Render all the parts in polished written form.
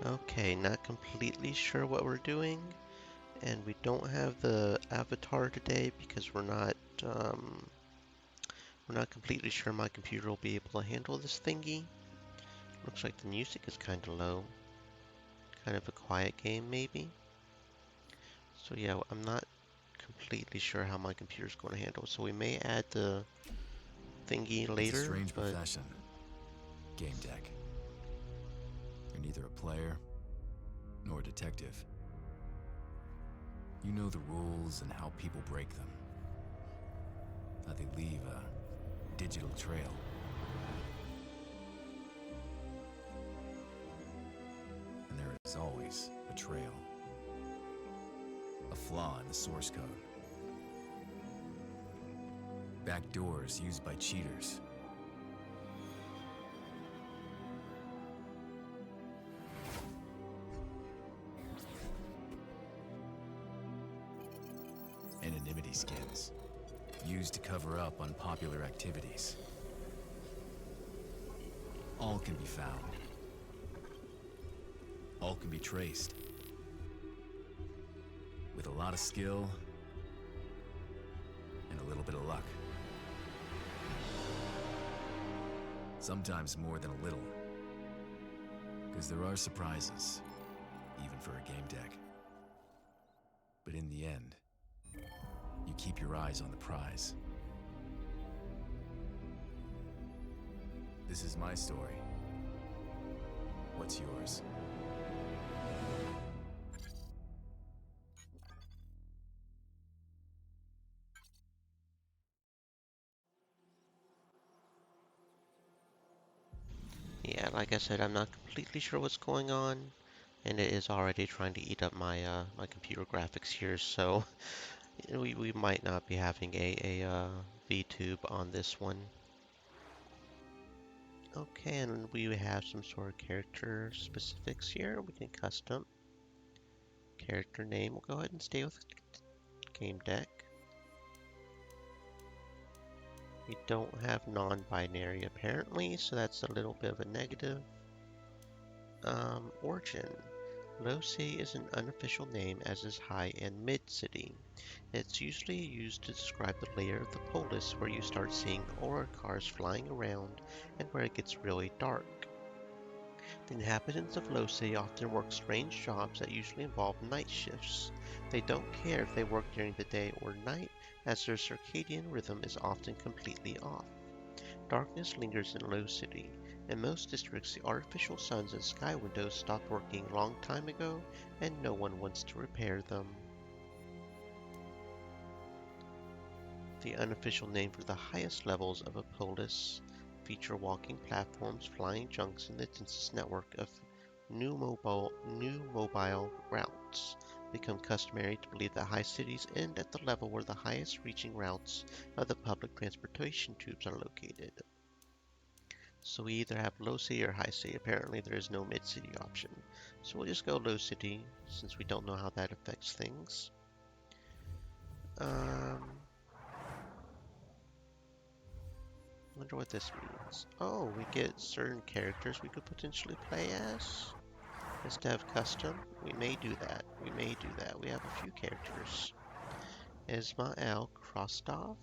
Okay, not completely sure what we're doing, and we don't have the avatar today because um, we're not completely sure my computer will be able to handle this thingy. Looks like the music is kind of low, kind of a quiet game maybe. So yeah, I'm not completely sure how my computer's going to handle it. So we may add the thingy It's a later, strange but profession, game deck. You're neither a player nor a detective. You know the rules and how people break them, how they leave a digital trail. And there is always a trail, a flaw in the source code, backdoors used by cheaters, anonymity skins used to cover up unpopular activities. All can be found. All can be traced. With a lot of skill and a little bit of luck. Sometimes more than a little. Because there are surprises, even for a game deck. But in the end, you keep your eyes on the prize. This is my story. What's yours? yeah, like I said, I'm not completely sure what's going on, and it is already trying to eat up my computer graphics here. So we might not be having a VTube on this one. Okay, and we have some sort of character specifics here. We can custom character name. We'll go ahead and stay with game deck. We don't have non-binary apparently, so that's a little bit of a negative. Origin. Low city is an unofficial name, as is high and mid city. It's usually used to describe the layer of the polis where you start seeing aura cars flying around and where it gets really dark. The inhabitants of Low City often work strange jobs that usually involve night shifts. They don't care if they work during the day or night, as their circadian rhythm is often completely off. Darkness lingers in Low City. In most districts, the artificial suns and sky windows stopped working a long time ago, and no one wants to repair them. The unofficial name for the highest levels of a polis feature walking platforms, flying junks, and the densest network of new mobile routes. Become customary to believe that high cities end at the level where the highest reaching routes of the public transportation tubes are located. So we either have low city or high city. Apparently there is no mid city option. So we'll just go low city since we don't know how that affects things. Um, Wonder what this means. Oh, we get certain characters we could potentially play as instead of custom. We may do that. We may do that. We have a few characters. Ismail Krostov,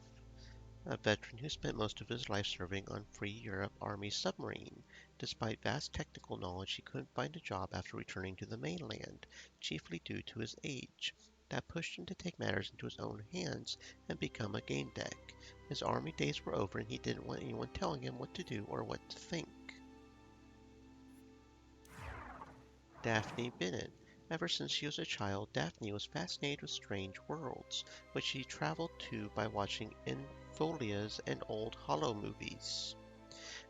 a veteran who spent most of his life serving on Free Europe Army submarine. Despite vast technical knowledge, he couldn't find a job after returning to the mainland, chiefly due to his age. That pushed him to take matters into his own hands and become a game deck. His army days were over and he didn't want anyone telling him what to do or what to think. Daphne Bennett. Ever since she was a child, Daphne was fascinated with strange worlds, which she traveled to by watching Infolias and old Hollow movies.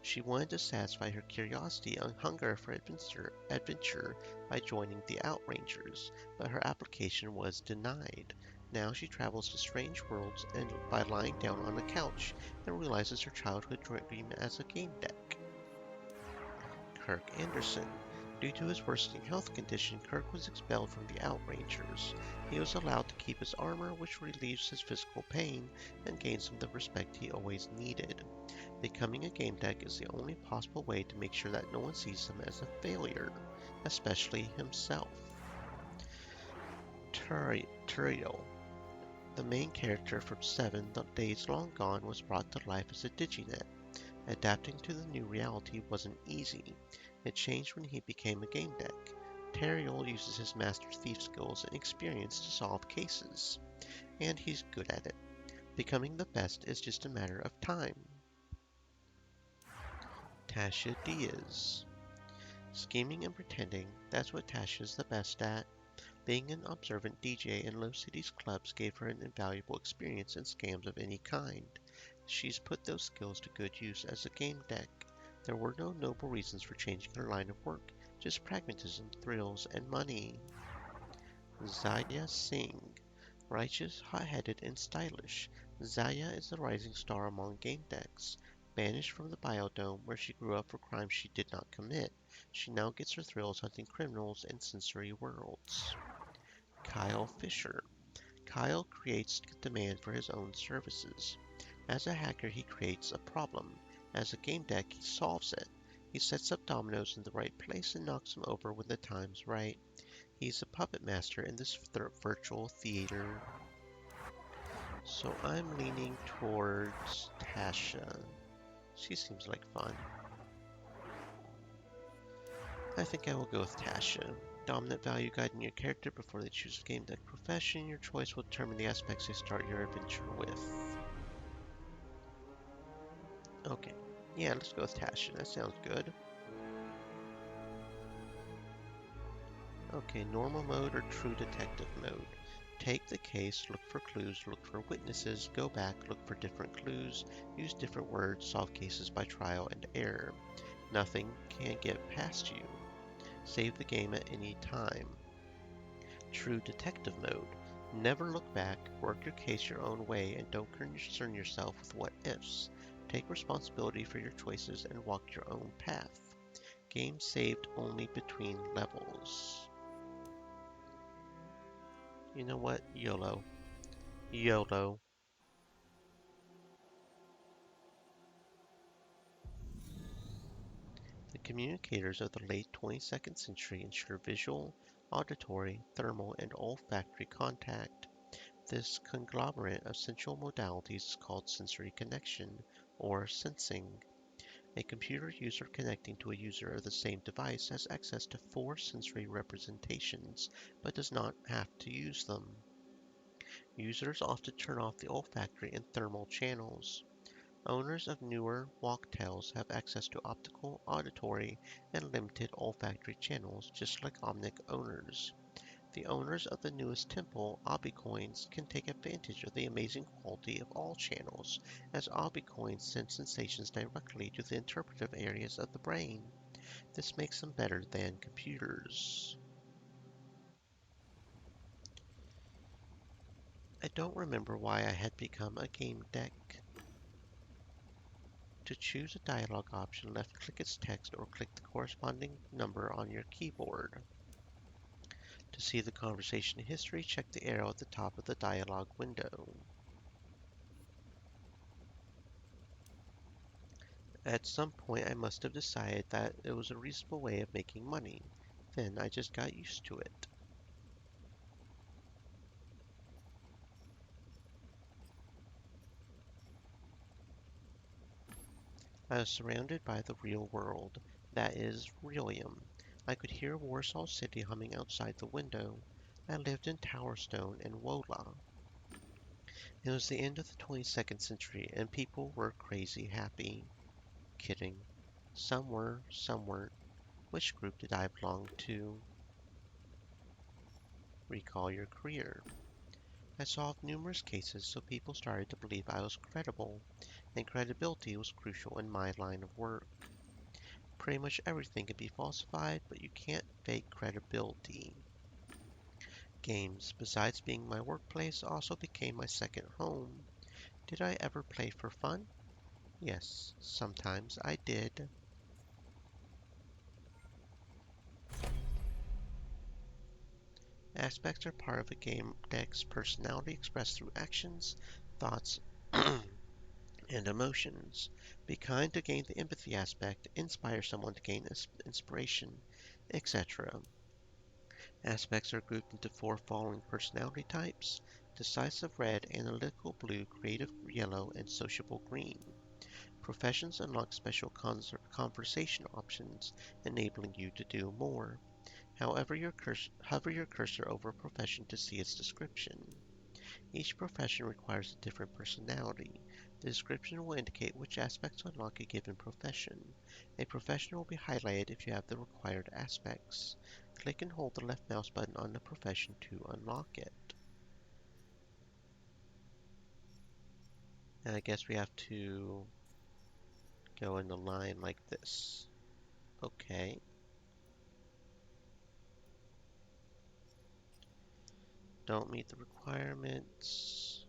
She wanted to satisfy her curiosity and hunger for adventure by joining the Outrangers, but her application was denied. Now she travels to strange worlds and by lying down on a couch and realizes her childhood dream as a game deck. Kirk Anderson. Due to his worsening health condition, Kirk was expelled from the Outrangers. He was allowed to keep his armor, which relieves his physical pain and gains him the respect he always needed. Becoming a game deck is the only possible way to make sure that no one sees him as a failure. especially himself. Turiel, the main character from Seven the Days Long Gone, was brought to life as a Diginet. Adapting to the new reality wasn't easy. It changed when he became a game deck. Teriel uses his master thief skills and experience to solve cases, and he's good at it. Becoming the best is just a matter of time. Tasha Diaz. Scheming and pretending, that's what Tasha's the best at. Being an observant DJ in Low Cities clubs gave her an invaluable experience in scams of any kind. She's put those skills to good use as a game deck. There were no noble reasons for changing her line of work, just pragmatism, thrills, and money. Zaya Singh. Righteous, hot-headed, and stylish, Zaya is the rising star among game decks. Banished from the Biodome, where she grew up for crimes she did not commit, she now gets her thrills hunting criminals in sensory worlds. Kyle Fisher. Kyle creates demand for his own services. As a hacker, he creates a problem. As a game deck, he solves it. He sets up dominoes in the right place and knocks them over when the time's right. He's a puppet master in this virtual theater. So I'm leaning towards Tasha. She seems like fun. I think I will go with Tasha. Dominant value guiding your character before they choose a game deck profession. Your choice will determine the aspects they start your adventure with. Okay. Yeah, let's go with Tasha. That sounds good. Okay, normal mode or true detective mode. Take the case, look for clues, look for witnesses, go back, look for different clues, use different words, solve cases by trial and error. Nothing can get past you. Save the game at any time. True detective mode. Never look back, work your case your own way, and don't concern yourself with what ifs. Take responsibility for your choices and walk your own path. Game saved only between levels. You know what? YOLO. YOLO. The communicators of the late 22nd century ensure visual, auditory, thermal, and olfactory contact. This conglomerate of sensual modalities is called sensory connection, or sensing. A computer user connecting to a user of the same device has access to 4 sensory representations, but does not have to use them. Users often turn off the olfactory and thermal channels. Owners of newer walktails have access to optical, auditory, and limited olfactory channels, just like Omnic owners. The owners of the newest temple, Obicoins, can take advantage of the amazing quality of all channels, as Obicoins send sensations directly to the interpretive areas of the brain. This makes them better than computers. I don't remember why I had become a game deck. To choose a dialogue option, left-click its text or click the corresponding number on your keyboard. To see the conversation history, check the arrow at the top of the dialogue window. At some point I must have decided that it was a reasonable way of making money. Then I just got used to it. I was surrounded by the real world. That is, Realium. I could hear Warsaw City humming outside the window. I lived in Towerstone and Wola. It was the end of the 22nd century, and people were crazy happy. Kidding. Some were, some weren't. Which group did I belong to? Recall your career. I solved numerous cases, so people started to believe I was credible, and credibility was crucial in my line of work. Pretty much everything can be falsified, but you can't fake credibility. Games, besides being my workplace, also became my second home. Did I ever play for fun? Yes, sometimes I did. Aspects are part of a game deck's personality expressed through actions, thoughts, and emotions. Be kind to gain the empathy aspect, inspire someone to gain inspiration. etc. Aspects are grouped into four following personality types: decisive red, analytical blue, creative yellow, and sociable green. Professions unlock special conversation options, enabling you to do more. Hover your cursor over a profession to see its description. Each profession requires a different personality. The description will indicate which aspects unlock a given profession. A profession will be highlighted if you have the required aspects. Click and hold the left mouse button on the profession to unlock it. And I guess we have to go in the line like this. Okay. Don't meet the requirements.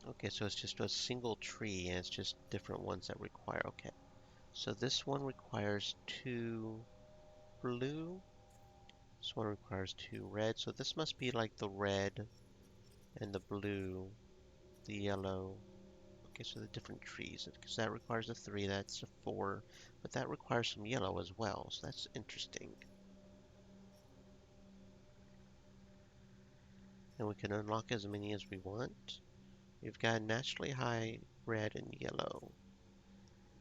Okay, so it's just a single tree and it's just different ones that require. Okay. So this one requires 2 blue. This one requires 2 red. So this must be like the red and the blue, the yellow. Okay, so the different trees. Because that requires a 3, that's a 4. But that requires some yellow as well. So that's interesting. And we can unlock as many as we want. We've got naturally high red and yellow.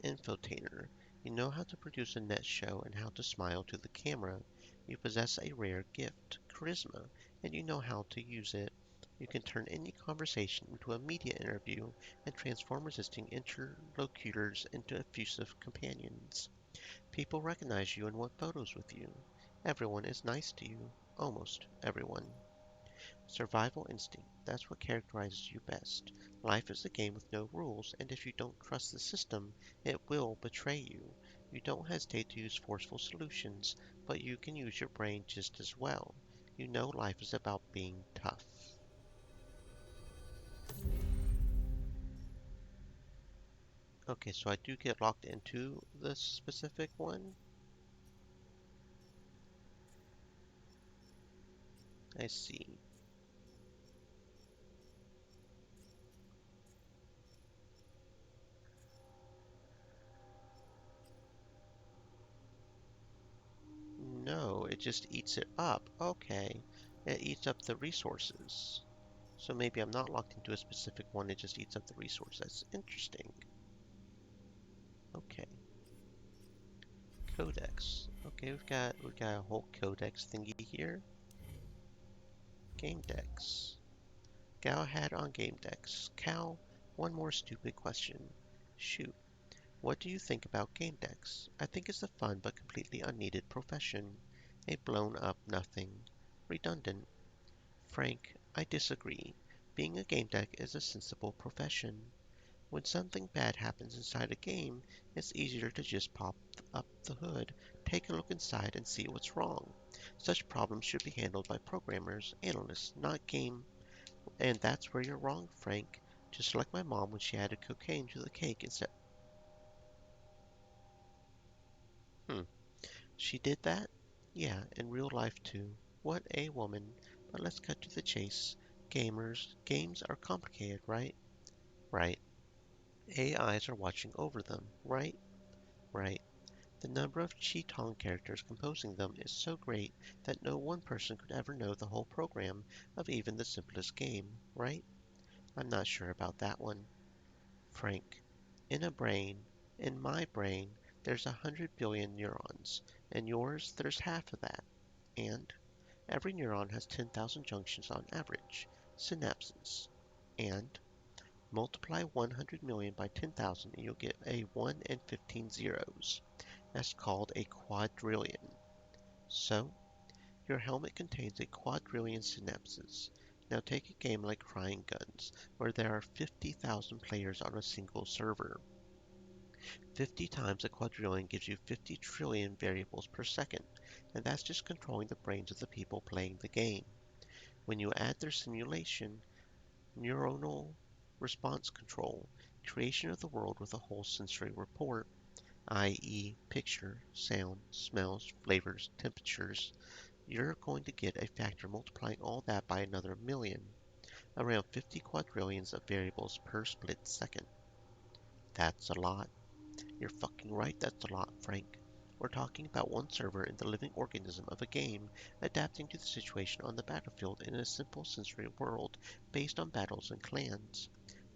Infotainer. You know how to produce a net show and how to smile to the camera. You possess a rare gift, charisma, and you know how to use it. You can turn any conversation into a media interview and transform resisting interlocutors into effusive companions. People recognize you and want photos with you. Everyone is nice to you. Almost everyone. Survival instinct. That's what characterizes you best. Life is a game with no rules, and if you don't trust the system, it will betray you. You don't hesitate to use forceful solutions, but you can use your brain just as well. You know life is about being tough. Okay, so I do get locked into this specific one. I see. No, it just eats it up. Okay. It eats up the resources. So maybe I'm not locked into a specific one, it just eats up the resource. That's interesting. Okay. Codex. Okay, we've got a whole codex thingy here. Gamedecks. Gal had on Gamedecks. Cal, one more stupid question. Shoot. What do you think about game decks? I think it's a fun but completely unneeded profession. A blown up nothing. Redundant. Frank, I disagree. Being a game deck is a sensible profession. When something bad happens inside a game, it's easier to just pop up the hood, take a look inside, and see what's wrong. Such problems should be handled by programmers, analysts, not game. And that's where you're wrong, Frank. Just like my mom when she added cocaine to the cake and said, hmm, she did that? Yeah, in real life too. What a woman. But let's cut to the chase. Games are complicated, right? Right. AIs are watching over them, right? Right. The number of Cheetong characters composing them is so great that no one person could ever know the whole program of even the simplest game, right? I'm not sure about that one. Frank, in a brain, in my brain, there's 100 billion neurons. In yours, there's half of that. And every neuron has 10,000 junctions on average, synapses. And multiply 100 million by 10,000 and you'll get a 1 and 15 zeros. That's called a quadrillion. So, your helmet contains a quadrillion synapses. Now take a game like Crying Guns, where there are 50,000 players on a single server. 50 times a quadrillion gives you 50 trillion variables per second, and that's just controlling the brains of the people playing the game. When you add their simulation, neuronal response control, creation of the world with a whole sensory report, i.e. picture, sound, smells, flavors, temperatures, you're going to get a factor multiplying all that by another million, around 50 quadrillions of variables per split second. That's a lot. You're fucking right, that's a lot, Frank. We're talking about one server in the living organism of a game adapting to the situation on the battlefield in a simple sensory world based on battles and clans.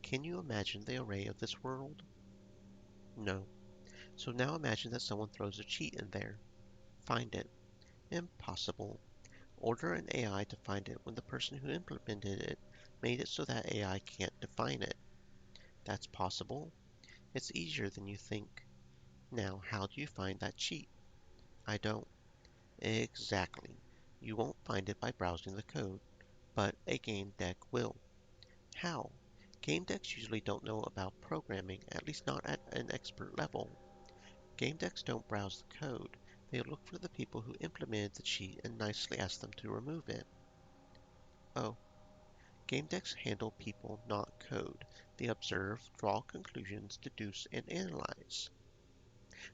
Can you imagine the array of this world? No. So now imagine that someone throws a cheat in there. Find it. Impossible. Order an AI to find it when the person who implemented it made it so that AI can't define it. That's possible. It's easier than you think. Now, how do you find that cheat? I don't. Exactly. You won't find it by browsing the code, but a game deck will. How? Game decks usually don't know about programming, at least not at an expert level. Game decks don't browse the code. They look for the people who implemented the cheat and nicely ask them to remove it. Oh, game decks handle people, not code. They observe, draw conclusions, deduce, and analyze.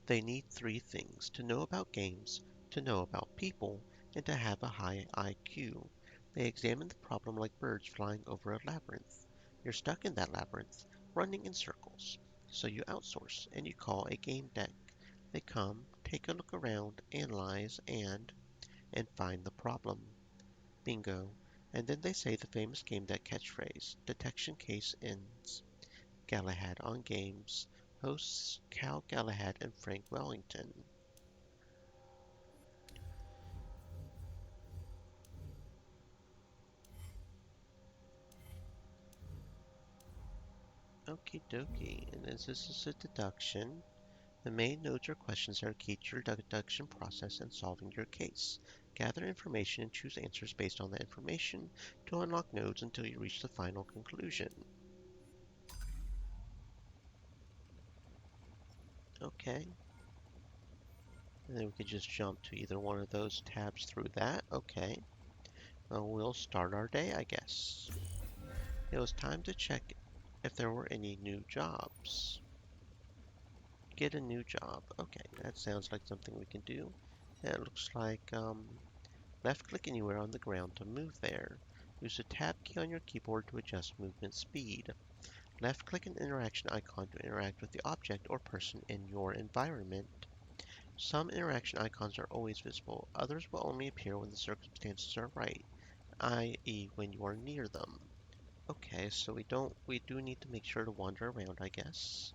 They need three things: to know about games, to know about people, and to have a high IQ. They examine the problem like birds flying over a labyrinth. You're stuck in that labyrinth, running in circles. So you outsource, and you call a game deck. They come, take a look around, analyze, and find the problem. Bingo. And then they say the famous game deck catchphrase, detection case ends. Galahad on Games. Hosts Cal Galahad and Frank Wellington. Okie dokie. And as this is a deduction, the main nodes are questions that are key to your deduction process and solving your case. Gather information and choose answers based on that information to unlock nodes until you reach the final conclusion. Okay. And then we could just jump to either one of those tabs through that. Okay. Well, we'll start our day, I guess. It was time to check if there were any new jobs. Get a new job. Okay, that sounds like something we can do. It looks like left click anywhere on the ground to move there. Use the tab key on your keyboard to adjust movement speed. Left click an interaction icon to interact with the object or person in your environment. Some interaction icons are always visible, others will only appear when the circumstances are right, i.e. when you are near them. Okay, so we do need to make sure to wander around, I guess.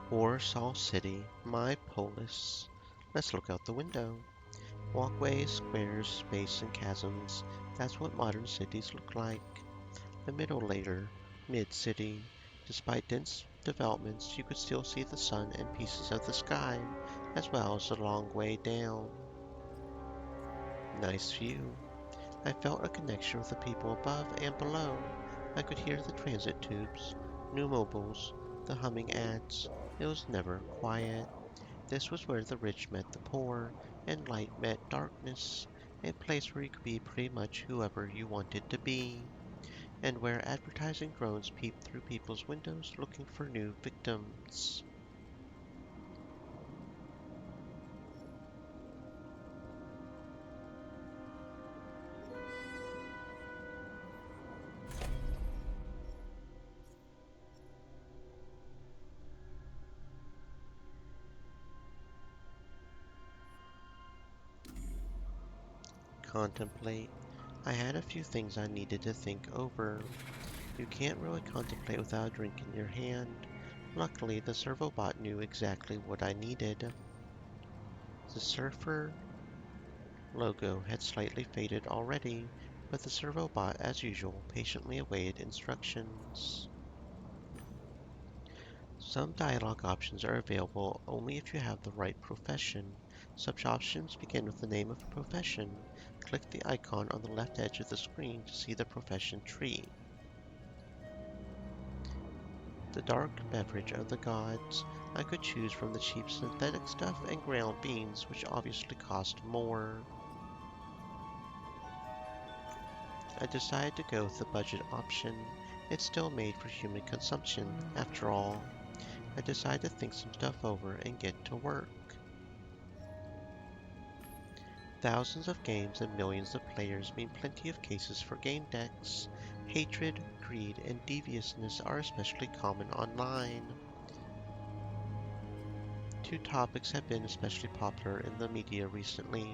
Warsaw City, my polis. Let's look out the window. Walkways, squares, space, and chasms. That's what modern cities look like. The middle layer, mid-city. Despite dense developments, you could still see the sun and pieces of the sky, as well as the long way down. Nice view. I felt a connection with the people above and below. I could hear the transit tubes, new mobiles, the humming ads. It was never quiet. This was where the rich met the poor, and light met darkness, a place where you could be pretty much whoever you wanted to be, and where advertising drones peeped through people's windows looking for new victims. Contemplate. I had a few things I needed to think over. You can't really contemplate without a drink in your hand. Luckily, the servobot knew exactly what I needed. The surfer logo had slightly faded already, but the servobot, as usual, patiently awaited instructions. Some dialogue options are available only if you have the right profession. Such options begin with the name of a profession. Click the icon on the left edge of the screen to see the profession tree. The dark beverage of the gods. I could choose from the cheap synthetic stuff and ground beans, which obviously cost more. I decided to go with the budget option. It's still made for human consumption, after all. I decided to think some stuff over and get to work. Thousands of games and millions of players mean plenty of cases for Gamedec's. Hatred, greed, and deviousness are especially common online. Two topics have been especially popular in the media recently: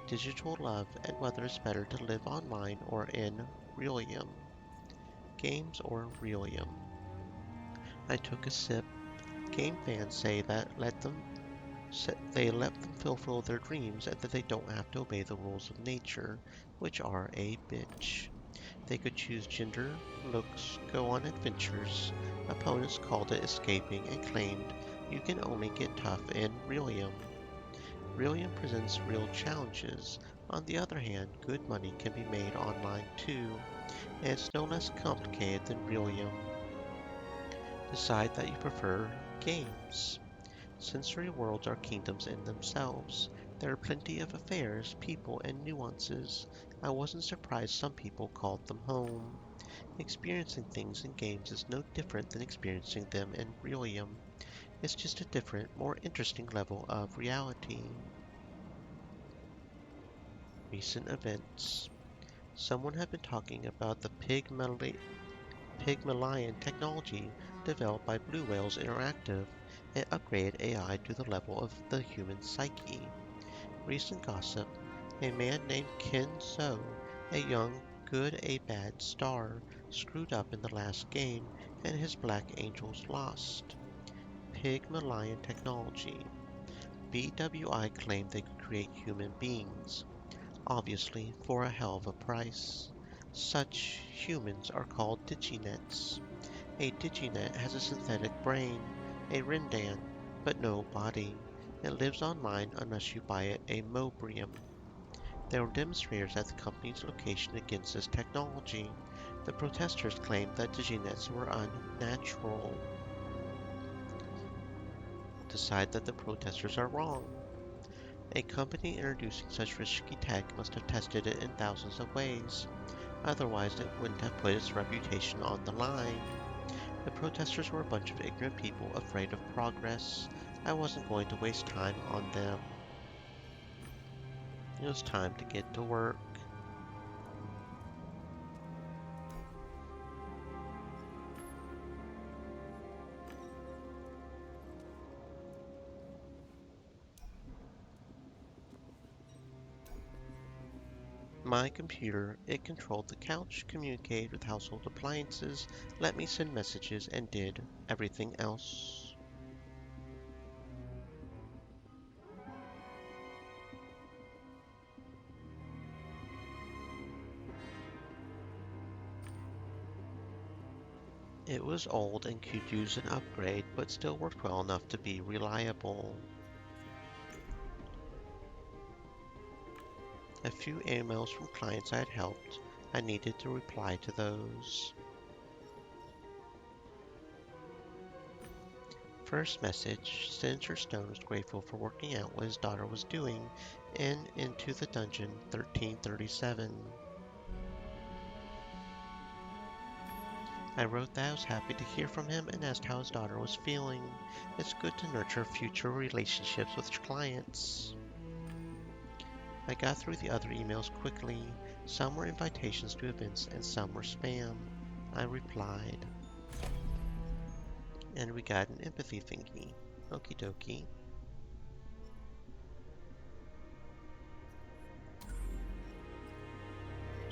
digital love and whether it's better to live online or in realium. Games or realium. I took a sip. Game fans say that they let them fulfill their dreams and that they don't have to obey the rules of nature, which are a bitch. They could choose gender, looks, go on adventures. Opponents called it escaping and claimed you can only get tough in realium. Realium presents real challenges. On the other hand, good money can be made online too, and it's no less complicated than realium. Decide that you prefer games. Sensory worlds are kingdoms in themselves. There are plenty of affairs, people, and nuances. I wasn't surprised some people called them home. Experiencing things in games is no different than experiencing them in realium. It's just a different, more interesting level of reality. Recent events. Someone had been talking about the Pygmalion technology developed by Blue Whales Interactive, an upgraded AI to the level of the human psyche. Recent gossip: a man named Ken So, a young, good a bad star, screwed up in the last game and his black angels lost. Pygmalion technology. BWI claimed they could create human beings, obviously for a hell of a price. Such humans are called diginets. A diginet has a synthetic brain, a Rindan, but no body. It lives online unless you buy it a Mobrium. There were demonstrators at the company's location against this technology. The protesters claimed that diginets were unnatural. Decide that the protesters are wrong. A company introducing such risky tech must have tested it in thousands of ways. Otherwise, it wouldn't have put its reputation on the line. The protesters were a bunch of ignorant people afraid of progress. I wasn't going to waste time on them. It was time to get to work. My computer, it controlled the couch, communicated with household appliances, let me send messages, and did everything else. It was old and could use an upgrade, but still worked well enough to be reliable. A few emails from clients I had helped. I needed to reply to those. First message: Senator Stone was grateful for working out what his daughter was doing in Into the Dungeon 1337. I wrote that I was happy to hear from him and asked how his daughter was feeling. It's good to nurture future relationships with clients. I got through the other emails quickly. Some were invitations to events and some were spam. I replied. And we got an empathy thingy. Okie dokie.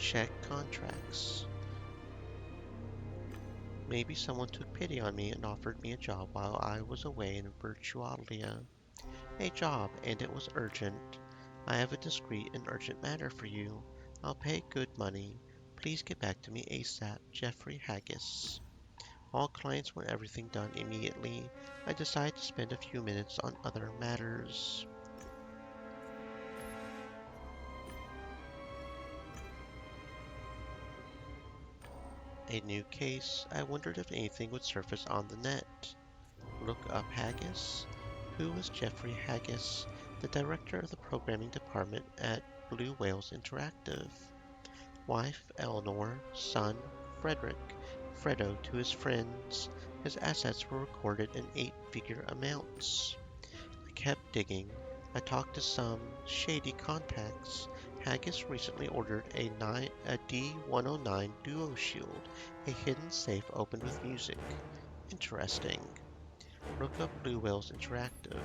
Check contracts. Maybe someone took pity on me and offered me a job while I was away in Virtualia. A job, and it was urgent. I have a discreet and urgent matter for you. I'll pay good money. Please get back to me ASAP. Jeffrey Haggis. All clients want everything done immediately. I decide to spend a few minutes on other matters. A new case. I wondered if anything would surface on the net. Look up Haggis. Who was Jeffrey Haggis, the director of the programming department at Blue Whales Interactive? Wife Eleanor, son Frederick, Fredo to his friends. His assets were recorded in eight-figure amounts. I kept digging. I talked to some shady contacts. Haggis recently ordered a D109 Duo Shield, a hidden safe opened with music. Interesting. Look up Blue Whales Interactive.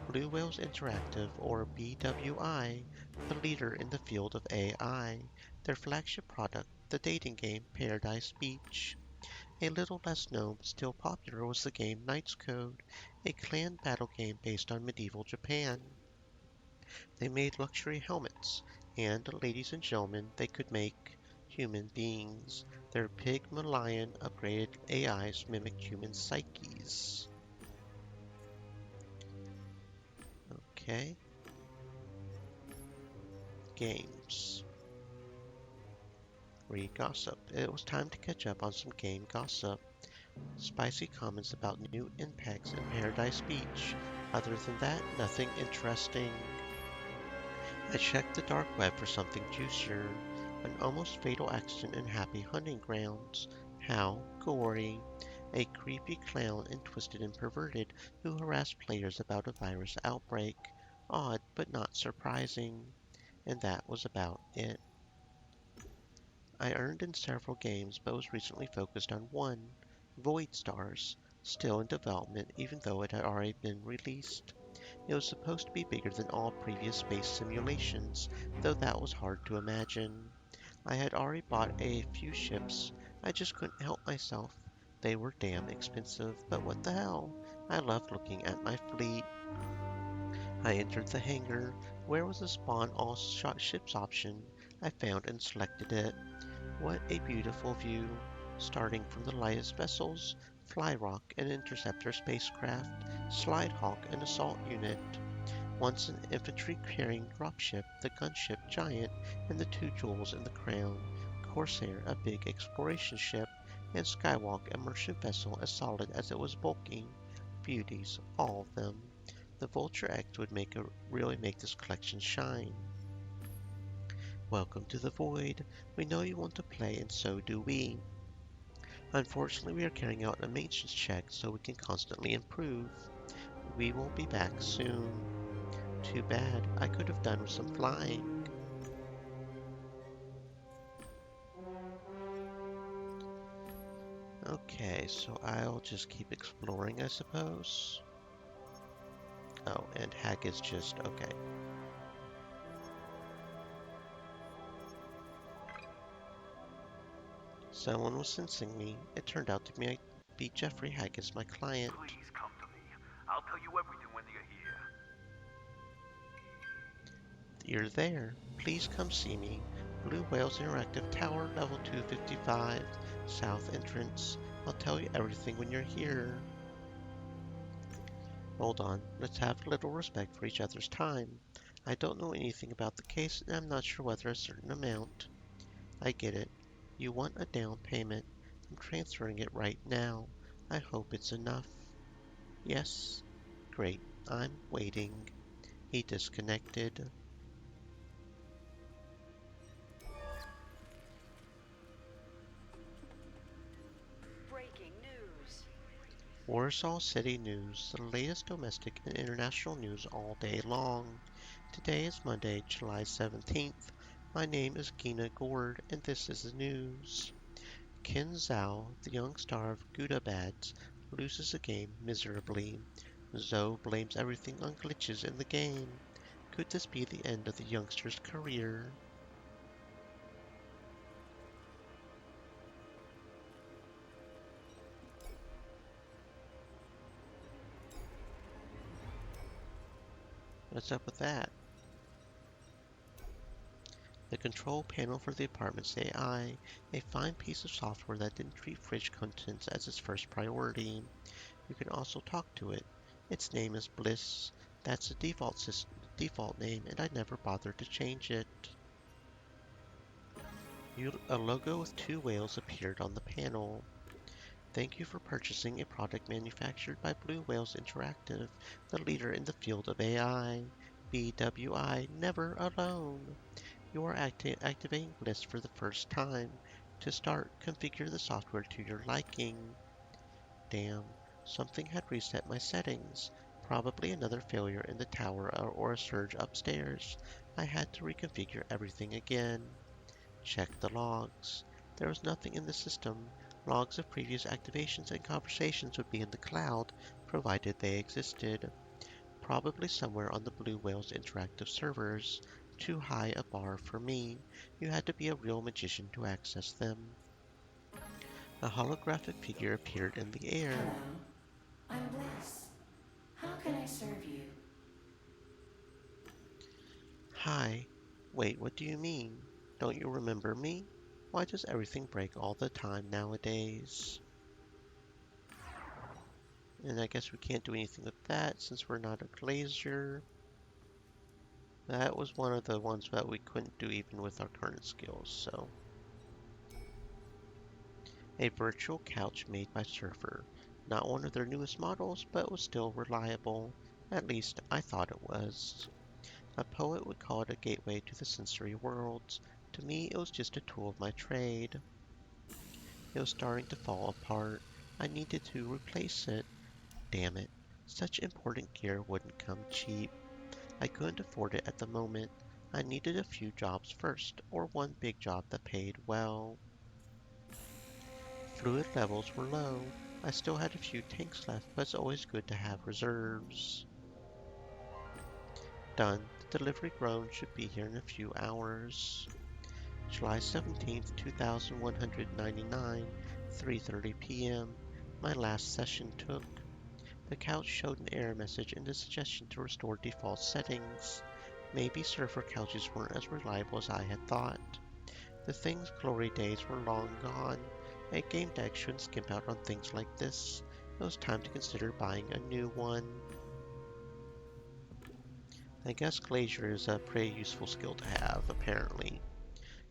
Blue Whales Interactive, or BWI, the leader in the field of AI. Their flagship product, the dating game Paradise Beach. A little less known but still popular was the game Knight's Code, a clan battle game based on medieval Japan. They made luxury helmets, and, ladies and gentlemen, they could make human beings. Their Pygmalion upgraded AIs mimicked human psyches. Okay. Games. Read gossip. It was time to catch up on some game gossip. Spicy comments about new impacts in Paradise Beach. Other than that, nothing interesting. I checked the dark web for something juicier. An almost fatal accident in Happy Hunting Grounds. How gory. A creepy clown and twisted and perverted who harassed players about a virus outbreak. Odd, but not surprising. And that was about it. I earned in several games, but was recently focused on one, Void Stars, still in development even though it had already been released. It was supposed to be bigger than all previous space simulations, though that was hard to imagine. I had already bought a few ships, I just couldn't help myself. They were damn expensive, but what the hell? I loved looking at my fleet. I entered the hangar. Where was the spawn all shot ships option? I found and selected it. What a beautiful view, starting from the lightest vessels, Flyrock, an interceptor spacecraft, Slidehawk, an assault unit, once an infantry-carrying dropship, the gunship Giant, and the two jewels in the crown, Corsair, a big exploration ship, and Skywalk, a merchant vessel as solid as it was bulky. Beauties, all of them. The Vulture X would really make this collection shine. Welcome to the Void. We know you want to play, and so do we. Unfortunately, we are carrying out a maintenance check so we can constantly improve. We will be back soon. Too bad, I could have done with some flying. Okay, so I'll just keep exploring, I suppose. Oh, and Hack is just okay. Someone was sensing me. It turned out to be Jeffrey Haggis, my client. Please come to me. I'll tell you everything when you're here. You're there. Please come see me. Blue Whales Interactive Tower, level 255, south entrance. I'll tell you everything when you're here. Hold on, let's have a little respect for each other's time. I don't know anything about the case, and I'm not sure whether a certain amount. I get it. You want a down payment. I'm transferring it right now. I hope it's enough. Yes? Great. I'm waiting. He disconnected. Breaking news. Warsaw City News, the latest domestic and international news all day long. Today is Monday, July 17th. My name is Gina Gord, and this is the news. Ken Zhao, the young star of Gudabad's, loses a game miserably. Zoe blames everything on glitches in the game. Could this be the end of the youngster's career? What's up with that? The control panel for the apartment's AI, a fine piece of software that didn't treat fridge contents as its first priority. You can also talk to it. Its name is Bliss. That's the default name, and I never bothered to change it. A logo with two whales appeared on the panel. Thank you for purchasing a product manufactured by Blue Whales Interactive, the leader in the field of AI. BWI, never alone. You are activating Bliss for the first time. To start, configure the software to your liking. Damn, something had reset my settings. Probably another failure in the tower or a surge upstairs. I had to reconfigure everything again. Check the logs. There was nothing in the system. Logs of previous activations and conversations would be in the cloud, provided they existed. Probably somewhere on the Blue Whale's interactive servers. Too high a bar for me. You had to be a real magician to access them. A holographic figure appeared in the air. Hello, I'm Bliss. How can I serve you? Hi. Wait, what do you mean? Don't you remember me? Why does everything break all the time nowadays? And I guess we can't do anything with that since we're not a glazier. That was one of the ones that we couldn't do even with our current skills, so. A virtual couch made by Surfer. Not one of their newest models, but it was still reliable. At least, I thought it was. A poet would call it a gateway to the sensory worlds. To me, it was just a tool of my trade. It was starting to fall apart. I needed to replace it. Damn it. Such important gear wouldn't come cheap. I couldn't afford it at the moment. I needed a few jobs first, or one big job that paid well. Fluid levels were low. I still had a few tanks left, but it's always good to have reserves. Done. The delivery drone should be here in a few hours. July 17th, 2199, 3:30 p.m. My last session took. The couch showed an error message and a suggestion to restore default settings. Maybe server couches weren't as reliable as I had thought. The thing's glory days were long gone. A game deck shouldn't skimp out on things like this. It was time to consider buying a new one. I guess Glacier is a pretty useful skill to have, apparently.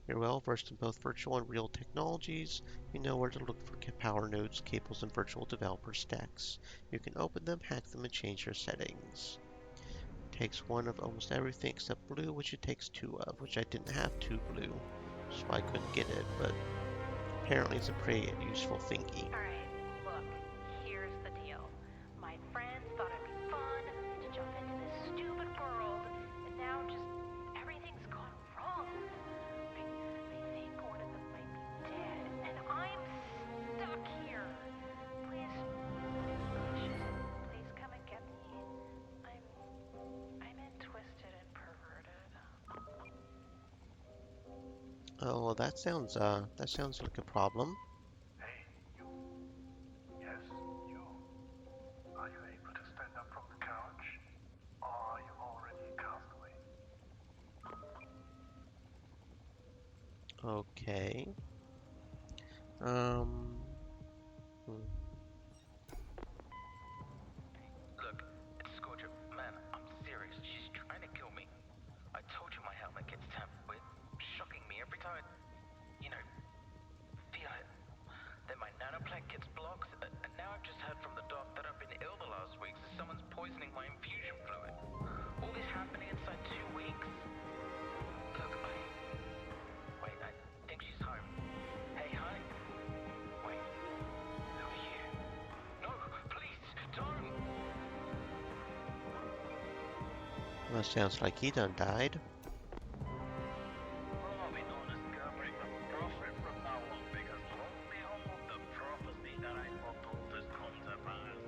You're well versed in both virtual and real technologies. You know where to look for power nodes, cables, and virtual developer stacks. You can open them, hack them, and change your settings. Takes one of almost everything except blue, which it takes two of, which I didn't have two blue, so I couldn't get it, but apparently it's a pretty useful thingy. Alright, look, here's the deal. My friends thought it'd be fun to jump into this stupid world, and now just everything's gone wrong. They think one of them might be dead, and I'm stuck here. Please come and get me. I'm twisted and perverted. Oh, well, that sounds like a problem. Hey, you. Yes, you. Are you able to stand up from the couch? Or are you already a castaway? Okay. Um. hmm. Look, it's Scorcher. Man, I'm serious. She's trying to kill me. I told you my helmet gets tampered with, shocking me every time you know, feel it. Then my nanoplank gets blocked, and now I've just heard from the doc that I've been ill the last week, so someone's poisoning my infusion fluid. All this happening inside 2 weeks. Look, wait, I think she's home. Hey, honey. Wait, who are you? No, please, don't! Well, sounds like he done died. Well, I'll be known as Gamedec the Prophet from now on, because lo and behold, the prophecy that I foretold has come to pass.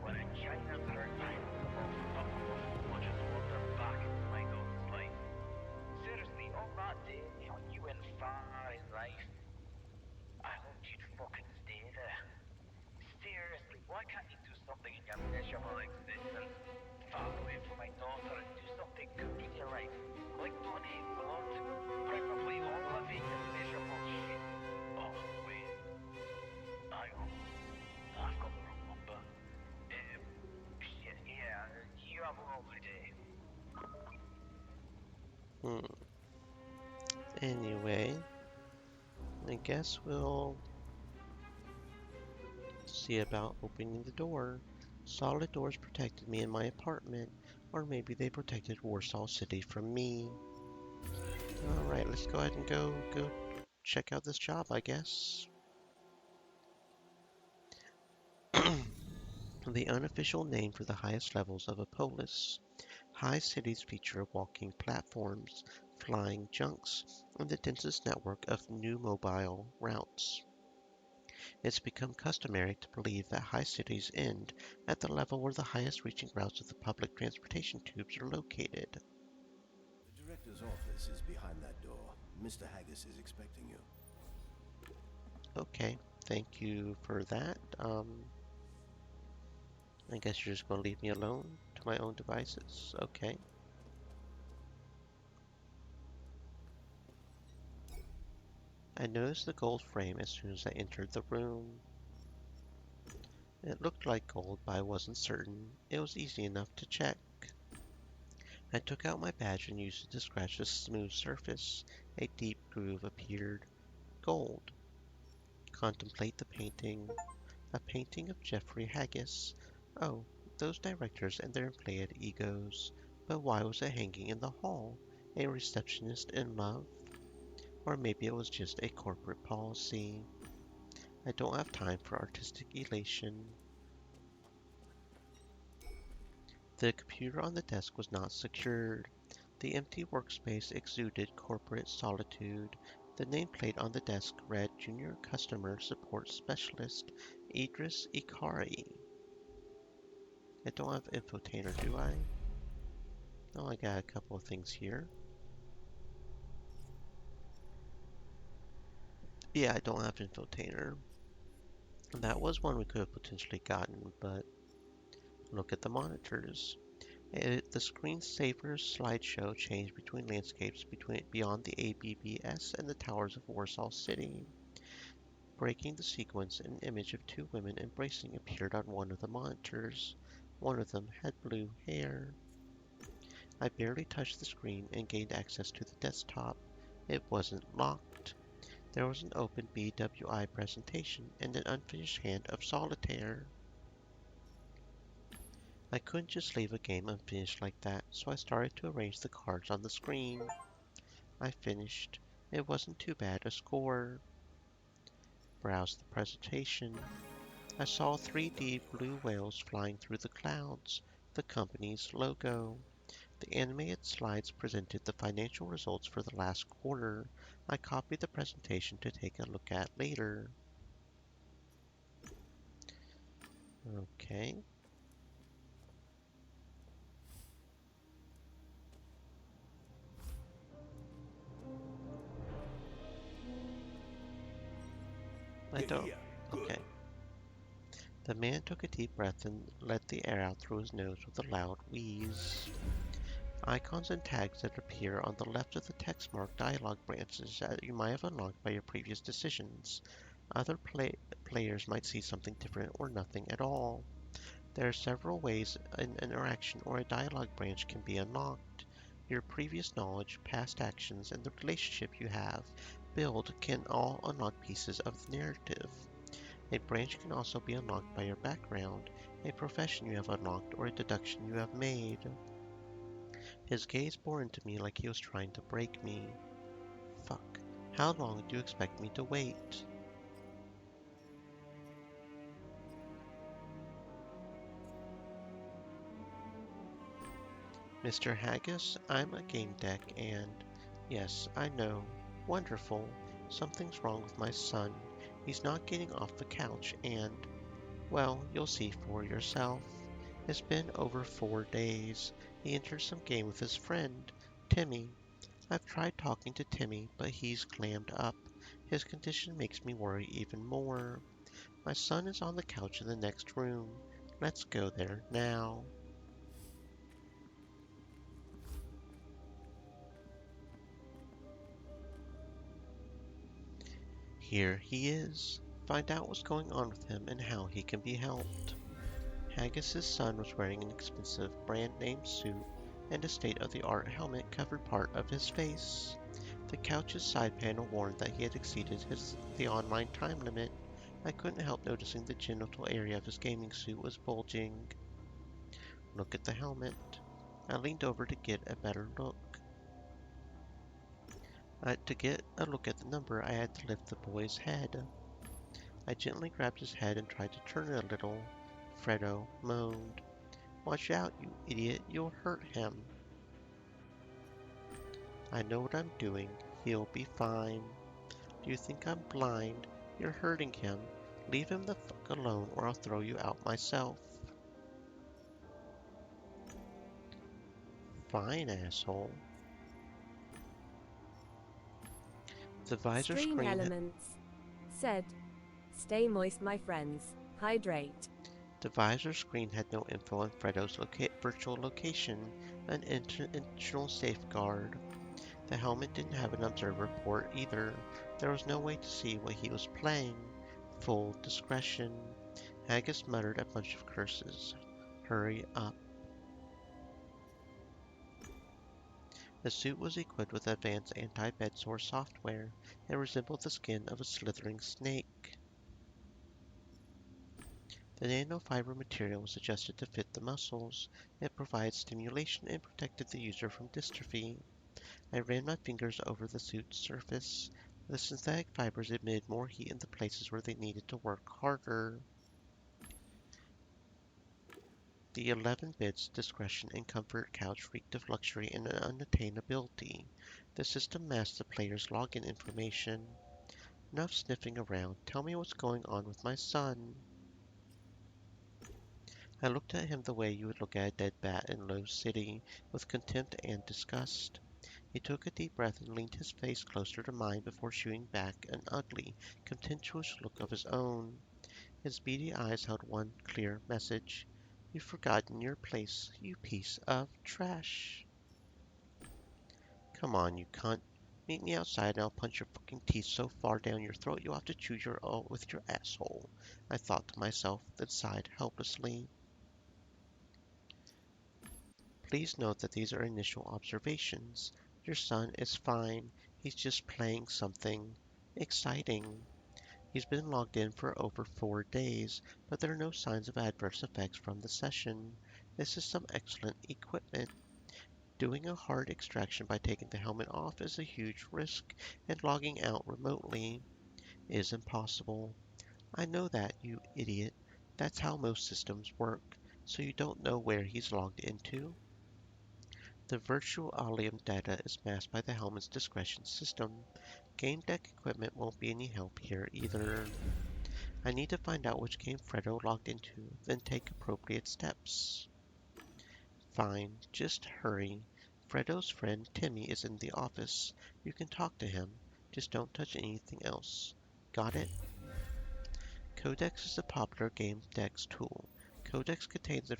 When in China's heard tidings of all fuck much as wander back into my daughter's life. Seriously, on that day when you went far in life, I hoped you'd fucking stay there. Seriously, why can't you do something in your miserable existence? Far away from my daughter and Hmm. Anyway, I guess we'll see about opening the door. Solid doors protected me in my apartment, or maybe they protected Warsaw City from me. Alright, let's go ahead and go check out this job, I guess. The unofficial name for the highest levels of a polis. High cities feature walking platforms, flying junks, and the densest network of new mobile routes. It's become customary to believe that high cities end at the level where the highest reaching routes of the public transportation tubes are located. The director's office is behind that door. Mr. Haggis is expecting you. Okay, thank you for that. I guess you're just going to leave me alone to my own devices. Okay. I noticed the gold frame as soon as I entered the room. It looked like gold, but I wasn't certain. It was easy enough to check. I took out my badge and used it to scratch the smooth surface. A deep groove appeared. Gold. Contemplate the painting. A painting of Jeffrey Haggis. Oh, those directors and their inflated egos. But why was it hanging in the hall? A receptionist in love? Or maybe it was just a corporate policy. I don't have time for artistic elation. The computer on the desk was not secured. The empty workspace exuded corporate solitude. The nameplate on the desk read Junior Customer Support Specialist Idris Ikari. I don't have infotainer, do I? Oh, I got a couple of things here. Yeah, I don't have infotainer. That was one we could have potentially gotten, but look at the monitors. The screensaver's slideshow changed between landscapes beyond the ABBS and the towers of Warsaw City. Breaking the sequence, an image of two women embracing appeared on one of the monitors. One of them had blue hair. I barely touched the screen and gained access to the desktop. It wasn't locked. There was an open BWI presentation and an unfinished hand of solitaire. I couldn't just leave a game unfinished like that, so I started to arrange the cards on the screen. I finished. It wasn't too bad a score. Browsed the presentation. I saw 3D blue whales flying through the clouds, the company's logo. The animated slides presented the financial results for the last quarter. I copied the presentation to take a look at later. Okay. I You're don't. here. Good. Okay. The man took a deep breath and let the air out through his nose with a loud wheeze. Icons and tags that appear on the left of the text mark dialog branches that you might have unlocked by your previous decisions. Other players might see something different or nothing at all. There are several ways an interaction or a dialogue branch can be unlocked. Your previous knowledge, past actions, and the relationship you have built can all unlock pieces of the narrative. A branch can also be unlocked by your background, a profession you have unlocked, or a deduction you have made. His gaze bored into me like he was trying to break me. Fuck. How long do you expect me to wait? Mr. Haggis, I'm a Gamedec and... Yes, I know. Wonderful. Something's wrong with my son. He's not getting off the couch and... Well, you'll see for yourself. It's been over 4 days. He entered some game with his friend, Timmy. I've tried talking to Timmy, but he's clammed up. His condition makes me worry even more. My son is on the couch in the next room. Let's go there now. Here he is. Find out what's going on with him and how he can be helped. Haggis's son was wearing an expensive brand name suit, and a state-of-the-art helmet covered part of his face. The couch's side panel warned that he had exceeded the online time limit. I couldn't help noticing the genital area of his gaming suit was bulging. Look at the helmet. I leaned over to get a better look. To get a look at the number, I had to lift the boy's head. I gently grabbed his head and tried to turn it a little. Fredo moaned. Watch out, you idiot, you'll hurt him. I know what I'm doing. He'll be fine. Do you think I'm blind? You're hurting him. Leave him the fuck alone or I'll throw you out myself. Fine, asshole. The visor Screen screen elements. Said, stay moist, my friends. Hydrate. The visor screen had no info on Fredo's virtual location, an intentional safeguard. The helmet didn't have an observer port either. There was no way to see what he was playing. Full discretion. Haggis muttered a bunch of curses. Hurry up. The suit was equipped with advanced anti-bed sore software. It resembled the skin of a slithering snake. The nanofiber material was adjusted to fit the muscles. It provided stimulation and protected the user from dystrophy. I ran my fingers over the suit's surface. The synthetic fibers emitted more heat in the places where they needed to work harder. The 11 bits discretion and comfort couch reeked of luxury and unattainability. The system masked the player's login information. Enough sniffing around. Tell me what's going on with my son. I looked at him the way you would look at a dead bat in Low City, with contempt and disgust. He took a deep breath and leaned his face closer to mine before shooting back an ugly, contemptuous look of his own. His beady eyes held one clear message. You've forgotten your place, you piece of trash. Come on, you cunt. Meet me outside and I'll punch your fucking teeth so far down your throat you'll have to chew your O with your asshole. I thought to myself, then sighed helplessly. Please note that these are initial observations. Your son is fine. He's just playing something exciting. He's been logged in for over 4 days, but there are no signs of adverse effects from the session. This is some excellent equipment. Doing a hard extraction by taking the helmet off is a huge risk, and logging out remotely is impossible. I know that, you idiot. That's how most systems work, so you don't know where he's logged into. The virtual Allium data is masked by the helmet's discretion system. Gamedec equipment won't be any help here either. I need to find out which game Fredo logged into, then take appropriate steps. Fine, just hurry. Fredo's friend Timmy is in the office. You can talk to him. Just don't touch anything else. Got it? Codex is a popular Gamedec tool. Codex contains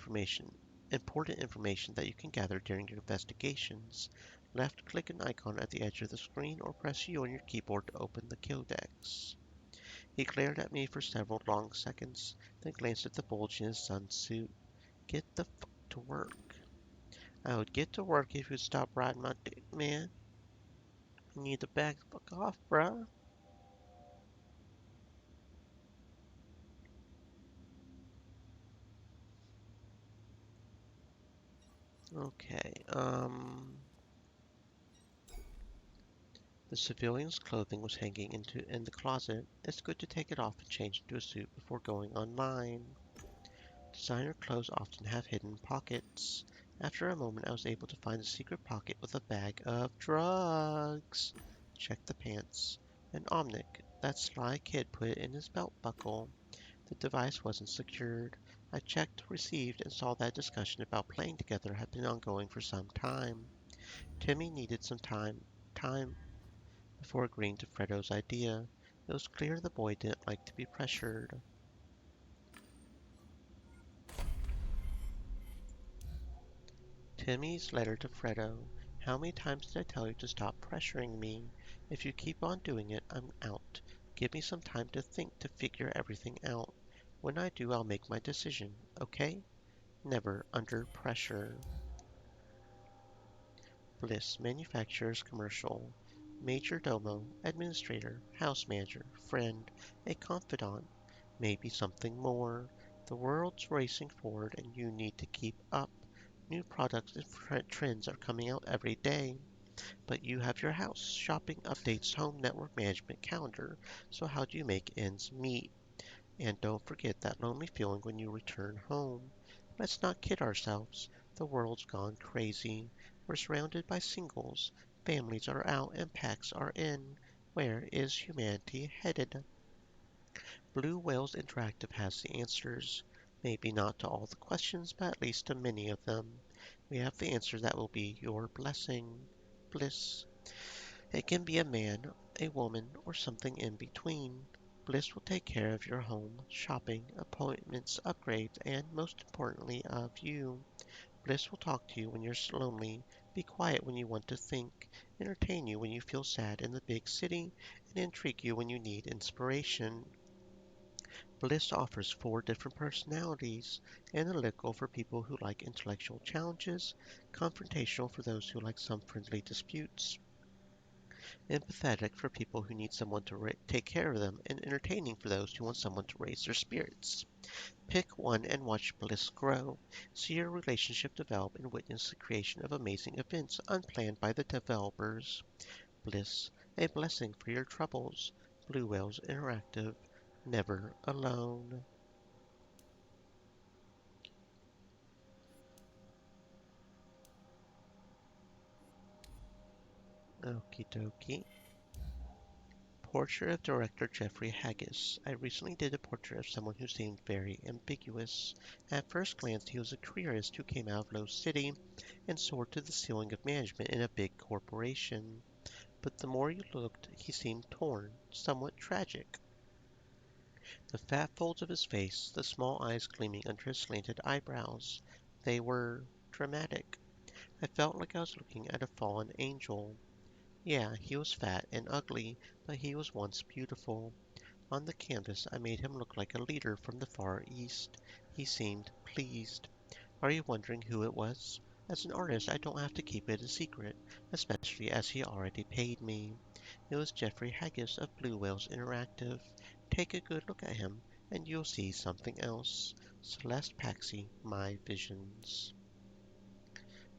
important information that you can gather during your investigations. Left-click an icon at the edge of the screen or press U on your keyboard to open the Codex. He glared at me for several long seconds, then glanced at the bulge in his son's suit. Get the fuck to work. I would get to work if you'd stop riding my dick, man. I need to back the fuck off, bruh. Okay, the civilian's clothing was hanging in the closet. It's good to take it off and change into a suit before going online. Designer clothes often have hidden pockets. After a moment, I was able to find a secret pocket with a bag of drugs. Check the pants. An Omnic. That sly kid put it in his belt buckle. The device wasn't secured. I checked, received, and saw that discussion about playing together had been ongoing for some time. Timmy needed some time before agreeing to Fredo's idea. It was clear the boy didn't like to be pressured. Timmy's letter to Fredo. How many times did I tell you to stop pressuring me? If you keep on doing it, I'm out. Give me some time to think, to figure everything out. When I do, I'll make my decision, okay? Never under pressure. Bliss Manufacturers Commercial. Major domo, administrator, house manager, friend, a confidant, maybe something more. The world's racing forward and you need to keep up. New products and trends are coming out every day. But you have your house, shopping updates, home network management, calendar. So how do you make ends meet? And don't forget that lonely feeling when you return home. Let's not kid ourselves. The world's gone crazy. We're surrounded by singles. Families are out and packs are in. Where is humanity headed? Blue Whales Interactive has the answers. Maybe not to all the questions, but at least to many of them. We have the answer that will be your blessing. Bliss. It can be a man, a woman, or something in between. Bliss will take care of your home, shopping, appointments, upgrades, and most importantly, of you. Bliss will talk to you when you're lonely, be quiet when you want to think, entertain you when you feel sad in the big city, and intrigue you when you need inspiration. Bliss offers 4 different personalities: analytical for people who like intellectual challenges, confrontational for those who like some friendly disputes, empathetic for people who need someone to take care of them, and entertaining for those who want someone to raise their spirits. Pick one and watch bliss grow. See your relationship develop and witness the creation of amazing events unplanned by the developers. Bliss, a blessing for your troubles. Blue Whales Interactive. Never alone. Okie dokie. Portrait of director Jeffrey Haggis. I recently did a portrait of someone who seemed very ambiguous. At first glance, he was a careerist who came out of Low City and soared to the ceiling of management in a big corporation. But the more you looked, he seemed torn, somewhat tragic. The fat folds of his face, the small eyes gleaming under his slanted eyebrows, they were dramatic. I felt like I was looking at a fallen angel. Yeah, he was fat and ugly, but he was once beautiful. On the canvas, I made him look like a leader from the Far East. He seemed pleased. Are you wondering who it was? As an artist, I don't have to keep it a secret, especially as he already paid me. It was Jeffrey Haggis of Blue Whales Interactive. Take a good look at him, and you'll see something else. Celeste Paxi, My Visions.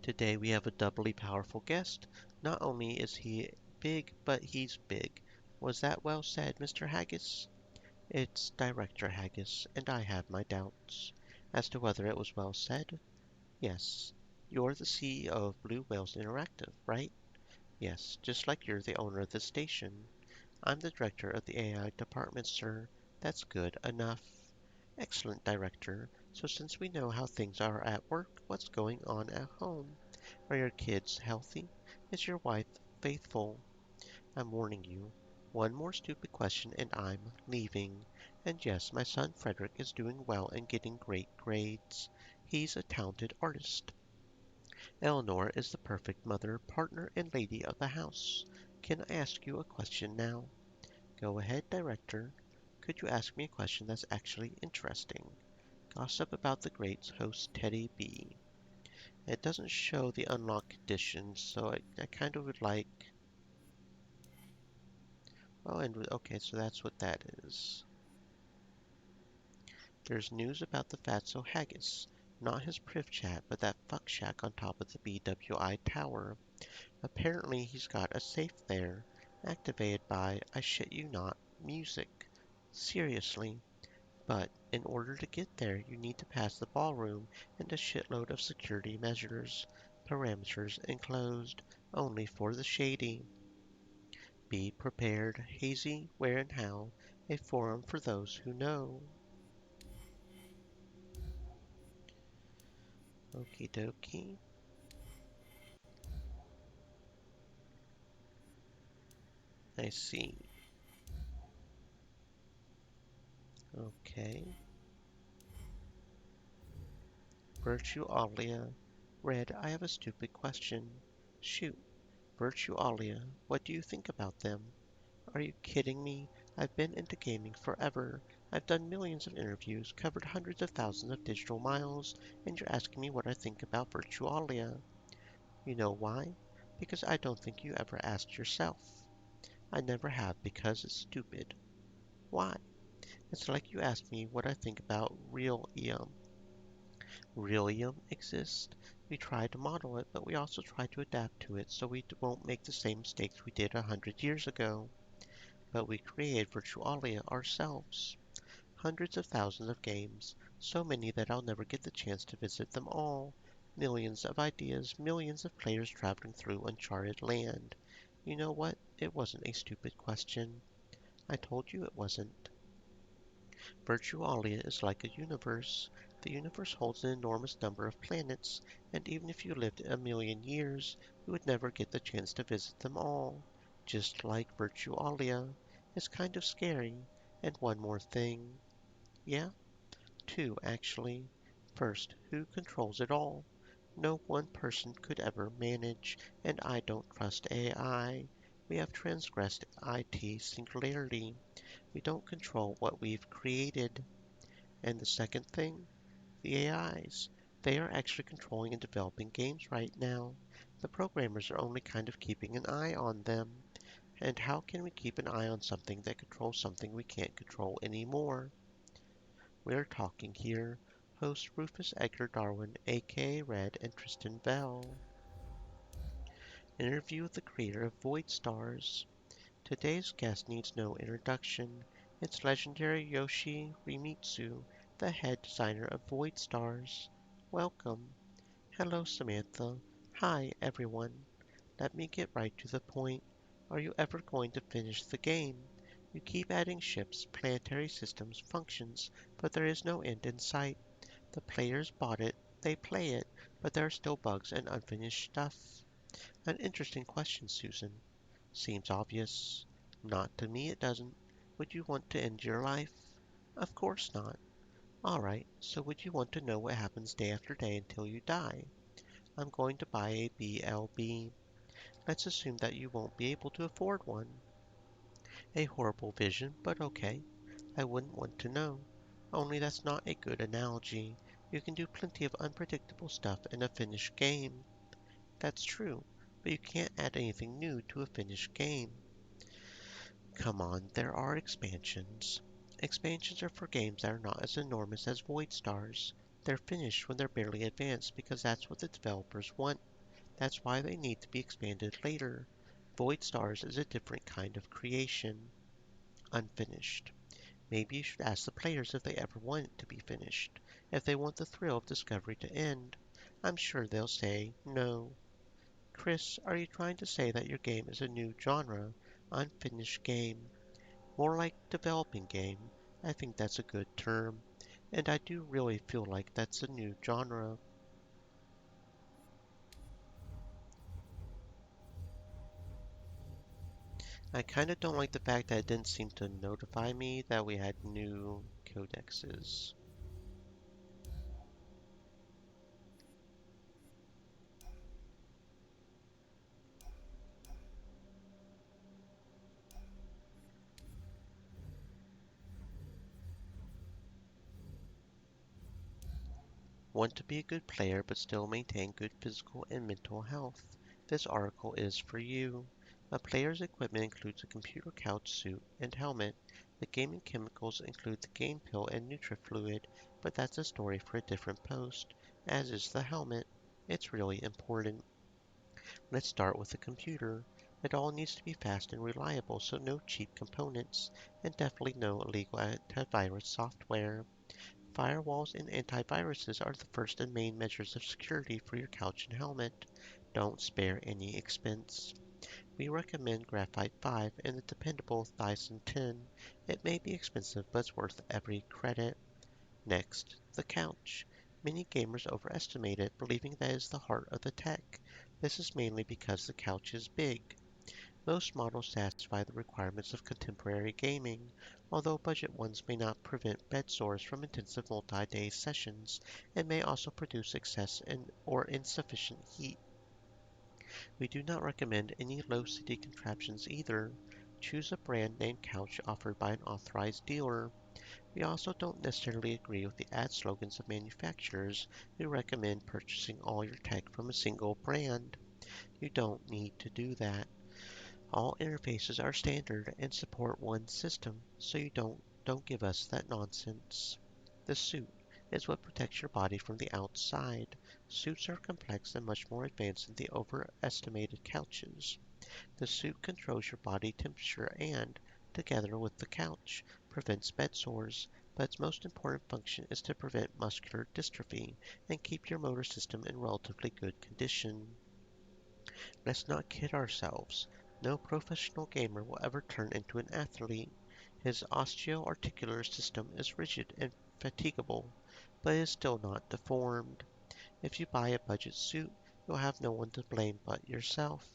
Today we have a doubly powerful guest. Not only is he big, but he's big. Was that well said, Mr. Haggis? It's Director Haggis, and I have my doubts. As to whether it was well said? Yes. You're the CEO of Blue Whales Interactive, right? Yes, just like you're the owner of the station. I'm the director of the AI department, sir. That's good enough. Excellent, Director. So since we know how things are at work, what's going on at home? Are your kids healthy? Is your wife faithful? I'm warning you. One more stupid question and I'm leaving. And yes, my son Frederick is doing well and getting great grades. He's a talented artist. Eleanor is the perfect mother, partner, and lady of the house. Can I ask you a question now? Go ahead, Director. Could you ask me a question that's actually interesting? Gossip about the greats host Teddy B. It doesn't show the unlock conditions, so I kind of would like. Oh, and okay, so that's what that is. There's news about the Fatso Haggis. Not his priv chat, but that fuck shack on top of the BWI tower. Apparently he's got a safe there, activated by, I shit you not, music. Seriously. But in order to get there, you need to pass the ballroom and a shitload of security measures. Parameters enclosed, only for the shady. Be prepared. Hazy, where and how. A forum for those who know. Okie dokie. I see. Okay. Virtualia. Red, I have a stupid question. Shoot. Virtualia, what do you think about them? Are you kidding me? I've been into gaming forever. I've done millions of interviews, covered hundreds of thousands of digital miles, and you're asking me what I think about Virtualia. You know why? Because I don't think you ever asked yourself. I never have because it's stupid. Why? It's like you asked me what I think about realism. Realism exists. We try to model it, but we also try to adapt to it so we won't make the same mistakes we did 100 years ago. But we created Virtualia ourselves. Hundreds of thousands of games, so many that I'll never get the chance to visit them all. Millions of ideas, millions of players traveling through uncharted land. You know what? It wasn't a stupid question. I told you it wasn't. Virtualia is like a universe. The universe holds an enormous number of planets, and even if you lived a million years, you would never get the chance to visit them all. Just like Virtualia. It's kind of scary. And one more thing. Yeah? Two, actually. First, who controls it all? No one person could ever manage, and I don't trust AI. We have transgressed IT singularity. We don't control what we've created. And the second thing, the AIs. They are actually controlling and developing games right now. The programmers are only kind of keeping an eye on them. And how can we keep an eye on something that controls something we can't control anymore? We're talking here. Host Rufus Edgar Darwin, aka Red, and Tristan Bell. Interview with the creator of Void Stars. Today's guest needs no introduction. It's legendary Yoshi Rimitsu, the head designer of Void Stars. Welcome. Hello, Samantha. Hi, everyone. Let me get right to the point. Are you ever going to finish the game? You keep adding ships, planetary systems, functions, but there is no end in sight. The players bought it, they play it, but there are still bugs and unfinished stuff. An interesting question, Susan. Seems obvious. Not to me, it doesn't. Would you want to end your life? Of course not. Alright, so would you want to know what happens day after day until you die? I'm going to buy a BLB. Let's assume that you won't be able to afford one. A horrible vision, but okay. I wouldn't want to know. Only that's not a good analogy. You can do plenty of unpredictable stuff in a finished game. That's true, but you can't add anything new to a finished game. Come on, there are expansions. Expansions are for games that are not as enormous as Void Stars. They're finished when they're barely advanced because that's what the developers want. That's why they need to be expanded later. Void Stars is a different kind of creation. Unfinished. Maybe you should ask the players if they ever want it to be finished, if they want the thrill of discovery to end. I'm sure they'll say no. Chris, are you trying to say that your game is a new genre, unfinished game? More like developing game. I think that's a good term. And I do really feel like that's a new genre. I kinda don't like the fact that it didn't seem to notify me that we had new codexes. Want to be a good player but still maintain good physical and mental health? This article is for you. A player's equipment includes a computer couch, suit, and helmet. The gaming chemicals include the game pill and NutriFluid, but that's a story for a different post, as is the helmet. It's really important. Let's start with the computer. It all needs to be fast and reliable, so no cheap components, and definitely no illegal antivirus software. Firewalls and antiviruses are the first and main measures of security for your couch and helmet. Don't spare any expense. We recommend Graphite 5 and the dependable Thyssen 10. It may be expensive, but it's worth every credit. Next, the couch. Many gamers overestimate it, believing that it is the heart of the tech. This is mainly because the couch is big. Most models satisfy the requirements of contemporary gaming, although budget ones may not prevent bed sores from intensive multi-day sessions and may also produce excess or insufficient heat. We do not recommend any low-city contraptions either. Choose a brand name couch offered by an authorized dealer. We also don't necessarily agree with the ad slogans of manufacturers who recommend purchasing all your tech from a single brand. You don't need to do that. All interfaces are standard and support one system, so you don't give us that nonsense. The suit is what protects your body from the outside. Suits are complex and much more advanced than the overestimated couches. The suit controls your body temperature and, together with the couch, prevents bed sores, but its most important function is to prevent muscular dystrophy and keep your motor system in relatively good condition. Let's not kid ourselves. No professional gamer will ever turn into an athlete. His osteoarticular system is rigid and fatigable, but it is still not deformed. If you buy a budget suit, you'll have no one to blame but yourself.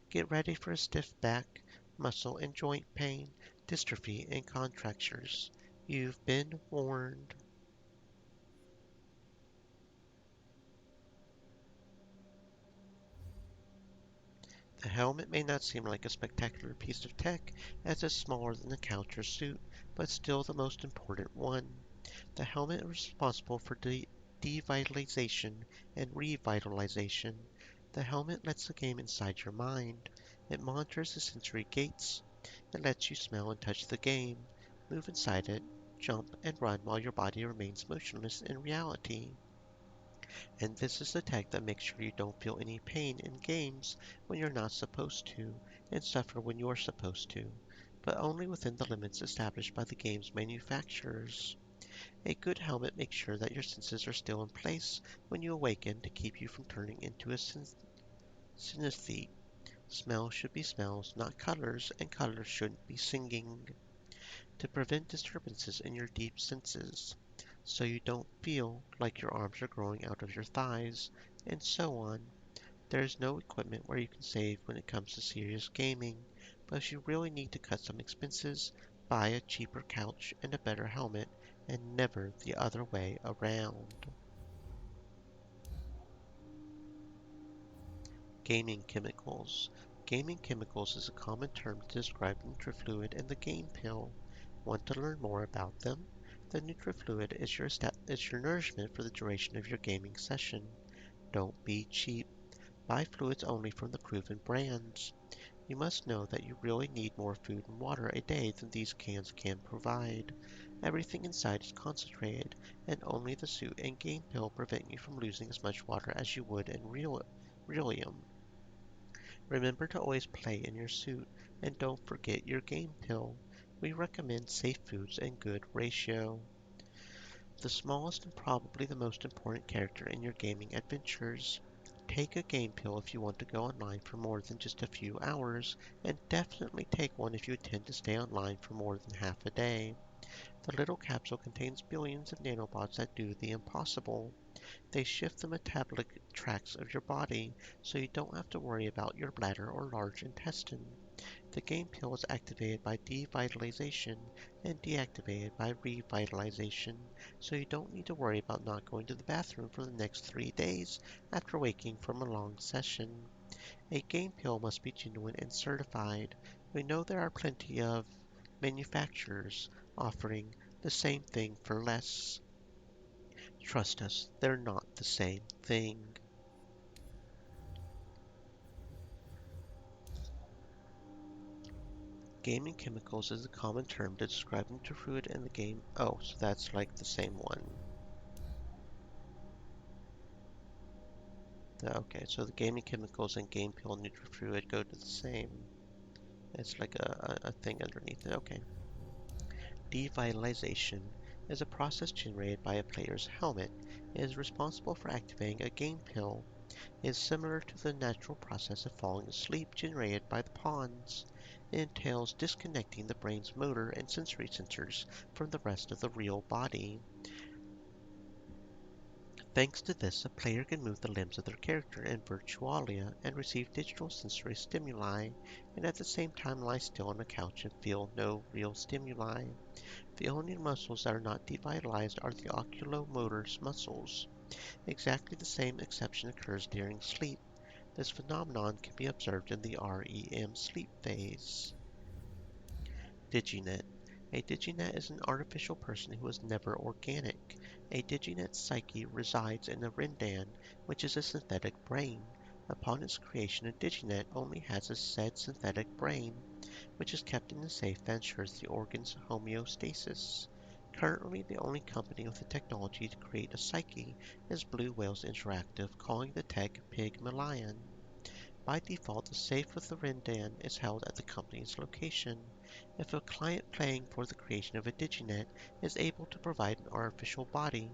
Get ready for a stiff back, muscle and joint pain, dystrophy and contractures. You've been warned. The helmet may not seem like a spectacular piece of tech, as it's smaller than the couch or suit, but still the most important one. The helmet is responsible for devitalization and revitalization. The helmet lets the game inside your mind. It monitors the sensory gates. It lets you smell and touch the game, move inside it, jump and run while your body remains motionless in reality. And this is the tech that makes sure you don't feel any pain in games when you're not supposed to, and suffer when you're supposed to, but only within the limits established by the game's manufacturers. A good helmet makes sure that your senses are still in place when you awaken to keep you from turning into a synesthete. Smells should be smells, not colors, and colors shouldn't be singing. To prevent disturbances in your deep senses, so you don't feel like your arms are growing out of your thighs, and so on. There is no equipment where you can save when it comes to serious gaming, but if you really need to cut some expenses, buy a cheaper couch and a better helmet, and never the other way around. Gaming chemicals. Gaming chemicals is a common term to describe NutriFluid and the Game Pill. Want to learn more about them? The NutriFluid is your nourishment for the duration of your gaming session. Don't be cheap. Buy fluids only from the proven brands. You must know that you really need more food and water a day than these cans can provide. Everything inside is concentrated, and only the suit and game pill prevent you from losing as much water as you would in Realium. Remember to always play in your suit, and don't forget your game pill. We recommend safe foods and good ratio. The smallest and probably the most important character in your gaming adventures. Take a game pill if you want to go online for more than just a few hours, and definitely take one if you intend to stay online for more than half a day. The little capsule contains billions of nanobots that do the impossible. They shift the metabolic tracts of your body, so you don't have to worry about your bladder or large intestine. The game pill is activated by devitalization and deactivated by revitalization, so you don't need to worry about not going to the bathroom for the next 3 days after waking from a long session. A game pill must be genuine and certified. We know there are plenty of manufacturers offering the same thing for less. Trust us, they're not the same thing. Gaming chemicals is a common term to describe Nutrifluid in the game. Oh, so that's like the same one. Okay, so the gaming chemicals and game pill Nutrifluid go to the same. It's like a thing underneath it. Okay. Devitalization is a process generated by a player's helmet. It is responsible for activating a game pill. It is similar to the natural process of falling asleep generated by the pawns. It entails disconnecting the brain's motor and sensory sensors from the rest of the real body. Thanks to this, a player can move the limbs of their character in Virtualia and receive digital sensory stimuli, and at the same time lie still on a couch and feel no real stimuli. The only muscles that are not devitalized are the oculomotor muscles. Exactly the same exception occurs during sleep. This phenomenon can be observed in the REM sleep phase. Diginet. A diginet is an artificial person who is never organic. A diginet's psyche resides in a rindan, which is a synthetic brain. Upon its creation, a Diginet only has a said synthetic brain, which is kept in a safe that ensures the organ's homeostasis. Currently, the only company with the technology to create a psyche is Blue Whales Interactive, calling the tech Pygmalion. By default, the safe with the Rindan is held at the company's location. If a client paying for the creation of a Diginet is able to provide an artificial body,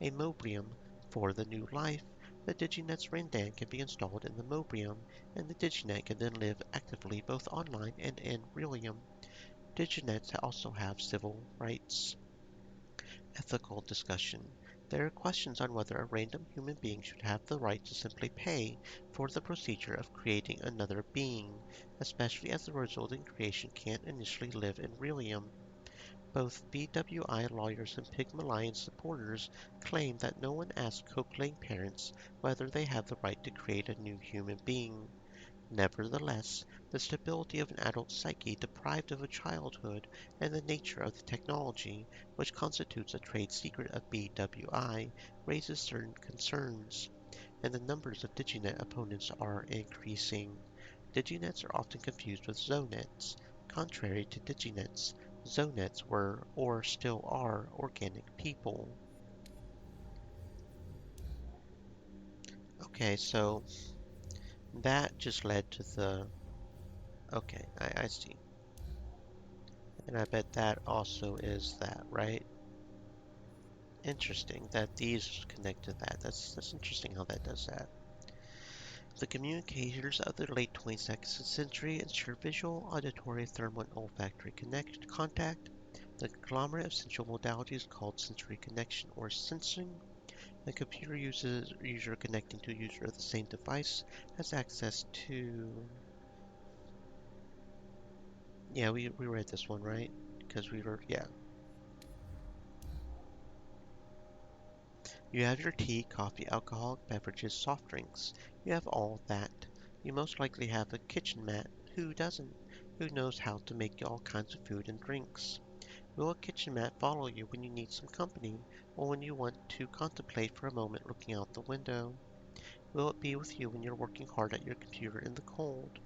a Mobrium, for the new life, the Diginet's Rindan can be installed in the Mobrium, and the Diginet can then live actively both online and in Realium. Diginets also have civil rights. Ethical discussion. There are questions on whether a random human being should have the right to simply pay for the procedure of creating another being, especially as the resulting creation can't initially live in Realium. Both BWI lawyers and Pygmalion supporters claim that no one asked co-playing parents whether they have the right to create a new human being. Nevertheless, the stability of an adult psyche deprived of a childhood and the nature of the technology, which constitutes a trade secret of BWI, raises certain concerns, and the numbers of Diginet opponents are increasing. Diginets are often confused with Zonets. Contrary to Diginets, Zonets were, or still are, organic people. Okay, so that just led to the. Okay, I see. And I bet that also is that, right? Interesting that these connect to that. That's interesting how that does that. The communicators of the late 22nd century ensured visual, auditory, thermal, and olfactory contact. The conglomerate of sensual modalities called sensory connection or sensing. The computer user connecting to a user of the same device has access to. Yeah, we read this one, right? Because we were, yeah. You have your tea, coffee, alcoholic beverages, soft drinks. You have all that. You most likely have a kitchen mat. Who doesn't? Who knows how to make all kinds of food and drinks? Will a kitchen mat follow you when you need some company, or when you want to contemplate for a moment looking out the window? Will it be with you when you're working hard at your computer in the cold?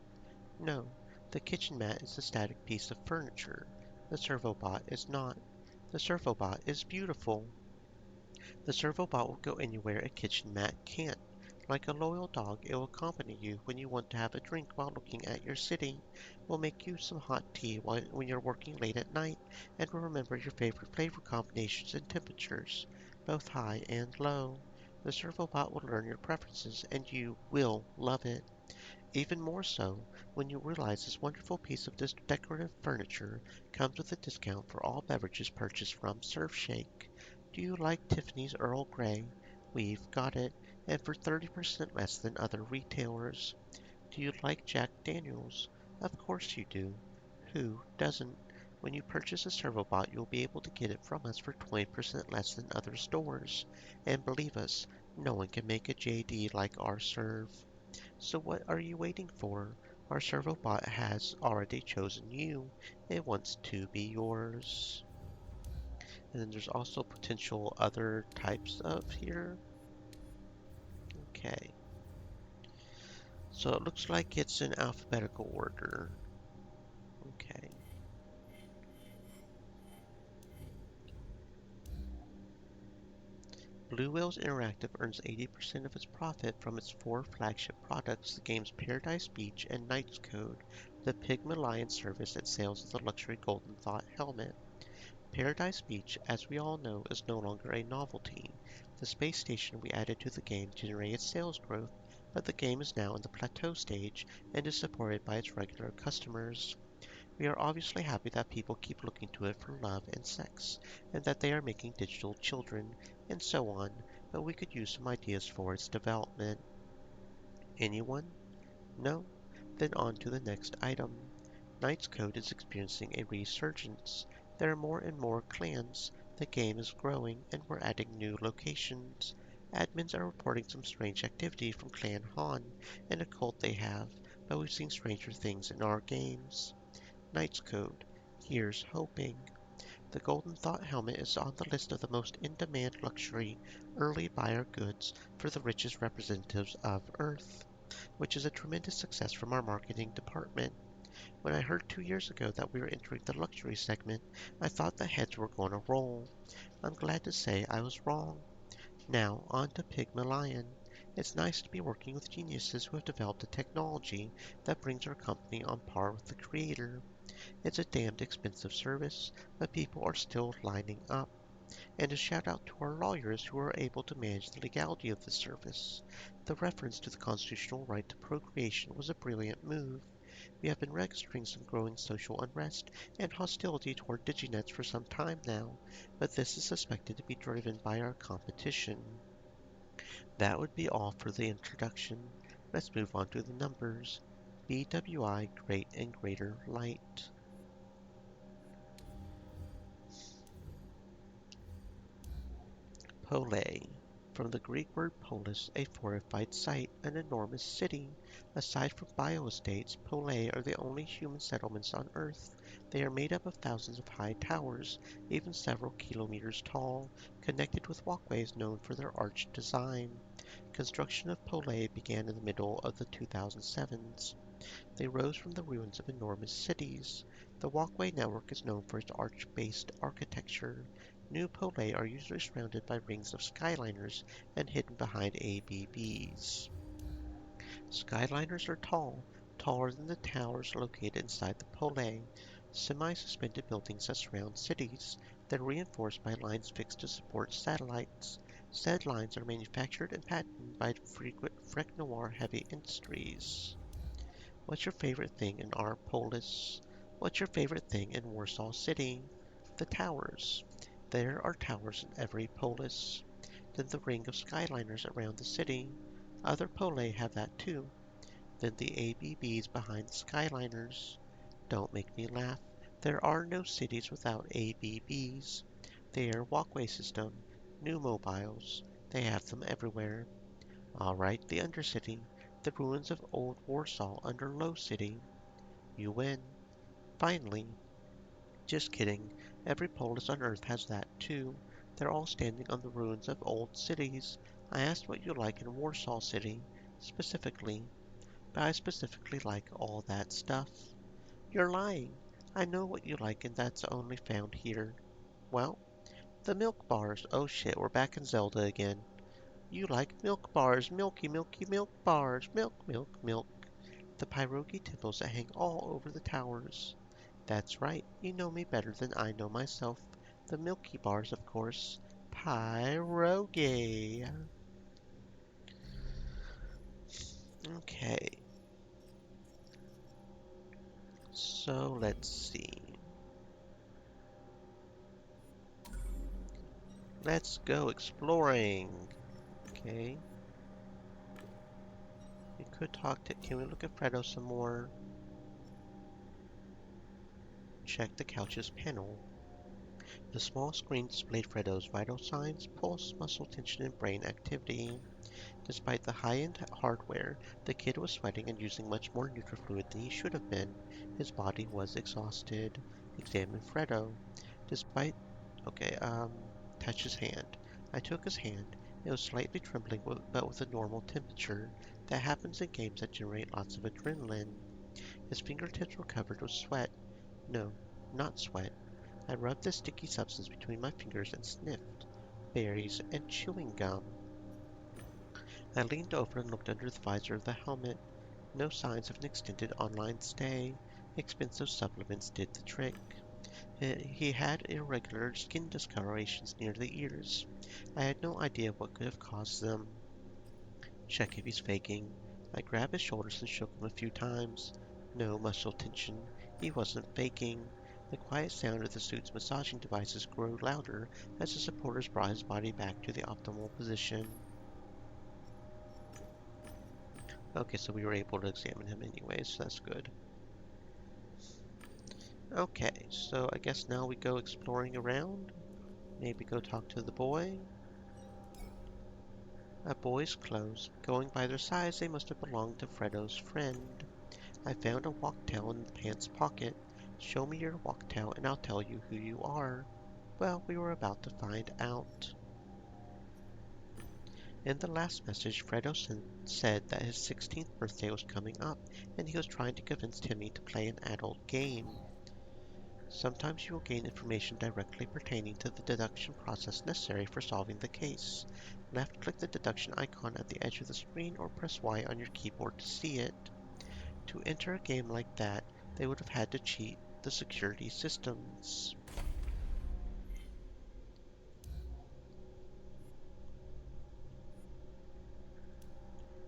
No. The kitchen mat is a static piece of furniture. The servobot is not. The servobot is beautiful. The servobot will go anywhere a kitchen mat can't. Like a loyal dog, it will accompany you when you want to have a drink while looking at your city, will make you some hot tea when you're working late at night, and will remember your favorite flavor combinations and temperatures, both high and low. The servobot will learn your preferences, and you will love it. Even more so when you realize this wonderful piece of this decorative furniture comes with a discount for all beverages purchased from Surfshake. Do you like Tiffany's Earl Grey? We've got it, and for 30% less than other retailers. Do you like Jack Daniels? Of course you do. Who doesn't? When you purchase a Servobot, you'll be able to get it from us for 20% less than other stores. And believe us, no one can make a JD like our Serve. So what are you waiting for? Our Servobot has already chosen you. It wants to be yours. And then there's also potential other types of here. Okay. So it looks like it's in alphabetical order. Okay. Blue Whales Interactive earns 80% of its profit from its four flagship products, the games Paradise Beach and Knight's Code, the Pygmalion service that sails the luxury Golden Thought helmet. Paradise Beach, as we all know, is no longer a novelty. The space station we added to the game generated sales growth, but the game is now in the plateau stage and is supported by its regular customers. We are obviously happy that people keep looking to it for love and sex, and that they are making digital children, and so on, but we could use some ideas for its development. Anyone? No? Then on to the next item. Knight's Code is experiencing a resurgence. There are more and more clans. The game is growing, and we're adding new locations. Admins are reporting some strange activity from Clan Han, and a cult they have, but we've seen stranger things in our games. Knight's Code. Here's hoping. The Golden Thought helmet is on the list of the most in-demand luxury early buyer goods for the richest representatives of Earth. which is a tremendous success from our marketing department. When I heard 2 years ago that we were entering the luxury segment, I thought the heads were going to roll. I'm glad to say I was wrong. Now, on to Pygmalion. It's nice to be working with geniuses who have developed a technology that brings our company on par with the creator. It's a damned expensive service, but people are still lining up. And a shout out to our lawyers who are able to manage the legality of this service. The reference to the constitutional right to procreation was a brilliant move. We have been registering some growing social unrest and hostility toward DigiNets for some time now, but this is suspected to be driven by our competition. That would be all for the introduction. Let's move on to the numbers. BWI Great and Greater Light. Pole. From the Greek word polis, a fortified site, an enormous city. Aside from bioestates, Pole are the only human settlements on Earth. They are made up of thousands of high towers, even several kilometers tall, connected with walkways known for their arched design. Construction of Pole began in the middle of the 2007s. They rose from the ruins of enormous cities. The walkway network is known for its arch-based architecture. New Pole are usually surrounded by rings of skyliners and hidden behind ABBs. Skyliners are tall, taller than the towers located inside the Pole, semi-suspended buildings that surround cities, then reinforced by lines fixed to support satellites. Said lines are manufactured and patented by Freck Noir Heavy Industries. What's your favorite thing in our polis? What's your favorite thing in Warsaw City? The towers. There are towers in every polis. Then the ring of skyliners around the city. Other pole have that too. Then the ABBs behind the skyliners. Don't make me laugh. There are no cities without ABBs. They are walkway system, new mobiles. They have them everywhere. All right, the Undercity, the ruins of old Warsaw under Low City. You win. Finally. Just kidding. Every polis on Earth has that too. They're all standing on the ruins of old cities. I asked what you like in Warsaw City, specifically, but I specifically like all that stuff. You're lying. I know what you like and that's only found here. Well, the milk bars. Oh shit, we're back in Zelda again. You like milk bars, milky, milky milk bars, milk, milk, milk. The pierogi tipples that hang all over the towers. That's right, you know me better than I know myself. The milky bars, of course. Pierogi. Okay, so let's see. Let's go exploring. Okay. We could talk to. Can we look at Fredo some more? Check the couch's panel. The small screen displayed Fredo's vital signs, pulse, muscle tension, and brain activity. Despite the high-end hardware, the kid was sweating and using much more nutrifluid than he should have been. His body was exhausted. Examine Fredo. Despite... Okay, touch his hand. I took his hand. It was slightly trembling, but with a normal temperature. That happens in games that generate lots of adrenaline. His fingertips were covered with sweat. No, not sweat. I rubbed the sticky substance between my fingers and sniffed. Berries and chewing gum. I leaned over and looked under the visor of the helmet. No signs of an extended online stay. Expensive supplements did the trick. He had irregular skin discolorations near the ears. I had no idea what could have caused them. Check if he's faking. I grabbed his shoulders and shook him a few times. No muscle tension. He wasn't faking. The quiet sound of the suit's massaging devices grew louder as the supporters brought his body back to the optimal position. Okay, so we were able to examine him anyways, so that's good. Okay, so I guess now we go exploring around. Maybe go talk to the boy. A boy's clothes. Going by their size, they must have belonged to Fredo's friend. I found a walktail in the pants pocket. Show me your walktail and I'll tell you who you are. Well, we were about to find out. In the last message, Fredo said that his 16th birthday was coming up, and he was trying to convince Timmy to play an adult game. Sometimes you will gain information directly pertaining to the deduction process necessary for solving the case. Left-click the deduction icon at the edge of the screen or press Y on your keyboard to see it. To enter a game like that, they would have had to cheat the security systems.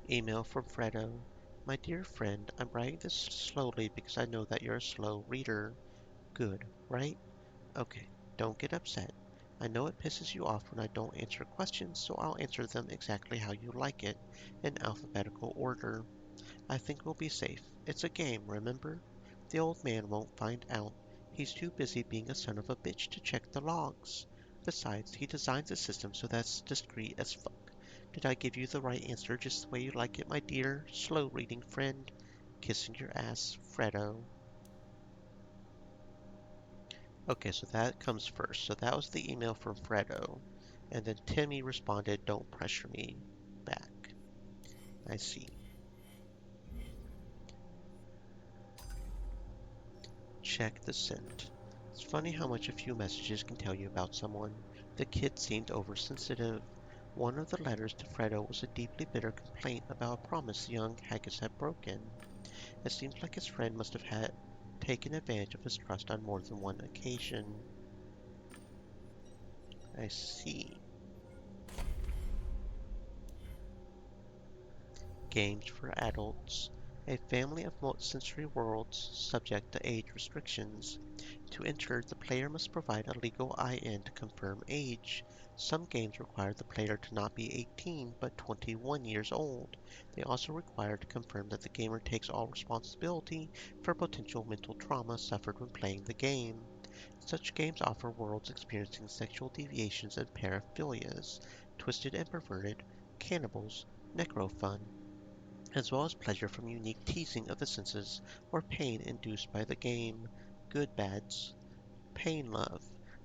Email from Fredo. My dear friend, I'm writing this slowly because I know that you're a slow reader. Good, right? Okay, don't get upset. I know it pisses you off when I don't answer questions, so I'll answer them exactly how you like it, in alphabetical order. I think we'll be safe. It's a game, remember? The old man won't find out. He's too busy being a son of a bitch to check the logs. Besides, he designs the system so that's discreet as fuck. Did I give you the right answer just the way you like it, my dear, slow-reading friend? Kissing your ass, Fredo. Okay, so that comes first. So that was the email from Fredo. And then Timmy responded, don't pressure me, back. I see. Check the sent. It's funny how much a few messages can tell you about someone. The kid seemed oversensitive. One of the letters to Fredo was a deeply bitter complaint about a promise young Haggis had broken. It seems like his friend must have had taken advantage of his trust on more than one occasion. I see. Games for adults. A family of multi-sensory worlds subject to age restrictions. To enter, the player must provide a legal IN to confirm age. Some games require the player to not be 18 but 21 years old. They also require to confirm that the gamer takes all responsibility for potential mental trauma suffered when playing the game. Such games offer worlds experiencing sexual deviations and paraphilias, twisted and perverted, cannibals, necrofun, as well as pleasure from unique teasing of the senses or pain induced by the game. Good bads. Pain love.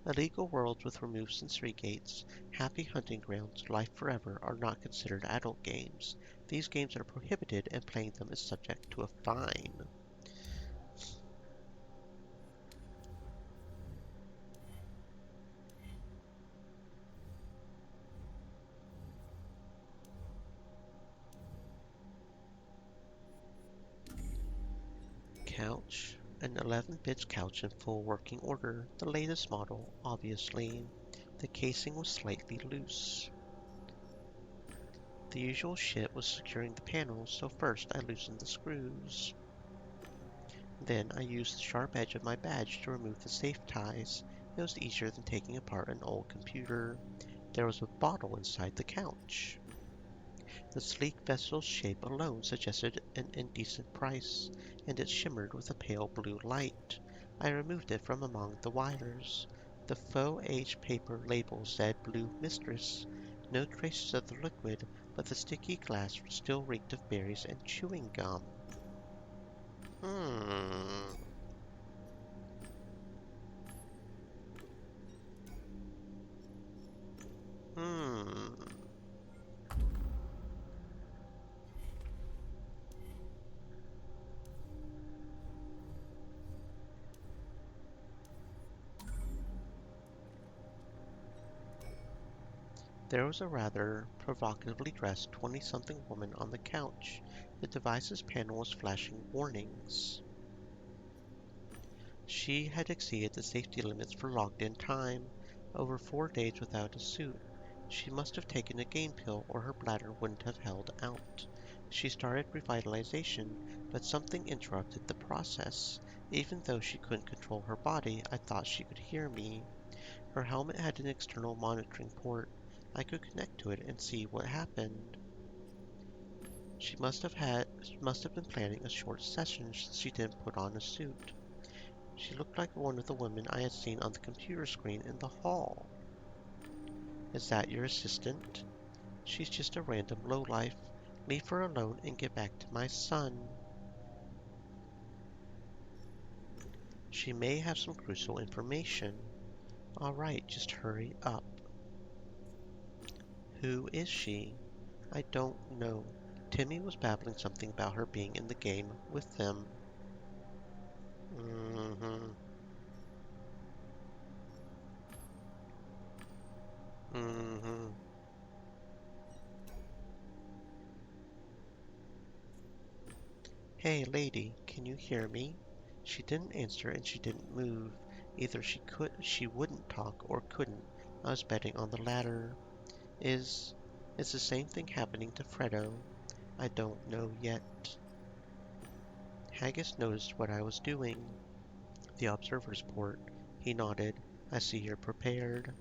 Illegal worlds with removed sensory gates, happy hunting grounds, life forever are not considered adult games. These games are prohibited and playing them is subject to a fine. Couch. An 11-bit couch in full working order, the latest model, obviously. The casing was slightly loose. The usual shit was securing the panels, so first I loosened the screws. Then I used the sharp edge of my badge to remove the safe ties. It was easier than taking apart an old computer. There was a bottle inside the couch. The sleek vessel's shape alone suggested an indecent price, and it shimmered with a pale blue light. I removed it from among the wires. The faux aged paper label said Blue Mistress. No traces of the liquid, but the sticky glass still reeked of berries and chewing gum. Hmm. Hmm. There was a rather provocatively dressed 20-something woman on the couch. The device's panel was flashing warnings. She had exceeded the safety limits for logged-in time, over 4 days without a suit. She must have taken a game pill or her bladder wouldn't have held out. She started revitalization, but something interrupted the process. Even though she couldn't control her body, I thought she could hear me. Her helmet had an external monitoring port. I could connect to it and see what happened. She must have been planning a short session since she didn't put on a suit. She looked like one of the women I had seen on the computer screen in the hall. Is that your assistant? She's just a random lowlife. Leave her alone and get back to my son. She may have some crucial information. Alright, just hurry up. Who is she? I don't know. Timmy was babbling something about her being in the game with them. Mm-hmm. Mm-hmm. Hey, lady, can you hear me? She didn't answer and she didn't move. Either she wouldn't talk or couldn't. I was betting on the latter. Is is the same thing happening to Fredo? I don't know yet. Haggis noticed what I was doing. The observer's port. He nodded. I see you're prepared.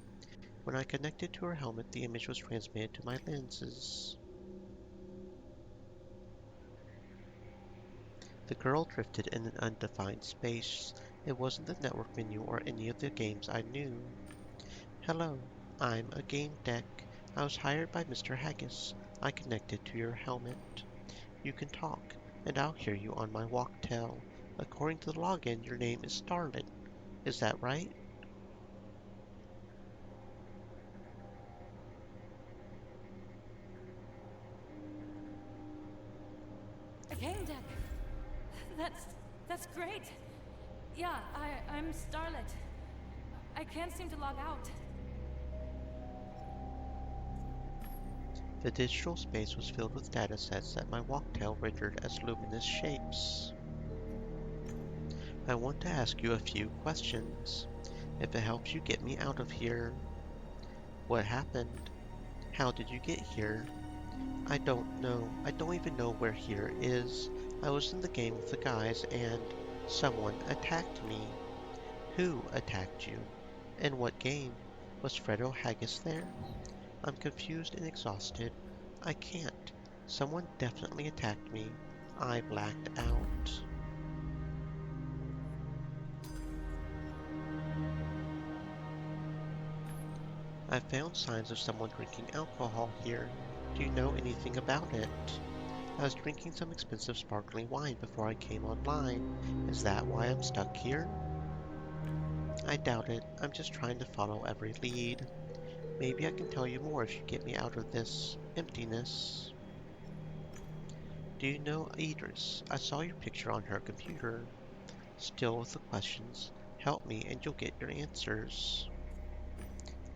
When I connected to her helmet, the image was transmitted to my lenses. The girl drifted in an undefined space. It wasn't the network menu or any of the games I knew. Hello, I'm a Gamedec. I was hired by Mr. Haggis. I connected to your helmet. You can talk, and I'll hear you on my walktail. According to the login, your name is Starlet. Is that right? A game deck. That's great. Yeah, I'm Starlet. I can't seem to log out. The digital space was filled with datasets that my walktail rendered as luminous shapes. I want to ask you a few questions. If it helps you get me out of here. What happened? How did you get here? I don't know. I don't even know where here is. I was in the game with the guys and someone attacked me. Who attacked you? In what game? Was Fredo Haggis there? I'm confused and exhausted. I can't. Someone definitely attacked me. I blacked out. I found signs of someone drinking alcohol here. Do you know anything about it? I was drinking some expensive sparkling wine before I came online. Is that why I'm stuck here? I doubt it. I'm just trying to follow every lead. Maybe I can tell you more if you get me out of this emptiness. Do you know Idris? I saw your picture on her computer. Still with the questions. Help me and you'll get your answers.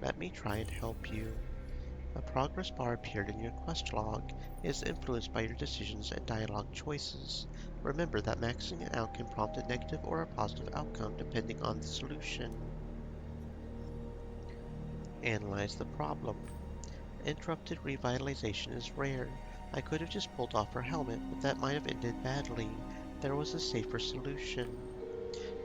Let me try and help you. A progress bar appeared in your quest log. It is influenced by your decisions and dialogue choices. Remember that maxing it out can prompt a negative or a positive outcome depending on the solution. Analyze the problem. Interrupted revitalization is rare. I could have just pulled off her helmet, but that might have ended badly. There was a safer solution.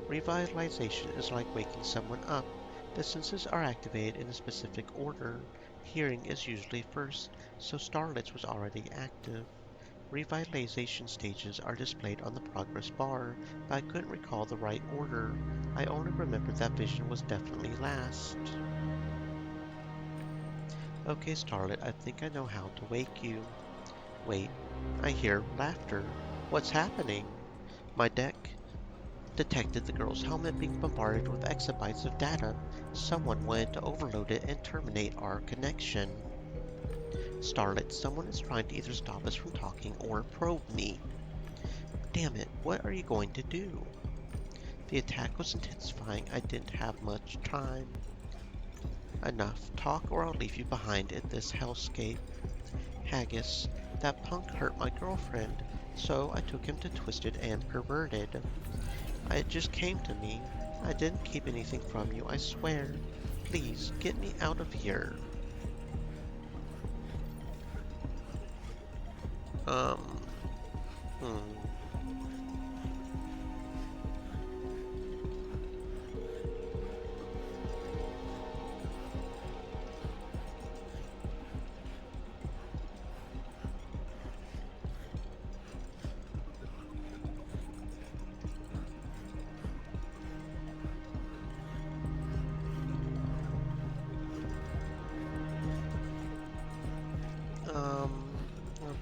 Revitalization is like waking someone up. The senses are activated in a specific order. Hearing is usually first, so Starlet's was already active. Revitalization stages are displayed on the progress bar, but I couldn't recall the right order. I only remembered that vision was definitely last. Okay, Starlet, I think I know how to wake you. Wait, I hear laughter. What's happening? My deck detected the girl's helmet being bombarded with exabytes of data. Someone wanted to overload it and terminate our connection. Starlet, someone is trying to either stop us from talking or probe me. Damn it, what are you going to do? The attack was intensifying. I didn't have much time. Enough. Talk or I'll leave you behind in this hellscape. Haggis, that punk hurt my girlfriend, so I took him to Twisted and Perverted. It just came to me. I didn't keep anything from you, I swear. Please, get me out of here. Um, hmm.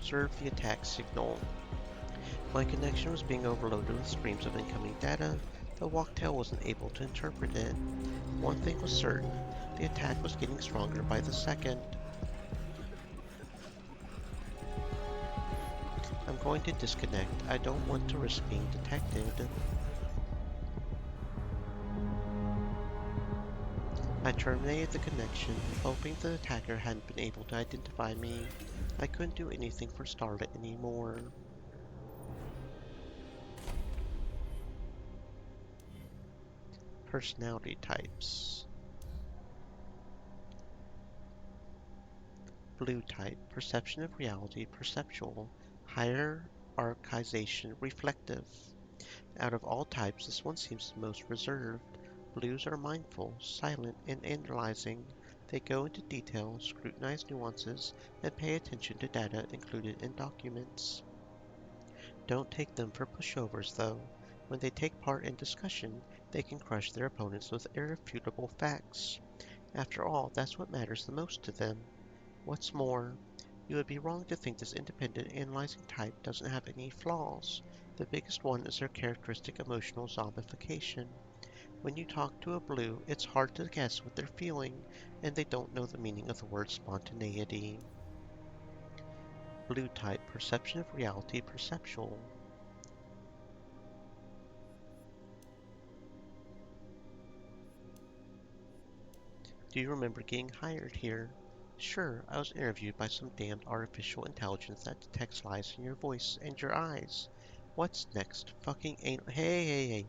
Observe the attack signal. My connection was being overloaded with streams of incoming data. The walktail wasn't able to interpret it. One thing was certain, the attack was getting stronger by the second. going to disconnect. I don't want to risk being detected. I terminated the connection, hoping the attacker hadn't been able to identify me. I couldn't do anything for Starlet anymore. Personality types. Blue type, perception of reality, perceptual, hierarchization, reflective. Out of all types, this one seems the most reserved. Blues are mindful, silent, and analyzing. They go into detail, scrutinize nuances, and pay attention to data included in documents. Don't take them for pushovers, though. When they take part in discussion, they can crush their opponents with irrefutable facts. After all, that's what matters the most to them. What's more, you would be wrong to think this independent analyzing type doesn't have any flaws. The biggest one is their characteristic emotional zombification. When you talk to a blue, it's hard to guess what they're feeling, and they don't know the meaning of the word spontaneity. Blue type, perception of reality, perceptual. Do you remember getting hired here? Sure, I was interviewed by some damned artificial intelligence that detects lies in your voice and your eyes. What's next? Fucking ain't. Hey.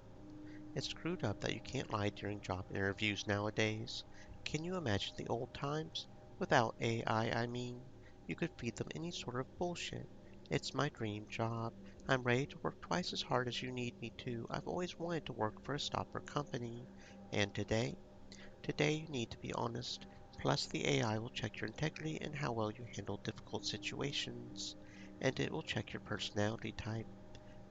It's screwed up that you can't lie during job interviews nowadays. Can you imagine the old times? Without AI, I mean. You could feed them any sort of bullshit. It's my dream job. I'm ready to work twice as hard as you need me to. I've always wanted to work for a stopper company. And today? Today you need to be honest. Plus the AI will check your integrity and how well you handle difficult situations. And it will check your personality type.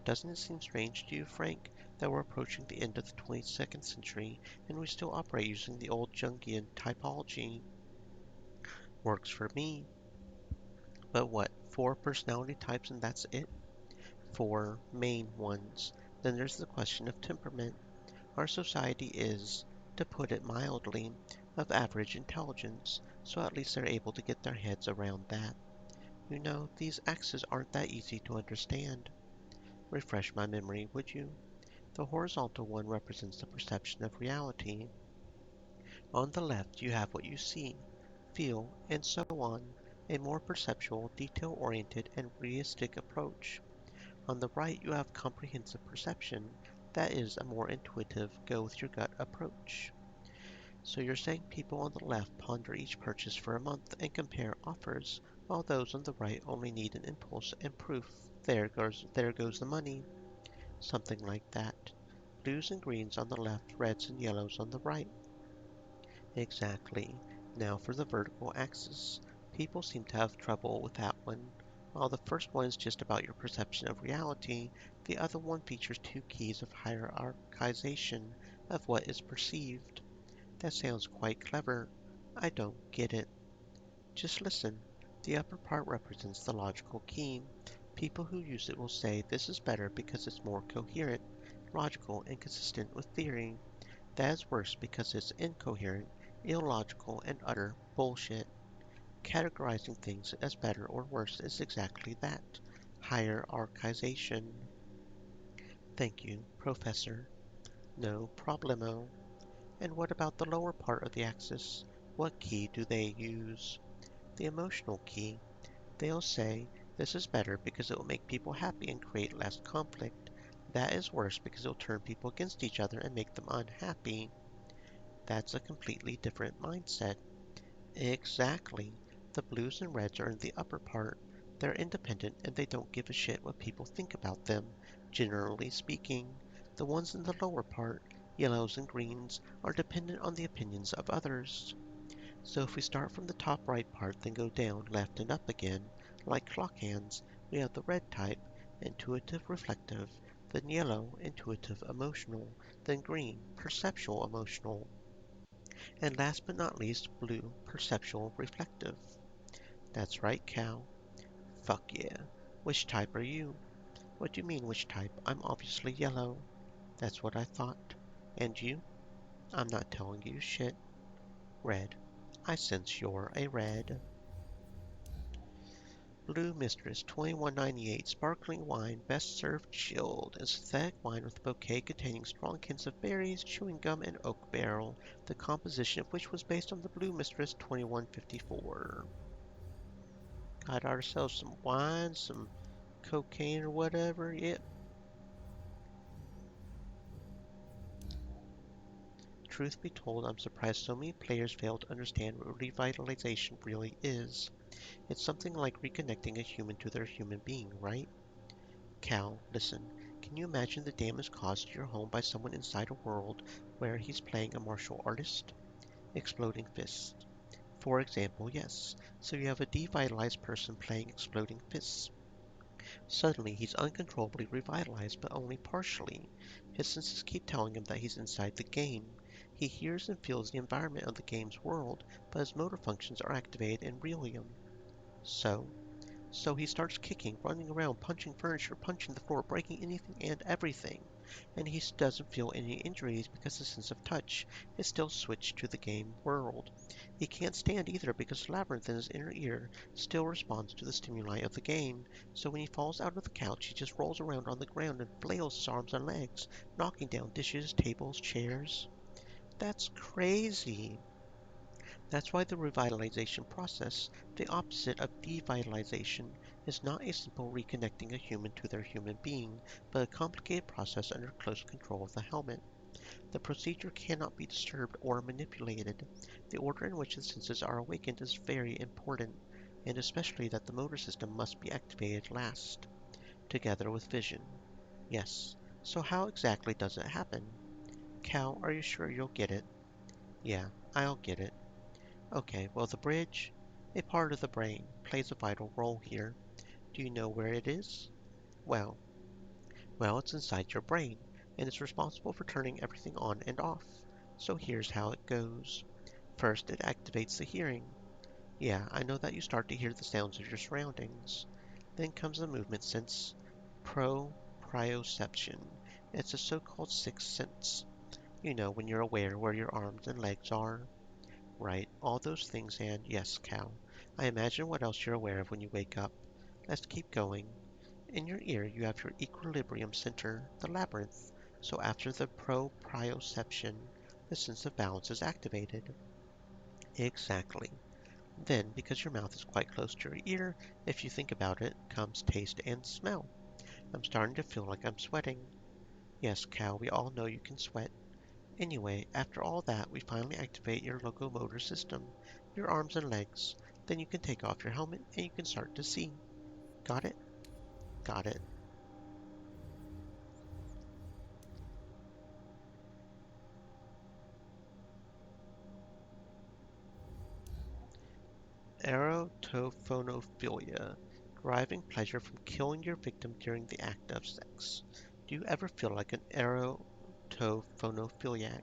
Doesn't it seem strange to you, Frank, that we're approaching the end of the 22nd century and we still operate using the old Jungian typology? Works for me. But what, 4 personality types and that's it? 4 main ones. Then there's the question of temperament. Our society is, to put it mildly, of average intelligence, so at least they're able to get their heads around that. You know, these axes aren't that easy to understand. Refresh my memory, would you? The horizontal one represents the perception of reality. On the left, you have what you see, feel, and so on, a more perceptual, detail-oriented, and realistic approach. On the right, you have comprehensive perception, that is, a more intuitive, go-with-your-gut approach. So you're saying people on the left ponder each purchase for a month and compare offers, while those on the right only need an impulse and proof. There goes the money. Something like that. Blues and greens on the left, reds and yellows on the right. Exactly. Now for the vertical axis. People seem to have trouble with that one. While the first one is just about your perception of reality, the other one features 2 keys of hierarchization of what is perceived. That sounds quite clever. I don't get it. Just listen. The upper part represents the logical key. People who use it will say this is better because it's more coherent, logical, and consistent with theory. That is worse because it's incoherent, illogical, and utter bullshit. Categorizing things as better or worse is exactly that. Hierarchization. Thank you, Professor. No problemo. And what about the lower part of the axis? What key do they use? The emotional key. They'll say, this is better because it will make people happy and create less conflict. That is worse because it will turn people against each other and make them unhappy. That's a completely different mindset. Exactly. The blues and reds are in the upper part. They're independent and they don't give a shit what people think about them, generally speaking. The ones in the lower part, yellows and greens, are dependent on the opinions of others. So if we start from the top right part, then go down, left and up again, like clock hands, we have the red type, intuitive reflective, then yellow, intuitive emotional, then green, perceptual emotional, and last but not least, blue, perceptual reflective. That's right, Cal. Fuck yeah. Which type are you? What do you mean, which type? I'm obviously yellow. That's what I thought. And you? I'm not telling you shit. Red. I sense you're a red. Blue Mistress 2198 sparkling wine, best served chilled. A synthetic wine with a bouquet containing strong hints of berries, chewing gum, and oak barrel, the composition of which was based on the Blue Mistress 2154. Got ourselves some wine, some cocaine or whatever. Yep. Truth be told, I'm surprised so many players fail to understand what revitalization really is. It's something like reconnecting a human to their human being, right? Cal, listen. Can you imagine the damage caused to your home by someone inside a world where he's playing a martial artist? Exploding Fist. For example, yes. So you have a devitalized person playing Exploding Fists. Suddenly, he's uncontrollably revitalized, but only partially. His senses keep telling him that he's inside the game. He hears and feels the environment of the game's world, but his motor functions are activated in Realium. So, so he starts kicking, running around, punching furniture, punching the floor, breaking anything and everything. And he doesn't feel any injuries because the sense of touch is still switched to the game world. He can't stand either because the labyrinth in his inner ear still responds to the stimuli of the game. So when he falls out of the couch, he just rolls around on the ground and flails his arms and legs, knocking down dishes, tables, chairs. That's crazy. That's why the revitalization process, the opposite of devitalization, is not a simple reconnecting a human to their human being, but a complicated process under close control of the helmet. The procedure cannot be disturbed or manipulated. The order in which the senses are awakened is very important, and especially that the motor system must be activated last, together with vision. Yes. So how exactly does it happen? Cal, are you sure you'll get it? Yeah, I'll get it. Okay, well, the bridge, a part of the brain, plays a vital role here. Do you know where it is? Well, well, it's inside your brain, and it's responsible for turning everything on and off. So here's how it goes. First, it activates the hearing. Yeah, I know that you start to hear the sounds of your surroundings. Then comes the movement sense, proprioception. It's a so-called sixth sense. You know, when you're aware where your arms and legs are. Right, all those things and yes, Cal. I imagine what else you're aware of when you wake up. Let's keep going. In your ear, you have your equilibrium center, the labyrinth. So after the proprioception, the sense of balance is activated. Exactly. Then, because your mouth is quite close to your ear, if you think about it, comes taste and smell. I'm starting to feel like I'm sweating. Yes, Cal, we all know you can sweat. Anyway, after all that, we finally activate your locomotor system, your arms and legs. Then you can take off your helmet and you can start to see. Got it? Got it. Erotophonophilia, deriving pleasure from killing your victim during the act of sex. Do you ever feel like an erotophonophiliac?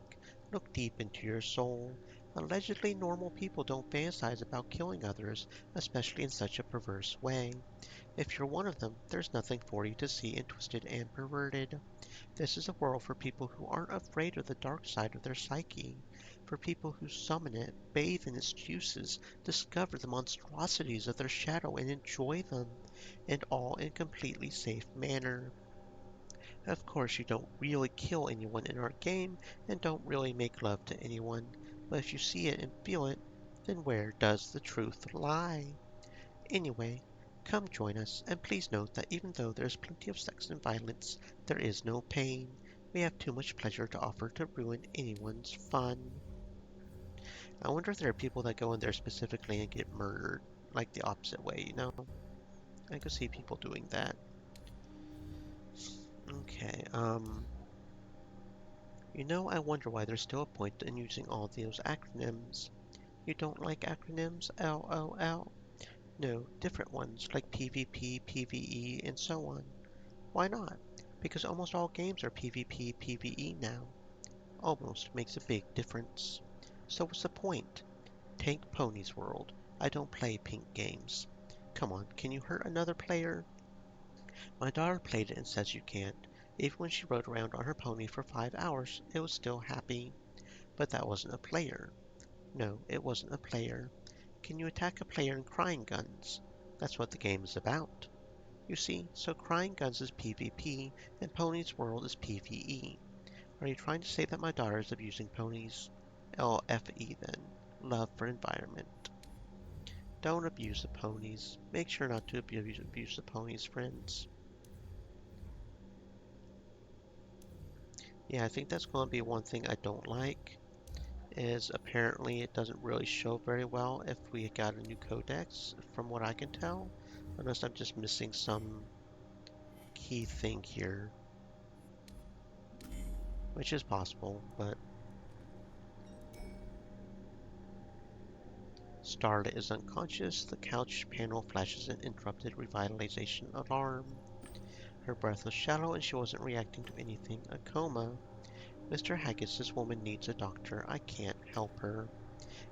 Look deep into your soul. Allegedly normal people don't fantasize about killing others, especially in such a perverse way. If you're one of them, there's nothing for you to see and twisted and perverted. This is a world for people who aren't afraid of the dark side of their psyche, for people who summon it, bathe in its juices, discover the monstrosities of their shadow and enjoy them, and all in a completely safe manner. Of course, you don't really kill anyone in our game, and don't really make love to anyone, but if you see it and feel it, then where does the truth lie? Anyway, come join us, and please note that even though there is plenty of sex and violence, there is no pain. We have too much pleasure to offer to ruin anyone's fun. I wonder if there are people that go in there specifically and get murdered, like the opposite way, you know? I could see people doing that. Okay, I wonder why there's still a point in using all those acronyms. You don't like acronyms? LOL? No, different ones, like PvP, PvE, and so on. Why not? Because almost all games are PvP, PvE now. Almost makes a big difference. So what's the point? Tank Pony's World. I don't play pink games. Come on, can you hurt another player? My daughter played it and says you can't. Even when she rode around on her pony for 5 hours, it was still happy. But that wasn't a player. No, it wasn't a player. Can you attack a player in crying guns? That's what the game is about. You see, so Crying Guns is PvP and Pony's World is PvE. Are you trying to say that my daughter is abusing ponies? LFE then. Love for environment. Don't abuse the ponies. Make sure not to abuse the ponies, friends. Yeah, I think that's going to be one thing I don't like, is apparently it doesn't really show very well if we got a new codex, from what I can tell. Unless I'm just missing some key thing here. Which is possible, but Starlet is unconscious. The couch panel flashes an interrupted revitalization alarm. Her breath was shallow and she wasn't reacting to anything. A coma. Mr. Haggis, this woman needs a doctor. I can't help her.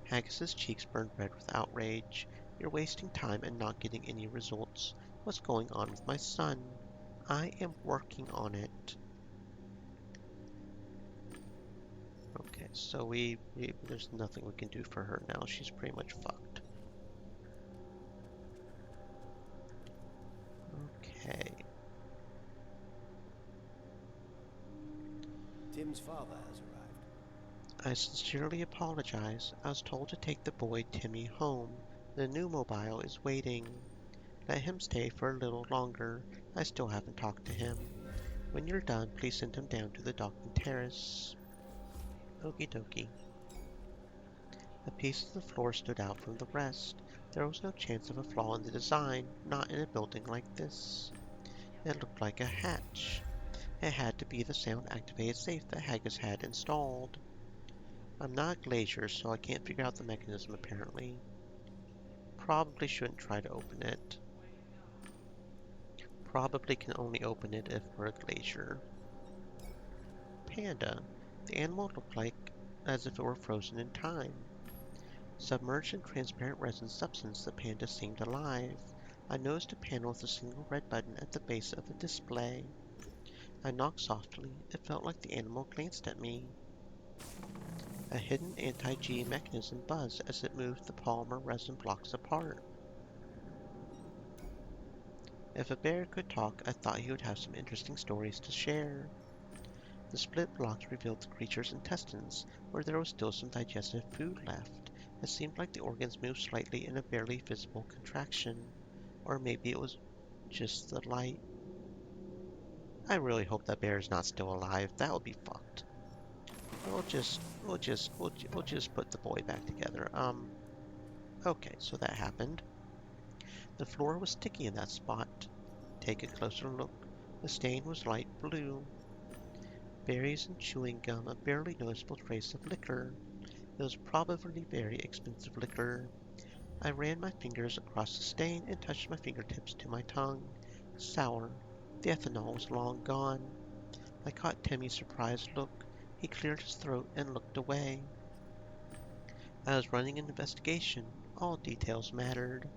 Haggis's cheeks burned red with outrage. You're wasting time and not getting any results. What's going on with my son? I am working on it. Okay, so there's nothing we can do for her now. She's pretty much fucked. Okay. Tim's father has arrived. I sincerely apologize. I was told to take the boy Timmy home. The new mobile is waiting. Let him stay for a little longer. I still haven't talked to him. When you're done, please send him down to the docking terrace. Okie dokie. A piece of the floor stood out from the rest. There was no chance of a flaw in the design, not in a building like this. It looked like a hatch. It had to be the sound-activated safe that Haggis had installed. I'm not a glazier, so I can't figure out the mechanism apparently. Probably shouldn't try to open it. Probably can only open it if we're a glazier. Panda. The animal looked like as if it were frozen in time. Submerged in transparent resin substance, the panda seemed alive. I noticed a panel with a single red button at the base of the display. I knocked softly. It felt like the animal glanced at me. A hidden anti-G mechanism buzzed as it moved the polymer resin blocks apart. If a bear could talk, I thought he would have some interesting stories to share. The split blocks revealed the creature's intestines, where there was still some digestive food left. It seemed like the organs moved slightly in a barely visible contraction. Or maybe it was just the light. I really hope that bear is not still alive. That would be fucked. We'll just put the boy back together. Okay, so that happened. The floor was sticky in that spot. Take a closer look. The stain was light blue. Berries and chewing gum, a barely noticeable trace of liquor. It was probably very expensive liquor. I ran my fingers across the stain and touched my fingertips to my tongue. Sour. The ethanol was long gone. I caught Timmy's surprised look. He cleared his throat and looked away. I was running an investigation. All details mattered.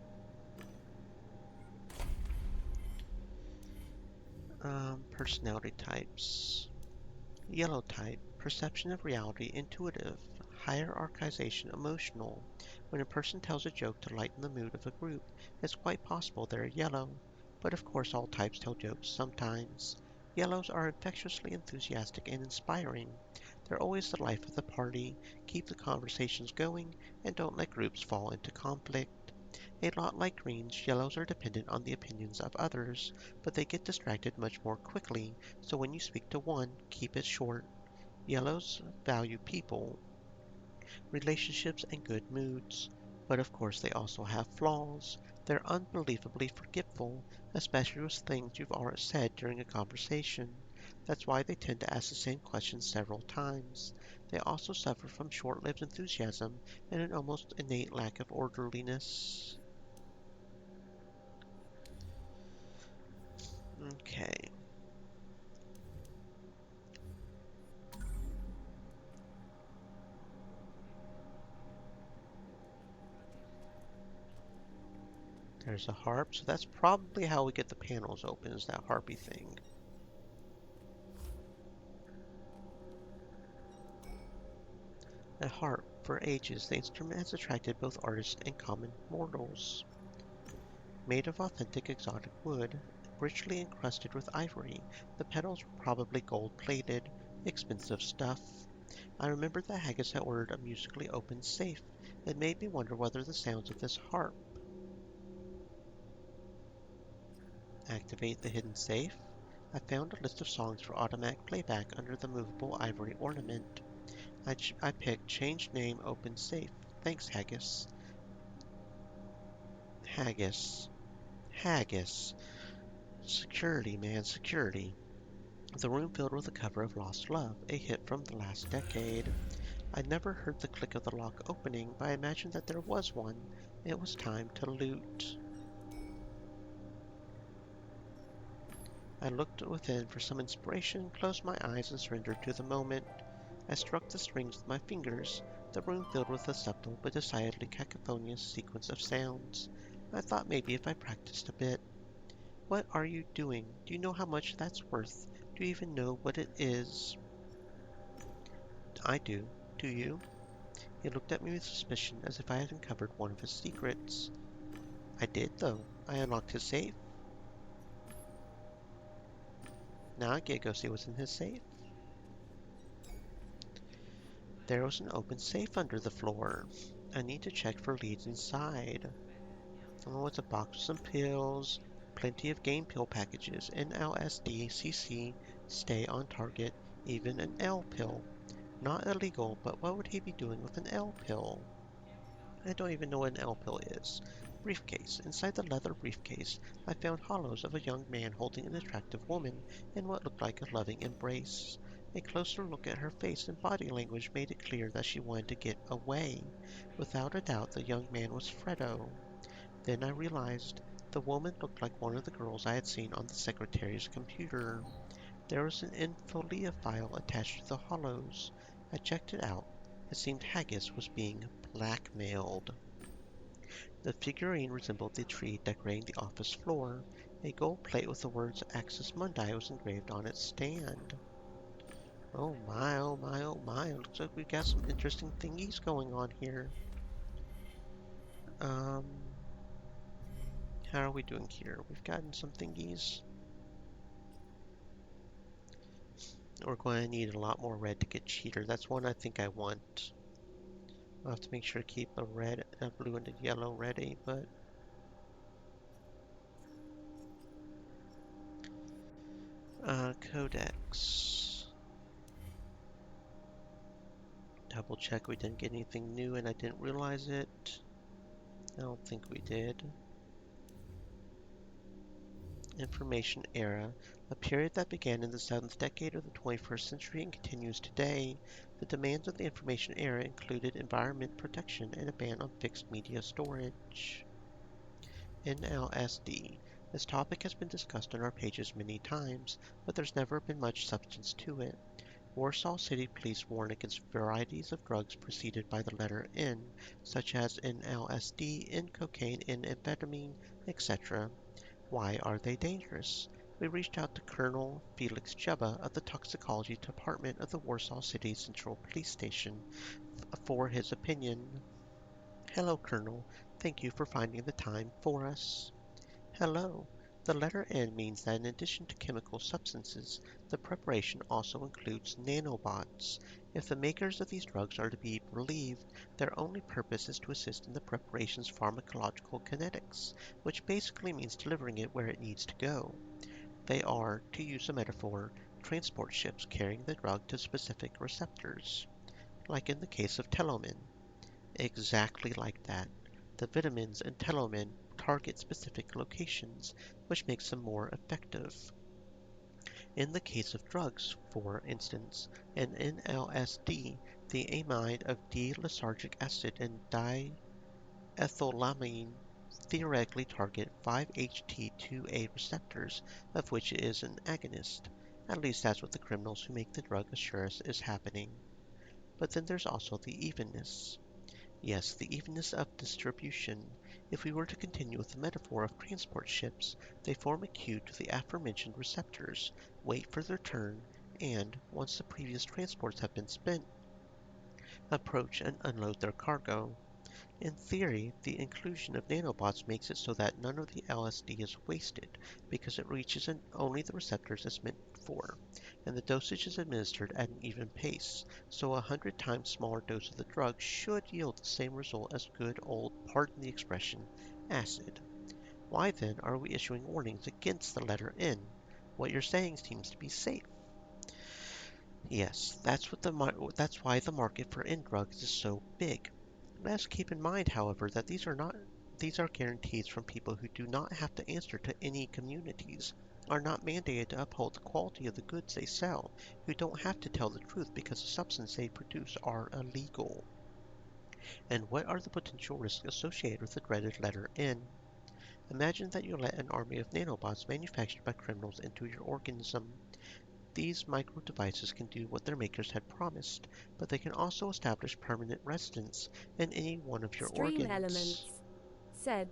Personality types. Yellow type, perception of reality intuitive, hierarchization emotional. When a person tells a joke to lighten the mood of a group, it's quite possible they're yellow. But of course all types tell jokes sometimes. Yellows are infectiously enthusiastic and inspiring. They're always the life of the party, keep the conversations going, and don't let groups fall into conflict. A lot like greens, yellows are dependent on the opinions of others, but they get distracted much more quickly, so when you speak to one, keep it short. Yellows value people, relationships, and good moods. But of course they also have flaws. They're unbelievably forgetful, especially with things you've already said during a conversation. That's why they tend to ask the same question several times. They also suffer from short-lived enthusiasm and an almost innate lack of orderliness. Okay. There's a harp, so that's probably how we get the panels open, is that harpy thing. A harp. For ages, the instrument has attracted both artists and common mortals. Made of authentic exotic wood, richly encrusted with ivory, the petals were probably gold-plated, expensive stuff. I remembered that Haggis had ordered a musically open safe. It made me wonder whether the sounds of this harp activate the hidden safe. I found a list of songs for automatic playback under the movable ivory ornament. I picked Change Name Open Safe. Thanks, Haggis. Haggis. Haggis. Security, man, security. The room filled with a cover of Lost Love, a hit from the last decade. I'd never heard the click of the lock opening, but I imagined that there was one. It was time to loot. I looked within for some inspiration, closed my eyes, and surrendered to the moment. I struck the strings with my fingers, the room filled with a subtle but decidedly cacophonous sequence of sounds. I thought maybe if I practiced a bit. What are you doing? Do you know how much that's worth? Do you even know what it is? I do. Do you? He looked at me with suspicion, as if I had uncovered one of his secrets. I did, though. I unlocked his safe. Now I get to go see what's in his safe. There was an open safe under the floor. I need to check for leads inside. Oh, it's a box with some pills, plenty of game pill packages, NLSD, CC, stay on target, even an L pill. Not illegal, but what would he be doing with an L pill? I don't even know what an L pill is. Briefcase. Inside the leather briefcase, I found hollows of a young man holding an attractive woman in what looked like a loving embrace. A closer look at her face and body language made it clear that she wanted to get away. Without a doubt, the young man was Fredo. Then I realized the woman looked like one of the girls I had seen on the secretary's computer. There was an Infolia file attached to the hollows. I checked it out. It seemed Haggis was being blackmailed. The figurine resembled the tree decorating the office floor. A gold plate with the words Axis Mundi was engraved on its stand. Oh my, oh my, oh my. Looks like we've got some interesting thingies going on here. Um, how are we doing here? We've gotten some thingies. We're going to need a lot more red to get cheater. That's one I think I want. I'll have to make sure to keep a red, a blue, and a yellow ready, but codex. Double check we didn't get anything new and I didn't realize it. I don't think we did. Information era, a period that began in the 7th decade of the 21st century and continues today. The demands of the information era included environment protection and a ban on fixed media storage. NLSD. This topic has been discussed on our pages many times, but there's never been much substance to it. Warsaw City Police warn against varieties of drugs preceded by the letter N, such as NLSD, N-cocaine, N-amphetamine, etc. Why are they dangerous? We reached out to Colonel Felix Jebba of the Toxicology Department of the Warsaw City Central Police Station for his opinion. Hello, Colonel. Thank you for finding the time for us. Hello. The letter N means that in addition to chemical substances, the preparation also includes nanobots. If the makers of these drugs are to be believed, their only purpose is to assist in the preparation's pharmacological kinetics, which basically means delivering it where it needs to go. They are, to use a metaphor, transport ships carrying the drug to specific receptors, like in the case of telomin. Exactly like that. The vitamins and telomin target specific locations, which makes them more effective. In the case of drugs, for instance, in NLSD, the amide of D-lysergic acid and diethylamine theoretically target 5-HT2A receptors, of which it is an agonist. At least that's what the criminals who make the drug assure us is happening. But then there's also the evenness. Yes, the evenness of distribution. If we were to continue with the metaphor of transport ships, they form a queue to the aforementioned receptors, wait for their turn, and, once the previous transports have been spent, approach and unload their cargo. In theory, the inclusion of nanobots makes it so that none of the LSD is wasted, because it reaches only the receptors it's meant for, and the dosage is administered at an even pace, so a 100 times smaller dose of the drug should yield the same result as good old, pardon the expression, acid. Why then are we issuing warnings against the letter N? What you're saying seems to be safe. Yes, that's why the market for N drugs is so big. Let's keep in mind, however, that these are guarantees from people who do not have to answer to any communities, are not mandated to uphold the quality of the goods they sell, who don't have to tell the truth because the substance they produce are illegal. And what are the potential risks associated with the dreaded letter N? Imagine that you let an army of nanobots manufactured by criminals into your organism. These micro devices can do what their makers had promised, but they can also establish permanent residence in any one of your Stream organs, elements. Said,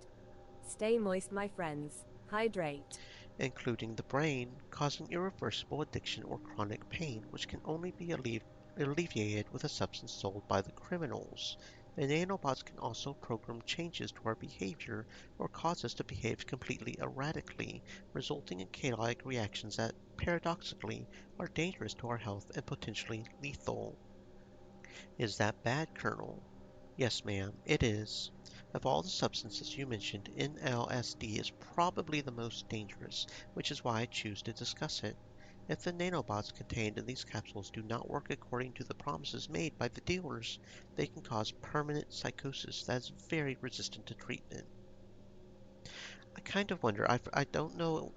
stay moist, my friends. Hydrate. including the brain, causing irreversible addiction or chronic pain, which can only be alleviated with a substance sold by the criminals. The nanobots can also program changes to our behavior or cause us to behave completely erratically, resulting in chaotic reactions that, paradoxically, are dangerous to our health and potentially lethal. Is that bad, Colonel? Yes, ma'am, it is. Of all the substances you mentioned, NLSD is probably the most dangerous, which is why I choose to discuss it. If the nanobots contained in these capsules do not work according to the promises made by the dealers, they can cause permanent psychosis that is very resistant to treatment. I kind of wonder, I don't know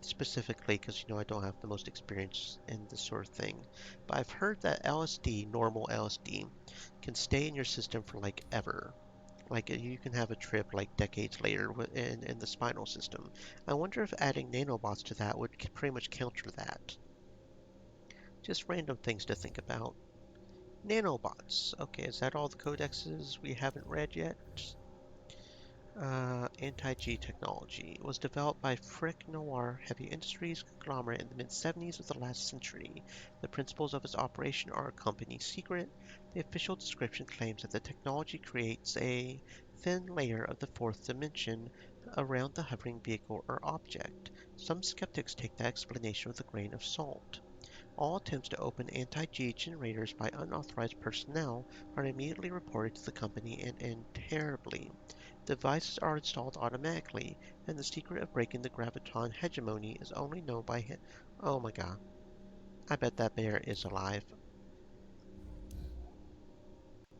specifically because I don't have the most experience in this sort of thing, but I've heard that LSD, normal LSD, can stay in your system for like ever. Like you can have a trip like decades later in the spinal system. I wonder if adding nanobots to that would pretty much counter that. Just random things to think about. Nanobots. Okay, is that all the codexes we haven't read yet? Anti-G technology was developed by Frick Noir Heavy Industries conglomerate in the mid-70s of the last century. The principles of its operation are a company secret. The official description claims that the technology creates a thin layer of the fourth dimension around the hovering vehicle or object. Some skeptics take that explanation with a grain of salt. All attempts to open anti-G generators by unauthorized personnel are immediately reported to the company and end terribly. Devices are installed automatically, and the secret of breaking the graviton hegemony is only known by him. Oh my god. I bet that bear is alive.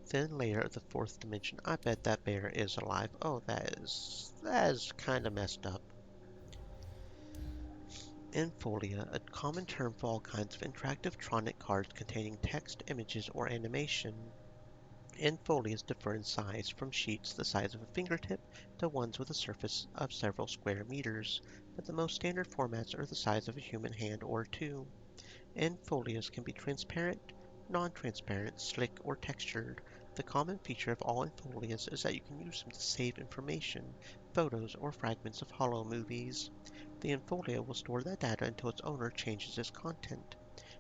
Thin layer of the fourth dimension. I bet that bear is alive. Oh, that is kind of messed up. Infolia, a common term for all kinds of interactive tronic cards containing text, images, or animation. Infolias differ in size, from sheets the size of a fingertip to ones with a surface of several square meters, but the most standard formats are the size of a human hand or two. Infolias can be transparent, non-transparent, slick, or textured. The common feature of all infolias is that you can use them to save information, photos, or fragments of holo movies. The infolia will store that data until its owner changes its content.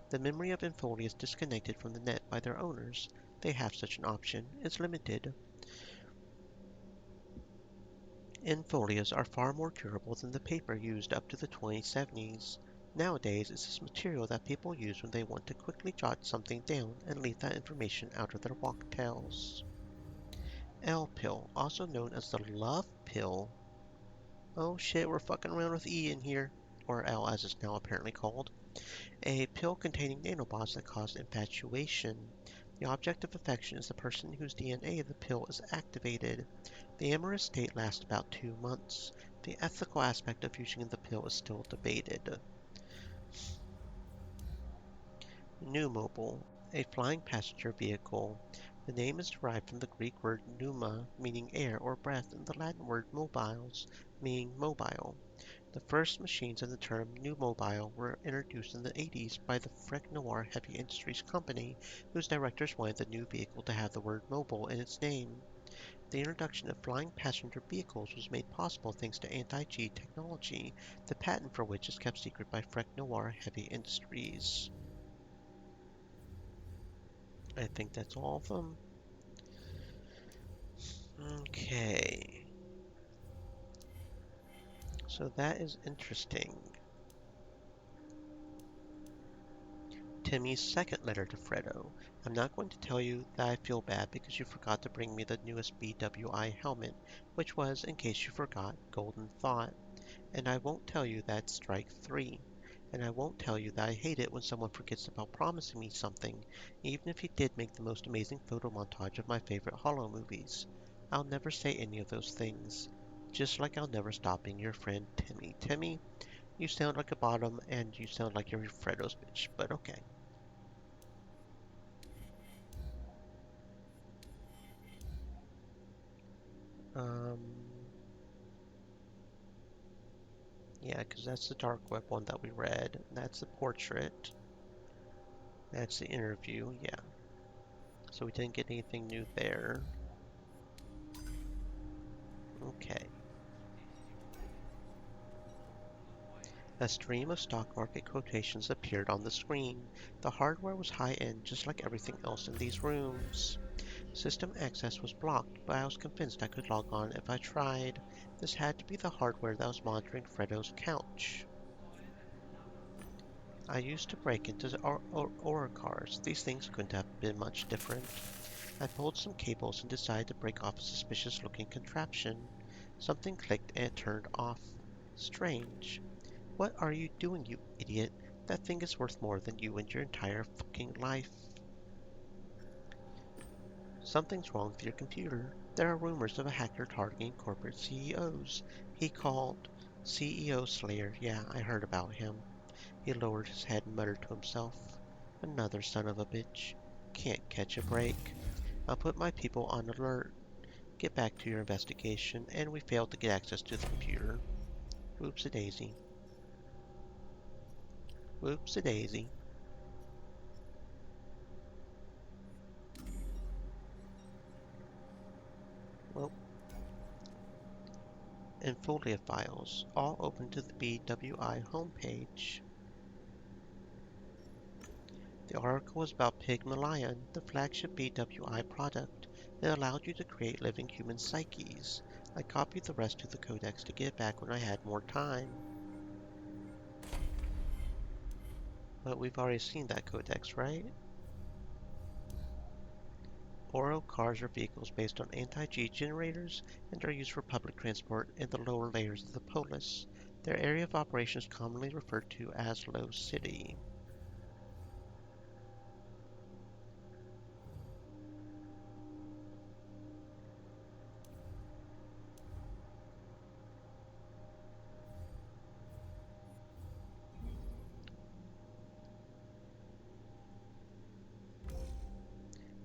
The memory of Infolia is disconnected from the net by their owners. They have such an option. It's limited. Infolias are far more durable than the paper used up to the 2070s. Nowadays, it's this material that people use when they want to quickly jot something down and leave that information out of their walk-tells. L-pill, also known as the love pill. Oh shit, we're fucking around with E in here. Or L as it's now apparently called. A pill containing nanobots that cause infatuation. The object of affection is the person whose DNA the pill is activated. The amorous state lasts about 2 months. The ethical aspect of using the pill is still debated. Pneumobile, a flying passenger vehicle. The name is derived from the Greek word pneuma, meaning air or breath, and the Latin word mobiles, meaning mobile. The first machines in the term "pneumobile" were introduced in the 80s by the Frick Noir Heavy Industries Company, whose directors wanted the new vehicle to have the word "mobile" in its name. The introduction of flying passenger vehicles was made possible thanks to anti-G technology, the patent for which is kept secret by Frick Noir Heavy Industries. I think that's all of them. Okay, so that is interesting. Timmy's second letter to Fredo. I'm not going to tell you that I feel bad because you forgot to bring me the newest BWI helmet, which was, in case you forgot, Golden Thought. And I won't tell you that's strike three. And I won't tell you that I hate it when someone forgets about promising me something, even if he did make the most amazing photo montage of my favorite Hollow movies. I'll never say any of those things. Just like I'll never stop being your friend, Timmy. Timmy, you sound like a bottom, and you sound like you're Fredo's bitch, but okay. Um, yeah, because that's the dark web one that we read. That's the portrait. That's the interview, yeah. So we didn't get anything new there. Okay. A stream of stock market quotations appeared on the screen. The hardware was high-end, just like everything else in these rooms. System access was blocked, but I was convinced I could log on if I tried. This had to be the hardware that was monitoring Fredo's couch. I used to break into Aura cars. These things couldn't have been much different. I pulled some cables and decided to break off a suspicious-looking contraption. Something clicked and it turned off. Strange. What are you doing, you idiot? That thing is worth more than you and your entire fucking life. Something's wrong with your computer. There are rumors of a hacker targeting corporate CEOs. He called CEO Slayer. Yeah, I heard about him. He lowered his head and muttered to himself. Another son of a bitch. Can't catch a break. I'll put my people on alert. Get back to your investigation, and we failed to get access to the computer. Whoops-a-daisy. Whoops-a-daisy. Well, and Folia files, all open to the BWI homepage. The article was about Pygmalion, the flagship BWI product. It allowed you to create living human psyches. I copied the rest to the codex to get back when I had more time. But we've already seen that codex, right? Oro cars are vehicles based on anti-G generators and are used for public transport in the lower layers of the polis. Their area of operation is commonly referred to as Low City.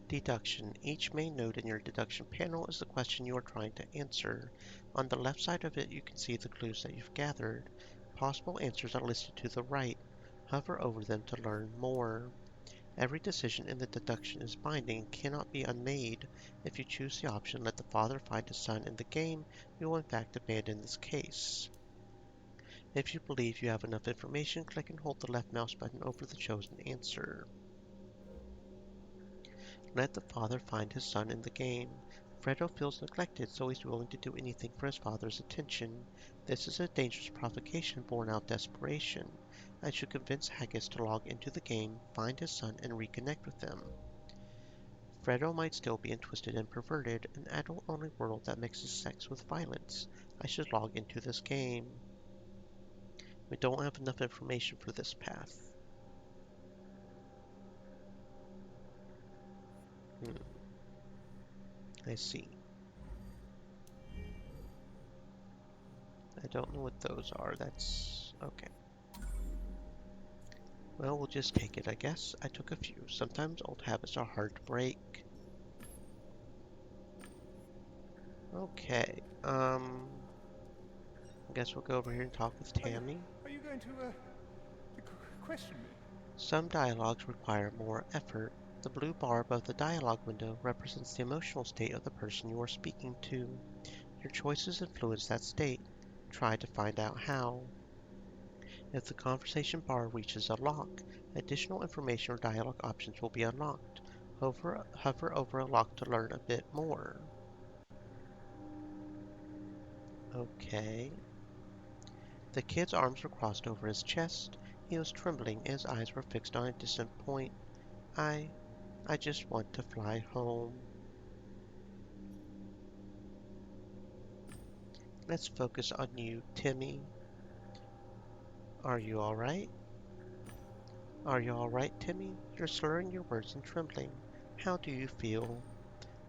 Deduction. Each main node in your deduction panel is the question you are trying to answer. On the left side of it, you can see the clues that you've gathered. Possible answers are listed to the right. Hover over them to learn more. Every decision in the deduction is binding and cannot be unmade. If you choose the option "Let the father find his son in the game," you will in fact abandon this case. If you believe you have enough information, click and hold the left mouse button over the chosen answer. Let the father find his son in the game. Fredo feels neglected, so he's willing to do anything for his father's attention. This is a dangerous provocation born out of desperation. I should convince Haggis to log into the game, find his son, and reconnect with them. Fredo might still be twisted and perverted, an adult-only world that mixes sex with violence. I should log into this game. We don't have enough information for this path. Hmm, I see. I don't know what those are. That's okay. Well, we'll just take it, I guess. I took a few. Sometimes old habits are hard to break. Okay. I guess we'll go over here and talk with Tammy. Are you going to question me? Some dialogues require more effort. The blue bar above the dialogue window represents the emotional state of the person you are speaking to. Your choices influence that state. Try to find out how. If the conversation bar reaches a lock, additional information or dialogue options will be unlocked. Hover over a lock to learn a bit more. Okay. The kid's arms were crossed over his chest. He was trembling, and his eyes were fixed on a distant point. I I just want to fly home. Let's focus on you, Timmy. Are you alright? Are you alright, Timmy? You're slurring your words and trembling. How do you feel?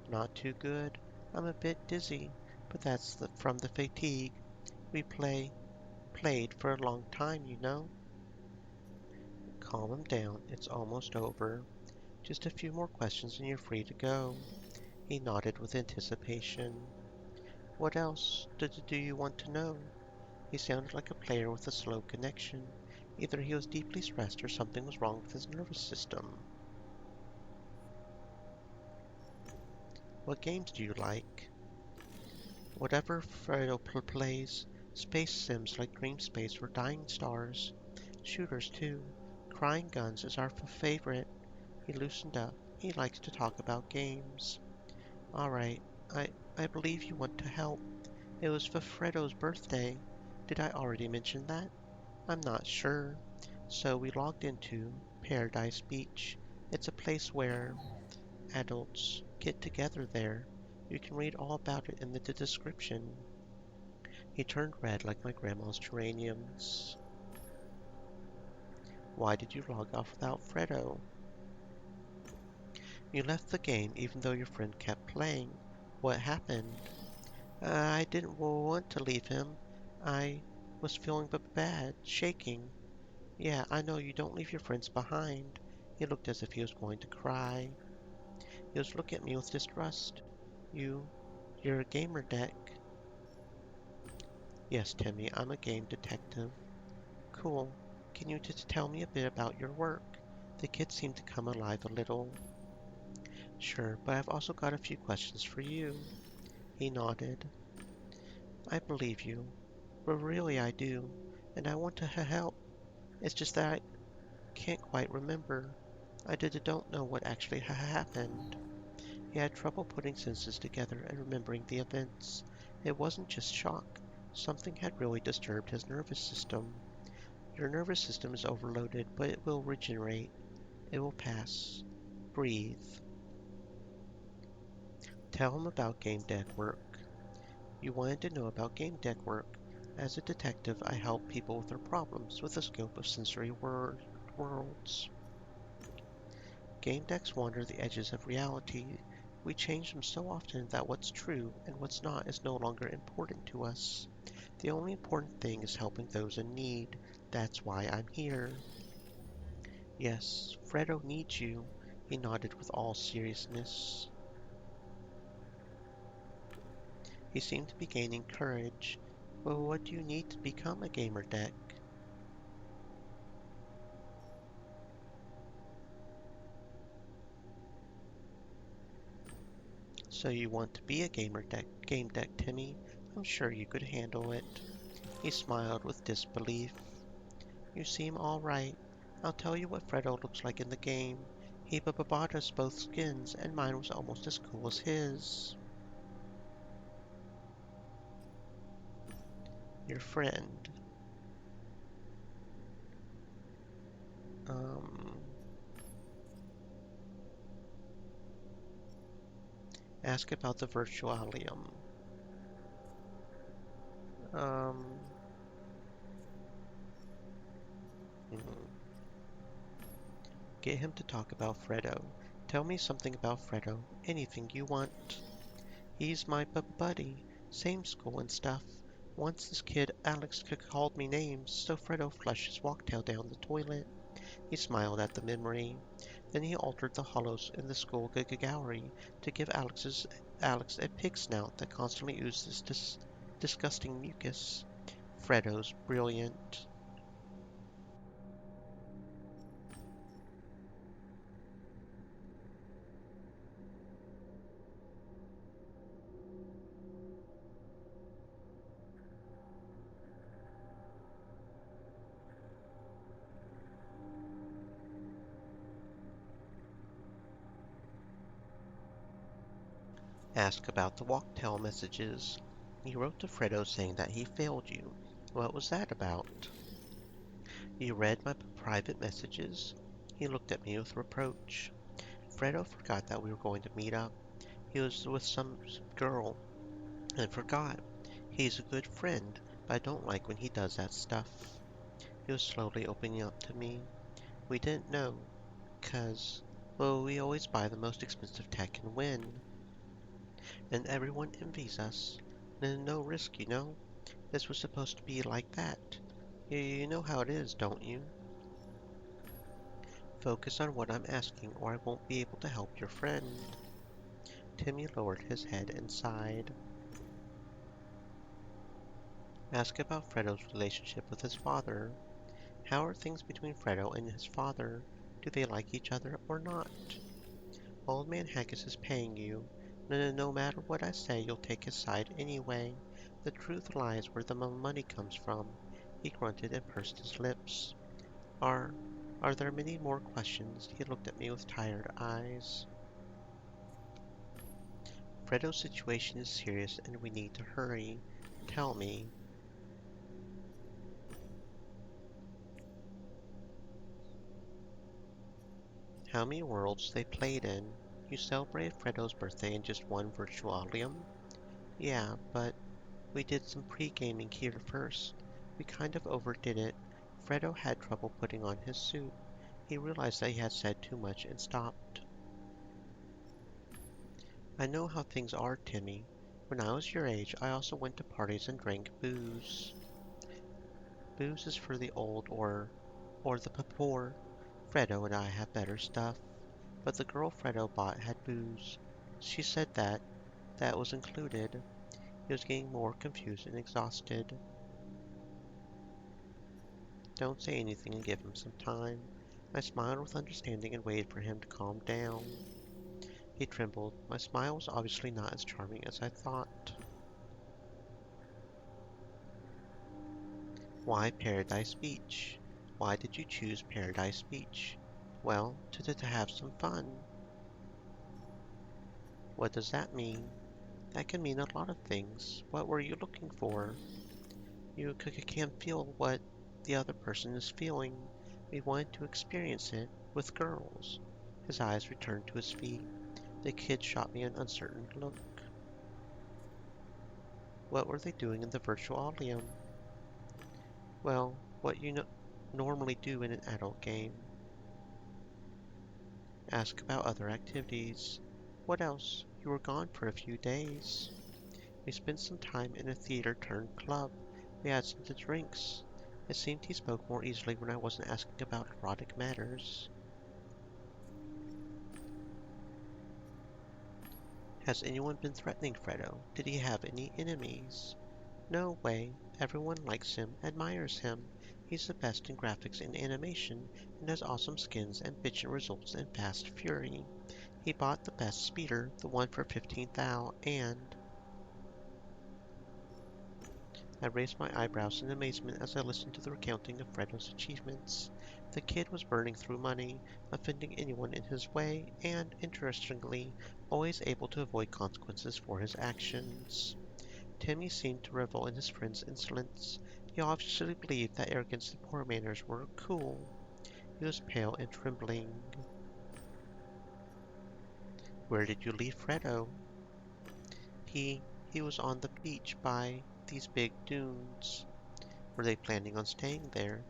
Not too good. I'm a bit dizzy, but that's from the fatigue. We played for a long time, you know. Calm him down. It's almost over. Just a few more questions and you're free to go. He nodded with anticipation. What else do you want to know? He sounded like a player with a slow connection. Either he was deeply stressed or something was wrong with his nervous system. What games do you like? Whatever Fredo plays. Space sims like Dream Space or Dying Stars. Shooters too. Crying Guns is our favorite. He loosened up. He likes to talk about games. Alright, I believe you want to help. It was for Fredo's birthday. Did I already mention that? I'm not sure. So we logged into Paradise Beach. It's a place where adults get together there. You can read all about it in the description. He turned red like my grandma's geraniums. Why did you log off without Fredo? You left the game even though your friend kept playing. What happened? I didn't want to leave him. I was feeling bad, shaking. Yeah, I know you don't leave your friends behind. He looked as if he was going to cry. He was looking at me with distrust. You're a gamer deck. Yes, Timmy, I'm a game detective. Cool. Can you just tell me a bit about your work? The kid seemed to come alive a little. Sure, but I've also got a few questions for you. He nodded. I believe you. But really I do. And I want to help. It's just that I can't quite remember. I don't know what actually happened. He had trouble putting sentences together and remembering the events. It wasn't just shock. Something had really disturbed his nervous system. Your nervous system is overloaded, but it will regenerate. It will pass. Breathe. Tell him about Gamedec work. You wanted to know about Gamedec work. As a detective, I help people with their problems with the scope of sensory worlds. Game decks wander the edges of reality. We change them so often that what's true and what's not is no longer important to us. The only important thing is helping those in need. That's why I'm here. Yes, Fredo needs you. He nodded with all seriousness. He seemed to be gaining courage. Well, what do you need to become a gamer deck? So you want to be a game deck, Timmy? I'm sure you could handle it. He smiled with disbelief. You seem all right. I'll tell you what Fredo looks like in the game. He bought us both skins, and mine was almost as cool as his. Your friend. Um, ask about the virtualium. Um, hmm. Get him to talk about Fredo. Tell me something about Fredo. Anything you want. He's my buddy. Same school and stuff. Once this kid Alex called me names, so Fredo flushed his walktail down the toilet. He smiled at the memory. Then he altered the hollows in the school gallery to give Alex a pig snout that constantly oozes disgusting mucus. Fredo's brilliant. Ask about the walktail messages. You wrote to Fredo saying that he failed you. What was that about? You read my private messages? He looked at me with reproach. Fredo forgot that we were going to meet up. He was with some girl and forgot. He's a good friend, but I don't like when he does that stuff. He was slowly opening up to me. We didn't know, 'cause, well, we always buy the most expensive tech and win. And everyone envies us. And no risk, you know? This was supposed to be like that. You know how it is, don't you? Focus on what I'm asking, or I won't be able to help your friend. Timmy lowered his head and sighed. Ask about Fredo's relationship with his father. How are things between Fredo and his father? Do they like each other or not? Old Man Haggis is paying you. No matter what I say, you'll take his side anyway. The truth lies where the money comes from. He grunted and pursed his lips. Are are there many more questions? He looked at me with tired eyes. Fredo's situation is serious and we need to hurry. Tell me. How many worlds they played in? You celebrated Fredo's birthday in just one virtualium? Yeah, but we did some pre-gaming here first. We kind of overdid it. Fredo had trouble putting on his suit. He realized that he had said too much and stopped. I know how things are, Timmy. When I was your age, I also went to parties and drank booze. Booze is for the old or the poor. Fredo and I have better stuff. But the girl Fredo bought had booze. She said that was included. He was getting more confused and exhausted. Don't say anything and give him some time. I smiled with understanding and waited for him to calm down. He trembled. My smile was obviously not as charming as I thought. Why Paradise Beach? Why did you choose Paradise Beach? Well, to have some fun. What does that mean? That can mean a lot of things. What were you looking for? You can feel what the other person is feeling. We wanted to experience it with girls. His eyes returned to his feet. The kid shot me an uncertain look. What were they doing in the virtualium? Well, what you normally do in an adult game. Ask about other activities. What else? You were gone for a few days. We spent some time in a theater turned club. We had some drinks. It seemed he spoke more easily when I wasn't asking about erotic matters. Has anyone been threatening Fredo? Did he have any enemies? No way. Everyone likes him, admires him. He's the best in graphics and animation, and has awesome skins and bitchin' results in Fast Fury. He bought the best speeder, the one for 15,000, and... I raised my eyebrows in amazement as I listened to the recounting of Fredo's achievements. The kid was burning through money, offending anyone in his way, and, interestingly, always able to avoid consequences for his actions. Timmy seemed to revel in his friend's insolence. He obviously believed that arrogance and poor manners were cool. He was pale and trembling. Where did you leave Fredo? He was on the beach by these big dunes. Were they planning on staying there?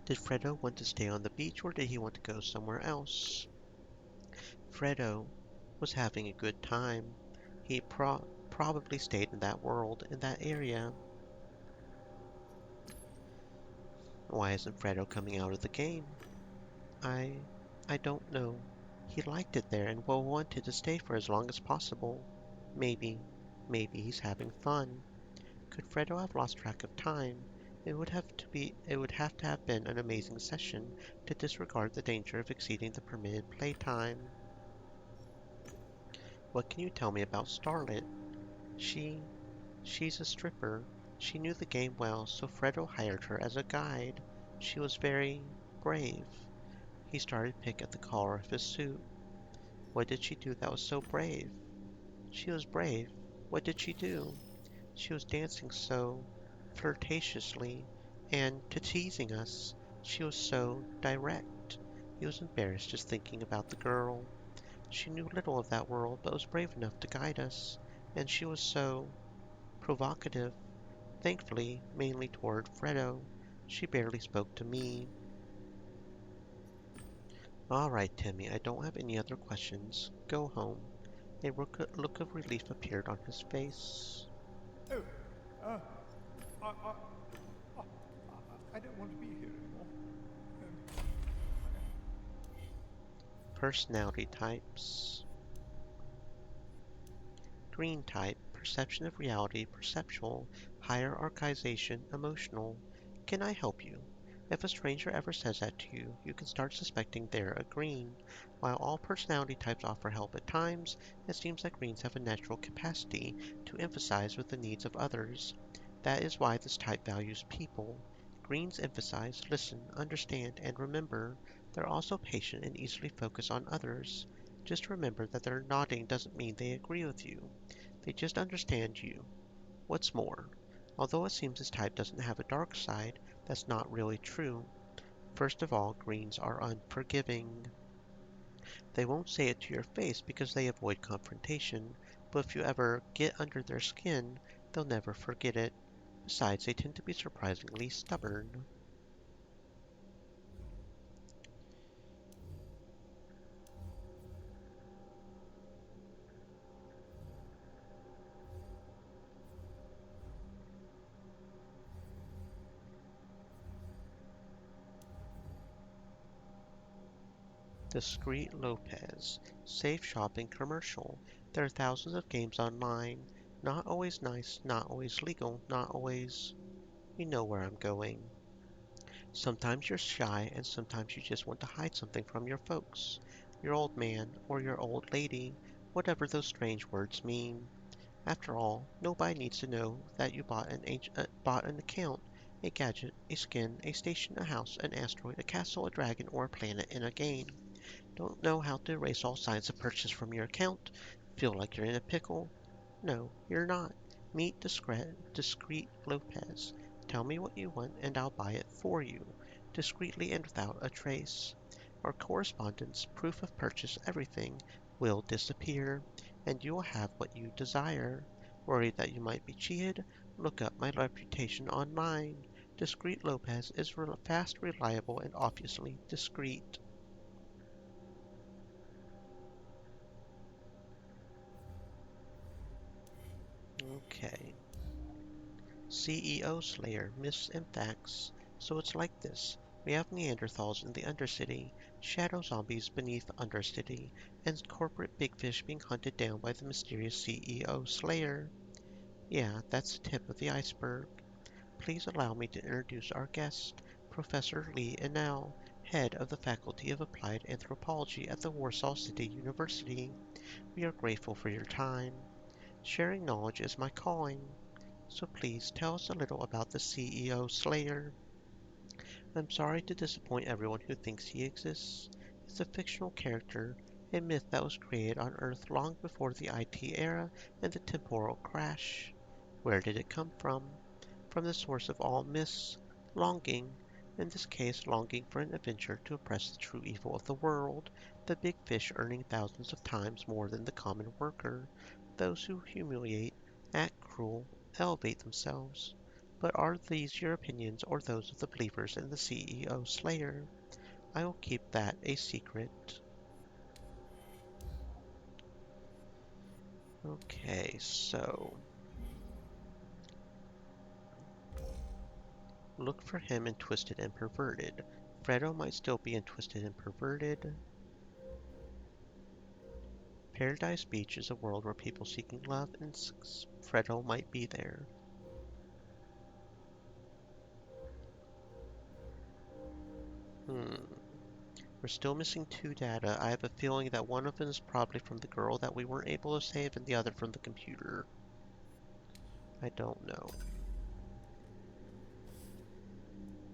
Did Fredo want to stay on the beach or did he want to go somewhere else? Fredo was having a good time. He probably stayed in that world, in that area. Why isn't Fredo coming out of the game? I... I don't know. He liked it there and wanted to stay for as long as possible. Maybe he's having fun. Could Fredo have lost track of time? It would have to have been an amazing session to disregard the danger of exceeding the permitted playtime. What can you tell me about Starlet? She... she's a stripper. She knew the game well, so Fredo hired her as a guide. She was very brave. He started to pick at the collar of his suit. What did she do that was so brave? She was brave. What did she do? She was dancing so flirtatiously, and to teasing us, she was so direct. He was embarrassed just thinking about the girl. She knew little of that world, but was brave enough to guide us, and she was so provocative, thankfully mainly toward Fredo. She barely spoke to me. All right, Timmy, I don't have any other questions. Go home. A look of relief appeared on his face. Oh, uh, I, I, I, I don't want to be here anymore. Personality types. Green type, perception of reality, perceptual, hierarchization, emotional. Can I help you? If a stranger ever says that to you, you can start suspecting they're a green. While all personality types offer help at times, it seems that greens have a natural capacity to emphasize with the needs of others. That is why this type values people. Greens emphasize, listen, understand, and remember. They're also patient and easily focus on others. Just remember that their nodding doesn't mean they agree with you. They just understand you. What's more, although it seems this type doesn't have a dark side, that's not really true. First of all, greens are unforgiving. They won't say it to your face because they avoid confrontation, but if you ever get under their skin, they'll never forget it. Besides, they tend to be surprisingly stubborn. Discreet Lopez. Safe shopping commercial. There are thousands of games online. Not always nice, not always legal, not always... You know where I'm going. Sometimes you're shy and sometimes you just want to hide something from your folks. Your old man or your old lady, whatever those strange words mean. After all, nobody needs to know that you bought an account, a gadget, a skin, a station, a house, an asteroid, a castle, a dragon, or a planet in a game. Don't know how to erase all signs of purchase from your account? Feel like you're in a pickle? No, you're not. Meet Discreet Lopez. Tell me what you want and I'll buy it for you, discreetly and without a trace. Our correspondence, proof of purchase, everything, will disappear, and you will have what you desire. Worried that you might be cheated? Look up my reputation online. Discreet Lopez is fast, reliable, and obviously discreet. Okay. CEO Slayer, myths and facts. So it's like this. We have Neanderthals in the Undercity, shadow zombies beneath Undercity, and corporate big fish being hunted down by the mysterious CEO Slayer. Yeah, that's the tip of the iceberg. Please allow me to introduce our guest, Professor Lee Enel, head of the Faculty of Applied Anthropology at the Warsaw City University. We are grateful for your time. Sharing knowledge is my calling. So please tell us a little about the CEO Slayer. I'm sorry to disappoint everyone who thinks he exists. He's a fictional character, a myth that was created on Earth long before the IT era and the temporal crash. Where did it come from? From the source of all myths, longing. In this case, longing for an adventure to oppress the true evil of the world, the big fish earning thousands of times more than the common worker. Those who humiliate, act cruel, elevate themselves. But are these your opinions or those of the believers in the CEO Slayer? I will keep that a secret. Okay, so look for him in Twisted and Perverted. Fredo might still be in Twisted and Perverted. Paradise Beach is a world where people seeking love and Fredo might be there. Hmm. We're still missing two data. I have a feeling that one of them is probably from the girl that we weren't able to save and the other from the computer. I don't know.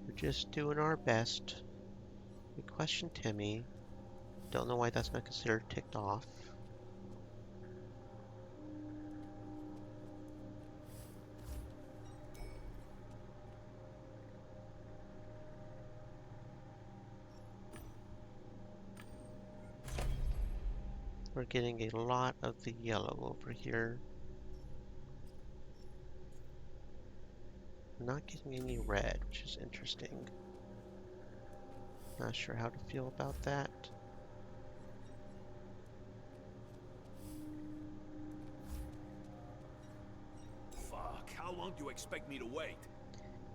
We're just doing our best. We questioned Timmy. Don't know why that's not considered ticked off. We're getting a lot of the yellow over here. We're not getting any red, which is interesting. Not sure how to feel about that. Fuck, how long do you expect me to wait?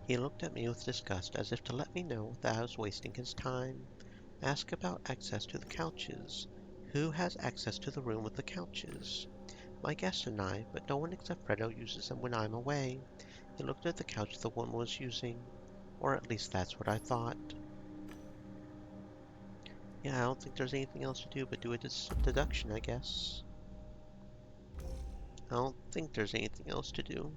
He looked at me with disgust as if to let me know that I was wasting his time. Ask about access to the couches. Who has access to the room with the couches? My guest and I, but no one except Fredo uses them when I'm away. He looked at the couch the woman was using. Or at least that's what I thought. Yeah, I don't think there's anything else to do but do a deduction, I guess. I don't think there's anything else to do.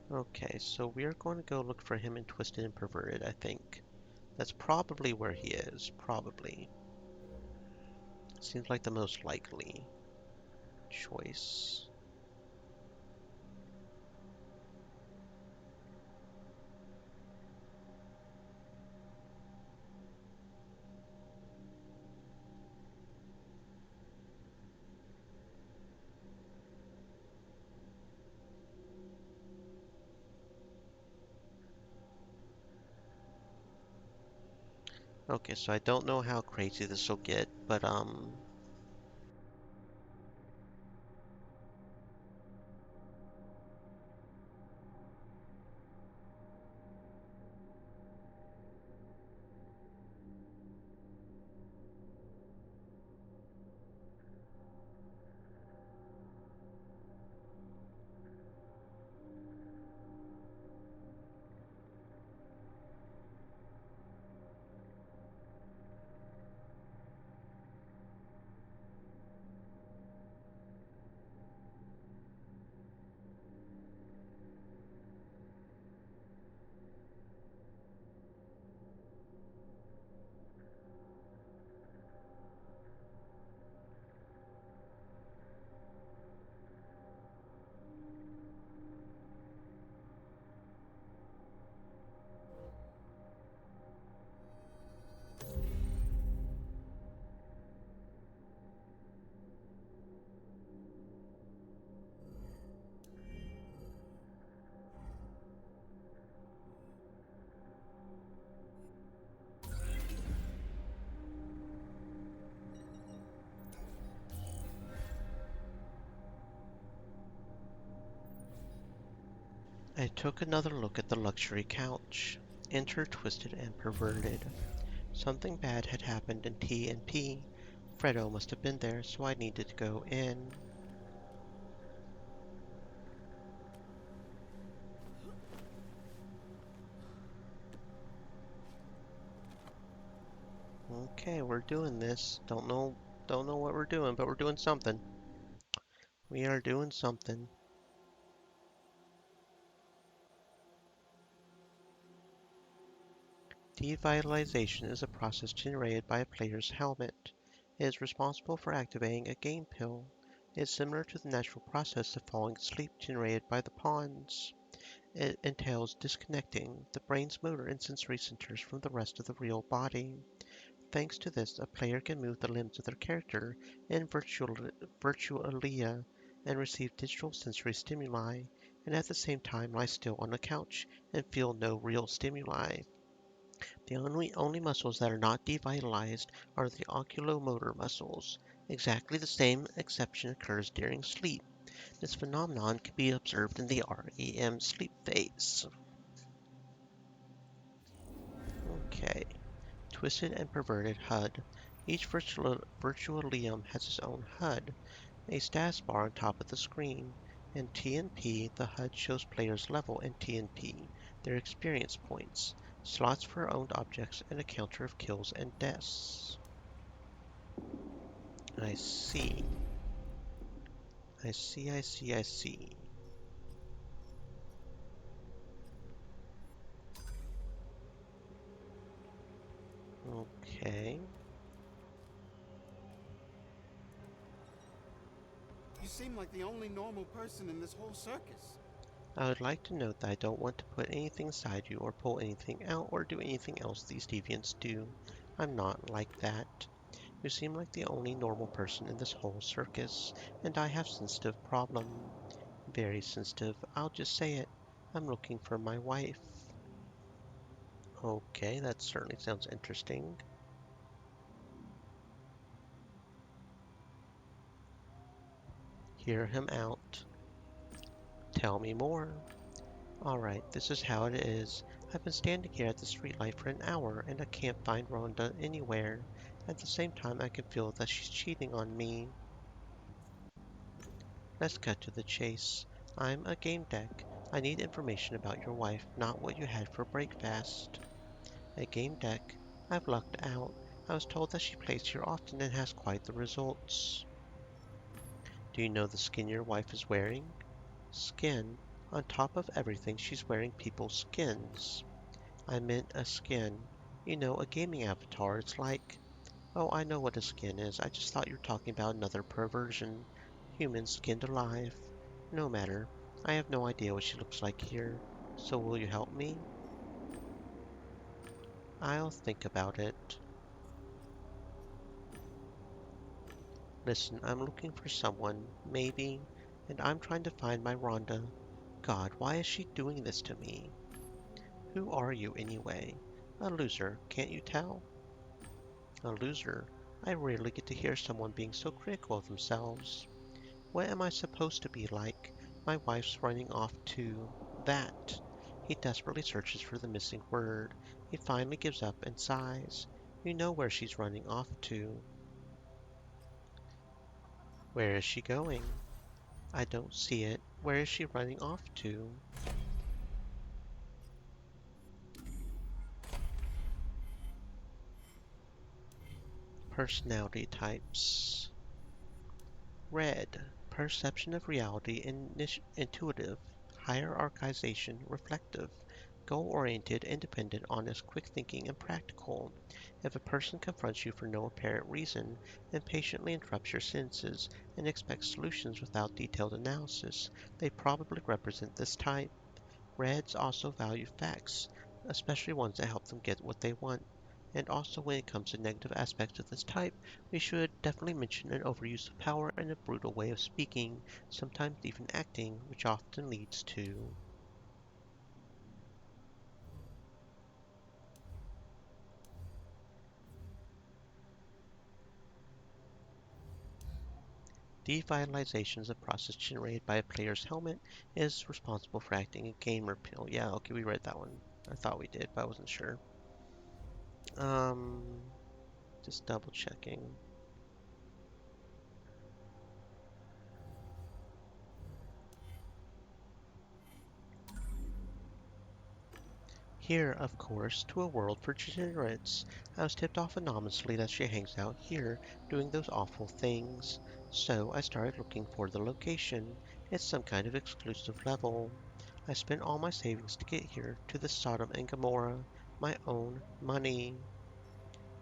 Okay, so we are going to go look for him in Twisted and Perverted, I think. That's probably where he is. Probably. Seems like the most likely choice. Okay, so I don't know how crazy this will get, but I took another look at the luxury couch. Enter Twisted and Perverted. Something bad had happened in T and P. Fredo must have been there, so I needed to go in. Okay, we're doing this. Don't know what we're doing, but we're doing something. We are doing something. Devitalization is a process generated by a player's helmet. It is responsible for activating a game pill. It is similar to the natural process of falling asleep generated by the pawns. It entails disconnecting the brain's motor and sensory centers from the rest of the real body. Thanks to this, a player can move the limbs of their character in virtualia and receive digital sensory stimuli, and at the same time lie still on the couch and feel no real stimuli. The only muscles that are not devitalized are the oculomotor muscles. Exactly the same exception occurs during sleep. This phenomenon can be observed in the REM sleep phase. Okay. Twisted and Perverted HUD. Each virtualium has its own HUD, a status bar on top of the screen. In TNP, the HUD shows players' level in TNP, their experience points, slots for owned objects, and a counter of kills and deaths. I see. I see. seem like the only normal person in this whole circus. I would like to note that I don't want to put anything inside you or pull anything out or do anything else these deviants do. I'm not like that. You seem like the only normal person in this whole circus, and I have sensitive problem. Very sensitive. I'll just say it. I'm looking for my wife. Okay, that certainly sounds interesting. Hear him out. Tell me more. Alright, this is how it is. I've been standing here at the streetlight for an hour and I can't find Rhonda anywhere. At the same time, I can feel that she's cheating on me. Let's cut to the chase. I'm a Gamedec. I need information about your wife, not what you had for breakfast. A Gamedec? I've lucked out. I was told that she plays here often and has quite the results. Do you know the skin your wife is wearing? Skin? On top of everything, she's wearing people's skins. I meant a skin. You know, a gaming avatar. It's like... Oh, I know what a skin is. I just thought you were talking about another perversion. Human skinned alive. No matter. I have no idea what she looks like here. So will you help me? I'll think about it. Listen, I'm looking for someone, maybe, and I'm trying to find my Rhonda. God, why is she doing this to me? Who are you, anyway? A loser, can't you tell? A loser? I rarely get to hear someone being so critical of themselves. What am I supposed to be like? My wife's running off to that. He desperately searches for the missing word. He finally gives up and sighs. You know where she's running off to. Where is she going? I don't see it. Where is she running off to? Personality types. Red. Perception of reality, intuitive. Hierarchization, reflective. Goal-oriented, independent, honest, quick-thinking, and practical. If a person confronts you for no apparent reason, then patiently interrupts your sentences and expects solutions without detailed analysis, they probably represent this type. Reds also value facts, especially ones that help them get what they want. And also when it comes to negative aspects of this type, we should definitely mention an overuse of power and a brutal way of speaking, sometimes even acting, which often leads to devitalization is a process generated by a player's helmet is responsible for acting a gamer pill. Yeah, okay, we read that one. I thought we did, but I wasn't sure. Um, just double checking. Here, of course, to a world for degenerates. I was tipped off anonymously that she hangs out here, doing those awful things. So I started looking for the location. It's some kind of exclusive level. I spent all my savings to get here, to the Sodom and Gomorrah. My own money.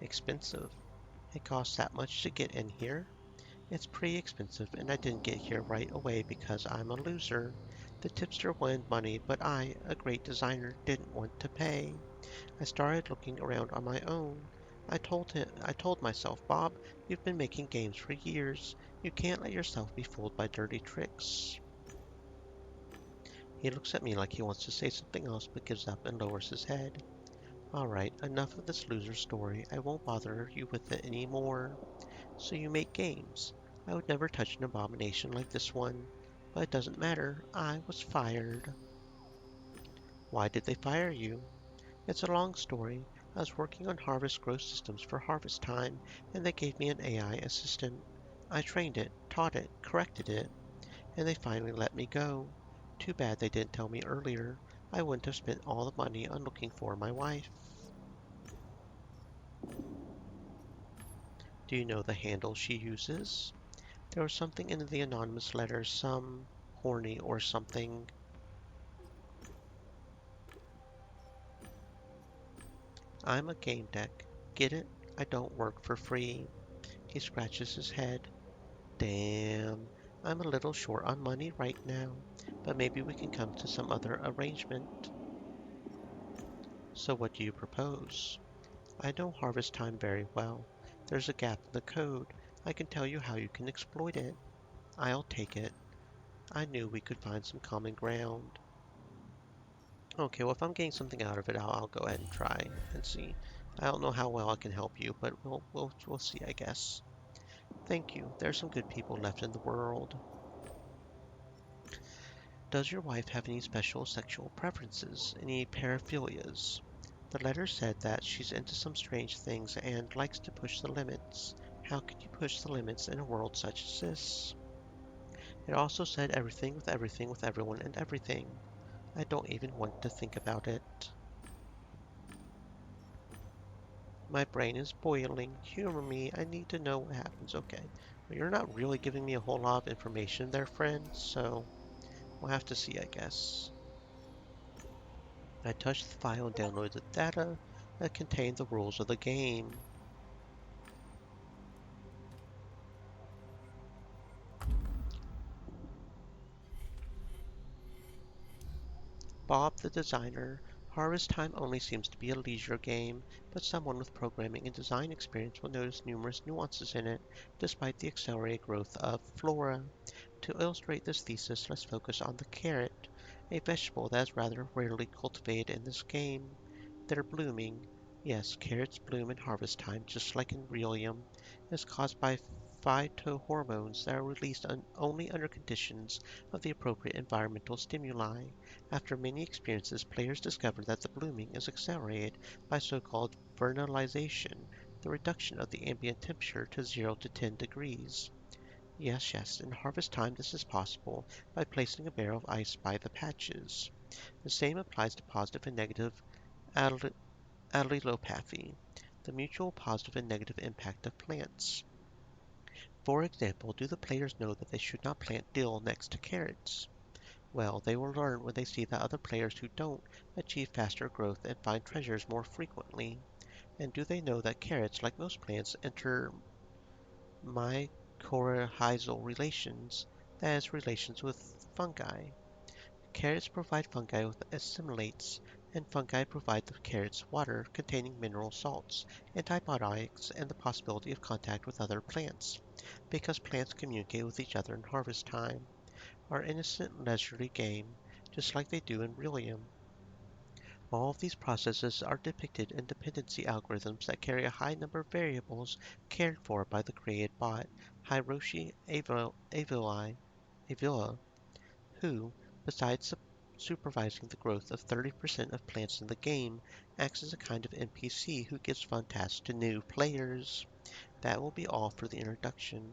Expensive. It costs that much to get in here? It's pretty expensive, and I didn't get here right away because I'm a loser. The tipster wanted money, but I, a great designer, didn't want to pay. I started looking around on my own. I told myself, Bob, you've been making games for years. You can't let yourself be fooled by dirty tricks. He looks at me like he wants to say something else but gives up and lowers his head. Alright, enough of this loser story. I won't bother you with it anymore. So you make games. I would never touch an abomination like this one. But it doesn't matter. I was fired. Why did they fire you? It's a long story. I was working on harvest growth systems for harvest time, and they gave me an AI assistant. I trained it, taught it, corrected it, and they finally let me go. Too bad they didn't tell me earlier. I wouldn't have spent all the money on looking for my wife. Do you know the handle she uses? There was something in the anonymous letter, some horny or something. I'm a game deck. Get it? I don't work for free. He scratches his head. Damn. I'm a little short on money right now, but maybe we can come to some other arrangement. So what do you propose? I know harvest time very well. There's a gap in the code. I can tell you how you can exploit it. I'll take it. I knew we could find some common ground. Okay, well, if I'm getting something out of it, I'll go ahead and try and see. I don't know how well I can help you, but we'll see, I guess. Thank you. There's some good people left in the world. Does your wife have any special sexual preferences? Any paraphilias? The letter said that she's into some strange things and likes to push the limits. How could you push the limits in a world such as this? It also said everything with everyone and everything. I don't even want to think about it. My brain is boiling. Humor me. I need to know what happens. Okay. Well, you're not really giving me a whole lot of information there, friend, so we'll have to see, I guess. I touched the file and downloaded the data that contained the rules of the game. Bob the designer. Harvest Time only seems to be a leisure game, but someone with programming and design experience will notice numerous nuances in it, despite the accelerated growth of flora. To illustrate this thesis, let's focus on the carrot, a vegetable that is rather rarely cultivated in this game. They're blooming. Yes, carrots bloom in harvest time, just like in Relium. It's caused by phytohormones that are released only under conditions of the appropriate environmental stimuli. After many experiences, players discover that the blooming is accelerated by so-called vernalization, the reduction of the ambient temperature to 0 to 10 degrees. Yes, in harvest time this is possible by placing a barrel of ice by the patches. The same applies to positive and negative allelopathy, the mutual positive and negative impact of plants. For example, do the players know that they should not plant dill next to carrots? Well, they will learn when they see that other players who don't achieve faster growth and find treasures more frequently. And do they know that carrots, like most plants, enter mycorrhizal relations, that is, relations with fungi? Carrots provide fungi with assimilates, and fungi provide the carrots water containing mineral salts, antibiotics, and the possibility of contact with other plants, because plants communicate with each other in harvest time. Our innocent leisurely game, just like they do in Relium. All of these processes are depicted in dependency algorithms that carry a high number of variables cared for by the created bot, Hiroshi Avila, who, besides supervising the growth of 30% of plants in the game, acts as a kind of NPC who gives fun tasks to new players. That will be all for the introduction.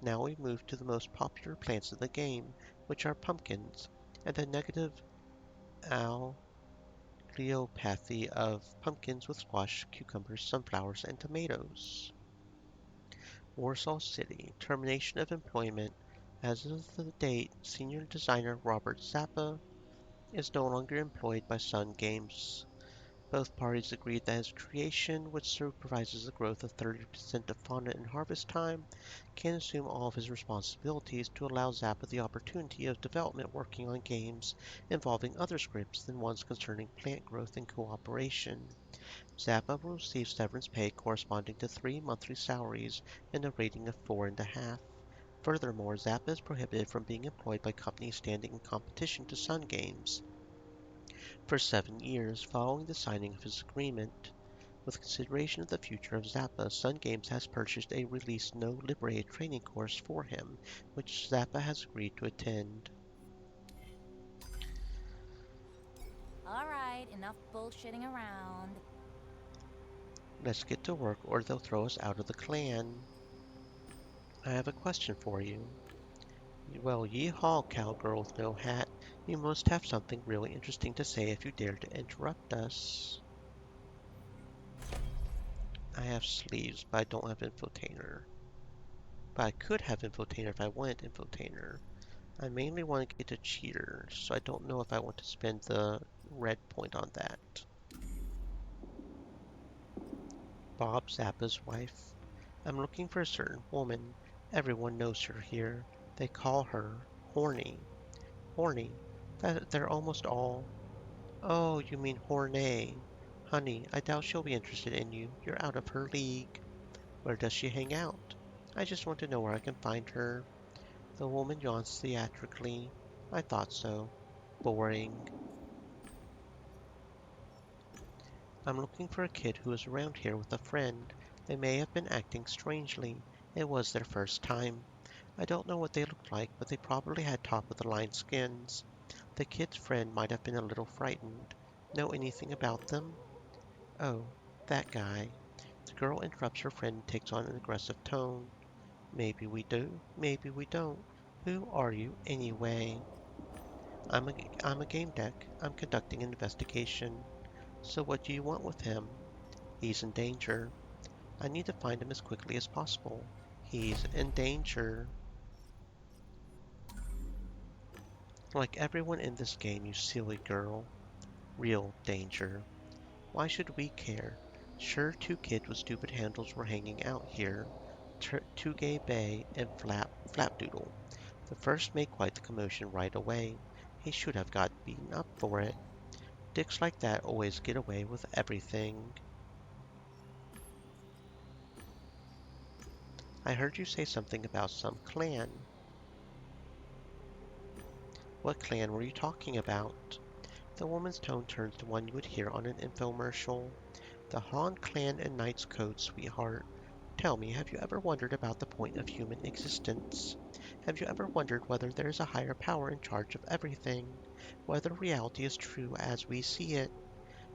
Now we move to the most popular plants in the game, which are pumpkins, and the negative allelopathy of pumpkins with squash, cucumbers, sunflowers, and tomatoes. Warsaw City. Termination of employment. As of the date, senior designer Robert Zappa is no longer employed by Sun Games. Both parties agreed that his creation, which supervises the growth of 30% of fauna in harvest time, can assume all of his responsibilities to allow Zappa the opportunity of development working on games involving other scripts than ones concerning plant growth and cooperation. Zappa will receive severance pay corresponding to 3 monthly salaries and a rating of 4.5. Furthermore, Zappa is prohibited from being employed by companies standing in competition to Sun Games for 7 years following the signing of his agreement. With consideration of the future of Zappa, Sun Games has purchased a Release No Liberated training course for him, which Zappa has agreed to attend. Alright, enough bullshitting around. Let's get to work or they'll throw us out of the clan. I have a question for you. Well, yee-haw, cowgirl with no hat. You must have something really interesting to say if you dare to interrupt us. I have sleeves, but I don't have infotainer. But I could have infotainer if I wanted infotainer. I mainly want to get a cheater, so I don't know if I want to spend the red point on that. Bob Zappa's wife. I'm looking for a certain woman. Everyone knows her here. They call her horny. Horny. They're almost all. Oh, you mean Hornay. Honey, I doubt she'll be interested in you. You're out of her league. Where does she hang out? I just want to know where I can find her. The woman yawns theatrically. I thought so. Boring. I'm looking for a kid who is around here with a friend. They may have been acting strangely. It was their first time. I don't know what they looked like, but they probably had top-of-the-line skins. The kid's friend might have been a little frightened. Know anything about them? Oh, that guy. The girl interrupts her friend and takes on an aggressive tone. Maybe we do, maybe we don't. Who are you, anyway? I'm a, I'm a game deck. I'm conducting an investigation. So what do you want with him? He's in danger. I need to find him as quickly as possible. He's in danger. Like everyone in this game, you silly girl. Real danger. Why should we care? Sure, two kids with stupid handles were hanging out here. Tugay Bay and Flapdoodle. The first made quite the commotion right away. He should have got beaten up for it. Dicks like that always get away with everything. I heard you say something about some clan. What clan were you talking about? The woman's tone turns to one you would hear on an infomercial. The Han clan and Knight's Code, sweetheart. Tell me, have you ever wondered about the point of human existence? Have you ever wondered whether there is a higher power in charge of everything? Whether reality is true as we see it?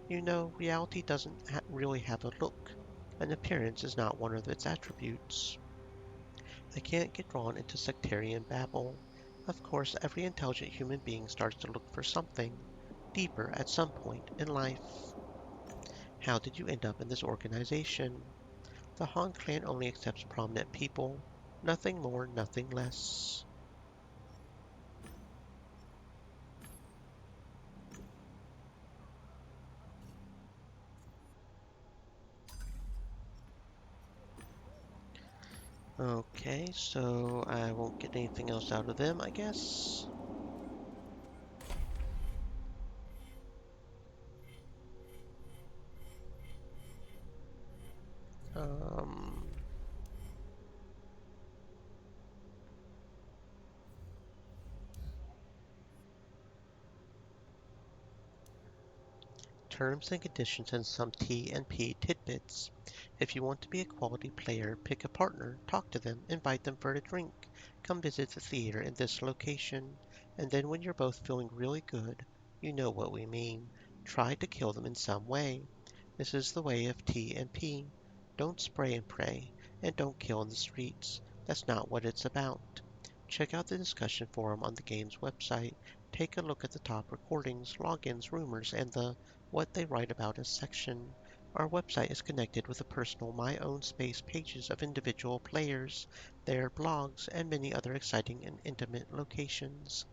You know, reality doesn't really have a look. An appearance is not one of its attributes. I can't get drawn into sectarian babble. Of course, every intelligent human being starts to look for something deeper at some point in life. How did you end up in this organization? The Han clan only accepts prominent people. Nothing more, nothing less. Okay, so I won't get anything else out of them, I guess. Um, Terms and conditions and some T&P tidbits. If you want to be a quality player, pick a partner, talk to them, invite them for a drink, come visit the theater in this location, and then when you're both feeling really good, you know what we mean, try to kill them in some way. This is the way of T&P. Don't spray and pray, and don't kill in the streets. That's not what it's about. Check out the discussion forum on the game's website. Take a look at the top recordings, logins, rumors, and the What They Write About Us section. Our website is connected with the personal My Own Space pages of individual players, their blogs, and many other exciting and intimate locations.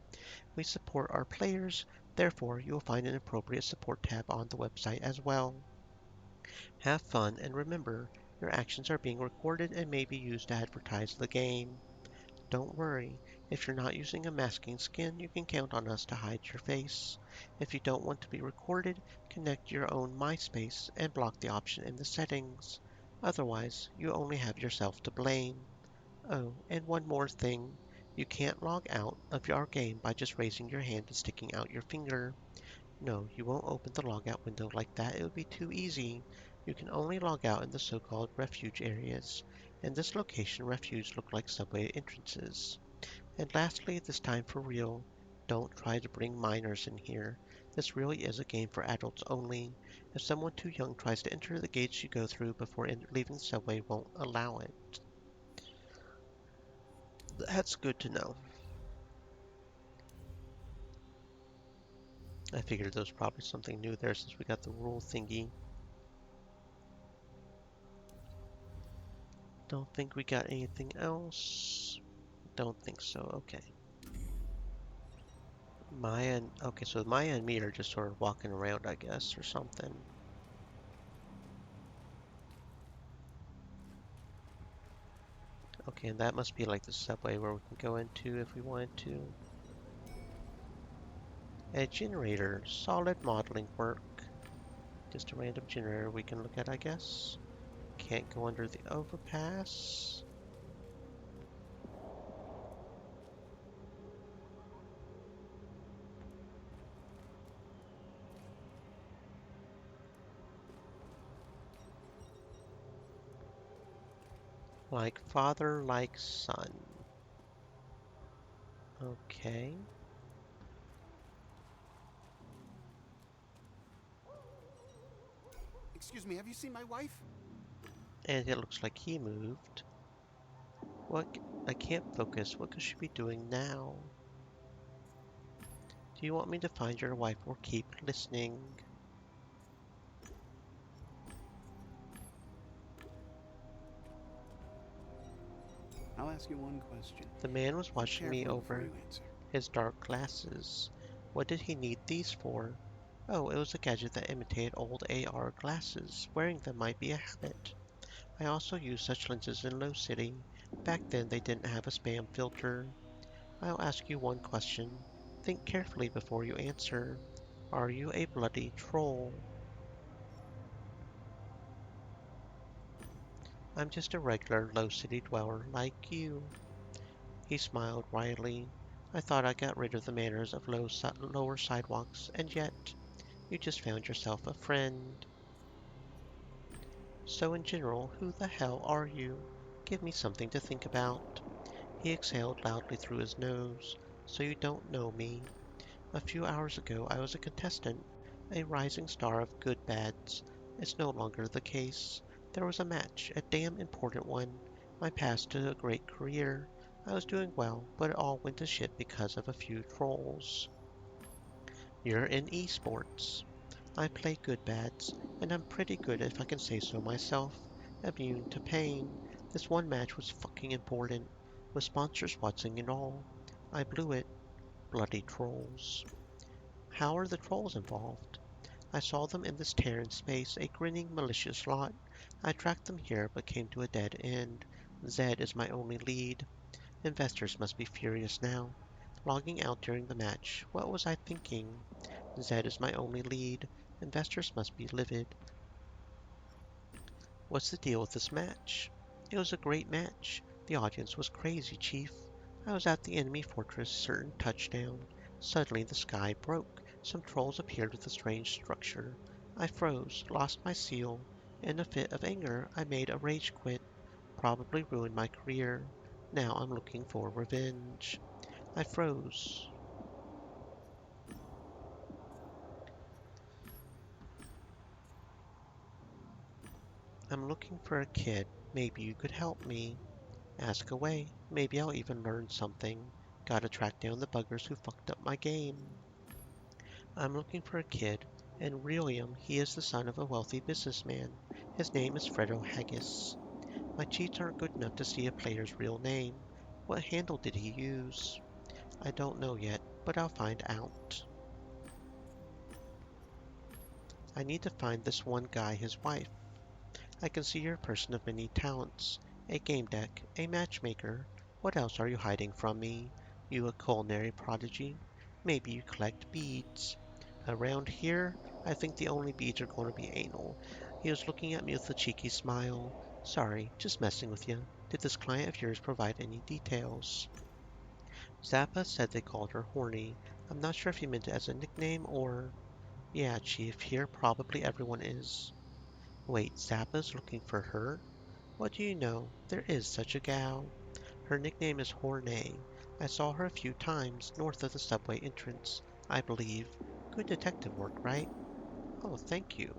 We support our players, therefore you will find an appropriate support tab on the website as well. Have fun, and remember, your actions are being recorded and may be used to advertise the game. Don't worry, if you're not using a masking skin, you can count on us to hide your face. If you don't want to be recorded, connect your own MySpace and block the option in the settings. Otherwise, you only have yourself to blame. Oh, and one more thing. You can't log out of our game by just raising your hand and sticking out your finger. No, you won't open the logout window like that. It would be too easy. You can only log out in the so-called refuge areas. In this location, refuge look like subway entrances. And lastly, this time for real, don't try to bring minors in here. This really is a game for adults only. If someone too young tries to enter, the gates you go through before leaving the subway won't allow it. That's good to know. I figured there was probably something new there since we got the rule thingy. Don't think we got anything else. Don't think so. Okay. Okay, so Maya and me are just sort of walking around, I guess, or something. Okay, and that must be like the subway where we can go into if we wanted to. A generator, solid modeling work. Just a random generator we can look at, I guess. Can't go under the overpass. Like father, like son. Okay. Excuse me, have you seen my wife? And it looks like he moved. What? I can't focus. What could she be doing now? Do you want me to find your wife or keep listening? I'll ask you one question. The man was Be watching me careful before over you answer. his dark glasses. What did he need these for? Oh, it was a gadget that imitated old AR glasses. Wearing them might be a habit. I also used such lenses in Low City. Back then they didn't have a spam filter. I'll ask you one question. Think carefully before you answer. Are you a bloody troll? I'm just a regular Low City dweller like you. He smiled wryly. I thought I got rid of the manners of lower sidewalks, and yet you just found yourself a friend. So in general, who the hell are you? Give me something to think about. He exhaled loudly through his nose. So you don't know me. A few hours ago I was a contestant, a rising star of good bads. It's no longer the case. There was a match, a damn important one. My path to a great career. I was doing well, but it all went to shit because of a few trolls. You're in esports. I play good bads, and I'm pretty good if I can say so myself. Immune to pain. This one match was fucking important, with sponsors watching and all. I blew it. Bloody trolls. How are the trolls involved? I saw them in this tear in space, a grinning, malicious lot. I tracked them here, but came to a dead end. Zed is my only lead. Investors must be furious now. Logging out during the match. What was I thinking? Zed is my only lead. Investors must be livid. What's the deal with this match? It was a great match. The audience was crazy, Chief. I was at the enemy fortress, certain touchdown. Suddenly the sky broke. Some trolls appeared with a strange structure. I froze, lost my seal. In a fit of anger, I made a rage quit. Probably ruined my career. Now I'm looking for revenge. I froze. I'm looking for a kid. Maybe you could help me. Ask away. Maybe I'll even learn something. Gotta track down the buggers who fucked up my game. I'm looking for a kid. In Realium, he is the son of a wealthy businessman. His name is Fredo Haggis. My cheats aren't good enough to see a player's real name. What handle did he use? I don't know yet, but I'll find out. I need to find this one guy, his wife. I can see you're a person of many talents. A game deck, a matchmaker. What else are you hiding from me? You a culinary prodigy? Maybe you collect beads. Around here, I think the only beads are going to be anal. He was looking at me with a cheeky smile. Sorry, just messing with you. Did this client of yours provide any details? Zappa said they called her horny. I'm not sure if he meant it as a nickname or... Yeah, Chief, here probably everyone is. Wait, Zappa's looking for her? What do you know? There is such a gal. Her nickname is Hornay. I saw her a few times north of the subway entrance, I believe. Good detective work, right? Oh, thank you.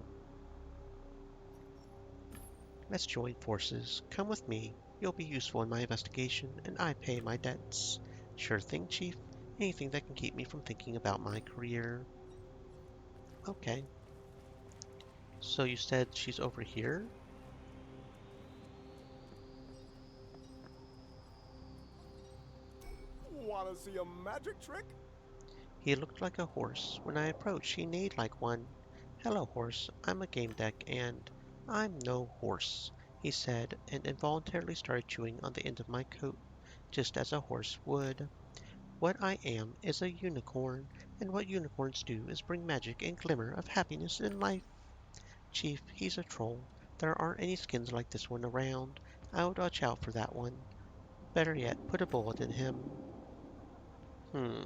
Let's join forces. Come with me. You'll be useful in my investigation, and I pay my debts. Sure thing, Chief. Anything that can keep me from thinking about my career. Okay. So you said she's over here? Wanna see a magic trick? He looked like a horse. When I approached, he neighed like one. Hello, horse. I'm a game deck, and I'm no horse. he said, and involuntarily started chewing on the end of my coat, just as a horse would. What I am is a unicorn, and what unicorns do is bring magic and glimmer of happiness in life. Chief, he's a troll. There aren't any skins like this one around. I would watch out for that one. Better yet, put a bullet in him. Hmm.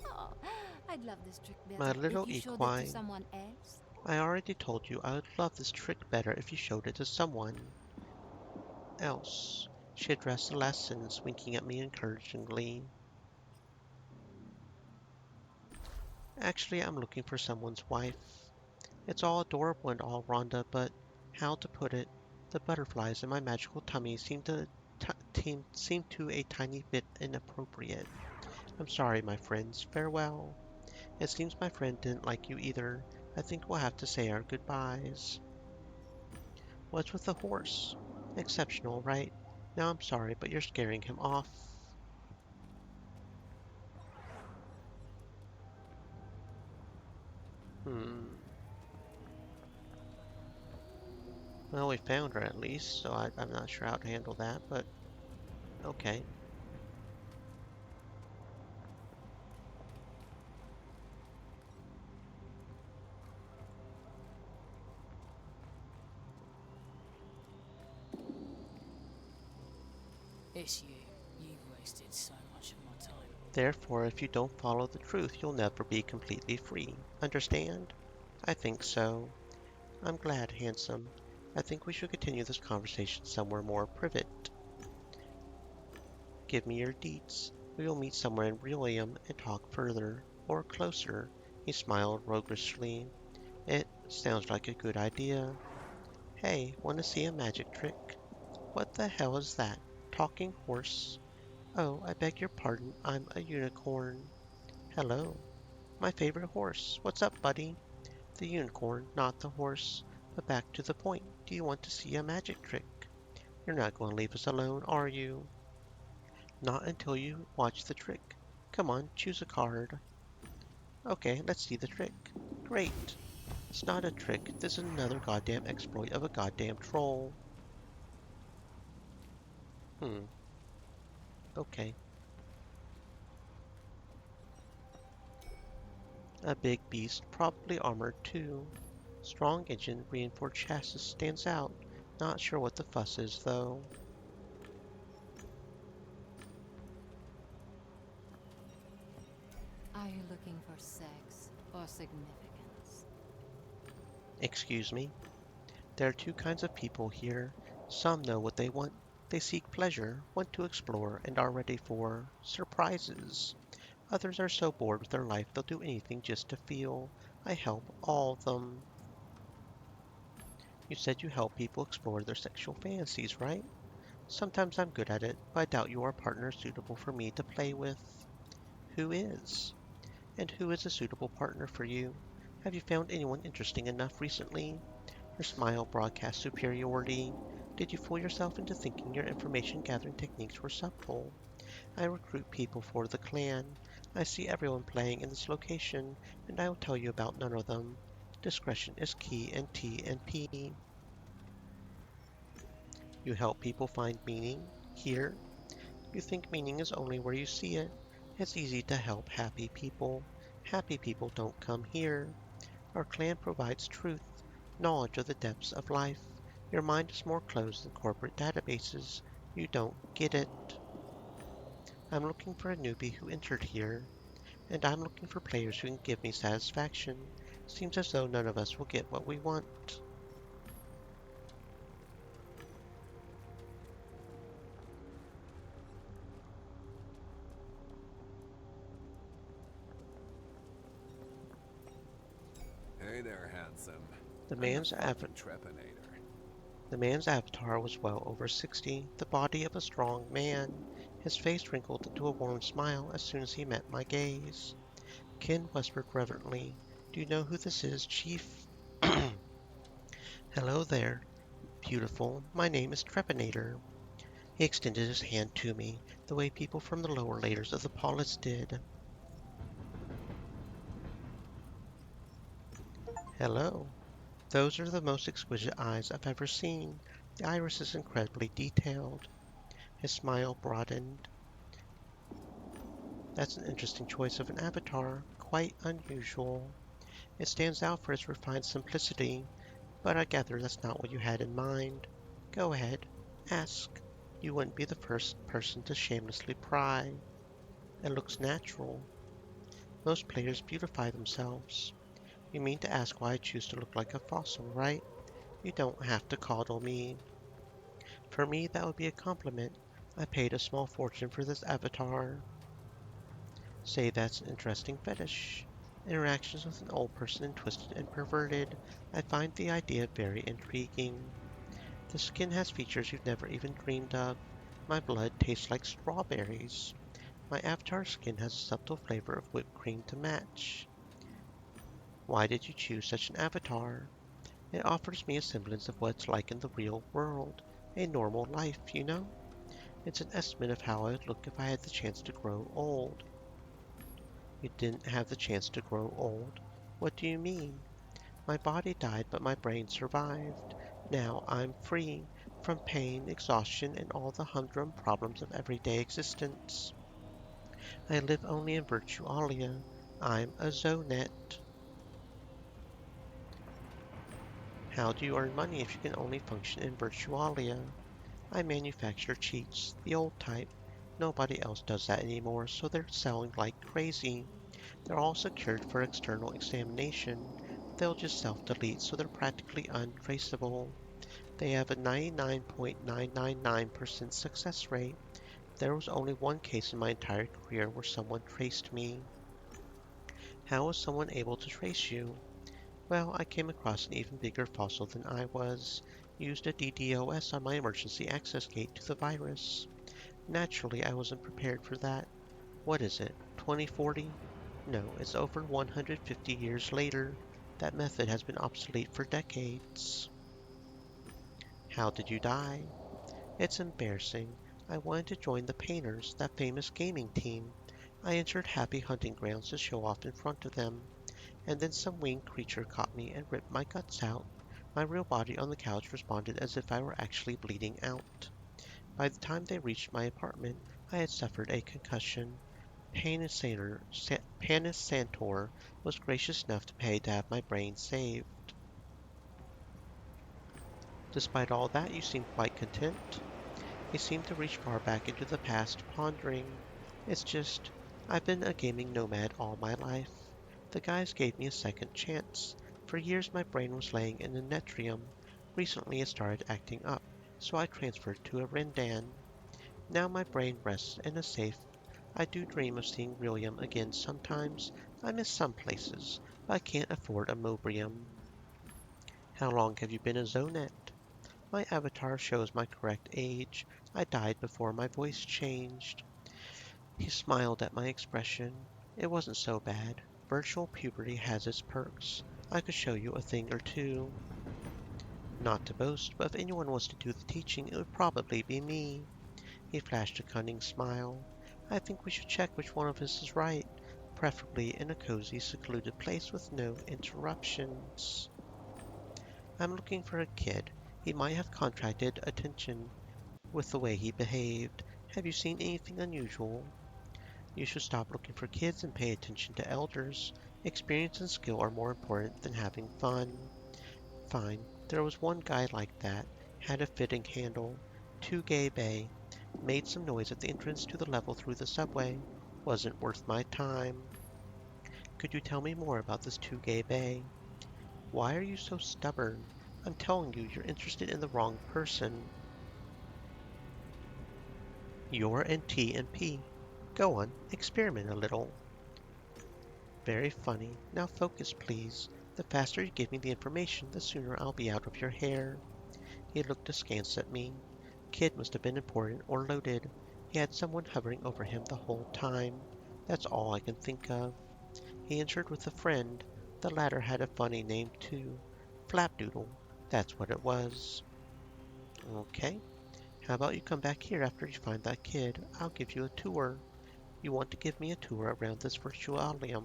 Oh, I'd love this trick My better little if you showed it to equine. someone else. I already told you I would love this trick better if you showed it to someone else. She addressed the last sentence, winking at me encouragingly. Actually, I'm looking for someone's wife. It's all adorable and all, Rhonda, but how to put it? The butterflies in my magical tummy seem to a tiny bit inappropriate. I'm sorry, my friends. Farewell. It seems my friend didn't like you either. I think we'll have to say our goodbyes. What's with the horse? Exceptional, right? Now I'm sorry, but you're scaring him off. Hmm. Well, we found her at least, so I'm not sure how to handle that, but okay. It's you. You've wasted so much of my time. Therefore, if you don't follow the truth, you'll never be completely free. Understand? I think so. I'm glad, handsome. I think we should continue this conversation somewhere more private. Give me your deets. We will meet somewhere in Relium and talk further, or closer. He smiled roguishly. It sounds like a good idea. Hey, want to see a magic trick? What the hell is that? Talking horse? Oh, I beg your pardon, I'm a unicorn. Hello. My favorite horse. What's up, buddy? The unicorn, not the horse. But back to the point. Do you want to see a magic trick? You're not going to leave us alone, are you? Not until you watch the trick. Come on, choose a card. Okay, let's see the trick. Great. It's not a trick. This is another goddamn exploit of a goddamn troll. Okay. A big beast, probably armored too. Strong engine, reinforced chassis stands out. Not sure what the fuss is, though. Are you looking for sex or significance? Excuse me? There are two kinds of people here. Some know what they want. They seek pleasure, want to explore, and are ready for surprises. Others are so bored with their life they'll do anything just to feel. I help all of them. You said you help people explore their sexual fantasies, right? Sometimes I'm good at it, but I doubt you are a partner suitable for me to play with. Who is? And who is a suitable partner for you? Have you found anyone interesting enough recently? Her smile broadcast superiority. Did you fool yourself into thinking your information gathering techniques were subtle? I recruit people for the clan. I see everyone playing in this location, and I will tell you about none of them. Discretion is key in T&P. You help people find meaning here. You think meaning is only where you see it. It's easy to help happy people. Happy people don't come here. Our clan provides truth, knowledge of the depths of life. Your mind is more closed than corporate databases. You don't get it. I'm looking for a newbie who entered here, and I'm looking for players who can give me satisfaction. Seems as though none of us will get what we want. Hey there, handsome. The I'm your man's fucking trepanator. The man's avatar was well over 60, the body of a strong man. His face wrinkled into a warm smile as soon as he met my gaze. Ken whispered reverently, "Do you know who this is, Chief?" "Hello there. Beautiful, my name is Trepanator. He extended his hand to me, the way people from the lower layers of the polis did. Hello. Those are the most exquisite eyes I've ever seen. The iris is incredibly detailed. His smile broadened. That's an interesting choice of an avatar. Quite unusual. It stands out for its refined simplicity, but I gather that's not what you had in mind. Go ahead. Ask. You wouldn't be the first person to shamelessly pry. It looks natural. Most players beautify themselves. You mean to ask why I choose to look like a fossil, right? You don't have to coddle me. For me, that would be a compliment. I paid a small fortune for this avatar. Say that's an interesting fetish. Interactions with an old person and twisted and perverted. I find the idea very intriguing. The skin has features you've never even dreamed of. My blood tastes like strawberries. My avatar's skin has a subtle flavor of whipped cream to match. Why did you choose such an avatar? It offers me a semblance of what it's like in the real world. A normal life, you know? It's an estimate of how I would look if I had the chance to grow old. You didn't have the chance to grow old? What do you mean? My body died, but my brain survived. Now I'm free from pain, exhaustion, and all the humdrum problems of everyday existence. I live only in Virtualia. I'm a Zonet. How do you earn money if you can only function in Virtualia? I manufacture cheats, the old type. Nobody else does that anymore, so they're selling like crazy. They're all secured for external examination. They'll just self-delete, so they're practically untraceable. They have a 99.999% success rate. There was only one case in my entire career where someone traced me. How was someone able to trace you? Well, I came across an even bigger fossil than I was. Used a DDoS on my emergency access gate to the virus. Naturally, I wasn't prepared for that. What is it, 2040? No, it's over 150 years later. That method has been obsolete for decades. How did you die? It's embarrassing. I wanted to join the Painters, that famous gaming team. I entered Happy Hunting Grounds to show off in front of them, and then some winged creature caught me and ripped my guts out. My real body on the couch responded as if I were actually bleeding out. By the time they reached my apartment, I had suffered a concussion. Panis Santor was gracious enough to pay to have my brain saved. Despite all that, you seem quite content. He seemed to reach far back into the past, pondering. It's just, I've been a gaming nomad all my life. The guys gave me a second chance. For years my brain was laying in a netrium. Recently it started acting up, so I transferred to a Rendan. Now my brain rests in a safe. I do dream of seeing William again sometimes. I miss some places, but I can't afford a Mobrium. How long have you been a Zonet? My avatar shows my correct age. I died before my voice changed. He smiled at my expression. It wasn't so bad. Virtual puberty has its perks. I could show you a thing or two. Not to boast, but if anyone was to do the teaching, it would probably be me. He flashed a cunning smile. I think we should check which one of us is right, preferably in a cozy, secluded place with no interruptions. I'm looking for a kid. He might have contracted attention with the way he behaved. Have you seen anything unusual? You should stop looking for kids and pay attention to elders. Experience and skill are more important than having fun. Fine. There was one guy like that. Had a fitting handle. Too gay bay. Made some noise at the entrance to the level through the subway. Wasn't worth my time. Could you tell me more about this Too Gay Bay? Why are you so stubborn? I'm telling you, you're interested in the wrong person. You're an TMP. Go on, experiment a little. Very funny. Now focus, please. The faster you give me the information, the sooner I'll be out of your hair. He looked askance at me. Kid must have been important or loaded. He had someone hovering over him the whole time. That's all I can think of. He entered with a friend. The latter had a funny name, too. Flapdoodle. That's what it was. Okay. How about you come back here after you find that kid? I'll give you a tour. You want to give me a tour around this virtualium?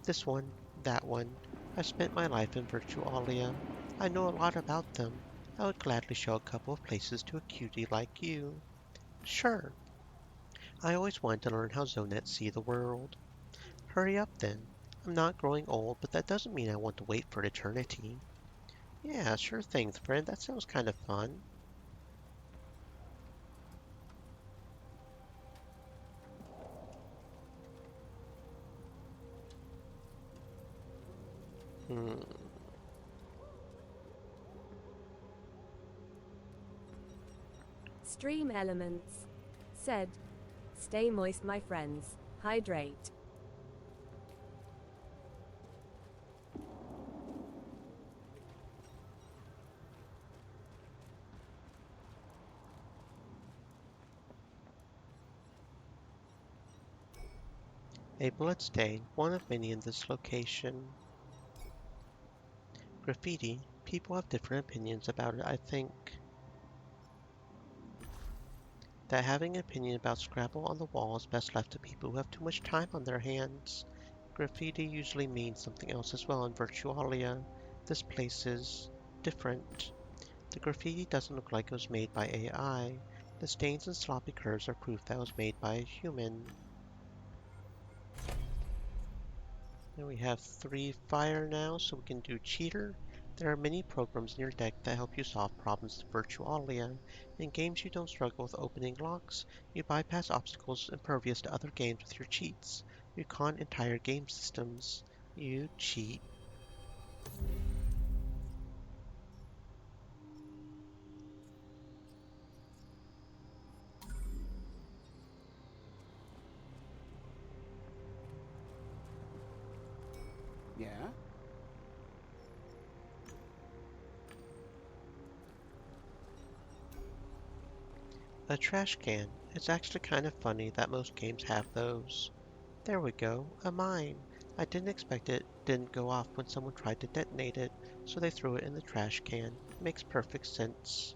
This one, that one. I've spent my life in virtualia. I know a lot about them. I would gladly show a couple of places to a cutie like you. Sure. I always wanted to learn how Zonets see the world. Hurry up then. I'm not growing old, but that doesn't mean I want to wait for eternity. Yeah, sure thing, friend. That sounds kind of fun. Hmm. Stream elements. Said. Stay moist, my friends. Hydrate. A bloodstain, one of many in this location. Graffiti. People have different opinions about it, I think. That having an opinion about Scrabble on the wall is best left to people who have too much time on their hands. Graffiti usually means something else as well in Virtualia. This place is different. The graffiti doesn't look like it was made by AI. The stains and sloppy curves are proof that it was made by a human. And we have 3 fire now, so we can do cheater. There are many programs in your deck that help you solve problems in Virtualia. In games you don't struggle with opening locks, you bypass obstacles impervious to other games with your cheats. You con entire game systems. You cheat. Yeah? A trash can. It's actually kind of funny that most games have those. There we go, a mine. I didn't expect it didn't go off when someone tried to detonate it, so they threw it in the trash can. Makes perfect sense.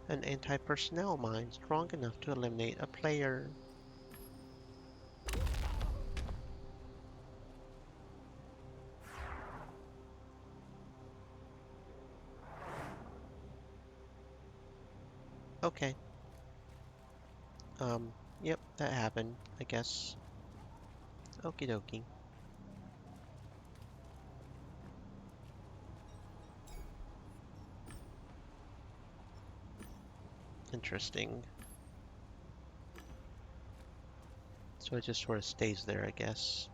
An anti-personnel mine strong enough to eliminate a player. Okay. Yep, that happened, I guess. Okie dokie. Interesting. So it just sort of stays there, I guess.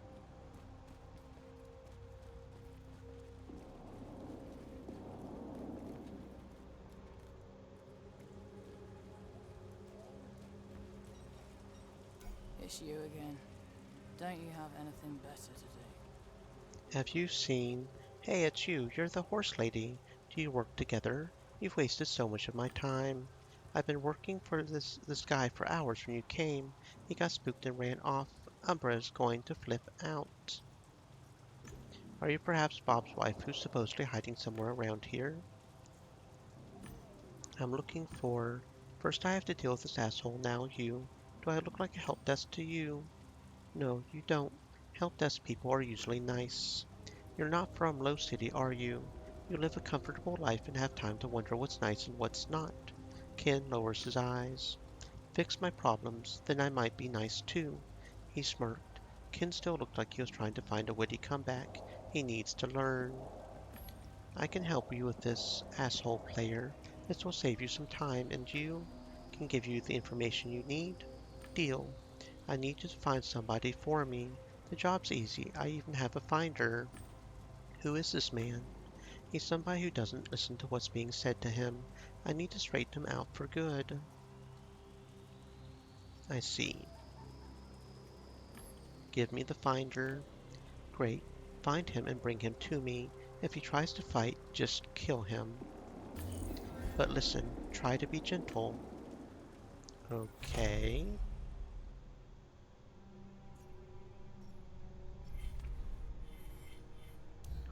It's you again. Don't you have anything better to do? Have you seen... Hey, it's you. You're the horse lady. Do you work together? You've wasted so much of my time. I've been working for this guy for hours when you came. He got spooked and ran off. Umbra's going to flip out. Are you perhaps Bob's wife who's supposedly hiding somewhere around here? I'm looking for... First I have to deal with this asshole, now you. Do I look like a help desk to you? No, you don't. Help desk people are usually nice. You're not from Low City, are you? You live a comfortable life and have time to wonder what's nice and what's not. Ken lowers his eyes. Fix my problems, then I might be nice too. He smirked. Ken still looked like he was trying to find a witty comeback. He needs to learn. I can help you with this, asshole player. This will save you some time, and you can give you the information you need. Deal. I need you to find somebody for me. The job's easy. I even have a finder. Who is this man? He's somebody who doesn't listen to what's being said to him. I need to straighten him out for good. I see. Give me the finder. Great. Find him and bring him to me. If he tries to fight, just kill him. But listen, try to be gentle. Okay.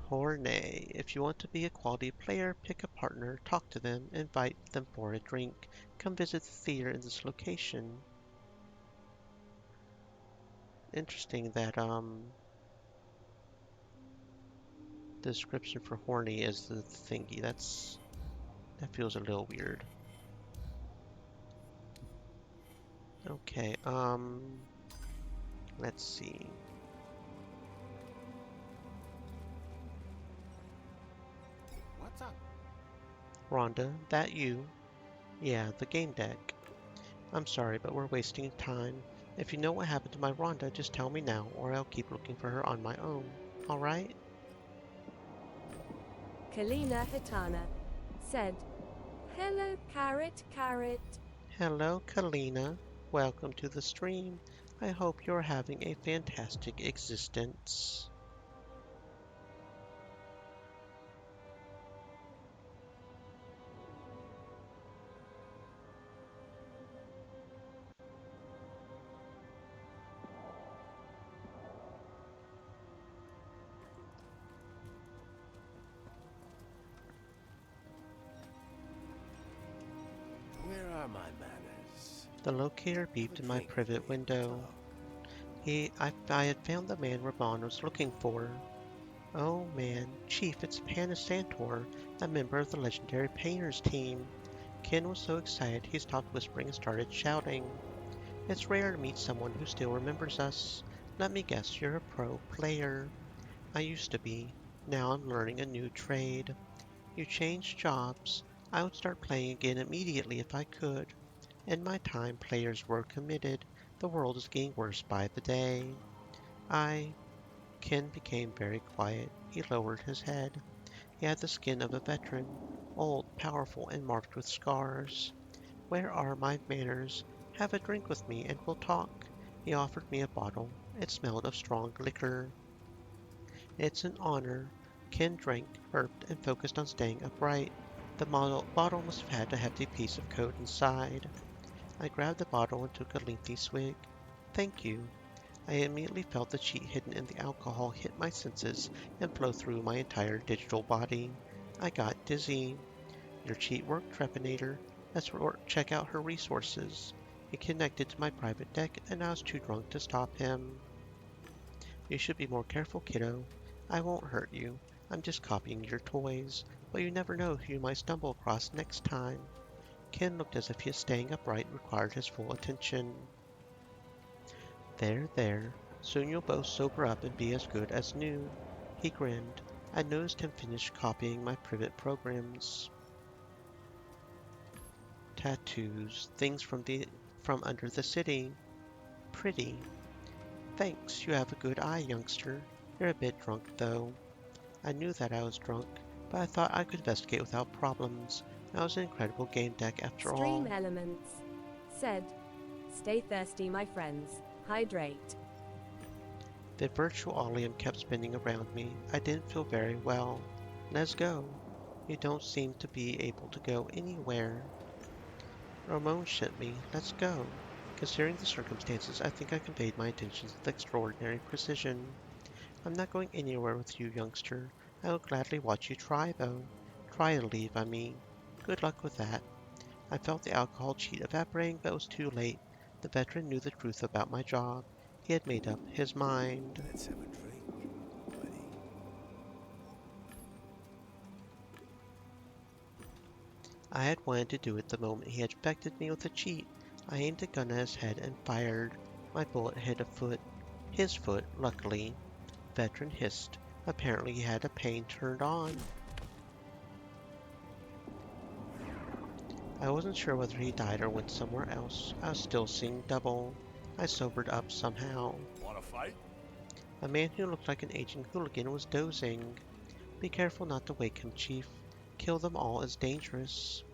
Hornay. If you want to be a quality player, pick a partner, talk to them, invite them for a drink. Come visit the theater in this location. Interesting that the description for horny is the thingy. That feels a little weird. Okay, let's see. What's up? Rhonda, that you? Yeah, the game deck. I'm sorry, but we're wasting time. If you know what happened to my Rhonda, just tell me now, or I'll keep looking for her on my own. Alright? Kalina Hitana said, "Hello, Carrot, Carrot." Hello, Kalina. Welcome to the stream. I hope you're having a fantastic existence. Where are my manners? The locator beeped in my privet window. I had found the man Raban was looking for. Oh man, Chief, it's Panasantor, a member of the legendary painters team. Ken was so excited he stopped whispering and started shouting. It's rare to meet someone who still remembers us. Let me guess, you're a pro player. I used to be. Now I'm learning a new trade. You changed jobs. I would start playing again immediately if I could. In my time, players were committed. The world is getting worse by the day. Ken became very quiet. He lowered his head. He had the skin of a veteran, old, powerful, and marked with scars. Where are my manners? Have a drink with me and we'll talk. He offered me a bottle. It smelled of strong liquor. It's an honor. Ken drank, burped, and focused on staying upright. The bottle must have had a hefty piece of code inside. I grabbed the bottle and took a lengthy swig. Thank you. I immediately felt the cheat hidden in the alcohol hit my senses and flow through my entire digital body. I got dizzy. Your cheat worked, Trepanator. Let's check out her resources. He connected to my private deck, and I was too drunk to stop him. You should be more careful, kiddo. I won't hurt you. I'm just copying your toys, but you never know who you might stumble across next time. Ken looked as if his staying upright required his full attention. There, there. Soon you'll both sober up and be as good as new. He grinned. I noticed him finish copying my privet programs. Tattoos, things from under the city. Pretty. Thanks, you have a good eye, youngster. You're a bit drunk, though. I knew that I was drunk, but I thought I could investigate without problems. I was an incredible game deck after all. Stream Elements said, "Stay thirsty, my friends. Hydrate." The virtual oleum kept spinning around me. I didn't feel very well. Let's go. You don't seem to be able to go anywhere. Ramon sent me. Let's go. Considering the circumstances, I think I conveyed my intentions with extraordinary precision. I'm not going anywhere with you, youngster. I will gladly watch you try, though. Try to leave, I mean. Good luck with that. I felt the alcohol cheat evaporating, but it was too late. The veteran knew the truth about my job. He had made up his mind. Let's have a drink, buddy. I had wanted to do it the moment he had infected me with a cheat. I aimed a gun at his head and fired. My bullet hit a foot. His foot, luckily. Veteran hissed. Apparently he had a pain turned on. I wasn't sure whether he died or went somewhere else. I was still seeing double. I sobered up somehow. Wanna fight? A man who looked like an aging hooligan was dozing. Be careful not to wake him, Chief. Kill them all is dangerous.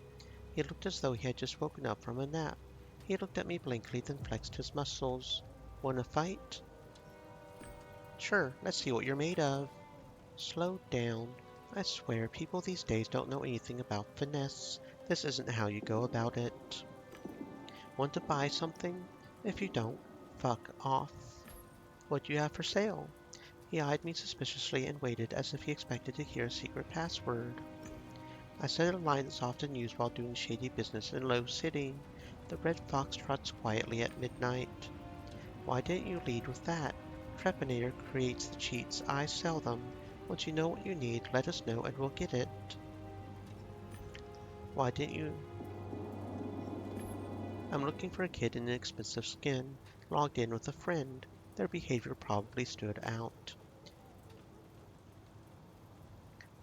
He looked as though he had just woken up from a nap. He looked at me blankly, then flexed his muscles. Wanna fight? Sure, let's see what you're made of. Slow down. I swear, people these days don't know anything about finesse. This isn't how you go about it. Want to buy something? If you don't, fuck off. What do you have for sale? He eyed me suspiciously and waited as if he expected to hear a secret password. I said a line that's often used while doing shady business in Low City. The red fox trots quietly at midnight. Why didn't you lead with that? Trepanator creates the cheats. I sell them. Once you know what you need, let us know and we'll get it. Why didn't you? I'm looking for a kid in inexpensive skin, logged in with a friend. Their behavior probably stood out.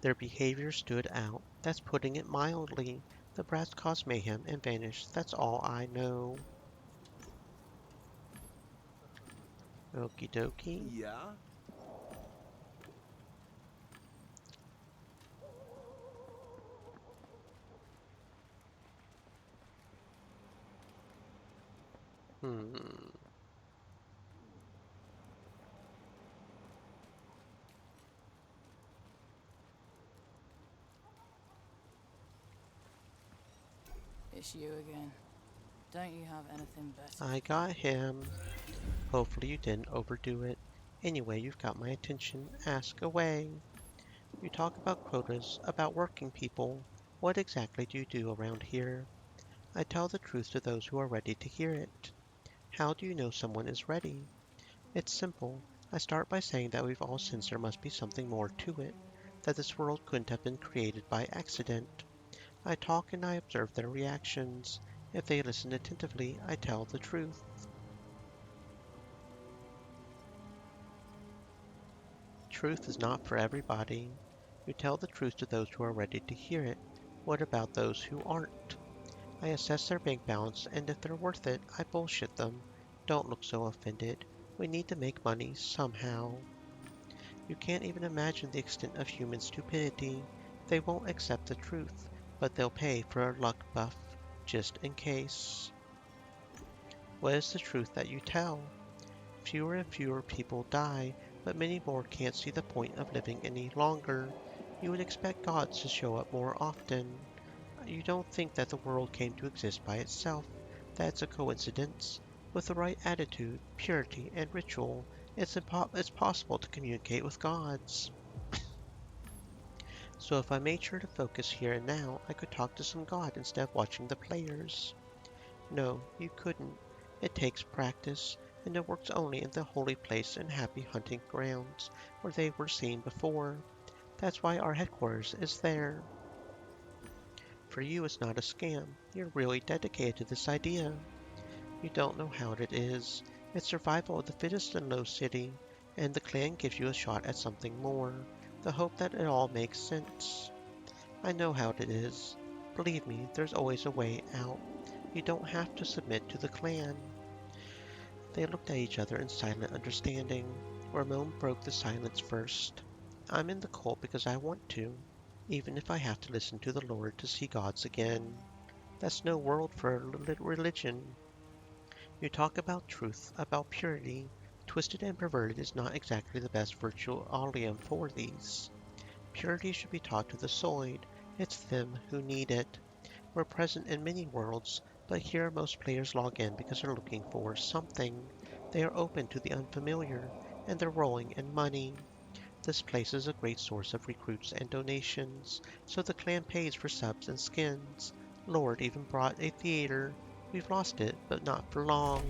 Their behavior stood out. That's putting it mildly. The brats caused mayhem and vanished. That's all I know. Okie dokie. Yeah? Hmm. It's you again. Don't you have anything better? I got him. Hopefully you didn't overdo it. Anyway, you've got my attention. Ask away. You talk about quotas, about working people. What exactly do you do around here? I tell the truth to those who are ready to hear it. How do you know someone is ready? It's simple. I start by saying that we've all sensed there must be something more to it, that this world couldn't have been created by accident. I talk and I observe their reactions. If they listen attentively, I tell the truth. Truth is not for everybody. You tell the truth to those who are ready to hear it. What about those who aren't? I assess their bank balance, and if they're worth it, I bullshit them. Don't look so offended. We need to make money somehow. You can't even imagine the extent of human stupidity. They won't accept the truth, but they'll pay for a luck buff, just in case. What is the truth that you tell? Fewer and fewer people die, but many more can't see the point of living any longer. You would expect gods to show up more often. You don't think that the world came to exist by itself. That's a coincidence. With the right attitude, purity, and ritual, it's possible to communicate with gods. So if I made sure to focus here and now, I could talk to some god instead of watching the players. No, you couldn't. It takes practice, and it works only in the holy place and happy hunting grounds, where they were seen before. That's why our headquarters is there. For you, it's not a scam. You're really dedicated to this idea. You don't know how it is. It's survival of the fittest in Low City, and the clan gives you a shot at something more. The hope that it all makes sense. I know how it is. Believe me, there's always a way out. You don't have to submit to the clan. They looked at each other in silent understanding. Ramon broke the silence first. I'm in the cult because I want to, even if I have to listen to the Lord to see gods again. That's no world for a religion. You talk about truth, about purity. Twisted and perverted is not exactly the best virtual oleum for these. Purity should be taught to the Soid. It's them who need it. We're present in many worlds, but here most players log in because they're looking for something. They are open to the unfamiliar, and they're rolling in money. This place is a great source of recruits and donations, so the clan pays for subs and skins. Lord even brought a theater. We've lost it, but not for long.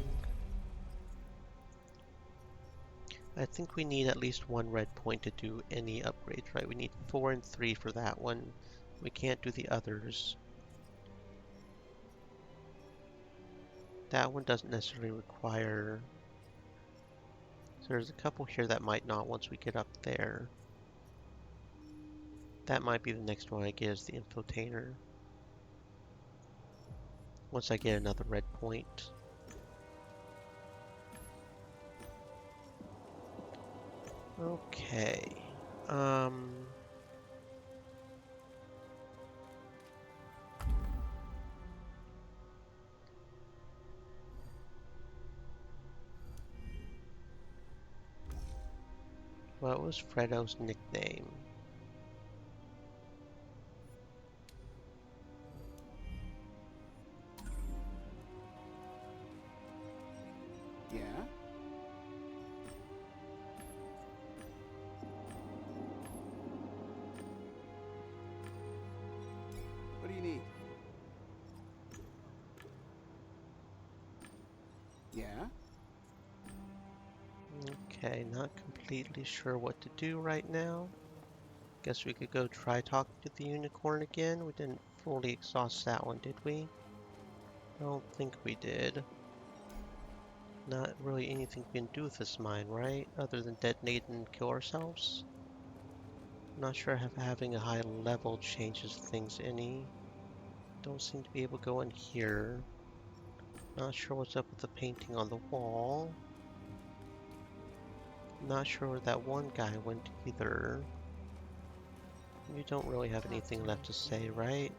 I think we need at least one red point to do any upgrades, right? We need 4 and 3 for that one. We can't do the others. That one doesn't necessarily require... So there's a couple here that might not once we get up there. That might be the next one I get is the infotainer. Once I get another red point. Okay. What was Fredo's nickname? Yeah? do you need? Yeah? Okay, not completely sure what to do right now. Guess we could go try talking to the unicorn again. We didn't fully exhaust that one, did we? I don't think we did. Not really anything we can do with this mine, right? Other than detonate and kill ourselves? I'm not sure if having a high level changes things any. Don't seem to be able to go in here. Not sure what's up with the painting on the wall. Not sure where that one guy went either. You don't really have anything left to say, right?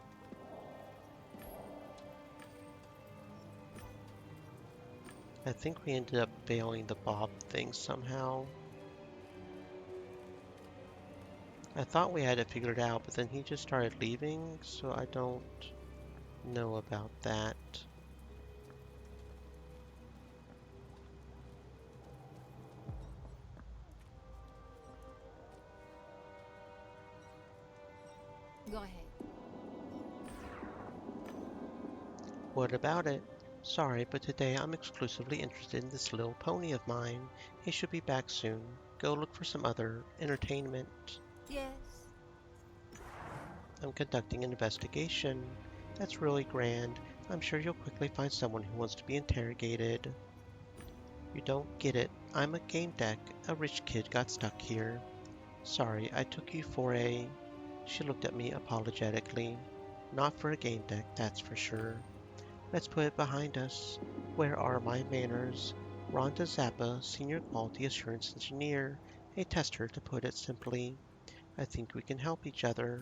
I think we ended up failing the Bob thing somehow. I thought we had it figured out, but then he just started leaving, so I don't know about that. Go ahead. What about it? Sorry, but today I'm exclusively interested in this little pony of mine. He should be back soon. Go look for some other entertainment. Yes. I'm conducting an investigation. That's really grand. I'm sure you'll quickly find someone who wants to be interrogated. You don't get it. I'm a game deck. A rich kid got stuck here. Sorry, I took you for a... She looked at me apologetically. Not for a game deck, that's for sure. Let's put it behind us. Where are my manners? Rhonda Zappa, Senior Quality Assurance Engineer. A tester, to put it simply. I think we can help each other.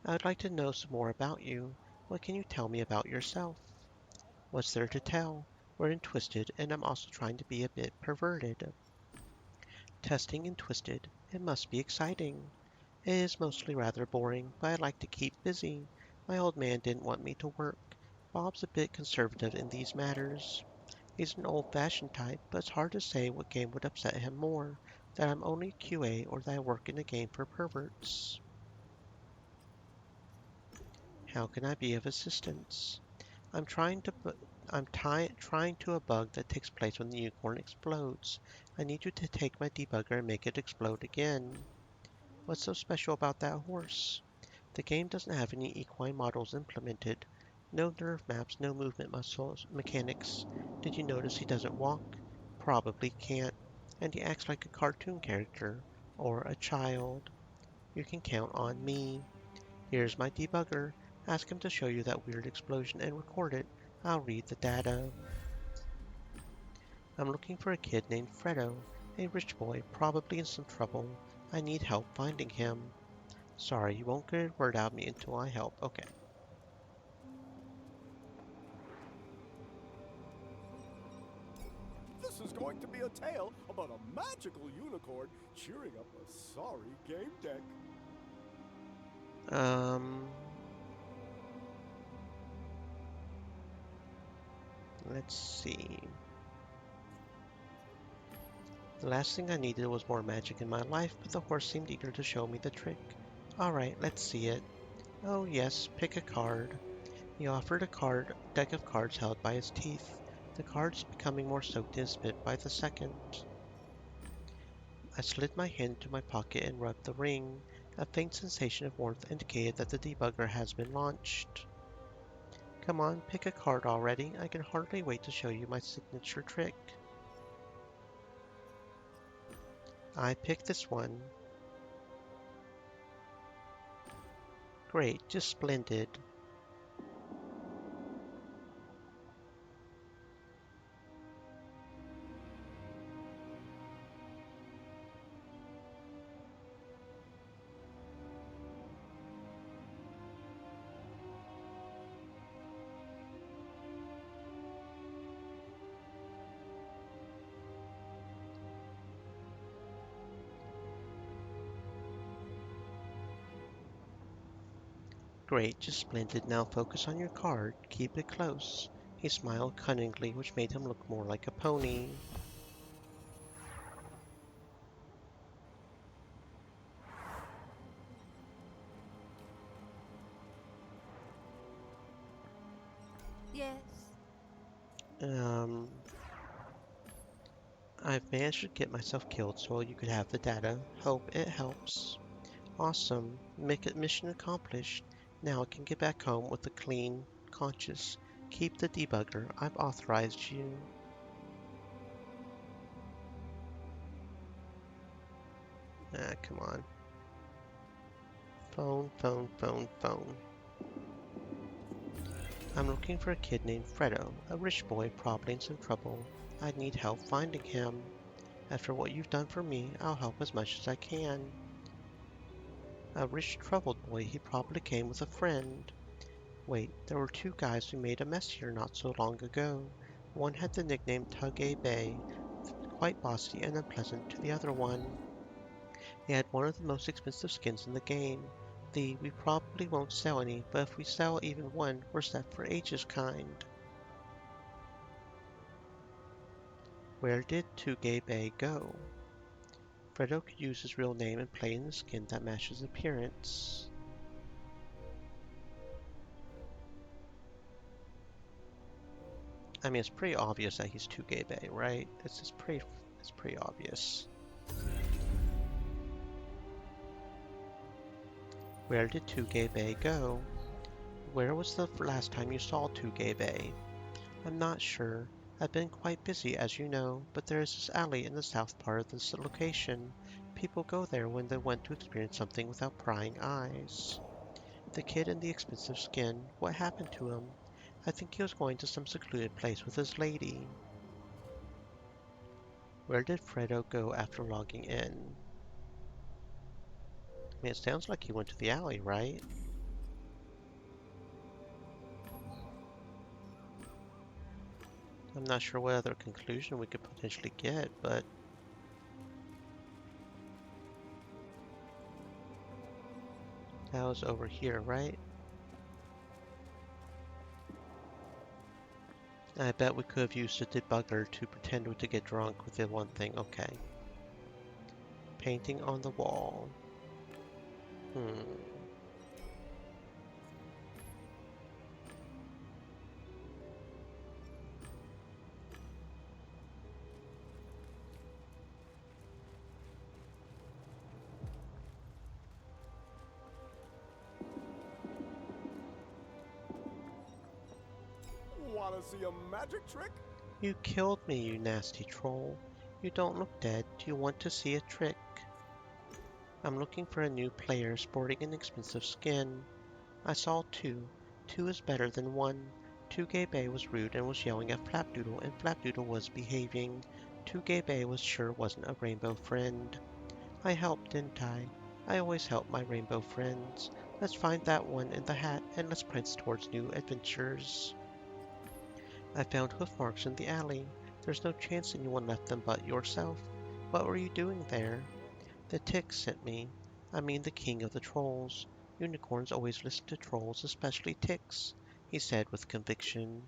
I'd like to know some more about you. What can you tell me about yourself? What's there to tell? We're in Twisted, and I'm also trying to be a bit perverted. Testing in Twisted. It must be exciting. It is mostly rather boring, but I like to keep busy. My old man didn't want me to work. Bob's a bit conservative in these matters. He's an old-fashioned type, but it's hard to say what game would upset him more, that I'm only QA or that I work in a game for perverts. How can I be of assistance? I'm trying to bu- I'm trying to a bug that takes place when the unicorn explodes. I need you to take my debugger and make it explode again. What's so special about that horse? The game doesn't have any equine models implemented. No nerve maps, no movement muscles, mechanics. Did you notice he doesn't walk? Probably can't. And he acts like a cartoon character. Or a child. You can count on me. Here's my debugger. Ask him to show you that weird explosion and record it. I'll read the data. I'm looking for a kid named Fredo. A rich boy, probably in some trouble. I need help finding him. Sorry, you won't get a word out of me until I help. Okay. This is going to be a tale about a magical unicorn cheering up a sorry game deck. Let's see. The last thing I needed was more magic in my life, but the horse seemed eager to show me the trick. Alright, let's see it. Oh yes, pick a card. He offered a deck of cards held by his teeth, the cards becoming more soaked in spit by the second. I slid my hand into my pocket and rubbed the ring. A faint sensation of warmth indicated that the debugger has been launched. Come on, pick a card already. I can hardly wait to show you my signature trick. I picked this one. Great, just splendid. Great, just splendid. Now focus on your card. Keep it close. He smiled cunningly, which made him look more like a pony. Yes. I've managed to get myself killed so you could have the data. Hope it helps. Awesome. Make it mission accomplished. Now I can get back home with a clean conscience. Keep the debugger. I've authorized you. Ah, come on. Phone, phone, phone, phone. I'm looking for a kid named Fredo, a rich boy probably in some trouble. I need help finding him. After what you've done for me, I'll help as much as I can. A rich, troubled boy, he probably came with a friend. Wait, there were two guys who made a mess here not so long ago. One had the nickname Tug-A Bay, quite bossy and unpleasant to the other one. He had one of the most expensive skins in the game. We probably won't sell any, but if we sell even one, we're set for ages kind. Where did Tug-A Bay go? Fredo could use his real name and play in the skin that matches his appearance. I mean, it's pretty obvious that he's Tug-A Bay, right? It's pretty obvious. Where did Tug-A Bay go? Where was the last time you saw Tug-A Bay? I'm not sure. I've been quite busy, as you know, but there is this alley in the south part of this location. People go there when they want to experience something without prying eyes. The kid in the expensive skin, what happened to him? I think he was going to some secluded place with his lady. Where did Fredo go after logging in? I mean, it sounds like he went to the alley, right? I'm not sure what other conclusion we could potentially get, but that was over here, right? I bet we could have used a debugger to pretend to get drunk with the one thing. Okay. Painting on the wall. Wanna see a magic trick? You killed me, you nasty troll. You don't look dead. Do you want to see a trick? I'm looking for a new player sporting an expensive skin. I saw two. Two is better than one. Tug-A Bay was rude and was yelling at Flapdoodle, and Flapdoodle was behaving. Tug-A Bay was sure wasn't a rainbow friend. I helped, didn't I? I always help my rainbow friends. Let's find that one in the hat and let's prance towards new adventures. I found hoof marks in the alley. There's no chance anyone left them but yourself. What were you doing there? The tick sent me. I mean the king of the trolls. Unicorns always listen to trolls, especially ticks, he said with conviction.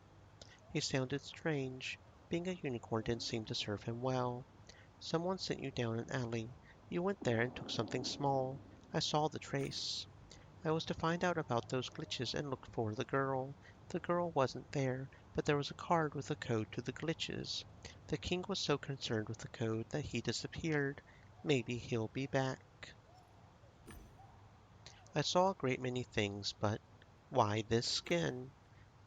He sounded strange. Being a unicorn didn't seem to serve him well. Someone sent you down an alley. You went there and took something small. I saw the trace. I was to find out about those glitches and look for the girl. The girl wasn't there, but there was a card with a code to the glitches. The king was so concerned with the code that he disappeared. Maybe he'll be back. I saw a great many things, but why this skin?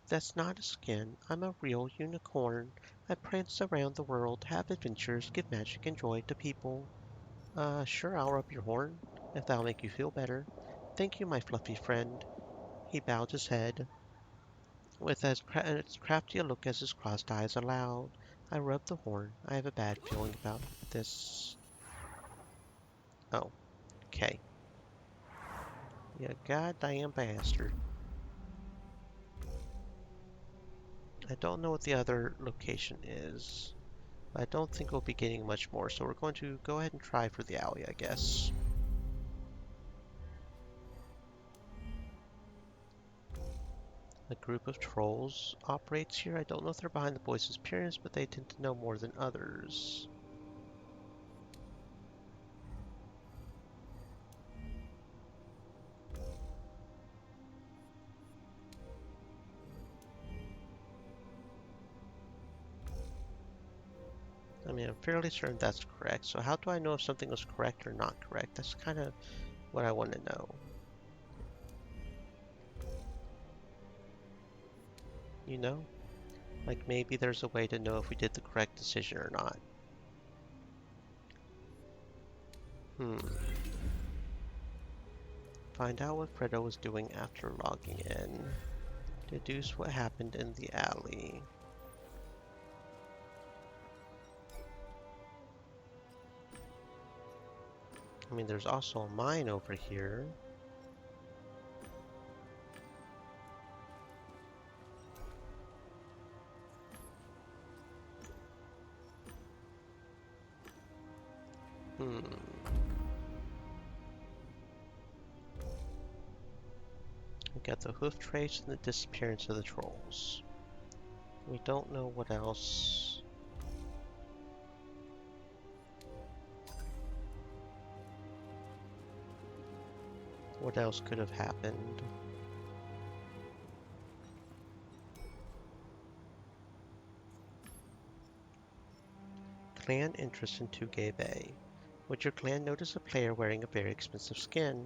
That's not a skin. I'm a real unicorn. I prance around the world, have adventures, give magic and joy to people. Sure, I'll rub your horn, if that'll make you feel better. Thank you, my fluffy friend. He bowed his head, with as crafty a look as his crossed eyes allowed. I rubbed the horn. I have a bad feeling about this. Oh, okay. You goddamn bastard. I don't know what the other location is. I don't think we'll be getting much more, so we're going to go ahead and try for the alley, I guess. A group of trolls operates here. I don't know if they're behind the boys' appearance, but they tend to know more than others. mean, I'm fairly certain that's correct. So how do I know if something was correct or not correct? That's kind of what I want to know. You know? Like maybe there's a way to know if we did the correct decision or not. Find out what Fredo was doing after logging in. Deduce what happened in the alley. I mean, there's also a mine over here. We got the hoof trace and the disappearance of the trolls. We don't know what else. What else could have happened? Clan interest in Tugay Bay. Would your clan notice a player wearing a very expensive skin?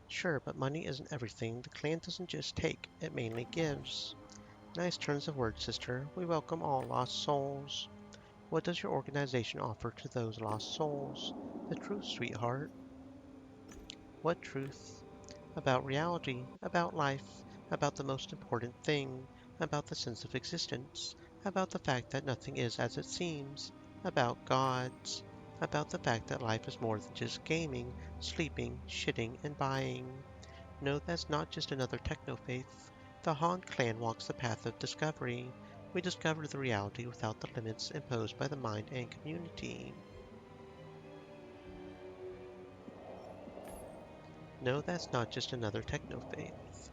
Sure, but money isn't everything. The clan doesn't just take, it mainly gives. Nice turns of words, sister. We welcome all lost souls. What does your organization offer to those lost souls? The truth, sweetheart. What truth? About reality, about life, about the most important thing, about the sense of existence, about the fact that nothing is as it seems, about gods, about the fact that life is more than just gaming, sleeping, shitting, and buying. No, that's not just another techno-faith. The Han clan walks the path of discovery. We discover the reality without the limits imposed by the mind and community. No, that's not just another techno-faith.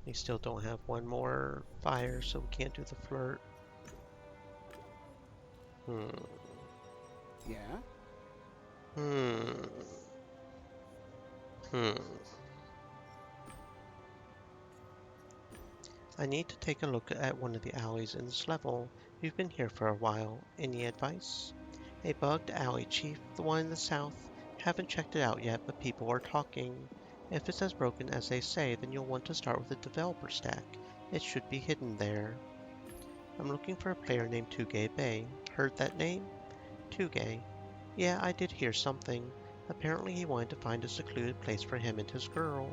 We still don't have one more fire, so we can't do the flirt. Yeah? I need to take a look at one of the alleys in this level. We've been here for a while. Any advice? A bugged alley, Chief. The one in the south. Haven't checked it out yet, but people are talking. If it's as broken as they say, then you'll want to start with a developer stack. It should be hidden there. I'm looking for a player named Tugay Bay. Heard that name? Tugay. Yeah, I did hear something. Apparently he wanted to find a secluded place for him and his girl.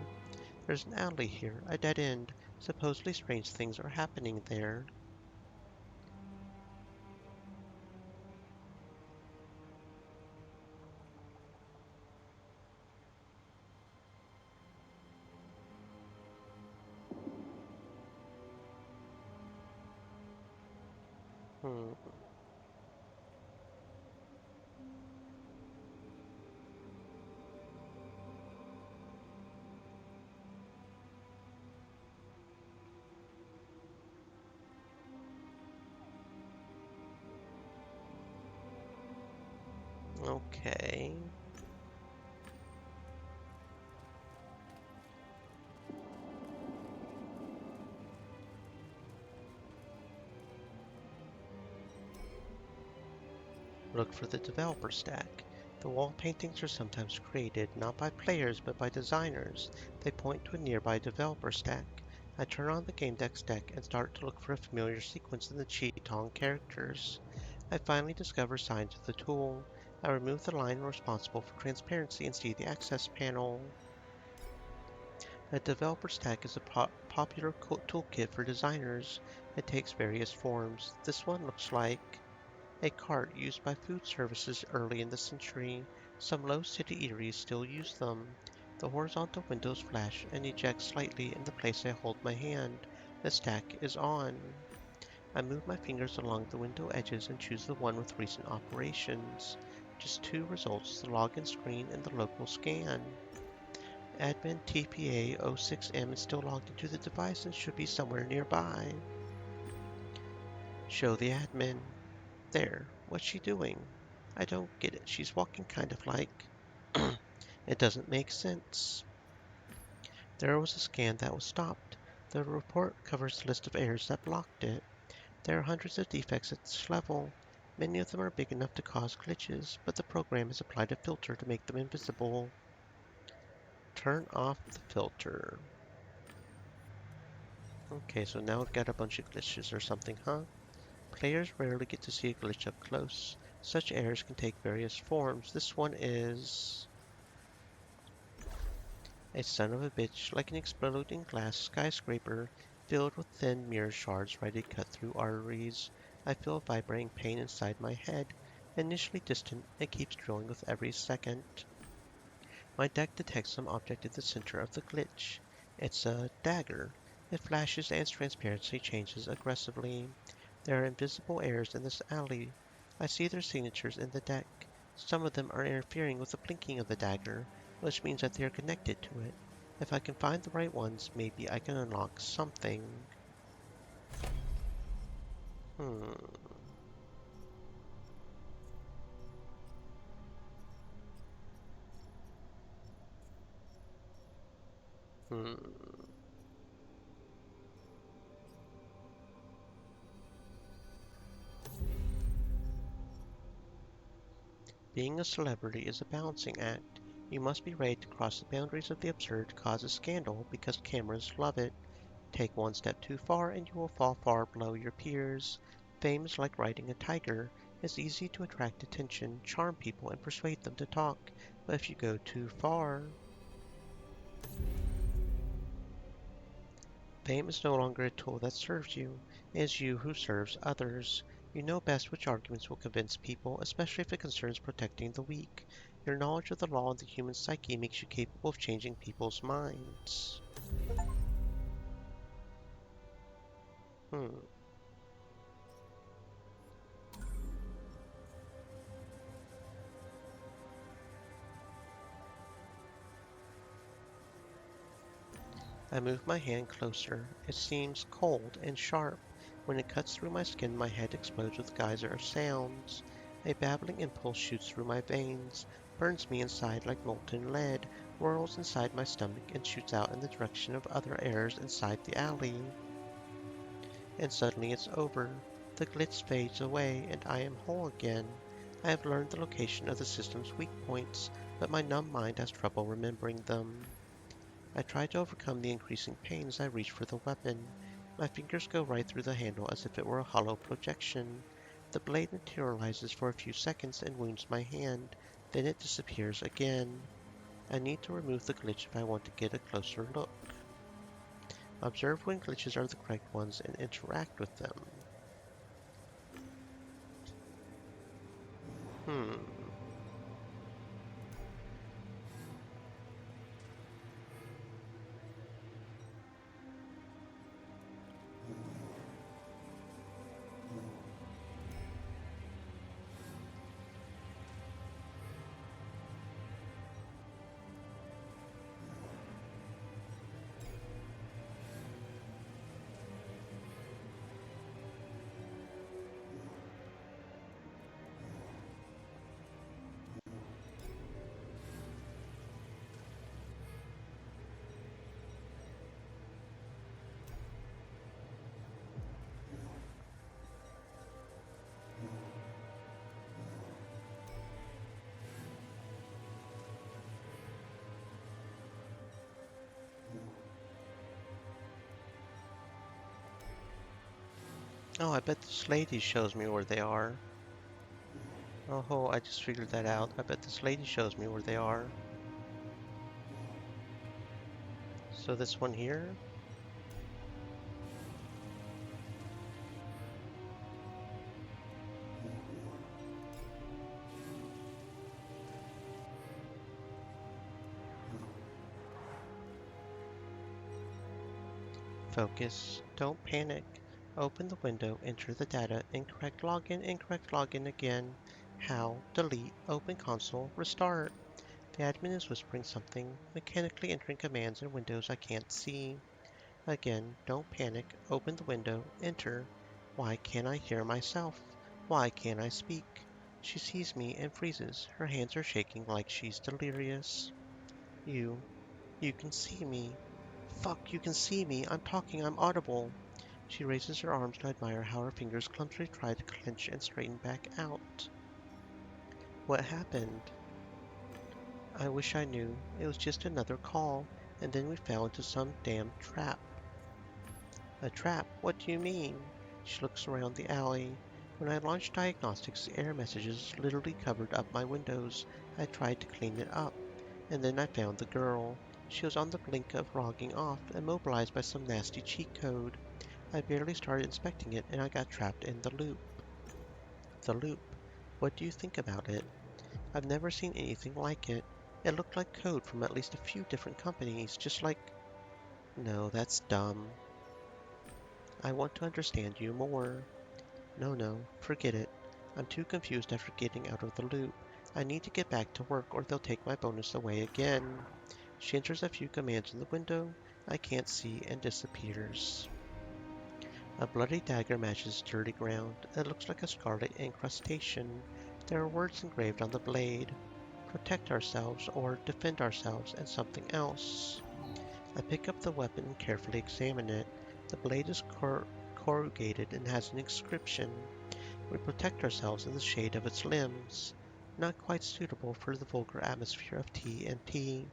There's an alley here, a dead end. Supposedly strange things are happening there. Okay. Look for the developer stack. The wall paintings are sometimes created not by players but by designers. They point to a nearby developer stack. I turn on the Gamedec deck and start to look for a familiar sequence in the Cheetong characters. I finally discover signs of the tool. I remove the line responsible for transparency and see the access panel. A developer stack is a popular toolkit for designers. It takes various forms. This one looks like a cart used by food services early in the century. Some low city eateries still use them. The horizontal windows flash and eject slightly in the place I hold my hand. The stack is on. I move my fingers along the window edges and choose the one with recent operations. Just two results, the login screen and the local scan. Admin TPA06M is still logged into the device and should be somewhere nearby. Show the admin. There, what's she doing? I don't get it. She's walking kind of like... It doesn't make sense. There was a scan that was stopped. The report covers the list of errors that blocked it. There are hundreds of defects at this level. Many of them are big enough to cause glitches, but the program has applied a filter to make them invisible. Turn off the filter. Okay, so now we've got a bunch of glitches or something, huh? Players rarely get to see a glitch up close. Such errors can take various forms. This one is a son of a bitch, like an exploding glass skyscraper filled with thin mirror shards ready to cut through arteries. I feel a vibrating pain inside my head. Initially distant, it keeps growing with every second. My deck detects some object at the center of the glitch. It's a dagger. It flashes and its transparency changes aggressively. There are invisible errors in this alley. I see their signatures in the deck. Some of them are interfering with the blinking of the dagger, which means that they are connected to it. If I can find the right ones, maybe I can unlock something. Hmm. Hmm. Being a celebrity is a balancing act. You must be ready to cross the boundaries of the absurd to cause a scandal because cameras love it. Take one step too far and you will fall far below your peers. Fame is like riding a tiger. It's easy to attract attention, charm people, and persuade them to talk. But if you go too far, fame is no longer a tool that serves you. It is you who serves others. You know best which arguments will convince people, especially if it concerns protecting the weak. Your knowledge of the law and the human psyche makes you capable of changing people's minds. Hmm. I move my hand closer. It seems cold and sharp. When it cuts through my skin, my head explodes with a geyser of sounds. A babbling impulse shoots through my veins, burns me inside like molten lead, whirls inside my stomach, and shoots out in the direction of other airs inside the alley. And suddenly it's over. The glitch fades away, and I am whole again. I have learned the location of the system's weak points, but my numb mind has trouble remembering them. I try to overcome the increasing pain as I reach for the weapon. My fingers go right through the handle as if it were a hollow projection. The blade materializes for a few seconds and wounds my hand. Then it disappears again. I need to remove the glitch if I want to get a closer look. Observe when glitches are the correct ones and interact with them. Hmm. Oh, I bet this lady shows me where they are. Oh, I just figured that out. I bet this lady shows me where they are. So this one here? Focus. Don't panic. Open the window, enter the data. Incorrect login again. How? Delete. Open console. Restart. The admin is whispering something, mechanically entering commands in windows I can't see. Again, don't panic. Open the window. Enter. Why can't I hear myself? Why can't I speak? She sees me and freezes. Her hands are shaking like she's delirious. You. You can see me. Fuck, you can see me. I'm talking, I'm audible. She raises her arms to admire how her fingers clumsily try to clench and straighten back out. What happened? I wish I knew. It was just another call, and then we fell into some damn trap. A trap? What do you mean? She looks around the alley. When I launched diagnostics, the error messages literally covered up my windows. I tried to clean it up, and then I found the girl. She was on the blink of logging off, immobilized by some nasty cheat code. I barely started inspecting it, and I got trapped in the loop. The loop. What do you think about it? I've never seen anything like it. It looked like code from at least a few different companies, just like... No, that's dumb. I want to understand you more. No, forget it. I'm too confused after getting out of the loop. I need to get back to work or they'll take my bonus away again. She enters a few commands in the window I can't see and disappears. A bloody dagger matches dirty ground. It looks like a scarlet incrustation. There are words engraved on the blade. Protect ourselves or defend ourselves and something else. I pick up the weapon and carefully examine it. The blade is corrugated and has an inscription. We protect ourselves in the shade of its limbs. Not quite suitable for the vulgar atmosphere of TNT.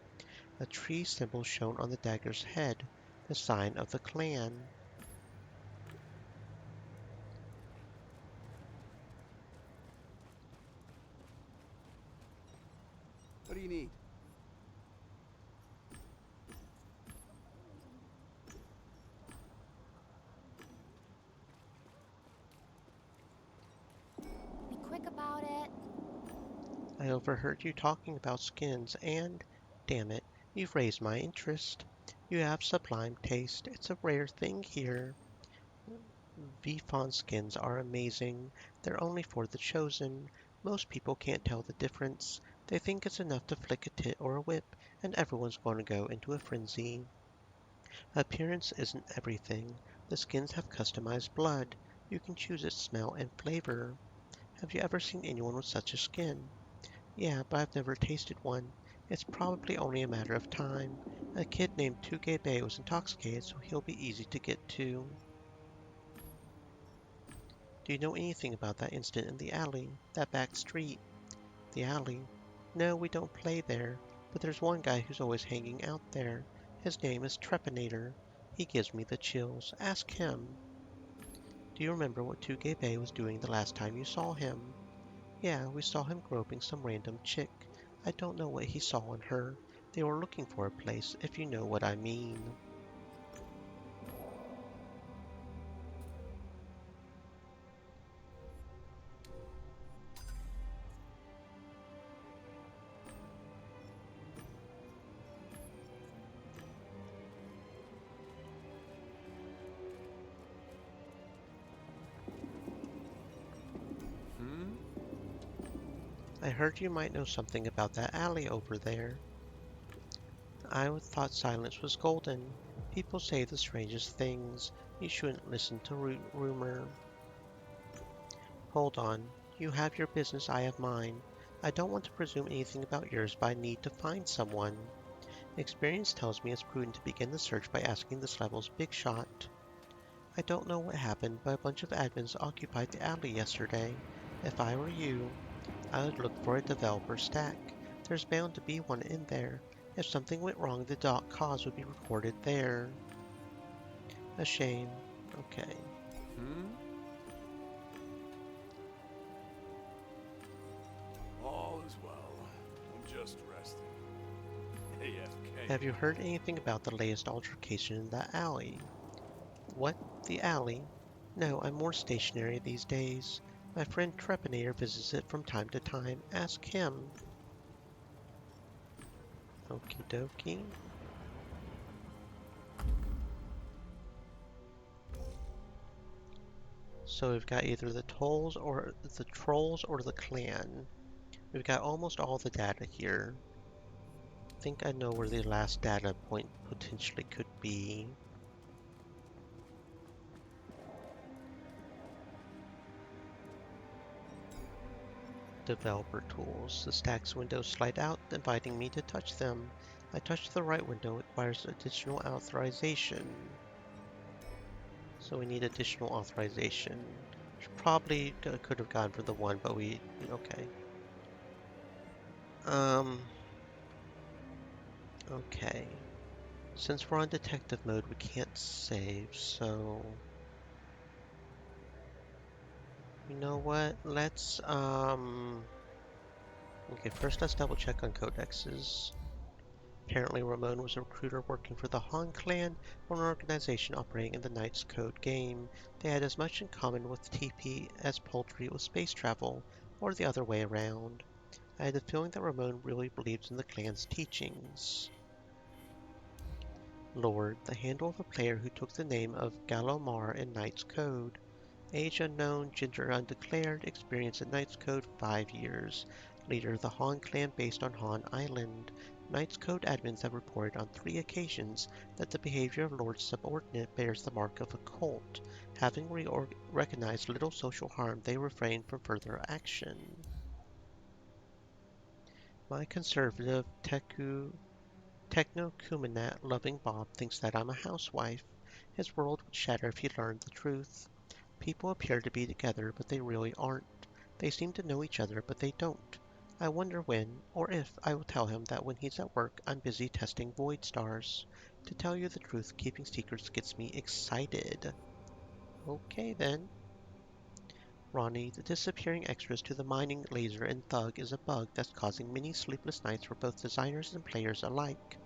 A tree symbol shown on the dagger's head, the sign of the clan. What do you need? Be quick about it. I overheard you talking about skins and, damn it, you've raised my interest. You have sublime taste. It's a rare thing here. V-Fawn skins are amazing. They're only for the chosen. Most people can't tell the difference. They think it's enough to flick a tit or a whip, and everyone's going to go into a frenzy. Appearance isn't everything. The skins have customized blood. You can choose its smell and flavor. Have you ever seen anyone with such a skin? Yeah, but I've never tasted one. It's probably only a matter of time. A kid named Tuge Bay was intoxicated, so he'll be easy to get to. Do you know anything about that incident in the alley? That back street? The alley? No, we don't play there, but there's one guy who's always hanging out there. His name is Trepanator. He gives me the chills. Ask him. Do you remember what Tuge Bay was doing the last time you saw him? Yeah, we saw him groping some random chick. I don't know what he saw in her. They were looking for a place, if you know what I mean. I heard you might know something about that alley over there. I thought silence was golden. People say the strangest things. You shouldn't listen to rumor. Hold on. You have your business, I have mine. I don't want to presume anything about yours, but I need to find someone. Experience tells me it's prudent to begin the search by asking this level's big shot. I don't know what happened, but a bunch of admins occupied the alley yesterday. If I were you, I would look for a developer stack. There's bound to be one in there. If something went wrong, the cause would be recorded there. A shame. Okay. All is well. I'm just resting. AFK. Have you heard anything about the latest altercation in that alley? What? The alley? No, I'm more stationary these days. My friend Trepanator visits it from time to time. Ask him. Okie dokie. So we've got either the trolls or the clan. We've got almost all the data here. I think I know where the last data point potentially could be. Developer tools. The stacks windows slide out, inviting me to touch them. I touched the right window. It requires additional authorization. So we need additional authorization. Probably could have gone for the one, but okay. Okay. Since we're on detective mode, we can't save, so... You know what? Okay, first let's double check on codexes. Apparently Ramon was a recruiter working for the Han Clan, or an organization operating in the Knight's Code game. They had as much in common with TP as poultry with space travel, or the other way around. I had the feeling that Ramon really believes in the clan's teachings. Lord, the handle of a player who took the name of Galomar in Knight's Code. Age unknown, gender undeclared, experience in Knight's Code 5 years. Leader of the Han clan based on Han Island. Knight's Code admins have reported on 3 occasions that the behavior of Lord's subordinate bears the mark of a cult. Having recognized little social harm, they refrain from further action. My conservative techno-cumanat-loving Bob thinks that I'm a housewife. His world would shatter if he learned the truth. People appear to be together, but they really aren't. They seem to know each other, but they don't. I wonder when, or if, I will tell him that when he's at work, I'm busy testing void stars. To tell you the truth, keeping secrets gets me excited. Okay then. Ronnie, the disappearing extras to the mining laser in Thug is a bug that's causing many sleepless nights for both designers and players alike.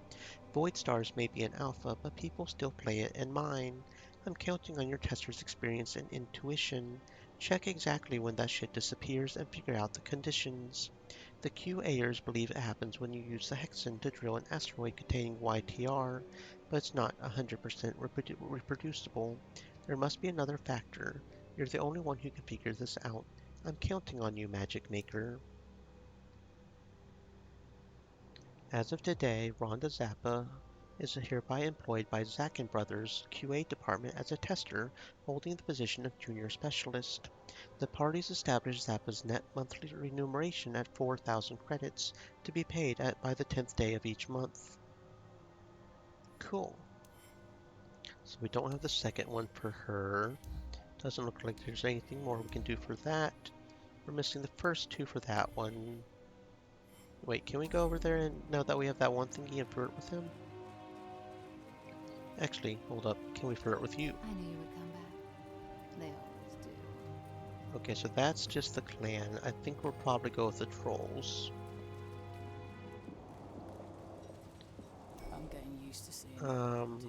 Void Stars may be an alpha, but people still play it and mine. I'm counting on your tester's experience and intuition. Check exactly when that shit disappears and figure out the conditions. The QAers believe it happens when you use the hexen to drill an asteroid containing YTR, but it's not 100% reproducible. There must be another factor. You're the only one who can figure this out. I'm counting on you, Magic Maker. As of today, Rhonda Zappa is hereby employed by Zack & Brothers QA department as a tester, holding the position of junior specialist. The parties established Zappa's net monthly remuneration at 4,000 credits, to be paid by the 10th day of each month. Cool. So we don't have the second one for her. Doesn't look like there's anything more we can do for that. We're missing the first 2 for that one. Wait, can we go over there and now that we have that one thingy and flirt with him? Actually, hold up. Can we flirt with you? I knew you would come back. They always do. Okay, so that's just the clan. I think we'll probably go with the trolls. I'm getting used to seeing you,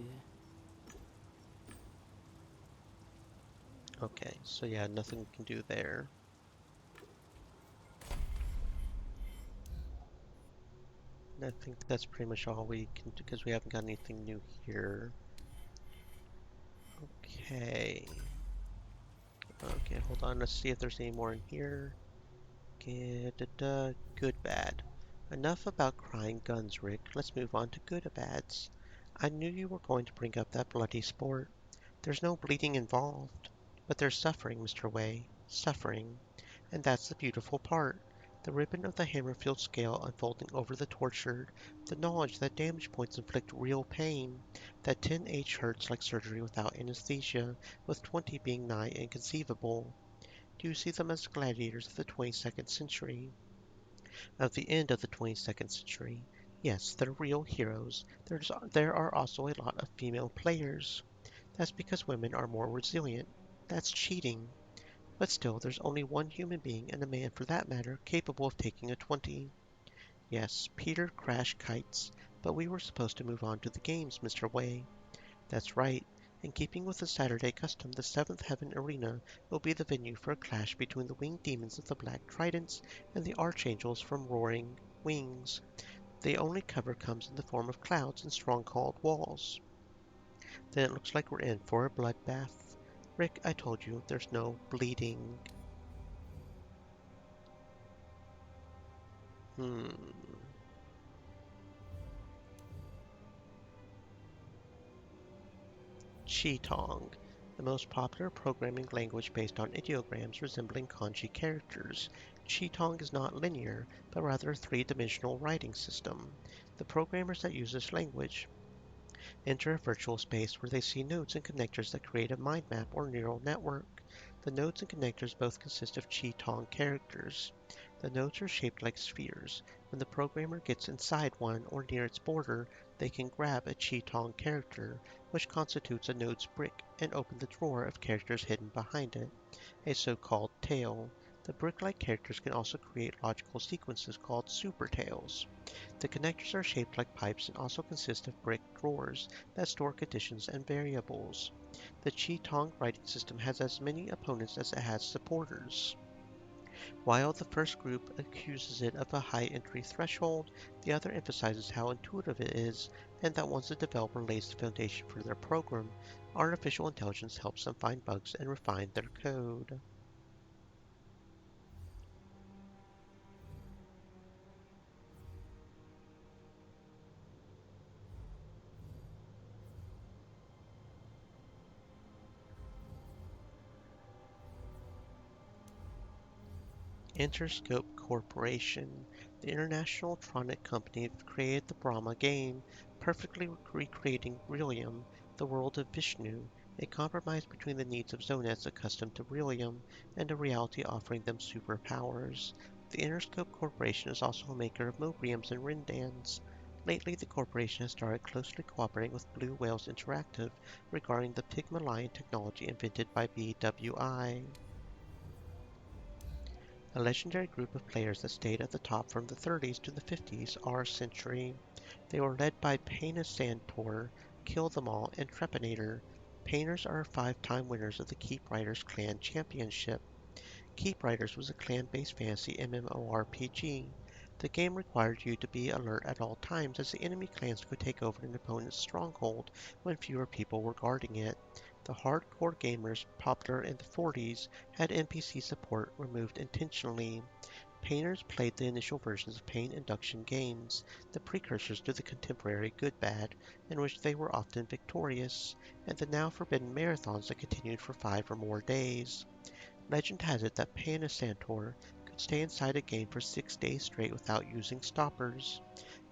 Okay, so yeah, nothing we can do there. I think that's pretty much all we can do because we haven't got anything new here. Okay. Okay, hold on. Let's see if there's any more in here. Good, bad. Enough about crying guns, Rick. Let's move on to good-bads. I knew you were going to bring up that bloody sport. There's no bleeding involved. But there's suffering, Mr. Way. Suffering. And that's the beautiful part. The ribbon of the Hammerfield scale unfolding over the tortured, the knowledge that damage points inflict real pain, that 10H hurts like surgery without anesthesia, with 20 being nigh inconceivable. Do you see them as gladiators of the 22nd century? Of the end of the 22nd century? Yes, they're real heroes. There are also a lot of female players. That's because women are more resilient. That's cheating. But still, there's only one human being, and a man for that matter, capable of taking a 20. Yes, Peter crashed kites, but we were supposed to move on to the games, Mr. Way. That's right. In keeping with the Saturday custom, the Seventh Heaven Arena will be the venue for a clash between the winged demons of the Black Tridents and the archangels from Roaring Wings. The only cover comes in the form of clouds and stronghold walls. Then it looks like we're in for a bloodbath. Rick, I told you, there's no bleeding. Cheetong, the most popular programming language based on ideograms resembling kanji characters. Qitong is not linear, but rather a three-dimensional writing system. The programmers that use this language enter a virtual space where they see nodes and connectors that create a mind map or neural network. The nodes and connectors both consist of Qitong characters. The nodes are shaped like spheres. When the programmer gets inside one or near its border, they can grab a Qitong character, which constitutes a node's brick, and open the drawer of characters hidden behind it, a so-called tail. The brick-like characters can also create logical sequences called supertails. The connectors are shaped like pipes and also consist of brick drawers that store conditions and variables. The Qitong writing system has as many opponents as it has supporters. While the first group accuses it of a high entry threshold, the other emphasizes how intuitive it is and that once the developer lays the foundation for their program, artificial intelligence helps them find bugs and refine their code. Interscope Corporation, the international tronic company that created the Brahma game, perfectly recreating Brillium, the world of Vishnu, a compromise between the needs of zonets accustomed to Brillium and a reality offering them superpowers. The Interscope Corporation is also a maker of Mobriums and Rindans. Lately, the corporation has started closely cooperating with Blue Whales Interactive regarding the Pygmalion technology invented by BWI. A legendary group of players that stayed at the top from the 30s to the 50s our century. They were led by Paina Santor, Kill Them All, and Trepanator. Painters are 5-time winners of the Keep Riders Clan Championship. Keep Riders was a clan-based fantasy MMORPG. The game required you to be alert at all times as the enemy clans could take over an opponent's stronghold when fewer people were guarding it. The hardcore gamers, popular in the 40s, had NPC support removed intentionally. Painters played the initial versions of pain induction games, the precursors to the contemporary Good Bad, in which they were often victorious, and the now forbidden marathons that continued for 5 or more days. Legend has it that Paina Santor could stay inside a game for 6 days straight without using stoppers.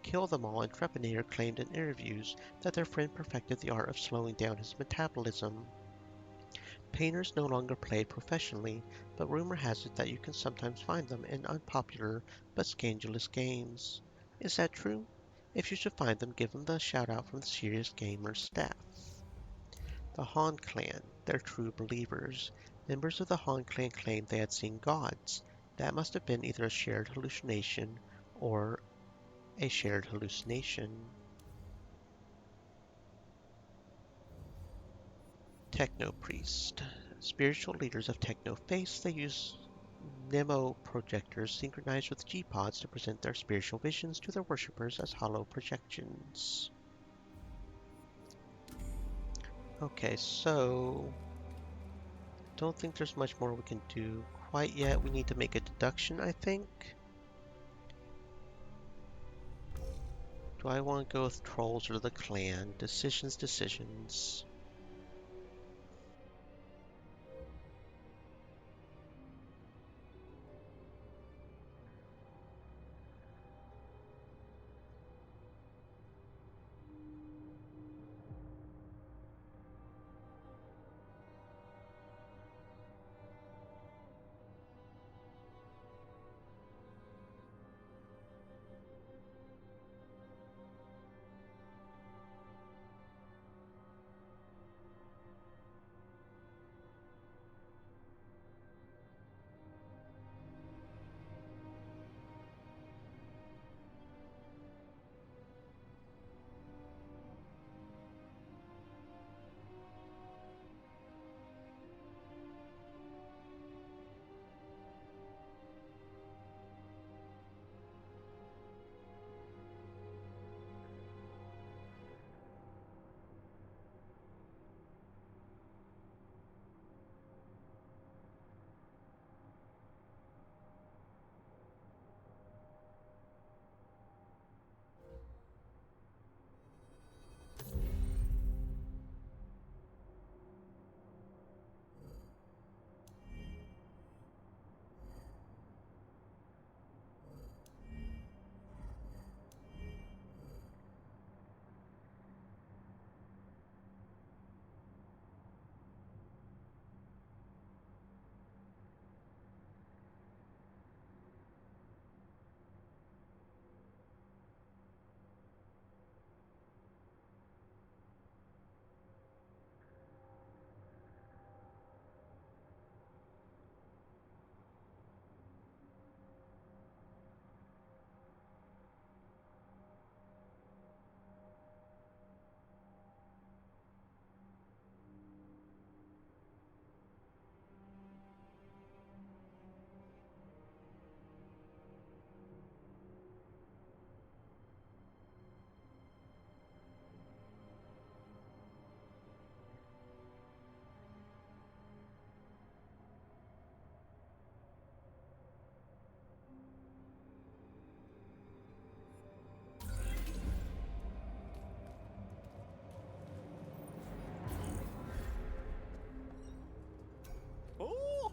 Kill Them All and Trepanator claimed in interviews that their friend perfected the art of slowing down his metabolism. Painters no longer play professionally, but rumor has it that you can sometimes find them in unpopular but scandalous games. Is that true? If you should find them, give them the shout out from the Serious Gamers staff. The Han Clan, they're true believers. Members of the Han Clan claimed they had seen gods. That must have been either a shared hallucination or a shared hallucination. Techno Priest. Spiritual leaders of Techno Faith, they use Nemo projectors synchronized with G-pods to present their spiritual visions to their worshippers as hollow projections. Okay, so don't think there's much more we can do quite yet. We need to make a deduction, I think. Do I want to go with trolls or the clan? Decisions.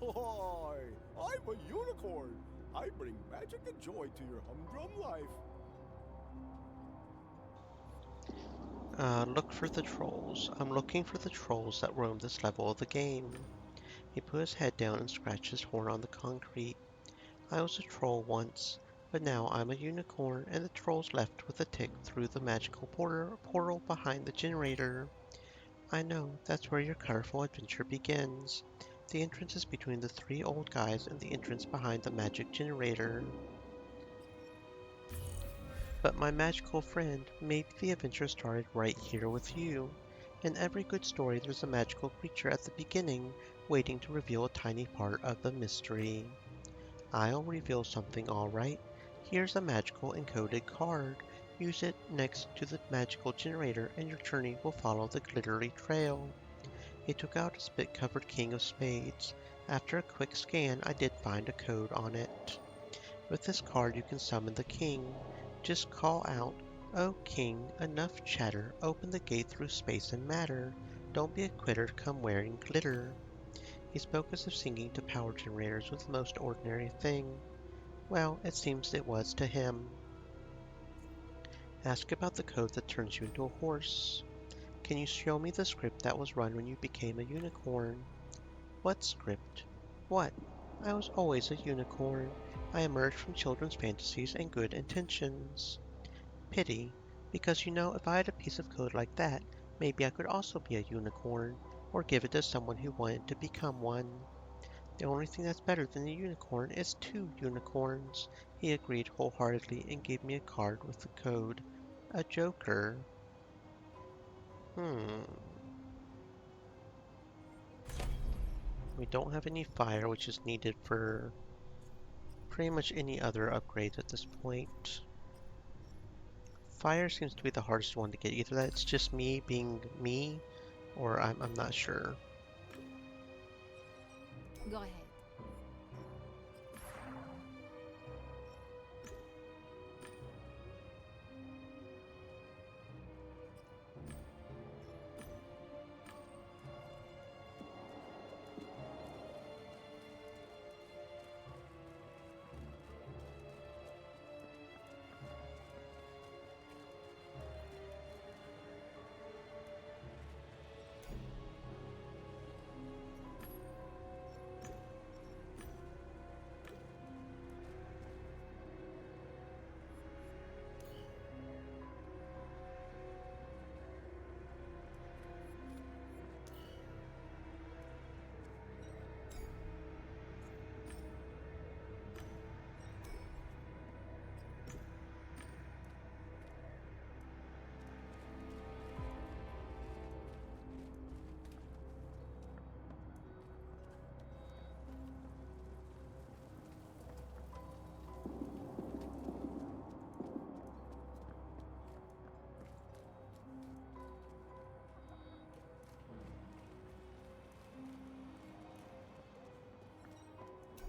Ahoy! I'm a unicorn. I bring magic and joy to your humdrum life. Look for the trolls. I'm looking for the trolls that roam this level of the game. He put his head down and scratched his horn on the concrete. I was a troll once, but now I'm a unicorn, and the trolls left with a tick through the magical portal behind the generator. I know, that's where your colorful adventure begins. The entrance is between the three old guys and the entrance behind the magic generator. But my magical friend, maybe the adventure started right here with you. In every good story, there's a magical creature at the beginning, waiting to reveal a tiny part of the mystery. I'll reveal something all right. Here's a magical encoded card. Use it next to the magical generator and your journey will follow the glittery trail. He took out a spit-covered king of spades. After a quick scan, I did find a code on it. With this card you can summon the king. Just call out, "Oh king, enough chatter, open the gate through space and matter. Don't be a quitter, come wearing glitter." He spoke as if singing to power generators was the most ordinary thing. Well, it seems it was to him. Ask about the code that turns you into a horse. Can you show me the script that was run when you became a unicorn? What script? What? I was always a unicorn. I emerged from children's fantasies and good intentions. Pity, because if I had a piece of code like that, maybe I could also be a unicorn, or give it to someone who wanted to become one. The only thing that's better than a unicorn is two unicorns. He agreed wholeheartedly and gave me a card with the code. A joker. We don't have any fire, which is needed for pretty much any other upgrades at this point. Fire seems to be the hardest one to get. Either that's just me being me, or I'm not sure. Go ahead.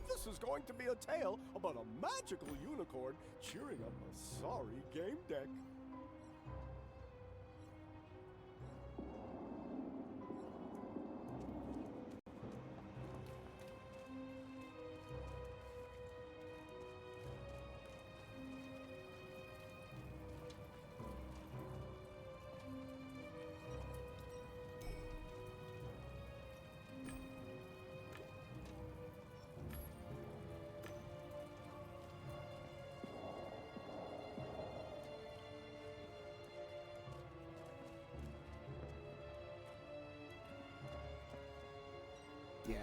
This is going to be a tale about a magical unicorn cheering up a sorry game deck. Yeah?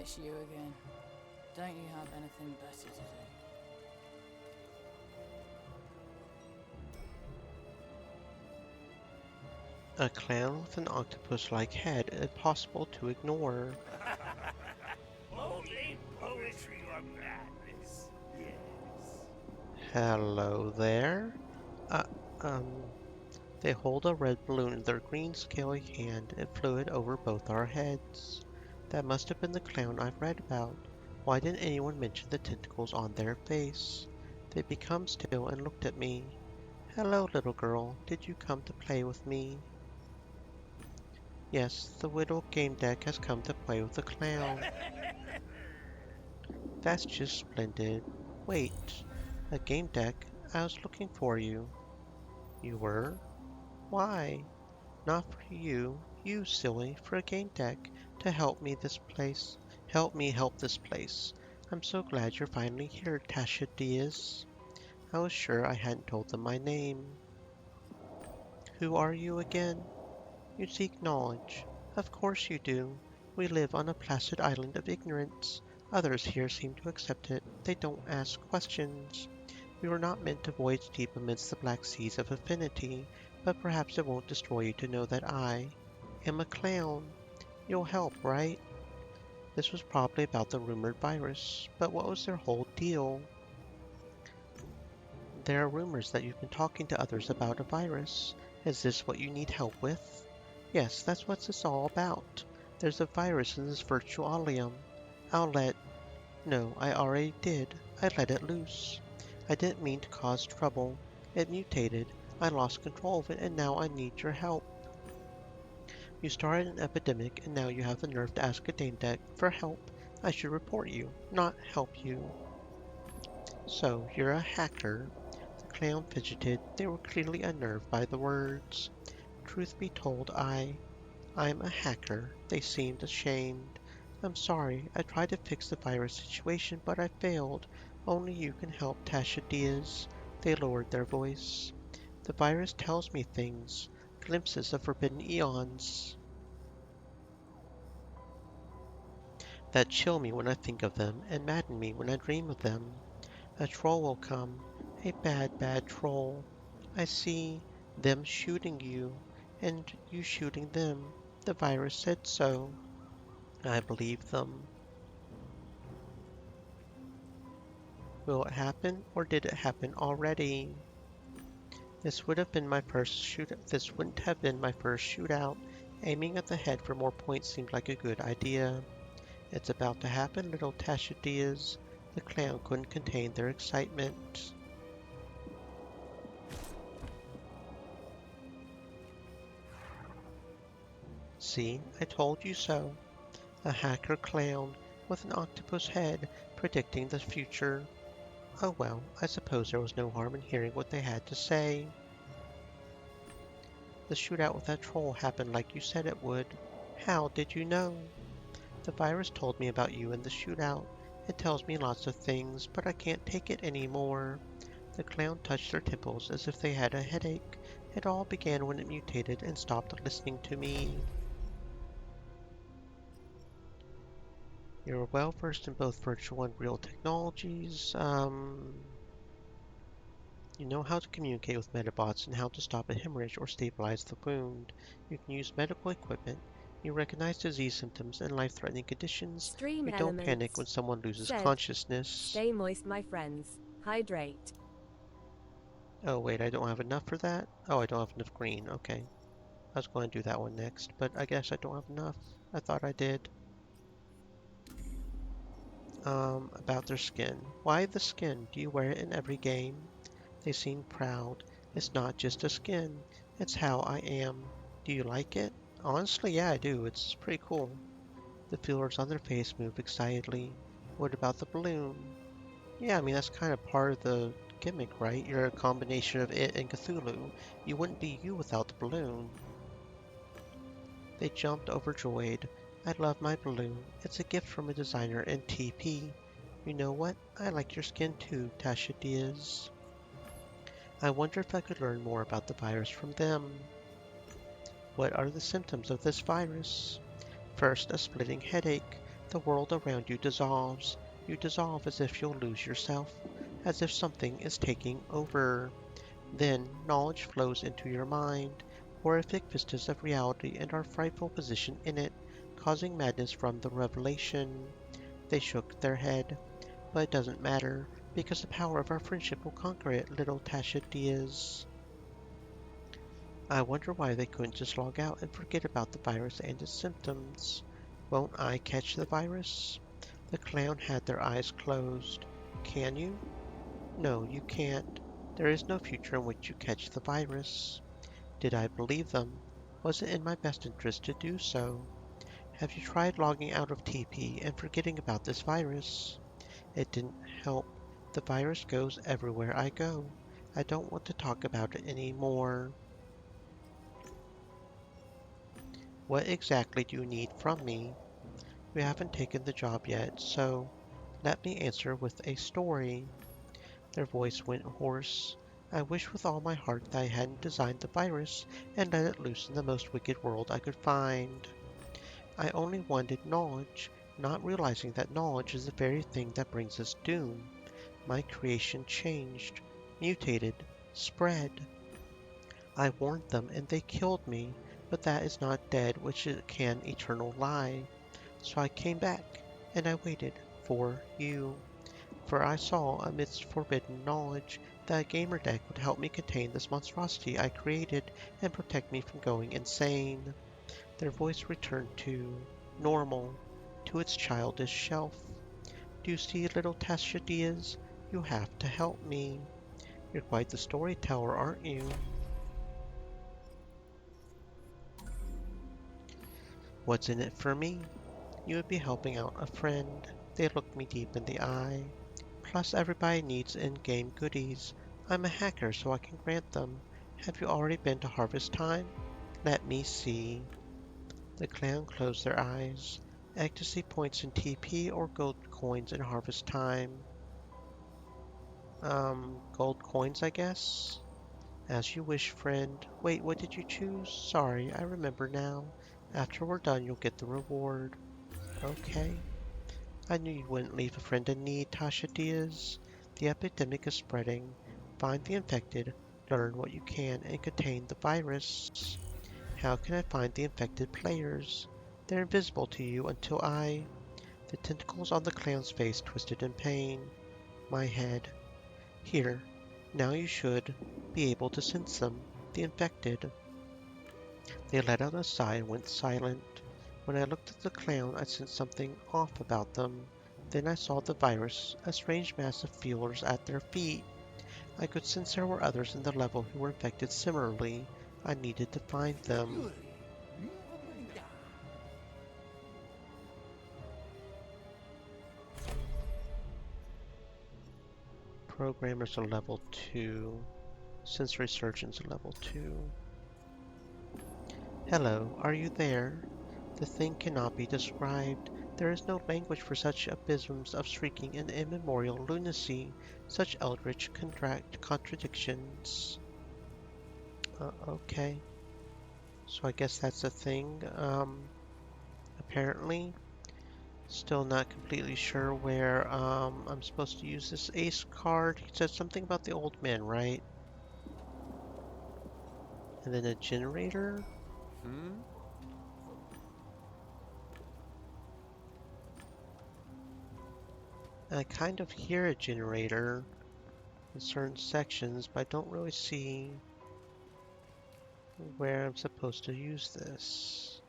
It's you again. Don't you have anything better to do? A clown with an octopus-like head, impossible to ignore. Only poetry or madness. Yes. Hello there. Uh, um, they hold a red balloon in their green scaly hand and flew it over both our heads. That must have been the clown I've read about. Why didn't anyone mention the tentacles on their face? They became still and looked at me. Hello, little girl. Did you come to play with me? Yes, the little Gamedec has come to play with the clown. That's just splendid. Wait, a Gamedec? I was looking for you. You were? Why? Not for you, you silly, for a Gamedec to help me this place. Help me help this place. I'm so glad you're finally here, Tasha Diaz. I was sure I hadn't told them my name. Who are you again? You seek knowledge. Of course you do. We live on a placid island of ignorance. Others here seem to accept it. They don't ask questions. We were not meant to voyage deep amidst the black seas of affinity, but perhaps it won't destroy you to know that I am a clown. You'll help, right? This was probably about the rumored virus, but what was their whole deal? There are rumors that you've been talking to others about a virus. Is this what you need help with? Yes, that's what it's all about. There's a virus in this virtualium. No, I already did. I let it loose. I didn't mean to cause trouble. It mutated. I lost control of it, and now I need your help. You started an epidemic, and now you have the nerve to ask a Dame Deck for help. I should report you, not help you. So, you're a hacker? The clown fidgeted. They were clearly unnerved by the words. Truth be told, I'm a hacker. They seemed ashamed. I'm sorry. I tried to fix the virus situation, but I failed. Only you can help, Tasha Diaz. They lowered their voice. The virus tells me things. Glimpses of forbidden eons that chill me when I think of them and madden me when I dream of them. A troll will come. A bad, bad troll. I see them shooting you, and you shooting them. The virus said so. I believe them. Will it happen, or did it happen already? This wouldn't have been my first shootout. Aiming at the head for more points seemed like a good idea. It's about to happen, little Tasha Diaz. The clown couldn't contain their excitement. See, I told you so. A hacker clown with an octopus head predicting the future. Oh well, I suppose there was no harm in hearing what they had to say. The shootout with that troll happened like you said it would. How did you know? The virus told me about you in the shootout. It tells me lots of things, but I can't take it anymore. The clown touched their temples as if they had a headache. It all began when it mutated and stopped listening to me. You're well versed in both virtual and real technologies. You know how to communicate with Metabots and how to stop a hemorrhage or stabilize the wound. You can use medical equipment. You recognize disease symptoms and life-threatening conditions. Stream You don't panic elements. when someone loses Said, consciousness. stay moist, my friends. Hydrate. Oh wait, I don't have enough for that? Oh, I don't have enough green. Okay. I was going to do that one next, but I guess I don't have enough. I thought I did. About their skin. Why the skin? Do you wear it in every game? They seem proud. It's not just a skin. It's how I am. Do you like it? Honestly, yeah, I do. It's pretty cool. The feelers on their face move excitedly. What about the balloon? Yeah, I mean, that's kind of part of the gimmick, right? You're a combination of it and Cthulhu. You wouldn't be you without the balloon. They jumped overjoyed. I love my balloon. It's a gift from a designer in TP. You know what? I like your skin too, Tasha Diaz. I wonder if I could learn more about the virus from them. What are the symptoms of this virus? First, a splitting headache. The world around you dissolves. You dissolve as if you'll lose yourself, as if something is taking over. Then knowledge flows into your mind, horrific vistas of reality and our frightful position in it, causing madness from the revelation. They shook their head. But it doesn't matter, because the power of our friendship will conquer it, little Tasha Diaz. I wonder why they couldn't just log out and forget about the virus and its symptoms. Won't I catch the virus? The clown had their eyes closed. Can you? No, you can't. There is no future in which you catch the virus. Did I believe them? Was it in my best interest to do so? Have you tried logging out of TP and forgetting about this virus? It didn't help. The virus goes everywhere I go. I don't want to talk about it anymore. What exactly do you need from me? You haven't taken the job yet, so let me answer with a story. Their voice went hoarse. I wish with all my heart that I hadn't designed the virus and let it loose in the most wicked world I could find. I only wanted knowledge, not realizing that knowledge is the very thing that brings us doom. My creation changed, mutated, spread. I warned them and they killed me, but that is not dead which it can eternal lie. So I came back, and I waited for you. For I saw amidst forbidden knowledge that a Gamedec would help me contain this monstrosity I created and protect me from going insane. Their voice returned to normal, to its childish self. Do you see, little Tasha Diaz? You have to help me. You're quite the storyteller, aren't you? What's in it for me? You would be helping out a friend. They looked me deep in the eye. Plus, everybody needs in-game goodies. I'm a hacker, so I can grant them. Have you already been to Harvest Time? Let me see. The clown closed their eyes. Ecstasy points in TP or gold coins in Harvest Time? Gold coins, I guess? As you wish, friend. Wait, what did you choose? Sorry, I remember now. After we're done, you'll get the reward. Okay. I knew you wouldn't leave a friend in need, Tasha Diaz. The epidemic is spreading. Find the infected, learn what you can, and contain the virus. How can I find the infected players? They're invisible to you until I... The tentacles on the clown's face twisted in pain. My head. Here. Now you should be able to sense them. The infected. They let out a sigh and went silent. When I looked at the clown, I sensed something off about them. Then I saw the virus, a strange mass of feelers at their feet. I could sense there were others in the level who were infected similarly. I needed to find them. Programmers are level 2. Sensory surgeons are level 2. Hello, are you there? The thing cannot be described. There is no language for such abysms of shrieking and immemorial lunacy, such eldritch contradictions. Okay. So I guess that's a thing, apparently. Still not completely sure where, I'm supposed to use this ace card. He said something about the old man, right? And then a generator? I kind of hear a generator in certain sections, but I don't really see where I'm supposed to use this.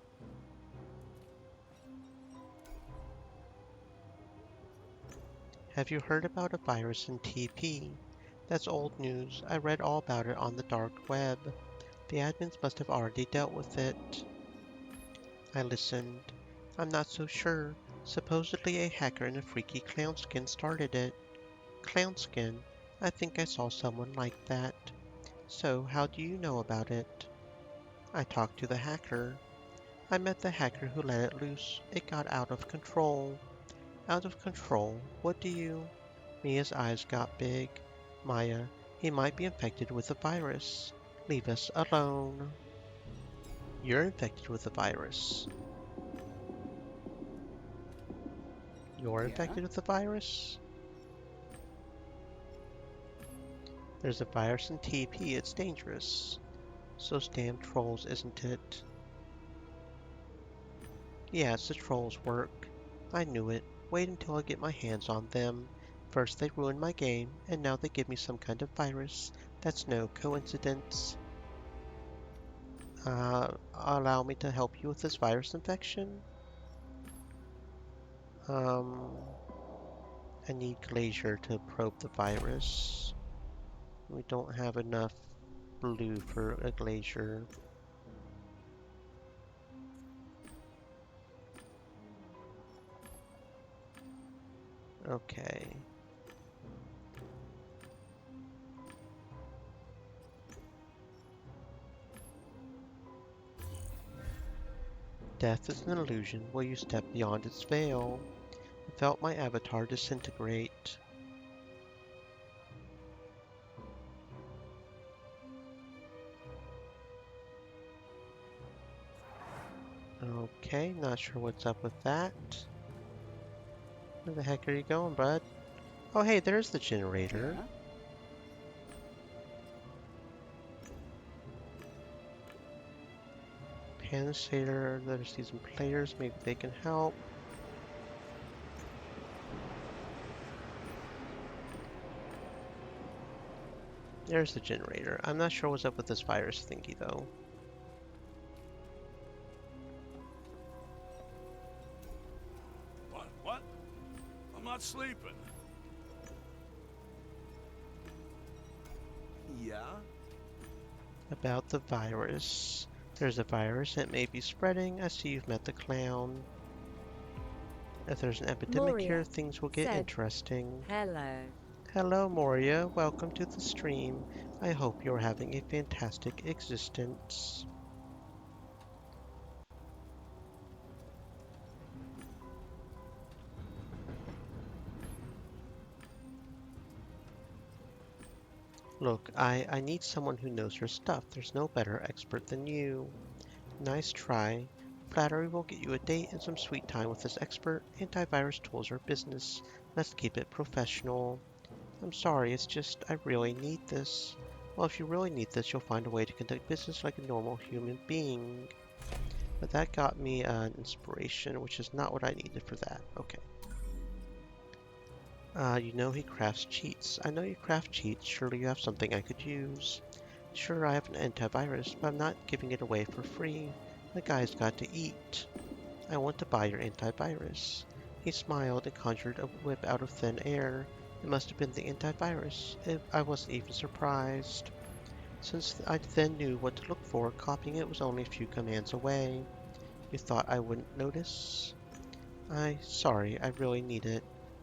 Have you heard about a virus in TP? That's old news. I read all about it on the dark web. The admins must have already dealt with it. I listened. I'm not so sure. Supposedly a hacker in a freaky clown skin started it. Clown skin? I think I saw someone like that. So, how do you know about it? I talked to the hacker. I met the hacker who let it loose. It got out of control. Out of control? What do you... Mia's eyes got big. Maya, he might be infected with the virus. Leave us alone. You're infected with the virus. You're infected with the virus? There's a virus in TP, it's dangerous. So those damn trolls, isn't it? Yeah, it's the trolls' work. I knew it. Wait until I get my hands on them. First they ruined my game, and now they give me some kind of virus. That's no coincidence. Allow me to help you with this virus infection? I need Glacier to probe the virus. We don't have enough blue for a Glacier. Okay. Death is an illusion. Will you step beyond its veil? I felt my avatar disintegrate. Okay, not sure what's up with that. Where the heck are you going, bud? Oh, hey, there's the generator. Panisator, there's these players, maybe they can help. There's the generator. I'm not sure what's up with this virus thingy, though. What? I'm not sleeping. Yeah? About the virus. There's a virus that may be spreading. I see you've met the clown. If there's an epidemic Moria here, things will get said, interesting. Hello. Hello, Moria. Welcome to the stream. I hope you're having a fantastic existence. Look, I need someone who knows her stuff. There's no better expert than you. Nice try. Flattery will get you a date and some sweet time with this expert. Antivirus tools are business. Let's keep it professional. I'm sorry, it's just I really need this. Well, if you really need this, you'll find a way to conduct business like a normal human being. But that got me an inspiration, which is not what I needed for that. Okay. You know he crafts cheats. I know you craft cheats. Surely you have something I could use. Sure, I have an antivirus, but I'm not giving it away for free. The guy's got to eat. I want to buy your antivirus. He smiled and conjured a whip out of thin air. It must have been the antivirus. I wasn't even surprised. Since I then knew what to look for, copying it was only a few commands away. You thought I wouldn't notice? Sorry, I really need it.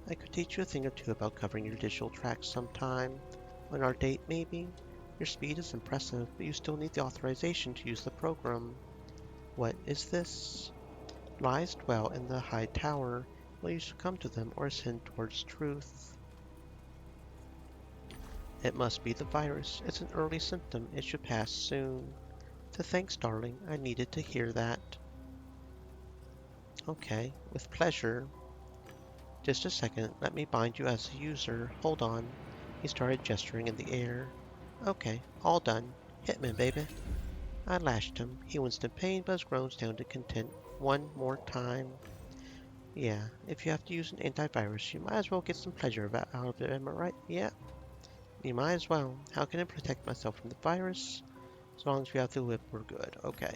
I could teach you a thing or two about covering your digital tracks sometime. On our date, maybe? Your speed is impressive, but you still need the authorization to use the program. What is this? Lies dwell in the high tower. Will you succumb to them or ascend towards truth? It must be the virus. It's an early symptom. It should pass soon. Thanks, darling. I needed to hear that. Okay, with pleasure. Just a second, let me bind you as a user. Hold on. He started gesturing in the air. Okay, all done. Hitman, baby. I lashed him. He winced in pain, but his groans sounded content. One more time. Yeah, if you have to use an antivirus, you might as well get some pleasure out of it, am I right? Yeah. You might as well. How can I protect myself from the virus? As long as we have the whip, we're good. Okay.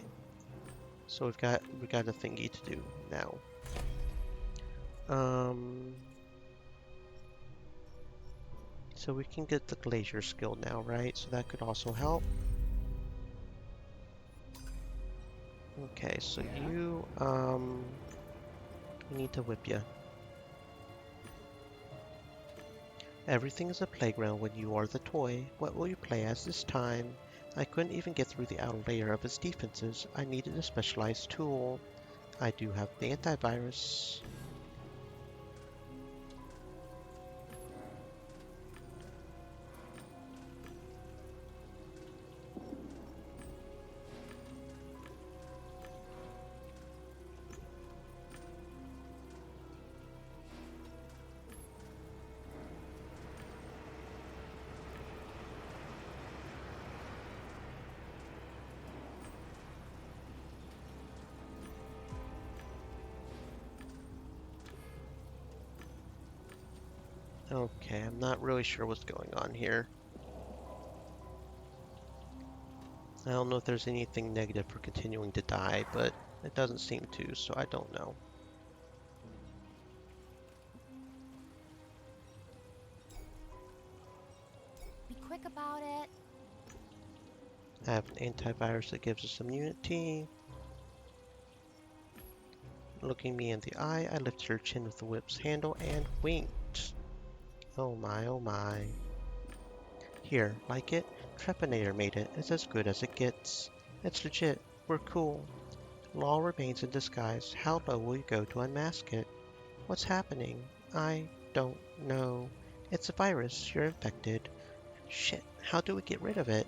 So we got a thingy to do now. So we can get the glacier skill now, right? So that could also help. Okay, so you, we need to whip you. Everything is a playground when you are the toy. What will you play as this time? I couldn't even get through the outer layer of his defenses. I needed a specialized tool. I do have the antivirus. Okay, I'm not really sure what's going on here. I don't know if there's anything negative for continuing to die, but it doesn't seem to, so I don't know. Be quick about it. I have an antivirus that gives us immunity. Looking me in the eye, I lifted her chin with the whip's handle and winked. Oh my, oh my. Here, like it? Trepanator made it. It's as good as it gets. It's legit. We're cool. Law remains in disguise. How low will you go to unmask it? What's happening? I don't know. It's a virus. You're infected. Shit, how do we get rid of it?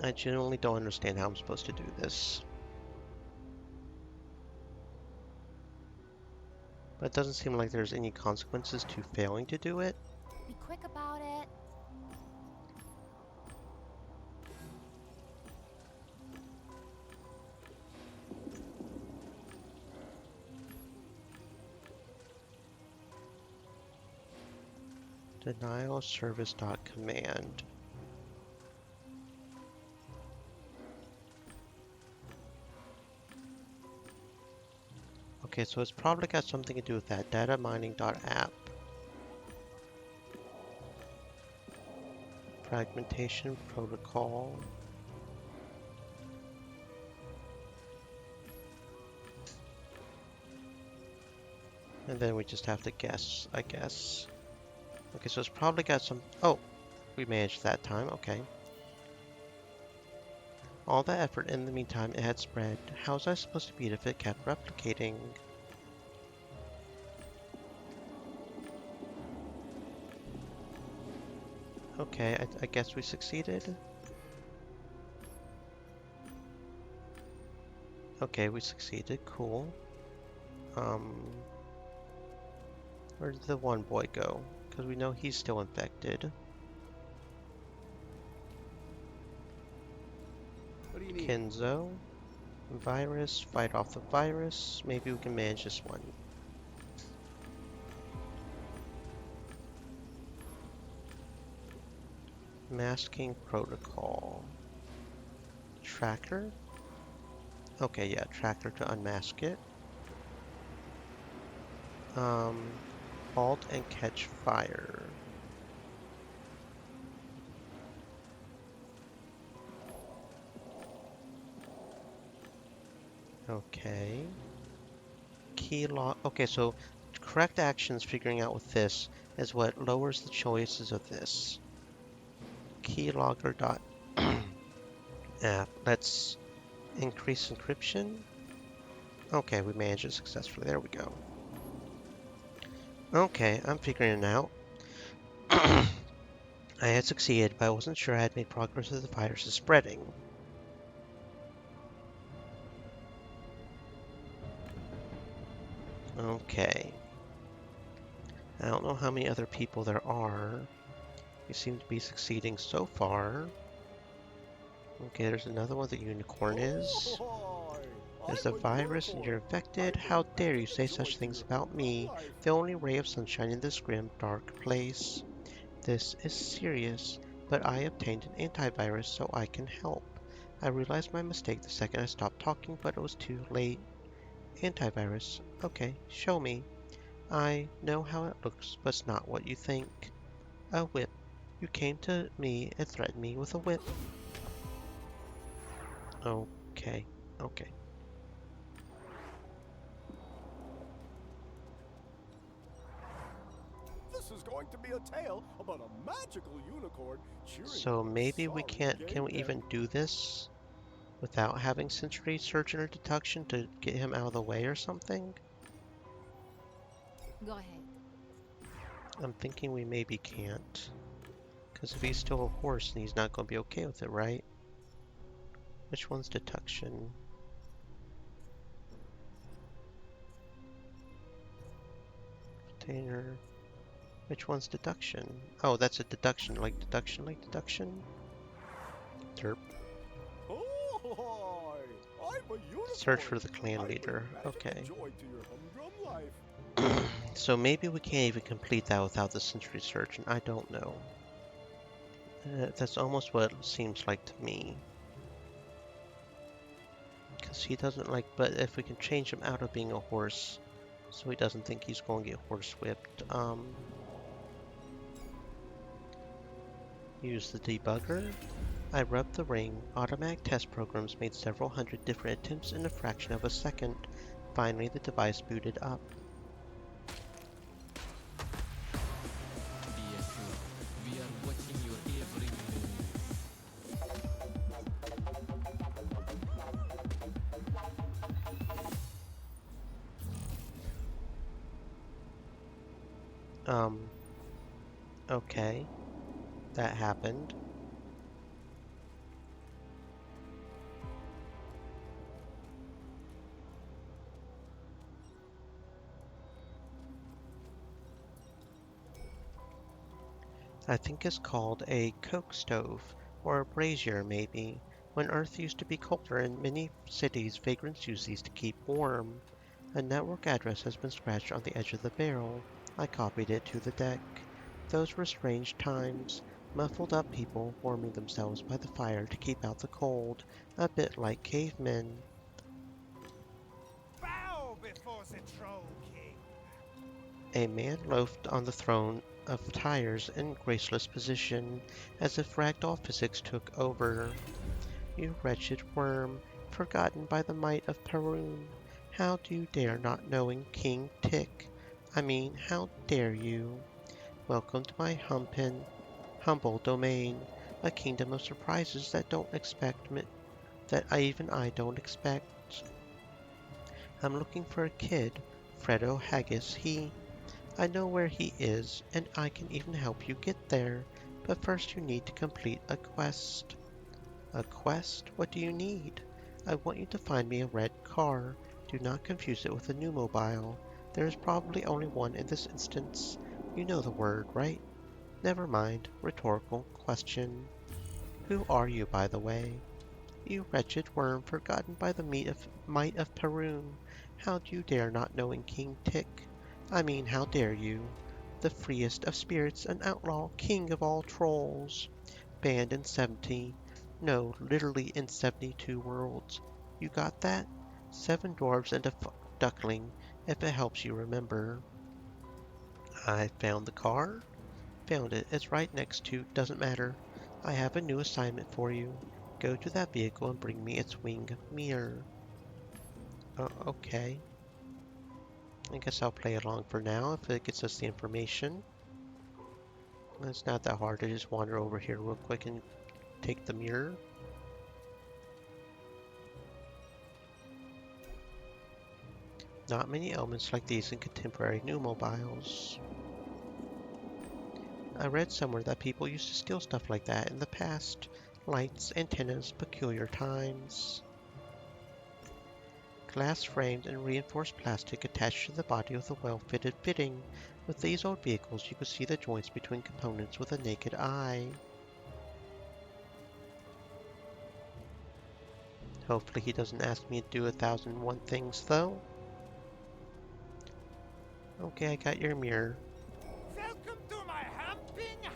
I genuinely don't understand how I'm supposed to do this. But it doesn't seem like there's any consequences to failing to do it. Be quick about it. Denial service dot command. Okay, so it's probably got something to do with that data mining dot app. Fragmentation protocol. And then we just have to guess, I guess. Okay, so it's probably got some... Oh, we managed that time, okay. All that effort in the meantime, it had spread. How was I supposed to beat if it kept replicating? Okay, I guess we succeeded. Okay, we succeeded, cool. Where did the one boy go? Because we know he's still infected. What do you need? Kenzo. Virus, fight off the virus. Maybe we can manage this one. Masking protocol. Tracker? Okay, yeah, tracker to unmask it. Halt and catch fire. Okay. Key lock. Okay, so correct actions figuring out with this is what lowers the choices of this. Keylogger dot app. Let's increase encryption. Okay, we managed it successfully. There we go. Okay, I'm figuring it out. I had succeeded, but I wasn't sure I had made progress as the virus is spreading. Okay. I don't know how many other people there are. We seem to be succeeding so far. Okay, there's another one. The unicorn is. There's a virus and you're infected. How dare you say such things about me, the only ray of sunshine in this grim, dark place. This is serious, but I obtained an antivirus so I can help. I realized my mistake the second I stopped talking, but it was too late. Antivirus. Okay, show me. I know how it looks, but it's not what you think. A whip. You came to me and threatened me with a whip. Okay, okay. This is going to be a tale about a magical unicorn cheering So for a maybe we sorry can't, can we Gamedec. even do this? without having sensory surgeon or deduction to get him out of the way or something? Go ahead. I'm thinking we maybe can't. Because if he's still a horse, then he's not going to be okay with it, right? Which one's deduction? Container. Which one's deduction? Oh, that's a deduction, like deduction, like deduction? Derp. Oh, I'm a unicorn. Search for the clan I leader. bring magic Okay. and joy to your humdrum life. So maybe we can't even complete that without the sensory surgeon. I don't know. That's almost what it seems like to me. Because he doesn't like, but if we can change him out of being a horse, so he doesn't think he's going to get horse whipped. Use the debugger. I rubbed the ring. Automatic test programs made several hundred different attempts in a fraction of a second. Finally, the device booted up. Be assured, we are watching your every move. Okay. That happened. I think it's called a coke stove, or a brazier maybe. When Earth used to be colder in many cities, vagrants used these to keep warm. A network address has been scratched on the edge of the barrel. I copied it to the deck. Those were strange times. Muffled up people warming themselves by the fire to keep out the cold, a bit like cavemen. Bow before the Troll King. A man loafed on the throne of tires in graceless position, as if ragdoll physics took over. You wretched worm, forgotten by the might of Perun. How do you dare not knowing King Tick? How dare you? Welcome to my humble domain, a kingdom of surprises that don't expect me, that I don't expect. I'm looking for a kid, Fredo Haggis. I know where he is, and I can even help you get there. But first you need to complete a quest. A quest? What do you need? I want you to find me a red car. Do not confuse it with a new mobile. There is probably only one in this instance. You know the word, right? Never mind. Rhetorical question. Who are you, by the way? You wretched worm, forgotten by the might of Perun. How do you dare not knowing King Tick? How dare you? The freest of spirits, an outlaw, king of all trolls. Banned in 70. No, literally in 72 worlds. You got that? 7 dwarves and a duckling, if it helps you remember. I found the car? Found it. It's right next to. Doesn't matter. I have a new assignment for you. Go to that vehicle and bring me its wing mirror. Oh, okay. I guess I'll play along for now if it gets us the information. It's not that hard to just wander over here real quick and take the mirror. Not many elements like these in contemporary new mobiles. I read somewhere that people used to steal stuff like that in the past. Lights, antennas, peculiar times. Glass framed and reinforced plastic attached to the body with a well-fitted fitting. With these old vehicles, you could see the joints between components with a naked eye. Hopefully he doesn't ask me to do 1,001 things, though. Okay, I got your mirror. Welcome to my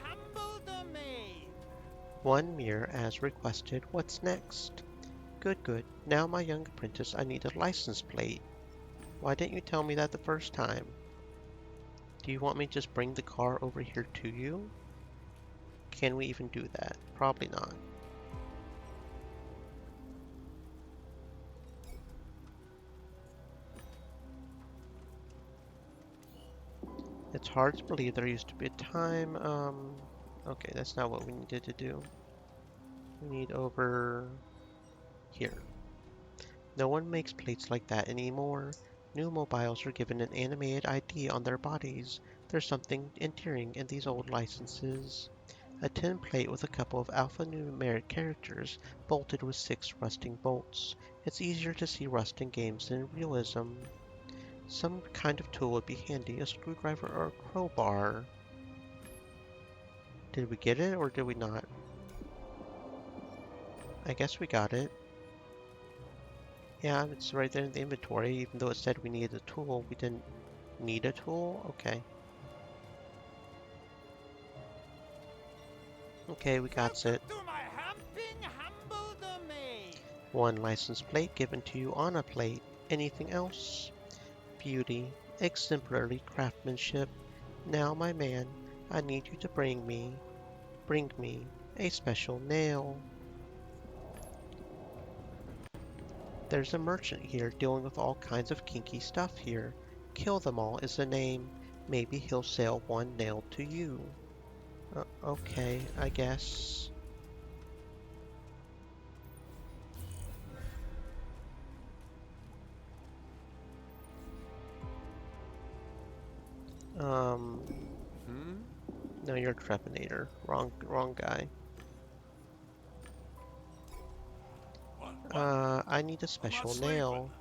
humble domain. One mirror as requested. What's next? Good. Now, my young apprentice, I need a license plate. Why didn't you tell me that the first time? Do you want me to just bring the car over here to you? Can we even do that? Probably not. It's hard to believe there used to be a time, okay, that's not what we needed to do. We need over Here. No one makes plates like that anymore. New mobiles are given an animated ID on their bodies. There's something endearing in these old licenses. A tin plate with a couple of alphanumeric characters bolted with 6 rusting bolts. It's easier to see rust in games than realism. Some kind of tool would be handy, a screwdriver or a crowbar. Did we get it or did we not? I guess we got it. Yeah, it's right there in the inventory. Even though it said we needed a tool, we didn't need a tool? Okay. Okay, we got it. One license plate given to you on a plate. Anything else? Beauty. Exemplary craftsmanship. Now, my man, I need you to bring me a special nail. There's a merchant here dealing with all kinds of kinky stuff here. Kill them all is the name. Maybe he'll sell one nail to you. Okay, I guess. No, you're a Trepanator. Wrong guy. I need a special nail.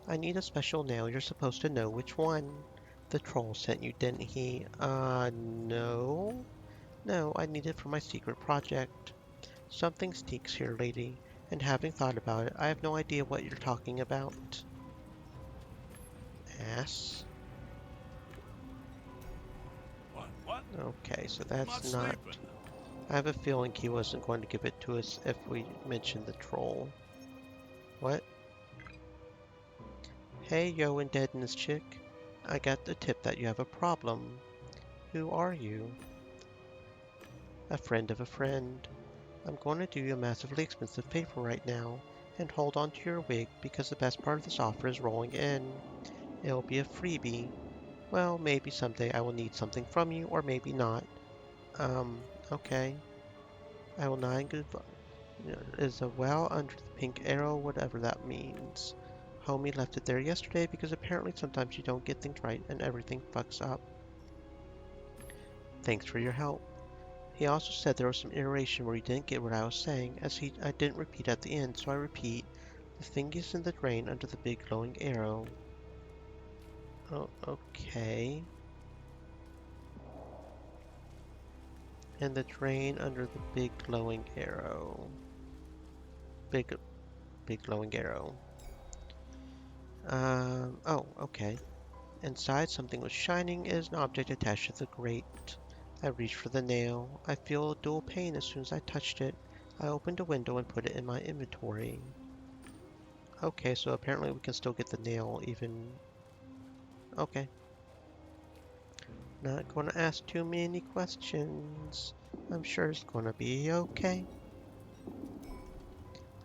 I need a special nail. You're supposed to know which one. The troll sent you, didn't he? No. No, I need it for my secret project. Something stinks here, lady, and having thought about it, I have no idea what you're talking about. Ass. What? Okay, so that's not... I have a feeling he wasn't going to give it to us if we mentioned the troll. What? Hey, yo and Deadness chick. I got the tip that you have a problem. Who are you? A friend of a friend. I'm going to do you a massively expensive favor right now, and hold on to your wig because the best part of this offer is rolling in. It'll be a freebie. Well, maybe someday I will need something from you, or maybe not. Okay. I will not give is a well under the pink arrow, whatever that means. Homie left it there yesterday because apparently sometimes you don't get things right and everything fucks up. Thanks for your help. He also said there was some iteration where he didn't get what I was saying, as I didn't repeat at the end, so I repeat. The thing is in the drain under the big glowing arrow. Oh, okay. And the drain under the big glowing arrow. Big glowing arrow. Oh, okay. Inside, something was shining as an object attached to the grate. I reached for the nail. I feel a dual pain as soon as I touched it. I opened a window and put it in my inventory. Okay, so apparently we can still get the nail even... Okay. Not gonna ask too many questions. I'm sure it's gonna be okay.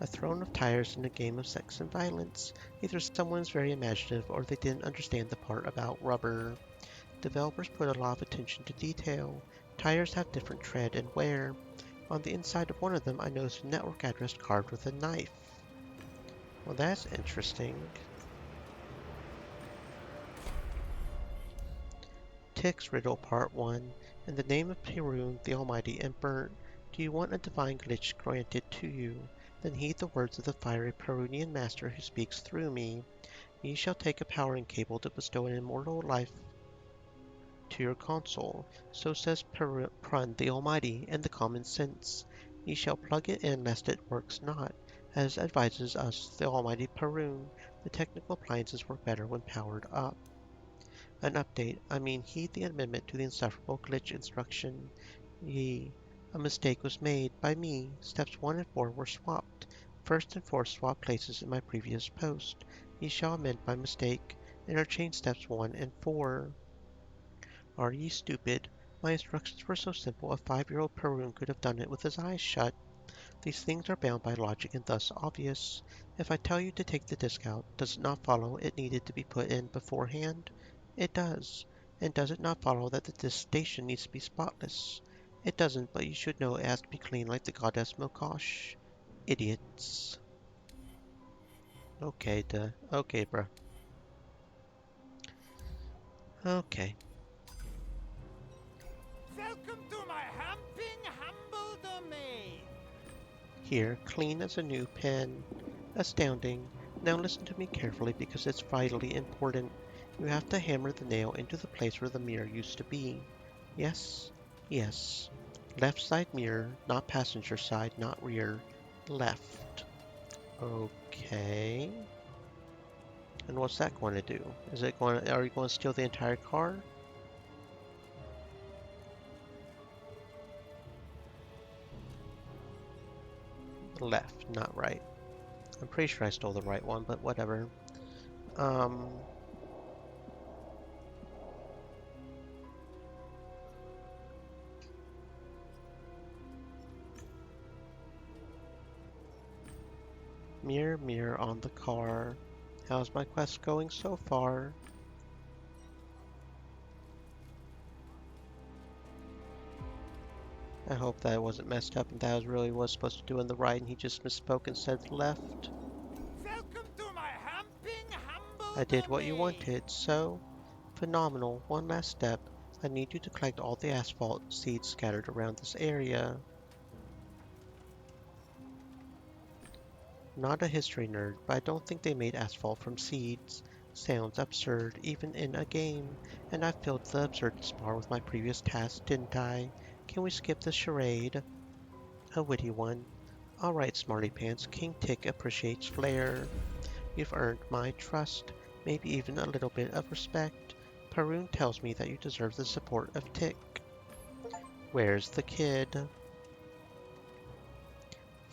A throne of tires in a game of sex and violence. Either someone's very imaginative or they didn't understand the part about rubber. Developers put a lot of attention to detail. Tires have different tread and wear. On the inside of one of them, I noticed a network address carved with a knife. Well, that's interesting. Tick's Riddle Part 1. In the name of Perun, the Almighty and Burnt, do you want a divine glitch granted to you? Then heed the words of the fiery Perunian master who speaks through me. Ye shall take a powering cable to bestow an immortal life to your console. So says Prun the Almighty, and the common sense. Ye shall plug it in lest it works not. As advises us the Almighty Perun, the technical appliances work better when powered up. An update, I mean heed the amendment to the insufferable glitch instruction. A mistake was made by me. Steps 1 and 4 were swapped. First and fourth swap places in my previous post. Ye shall amend my mistake. Interchange steps 1 and 4. Are ye stupid? My instructions were so simple a 5-year-old Perun could have done it with his eyes shut. These things are bound by logic and thus obvious. If I tell you to take the disc out, does it not follow it needed to be put in beforehand? It does. And does it not follow that the disc station needs to be spotless? It doesn't, but you should know it has to be clean like the goddess Mokosh. Idiots. Okay, okay, bruh. Okay. Welcome to my humping humble domain. Here, clean as a new pen. Astounding. Now listen to me carefully because it's vitally important. You have to hammer the nail into the place where the mirror used to be. Yes, yes. Left side mirror, not passenger side, not rear. Left. Okay. And what's that going to do? Are you going to steal the entire car? Left, not right. I'm pretty sure I stole the right one, but whatever. Um, Mirror, mirror on the car. How's my quest going so far? I hope that wasn't messed up and that was really was supposed to do in the right and he just misspoke and said left. Welcome to my humping humble I did what you domain. wanted, so phenomenal. One last step. I need you to collect all the asphalt seeds scattered around this area. Not a history nerd, but I don't think they made asphalt from seeds. Sounds absurd, even in a game. And I filled the absurdness bar with my previous task, didn't I? Can we skip the charade? A witty one. Alright, smarty pants, King Tick appreciates flair. You've earned my trust, maybe even a little bit of respect. Perun tells me that you deserve the support of Tick. Where's the kid?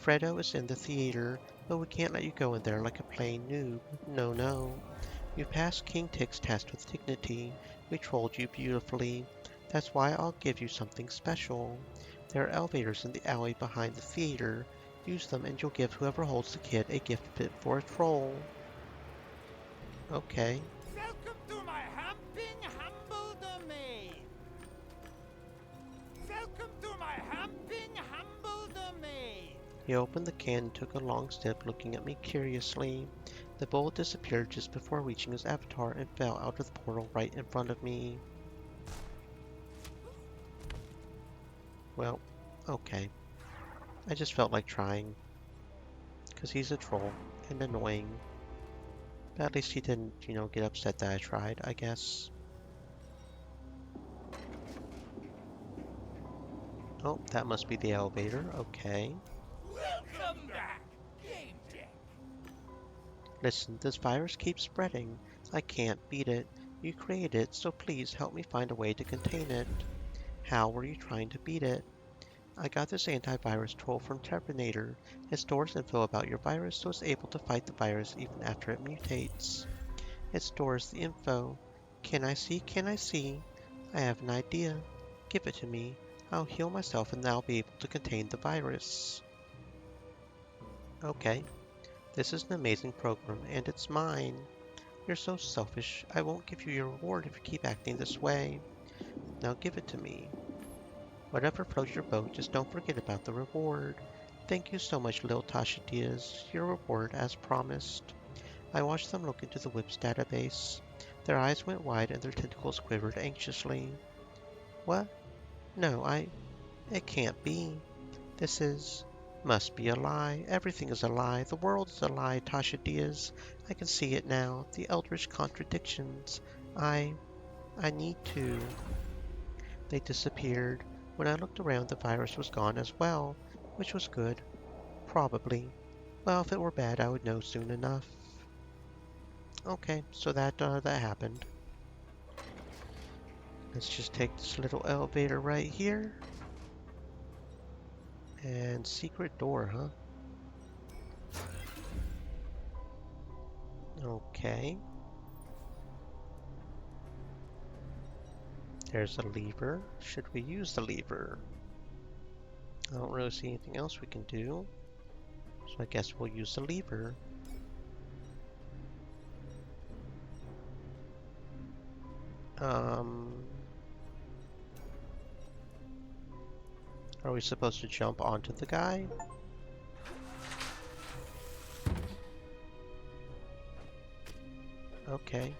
Fredo is in the theater, but we can't let you go in there like a plain noob. No, no. You passed King Tick's test with dignity. We trolled you beautifully. That's why I'll give you something special. There are elevators in the alley behind the theater. Use them and you'll give whoever holds the kid a gift fit for a troll. Okay. Welcome to my humping humble domain. Welcome to my humping humble domain. He opened the can and took a long step, looking at me curiously. The bowl disappeared just before reaching his avatar and fell out of the portal right in front of me. Well, okay. I just felt like trying. Because he's a troll and annoying. But at least he didn't, get upset that I tried, I guess. Oh, that must be the elevator. Okay. Welcome back, Gamedec. Listen, this virus keeps spreading. I can't beat it. You created it, so please help me find a way to contain it. How were you trying to beat it? I got this antivirus troll from Terminator. It stores info about your virus so it's able to fight the virus even after it mutates. It stores the info. Can I see? Can I see? I have an idea. Give it to me. I'll heal myself and then I'll be able to contain the virus. Okay. This is an amazing program and it's mine. You're so selfish. I won't give you your reward if you keep acting this way. Now give it to me. Whatever floats your boat, just don't forget about the reward. Thank you so much, Lil Tasha Diaz. Your reward as promised. I watched them look into the whip's database. Their eyes went wide and their tentacles quivered anxiously. What? No, it can't be. Must be a lie. Everything is a lie. The world is a lie, Tasha Diaz. I can see it now. The eldritch contradictions. I need to. They disappeared. When I looked around, the virus was gone as well, which was good. Probably. Well, if it were bad, I would know soon enough. Okay, so that happened. Let's just take this little elevator right here. And secret door, huh? Okay. There's a lever. Should we use the lever? I don't really see anything else we can do. So I guess we'll use the lever. Are we supposed to jump onto the guy? Okay.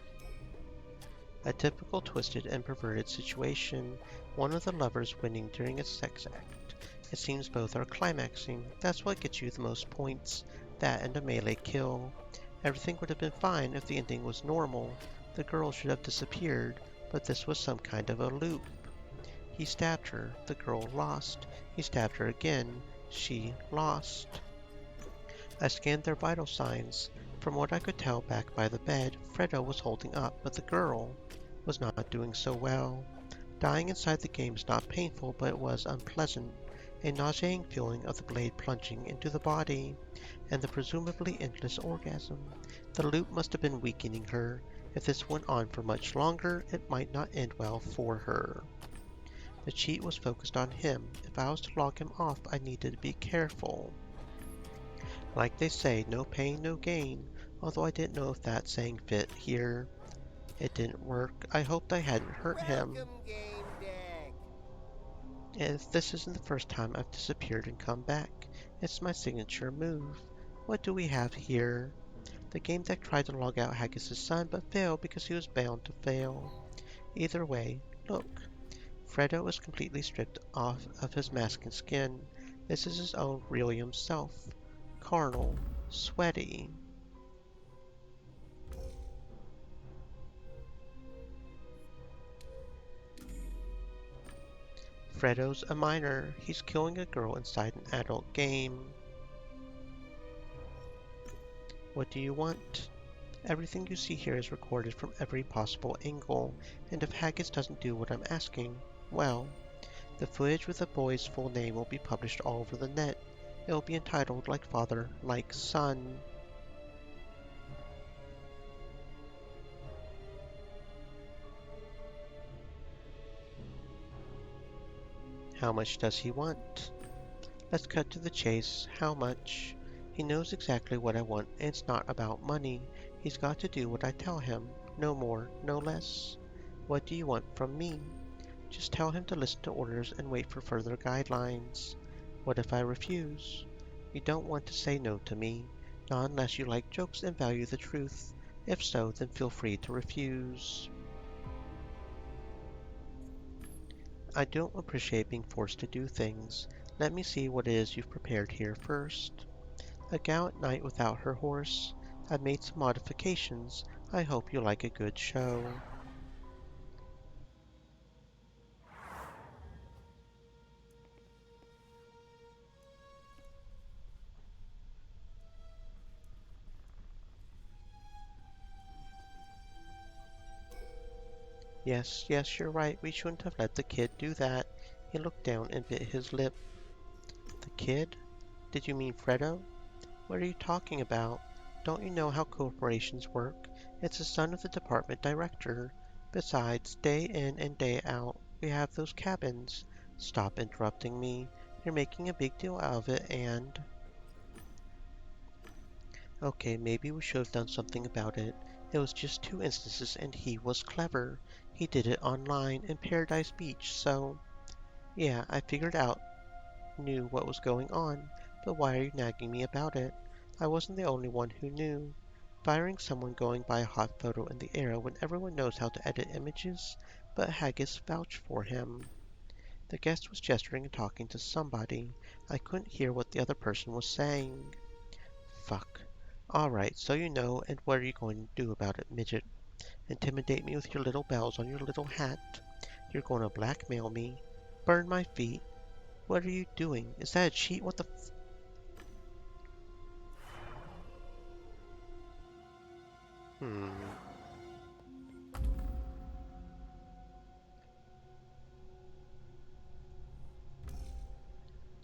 A typical twisted and perverted situation, one of the lovers winning during a sex act. It seems both are climaxing. That's what gets you the most points. That and a melee kill. Everything would have been fine if the ending was normal. The girl should have disappeared, but this was some kind of a loop. He stabbed her. The girl lost. He stabbed her again. She lost. I scanned their vital signs. From what I could tell back by the bed, Fredo was holding up, but the girl was not doing so well. Dying inside the game is not painful, but it was unpleasant. A nauseating feeling of the blade plunging into the body, and the presumably endless orgasm. The loop must have been weakening her. If this went on for much longer, it might not end well for her. The cheat was focused on him. If I was to log him off, I needed to be careful. Like they say, no pain, no gain, although I didn't know if that saying fit here. It didn't work. I hoped I hadn't hurt him. Welcome, Gamedec. If this isn't the first time I've disappeared and come back, it's my signature move. What do we have here? The game deck tried to log out Haggis' son, but failed because he was bound to fail. Either way, look. Fredo is completely stripped off of his mask and skin. This is his own real himself. Carnal, sweaty. Fredo's a minor. He's killing a girl inside an adult game. What do you want? Everything you see here is recorded from every possible angle, and if Haggis doesn't do what I'm asking, well, the footage with the boy's full name will be published all over the net. It will be entitled Like Father, Like Son. How much does he want? Let's cut to the chase. How much? He knows exactly what I want, and it's not about money. He's got to do what I tell him. No more, no less. What do you want from me? Just tell him to listen to orders and wait for further guidelines. What if I refuse? You don't want to say no to me, not unless you like jokes and value the truth. If so, then feel free to refuse. I don't appreciate being forced to do things. Let me see what it is you've prepared here first. A gallant knight without her horse. I've made some modifications. I hope you like a good show. Yes, yes, you're right. We shouldn't have let the kid do that. He looked down and bit his lip. The kid? Did you mean Fredo? What are you talking about? Don't you know how corporations work? It's the son of the department director. Besides, day in and day out, we have those cabins. Stop interrupting me. You're making a big deal out of it and... Okay, maybe we should have done something about it. It was just 2 instances and he was clever. He did it online in Paradise Beach, so... Yeah, I figured out, knew what was going on, but why are you nagging me about it? I wasn't the only one who knew. Firing someone going by a hot photo in the air when everyone knows how to edit images, but Haggis vouched for him. The guest was gesturing and talking to somebody. I couldn't hear what the other person was saying. Fuck. Alright, so you know, and what are you going to do about it, midget? Intimidate me with your little bells on your little hat? You're going to blackmail me? Burn my feet? What are you doing? Is that a cheat? What the f-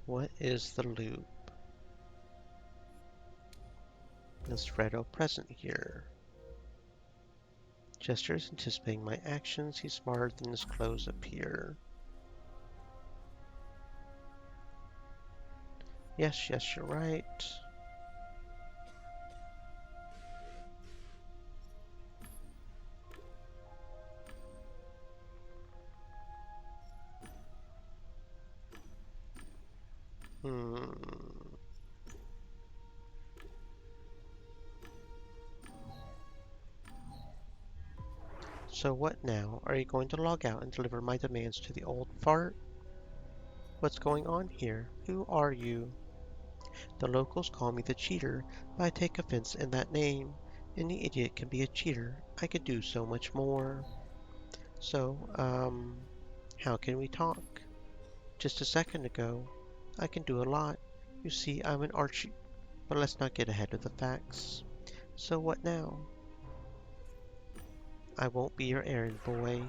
What is the loop? Is Fredo present here? Gestures anticipating my actions. He's smarter than his clothes appear. Yes, yes, you're right. Hmm. So what now? Are you going to log out and deliver my demands to the old fart? What's going on here? Who are you? The locals call me the cheater, but I take offense in that name. Any idiot can be a cheater. I could do so much more. So, how can we talk? Just a second ago. I can do a lot. You see, I'm an archie. But let's not get ahead of the facts. So what now? I won't be your errand boy.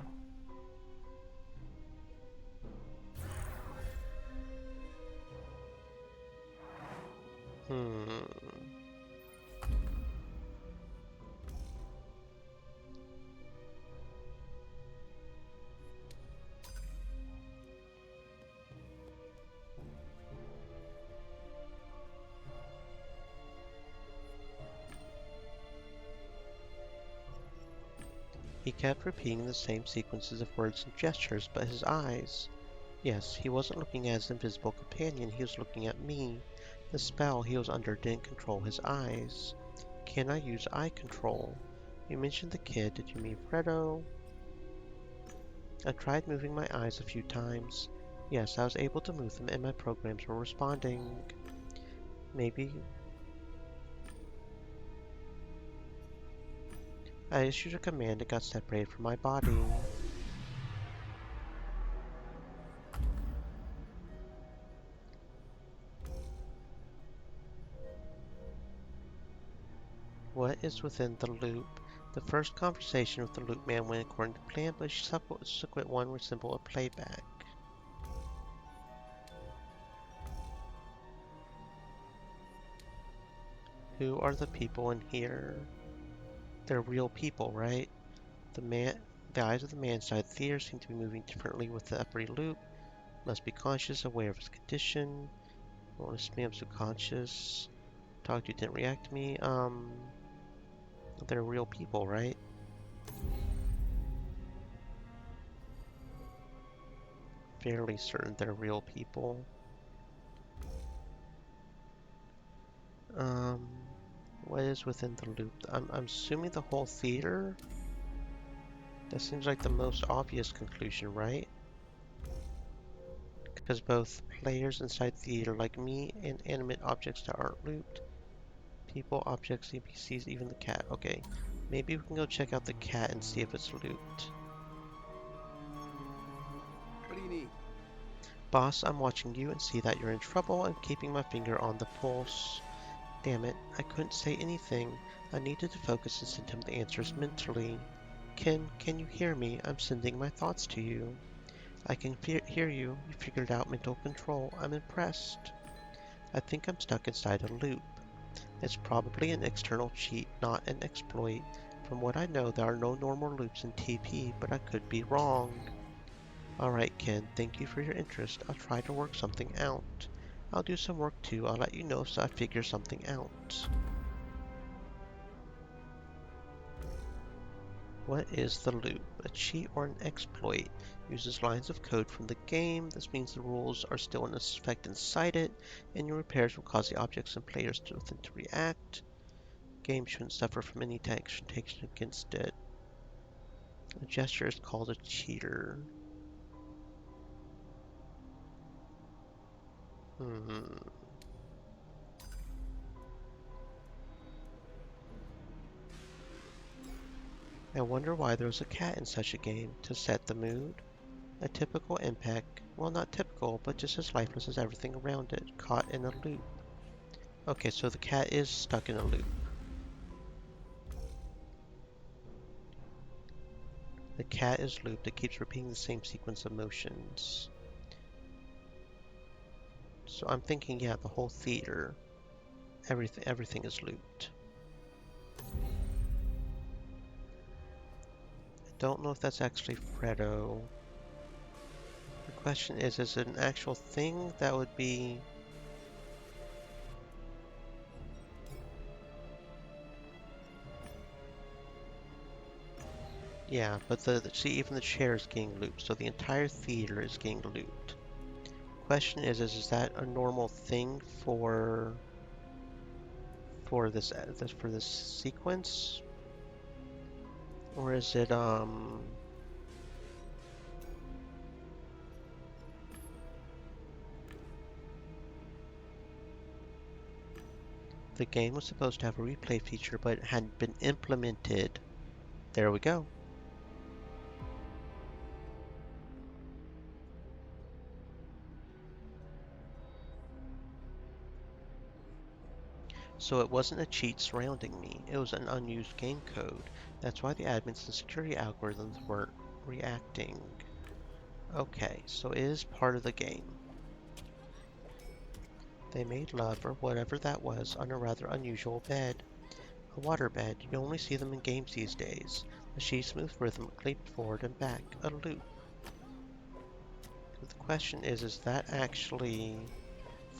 He kept repeating the same sequences of words and gestures, but his eyes... Yes, he wasn't looking at his invisible companion, he was looking at me. The spell he was under didn't control his eyes. Can I use eye control? You mentioned the kid, did you mean Fredo? I tried moving my eyes a few times. Yes, I was able to move them and my programs were responding. Maybe... I issued a command and got separated from my body. What is within the loop? The first conversation with the loop man went according to plan, but she subsequent one resembled a playback. Who are the people in here? They're real people, right? The eyes of the man inside the theater seem to be moving differently with the upper loop. Must be conscious, aware of his condition. Notice me, I'm subconscious. Talked to you, didn't react to me. They're real people, right? Fairly certain they're real people. What is within the loop? I'm assuming the whole theater? That seems like the most obvious conclusion, right? Because both players inside the theater, like me, and animate objects that aren't looped. People, objects, NPCs, even the cat. Okay, maybe we can go check out the cat and see if it's looped. What do you need? Boss, I'm watching you and see that you're in trouble. I'm keeping my finger on the pulse. Damn it, I couldn't say anything. I needed to focus and send him the answers mentally. Can you hear me? I'm sending my thoughts to you. I can hear you. You figured out mental control. I'm impressed. I think I'm stuck inside a loop. It's probably an external cheat, not an exploit. From what I know, there are no normal loops in TP, but I could be wrong. Alright, Ken, thank you for your interest. I'll try to work something out. I'll do some work too. I'll let you know so I figure something out. What is the loop? A cheat or an exploit? Uses lines of code from the game. This means the rules are still in effect inside it, and your repairs will cause the objects and players within to react. Game shouldn't suffer from any action taken against it. A gesture is called a cheater. I wonder why there was a cat in such a game, to set the mood. A typical impact, well not typical, but just as lifeless as everything around it, caught in a loop. Okay, so the cat is stuck in a loop. The cat is looped, it keeps repeating the same sequence of motions. So I'm thinking, yeah, the whole theater, everything is looped. I don't know if that's actually Fredo. The question is it an actual thing that would be... Yeah, but see, even the chair is getting looped, so the entire theater is getting looped. Question is that a normal thing for this sequence? Or is it, the game was supposed to have a replay feature, but it hadn't been implemented. There we go. So it wasn't a cheat surrounding me, it was an unused game code. That's why the admins and security algorithms weren't reacting. Okay, so it is part of the game. They made love, or whatever that was, on a rather unusual bed. A water bed. You only see them in games these days. The sheets move rhythmically forward and back. A loop. The question is that actually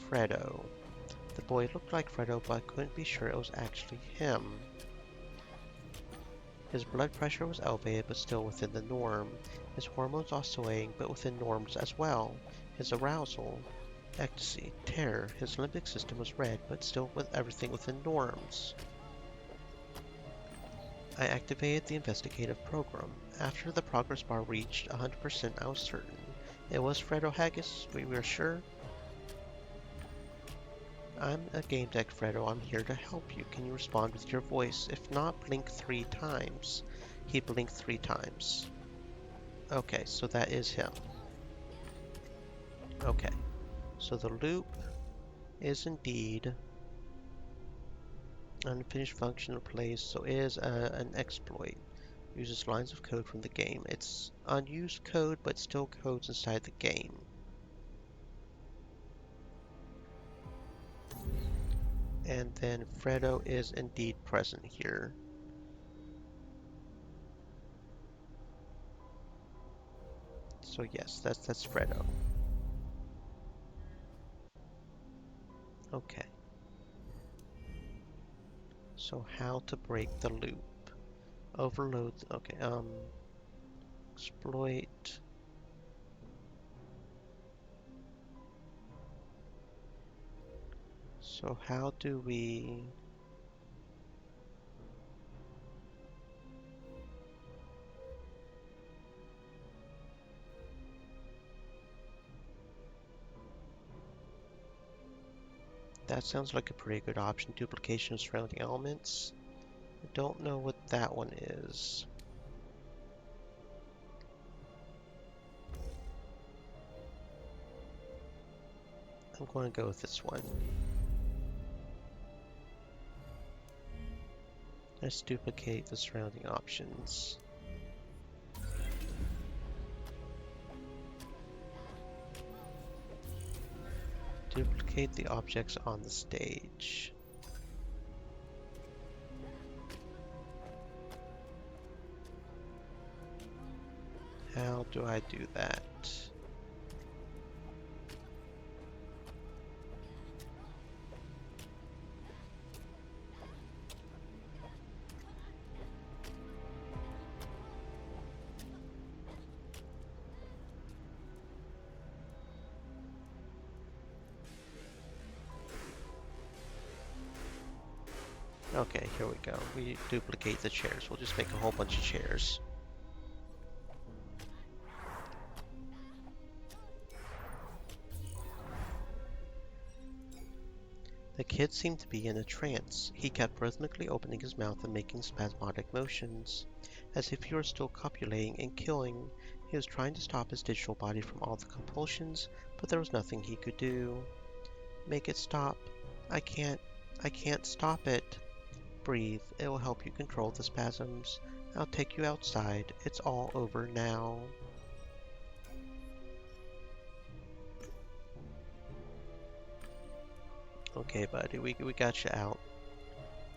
Fredo? The boy looked like Fredo, but I couldn't be sure it was actually him. His blood pressure was elevated, but still within the norm. His hormones oscillating, but within norms as well. His arousal, ecstasy, terror. His limbic system was red, but still with everything within norms. I activated the investigative program. After the progress bar reached 100%, I was certain. It was Fredo Haggis, we were sure. I'm a Gamedec, Fredo. I'm here to help you. Can you respond with your voice? If not, blink 3 times. He blinked 3 times. Okay, so that is him. Okay, so the loop is indeed unfinished function of plays, so it is an exploit. Uses lines of code from the game. It's unused code, but still codes inside the game. And then Fredo is indeed present here. So yes, that's Fredo. Okay. So how to break the loop? Overload. Okay. Exploit. So how do we? That sounds like a pretty good option. Duplication of surrounding elements. I don't know what that one is. I'm going to go with this one. Let's duplicate the surrounding options. Duplicate the objects on the stage. How do I do that? Okay, here we go. We duplicate the chairs. We'll just make a whole bunch of chairs. The kid seemed to be in a trance. He kept rhythmically opening his mouth and making spasmodic motions, as if he were still copulating and killing. He was trying to stop his digital body from all the compulsions, but there was nothing he could do. Make it stop. I can't stop it. Breathe. It will help you control the spasms. I'll take you outside. It's all over now. Okay, buddy, we got you out.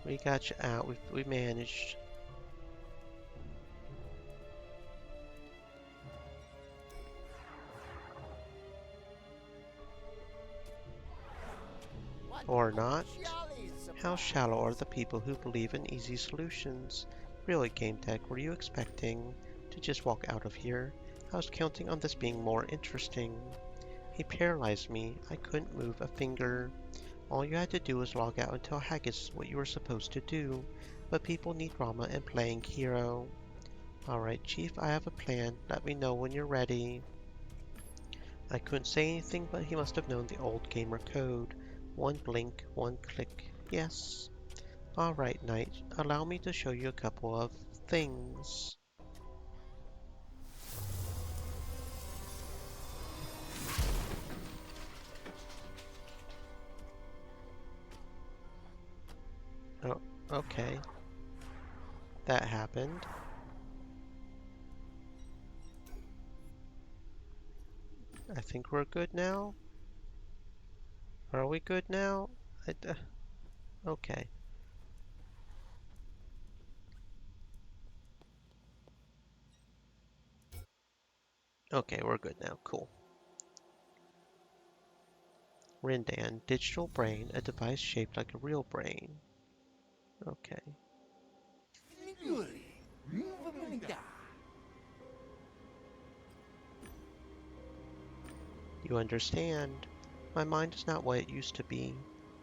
We got you out. We managed. Or not. How shallow are the people who believe in easy solutions? Really, Gamedec, were you expecting to just walk out of here? I was counting on this being more interesting. He paralyzed me. I couldn't move a finger. All you had to do was log out and tell Haggis what you were supposed to do. But people need drama and playing hero. Alright, Chief, I have a plan. Let me know when you're ready. I couldn't say anything, but he must have known the old gamer code. One blink, one click. Yes. Alright, Knight. Allow me to show you a couple of things. Oh, okay. That happened. I think we're good now. Are we good now? Okay. Okay, we're good now. Cool. Rindan, digital brain, a device shaped like a real brain. Okay. You understand. My mind is not what it used to be.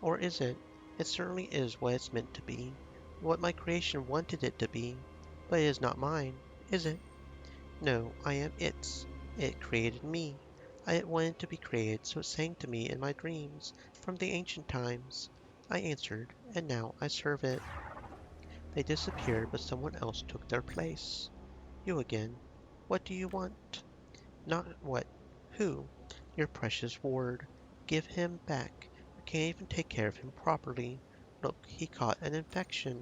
Or is it? It certainly is what it's meant to be. What my creation wanted it to be. But it is not mine, is it? No, I am its. It created me. I wanted to be created, so it sang to me in my dreams from the ancient times. I answered, and now I serve it. They disappeared, but someone else took their place. You again. What do you want? Not what. Who? Your precious ward. Give him back. You can't even take care of him properly. Look, he caught an infection.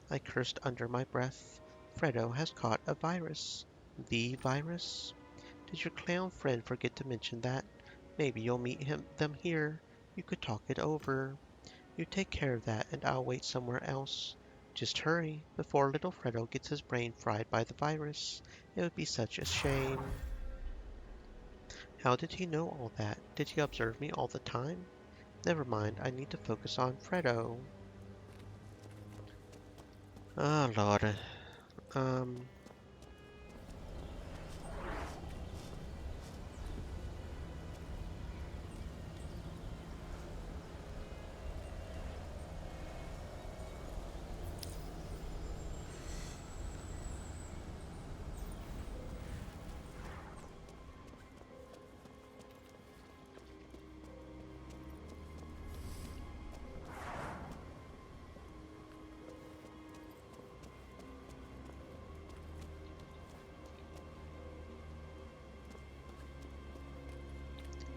I cursed under my breath. Fredo has caught a virus. The virus? Did your clown friend forget to mention that? Maybe you'll meet them here. You could talk it over. You take care of that and I'll wait somewhere else. Just hurry, before little Fredo gets his brain fried by the virus. It would be such a shame. How did he know all that? Did he observe me all the time? Never mind, I need to focus on Fredo. Oh, Lord. Um...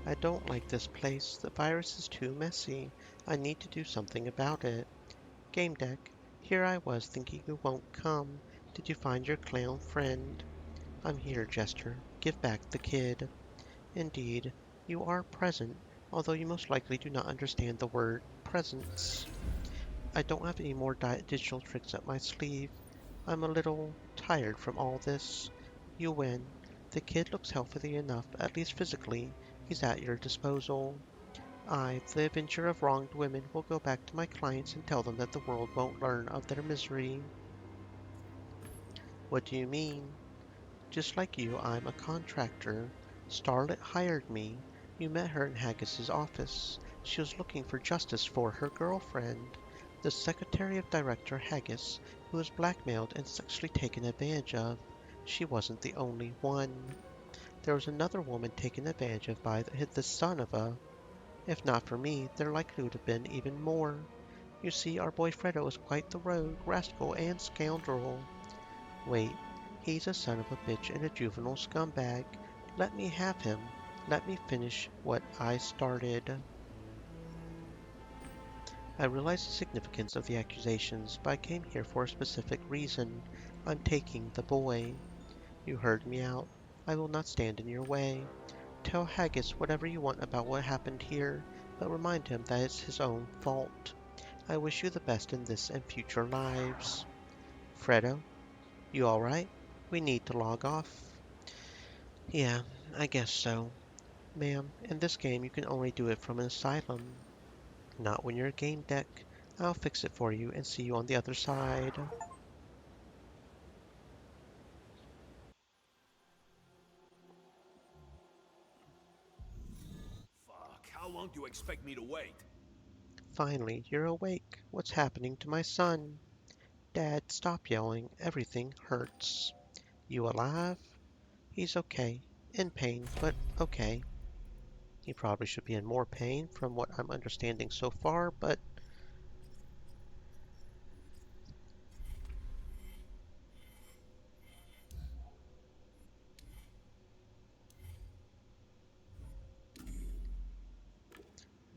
I don't like this place. The virus is too messy. I need to do something about it. Gamedec, here I was thinking you won't come. Did you find your clown friend? I'm here, Jester. Give back the kid. Indeed, you are present, although you most likely do not understand the word presence. I don't have any more digital tricks up my sleeve. I'm a little tired from all this. You win. The kid looks healthy enough, at least physically. He's at your disposal. I, the avenger of wronged women, will go back to my clients and tell them that the world won't learn of their misery. What do you mean? Just like you, I'm a contractor. Starlet hired me. You met her in Haggis's office. She was looking for justice for her girlfriend, the secretary of Director Haggis, who was blackmailed and sexually taken advantage of. She wasn't the only one. There was another woman taken advantage of by the son of a... If not for me, there likely would have been even more. You see, our boy Fredo is quite the rogue, rascal, and scoundrel. Wait, he's a son of a bitch and a juvenile scumbag. Let me have him. Let me finish what I started. I realize the significance of the accusations, but I came here for a specific reason. I'm taking the boy. You heard me out. I will not stand in your way. Tell Haggis whatever you want about what happened here, but remind him that it's his own fault. I wish you the best in this and future lives. Fredo, you alright? We need to log off. Yeah, I guess so. Ma'am, in this game you can only do it from an asylum. Not when you're a Gamedec. I'll fix it for you and see you on the other side. Fuck, how long do you expect me to wait? Finally, you're awake. What's happening to my son? Dad, stop yelling. Everything hurts. You alive? He's okay. In pain, but okay. He probably should be in more pain from what I'm understanding so far, but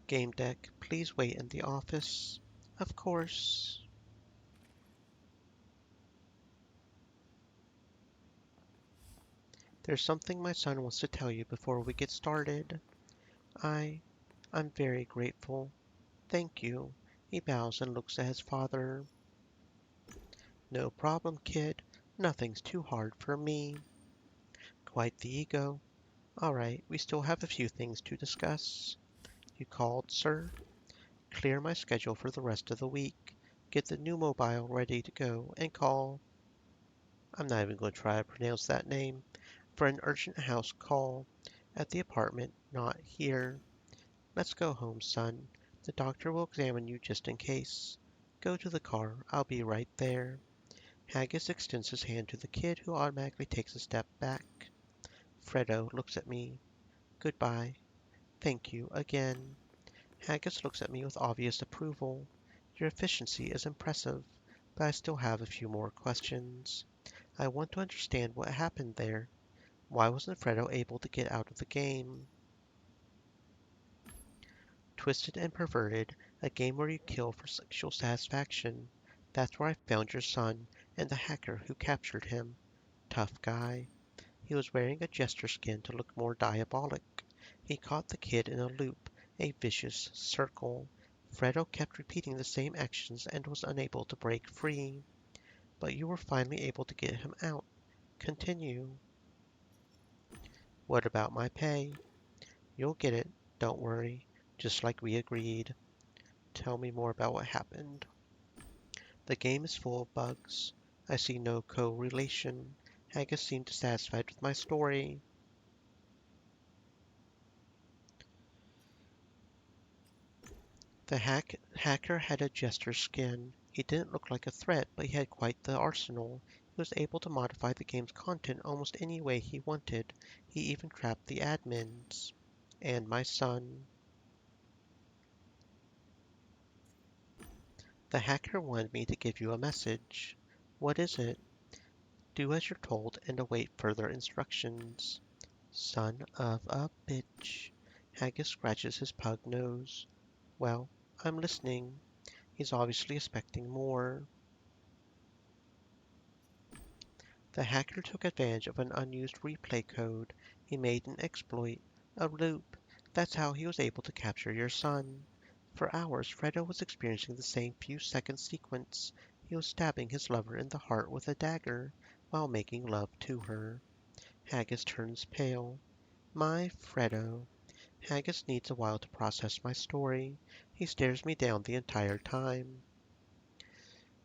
Gamedec, please wait in the office. Of course. There's something my son wants to tell you before we get started. I... I'm very grateful. Thank you. He bows and looks at his father. No problem, kid. Nothing's too hard for me. Quite the ego. All right, we still have a few things to discuss. You called, sir? Clear my schedule for the rest of the week. Get the new mobile ready to go and call. I'm not even going to try to pronounce that name. For an urgent house call. At the apartment, not here. Let's go home, son. The doctor will examine you just in case. Go to the car. I'll be right there. Haggis extends his hand to the kid, who automatically takes a step back. Fredo looks at me. Goodbye. Thank you again. Haggis looks at me with obvious approval. Your efficiency is impressive, but I still have a few more questions. I want to understand what happened there. Why wasn't Fredo able to get out of the game? Twisted and Perverted, a game where you kill for sexual satisfaction. That's where I found your son and the hacker who captured him. Tough guy. He was wearing a jester skin to look more diabolic. He caught the kid in a loop, a vicious circle. Fredo kept repeating the same actions and was unable to break free. But you were finally able to get him out. Continue. What about my pay? You'll get it, don't worry, just like we agreed. Tell me more about what happened. The game is full of bugs. I see no correlation. Haggis seemed dissatisfied with my story. The hacker had a jester skin. He didn't look like a threat, but he had quite the arsenal. He was able to modify the game's content almost any way he wanted. He even trapped the admins. And my son. The hacker wanted me to give you a message. What is it? Do as you're told and await further instructions. Son of a bitch. Haggis scratches his pug nose. Well, I'm listening. He's obviously expecting more. The hacker took advantage of an unused replay code. He made an exploit, a loop. That's how he was able to capture your son. For hours, Fredo was experiencing the same few-second sequence. He was stabbing his lover in the heart with a dagger while making love to her. Haggis turns pale. My Fredo. Haggis needs a while to process my story. He stares me down the entire time.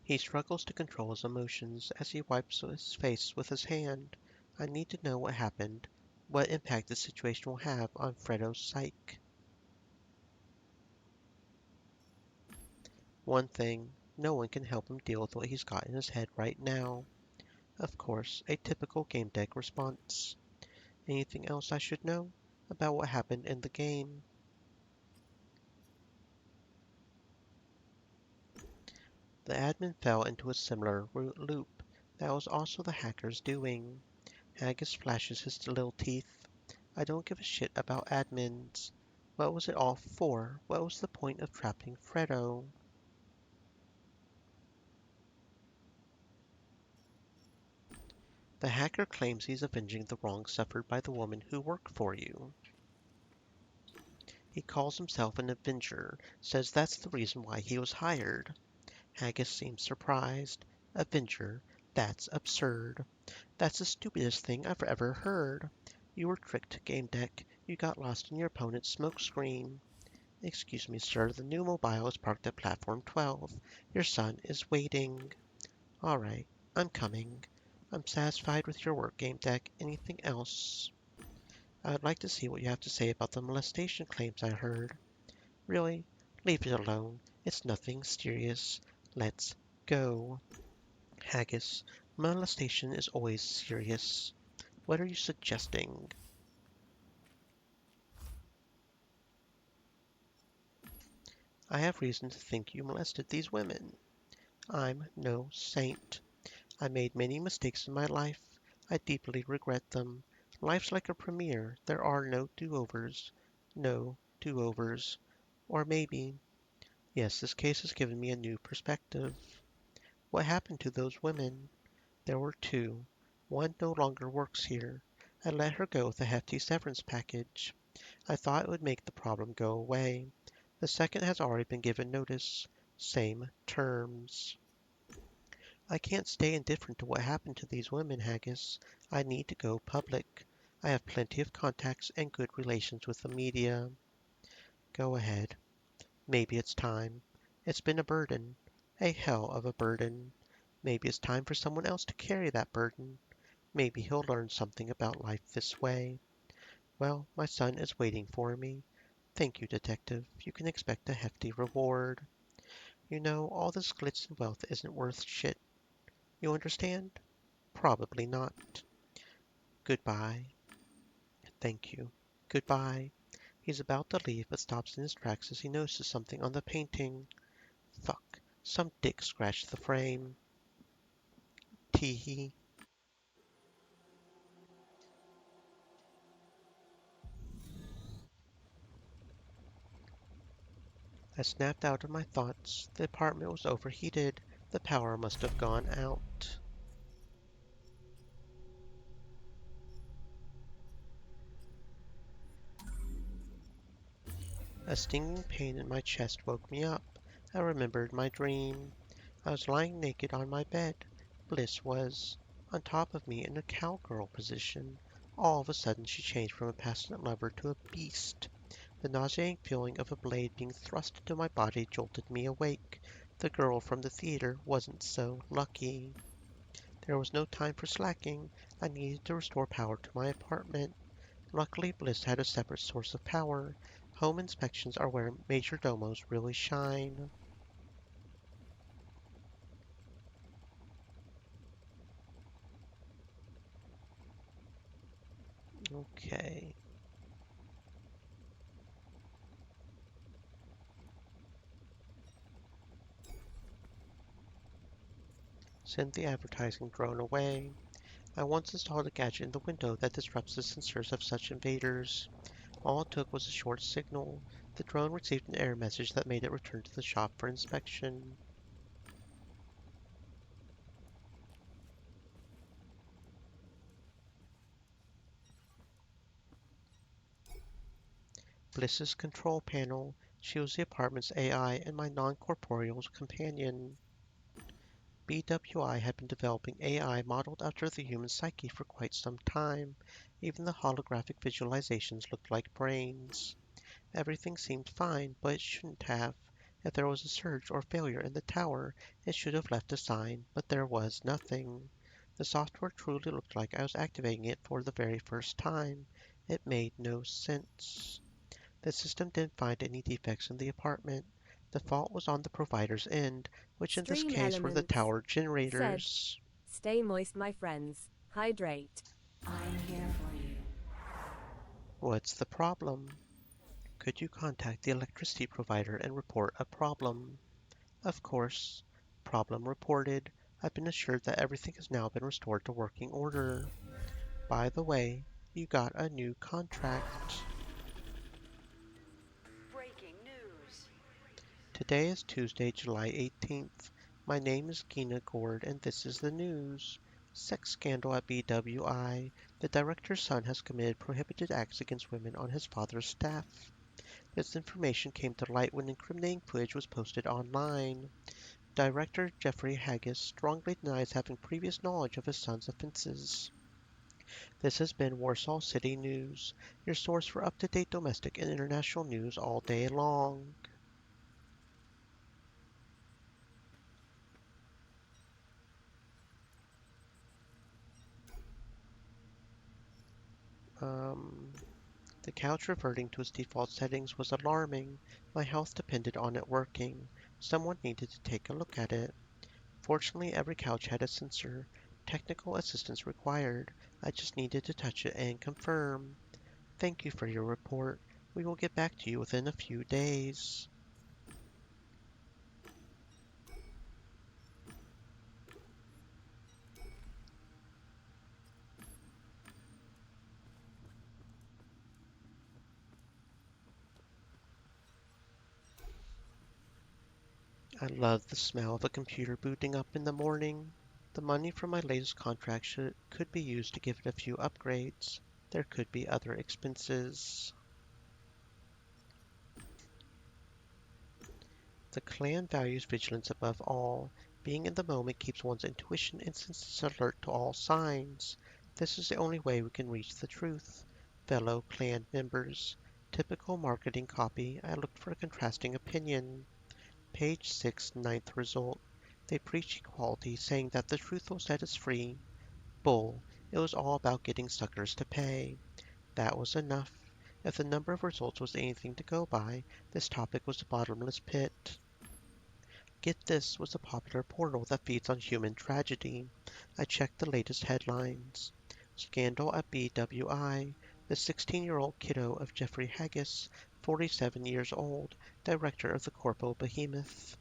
He struggles to control his emotions as he wipes his face with his hand. I need to know what happened, what impact the situation will have on Fredo's psyche. One thing, no one can help him deal with what he's got in his head right now. Of course, a typical Gamedec response. Anything else I should know about what happened in the game? The admin fell into a similar loop. That was also the hacker's doing. Haggis flashes his little teeth. I don't give a shit about admins. What was it all for? What was the point of trapping Fredo? The hacker claims he's avenging the wrong suffered by the woman who worked for you. He calls himself an Avenger, says that's the reason why he was hired. Haggis seems surprised. Avenger? That's absurd. That's the stupidest thing I've ever heard. You were tricked, Gamedec. You got lost in your opponent's smokescreen. Excuse me, sir. The new mobile is parked at platform 12. Your son is waiting. All right, I'm coming. I'm satisfied with your work, Gamedec. Anything else? I'd like to see what you have to say about the molestation claims I heard. Really? Leave it alone. It's nothing serious. Let's go. Haggis Molestation is always serious. What are you suggesting? I have reason to think you molested these women. I'm no saint. I made many mistakes in my life. I deeply regret them. Life's like a premiere. There are no do-overs. No do-overs. Or maybe, yes, this case has given me a new perspective. What happened to those women? There were two. One no longer works here. I let her go with a hefty severance package. I thought it would make the problem go away. The second has already been given notice. Same terms. I can't stay indifferent to what happened to these women, Haggis. I need to go public. I have plenty of contacts and good relations with the media. Go ahead. Maybe it's time. It's been a burden. A hell of a burden. Maybe it's time for someone else to carry that burden. Maybe he'll learn something about life this way. Well, my son is waiting for me. Thank you, detective. You can expect a hefty reward. You know, all this glitz and wealth isn't worth shit. You understand? Probably not. Goodbye. Thank you. Goodbye. He's about to leave, but stops in his tracks as he notices something on the painting. Fuck. Some dick scratched the frame. Teehee. I snapped out of my thoughts. The apartment was overheated. The power must have gone out. A stinging pain in my chest woke me up. I remembered my dream. I was lying naked on my bed. Bliss was on top of me in a cowgirl position. All of a sudden she changed from a passionate lover to a beast. The nauseating feeling of a blade being thrust into my body jolted me awake. The girl from the theater wasn't so lucky. There was no time for slacking. I needed to restore power to my apartment. Luckily, Bliss had a separate source of power. Home inspections are where major domos really shine. Okay. Send the advertising drone away. I once installed a gadget in the window that disrupts the sensors of such invaders. All it took was a short signal. The drone received an error message that made it return to the shop for inspection. Bliss's control panel. She was the apartment's AI and my non-corporeal companion. BWI had been developing AI modeled after the human psyche for quite some time. Even the holographic visualizations looked like brains. Everything seemed fine, but it shouldn't have. If there was a surge or failure in the tower, it should have left a sign, but there was nothing. The software truly looked like I was activating it for the very first time. It made no sense. The system didn't find any defects in the apartment. The fault was on the provider's end, which in this Stream case were the elements. tower Said, generators. stay moist, my friends. Hydrate. I'm here for you. What's the problem? Could you contact the electricity provider and report a problem? Of course. Problem reported. I've been assured that everything has now been restored to working order. By the way, you got a new contract. Breaking news. Today is Tuesday, July 18th. My name is Gina Gord, and this is the news. Sex scandal at BWI. The director's son has committed prohibited acts against women on his father's staff. This information came to light when incriminating footage was posted online. Director Jeffrey Haggis strongly denies having previous knowledge of his son's offenses. This has been Warsaw City News, your source for up-to-date domestic and international news all day long. The couch reverting to its default settings was alarming. My health depended on it working. Someone needed to take a look at it. Fortunately, every couch had a sensor. technical assistance required. I just needed to touch it and confirm. Thank you for your report. We will get back to you within a few days. I love the smell of a computer booting up in the morning. The money from my latest contract could be used to give it a few upgrades. There could be other expenses. The clan values vigilance above all. Being in the moment keeps one's intuition and senses alert to all signs. This is the only way we can reach the truth. Fellow clan members. Typical marketing copy. I looked for a contrasting opinion. Page 6, ninth result. They preach equality, saying that the truth will set us free. Bull. It was all about getting suckers to pay. That was enough. If the number of results was anything to go by, this topic was a bottomless pit. Get This was a popular portal that feeds on human tragedy. I checked the latest headlines. Scandal at BWI. The 16-year-old kiddo of Jeffrey Haggis, 47 years old, director of the Corpo Behemoth.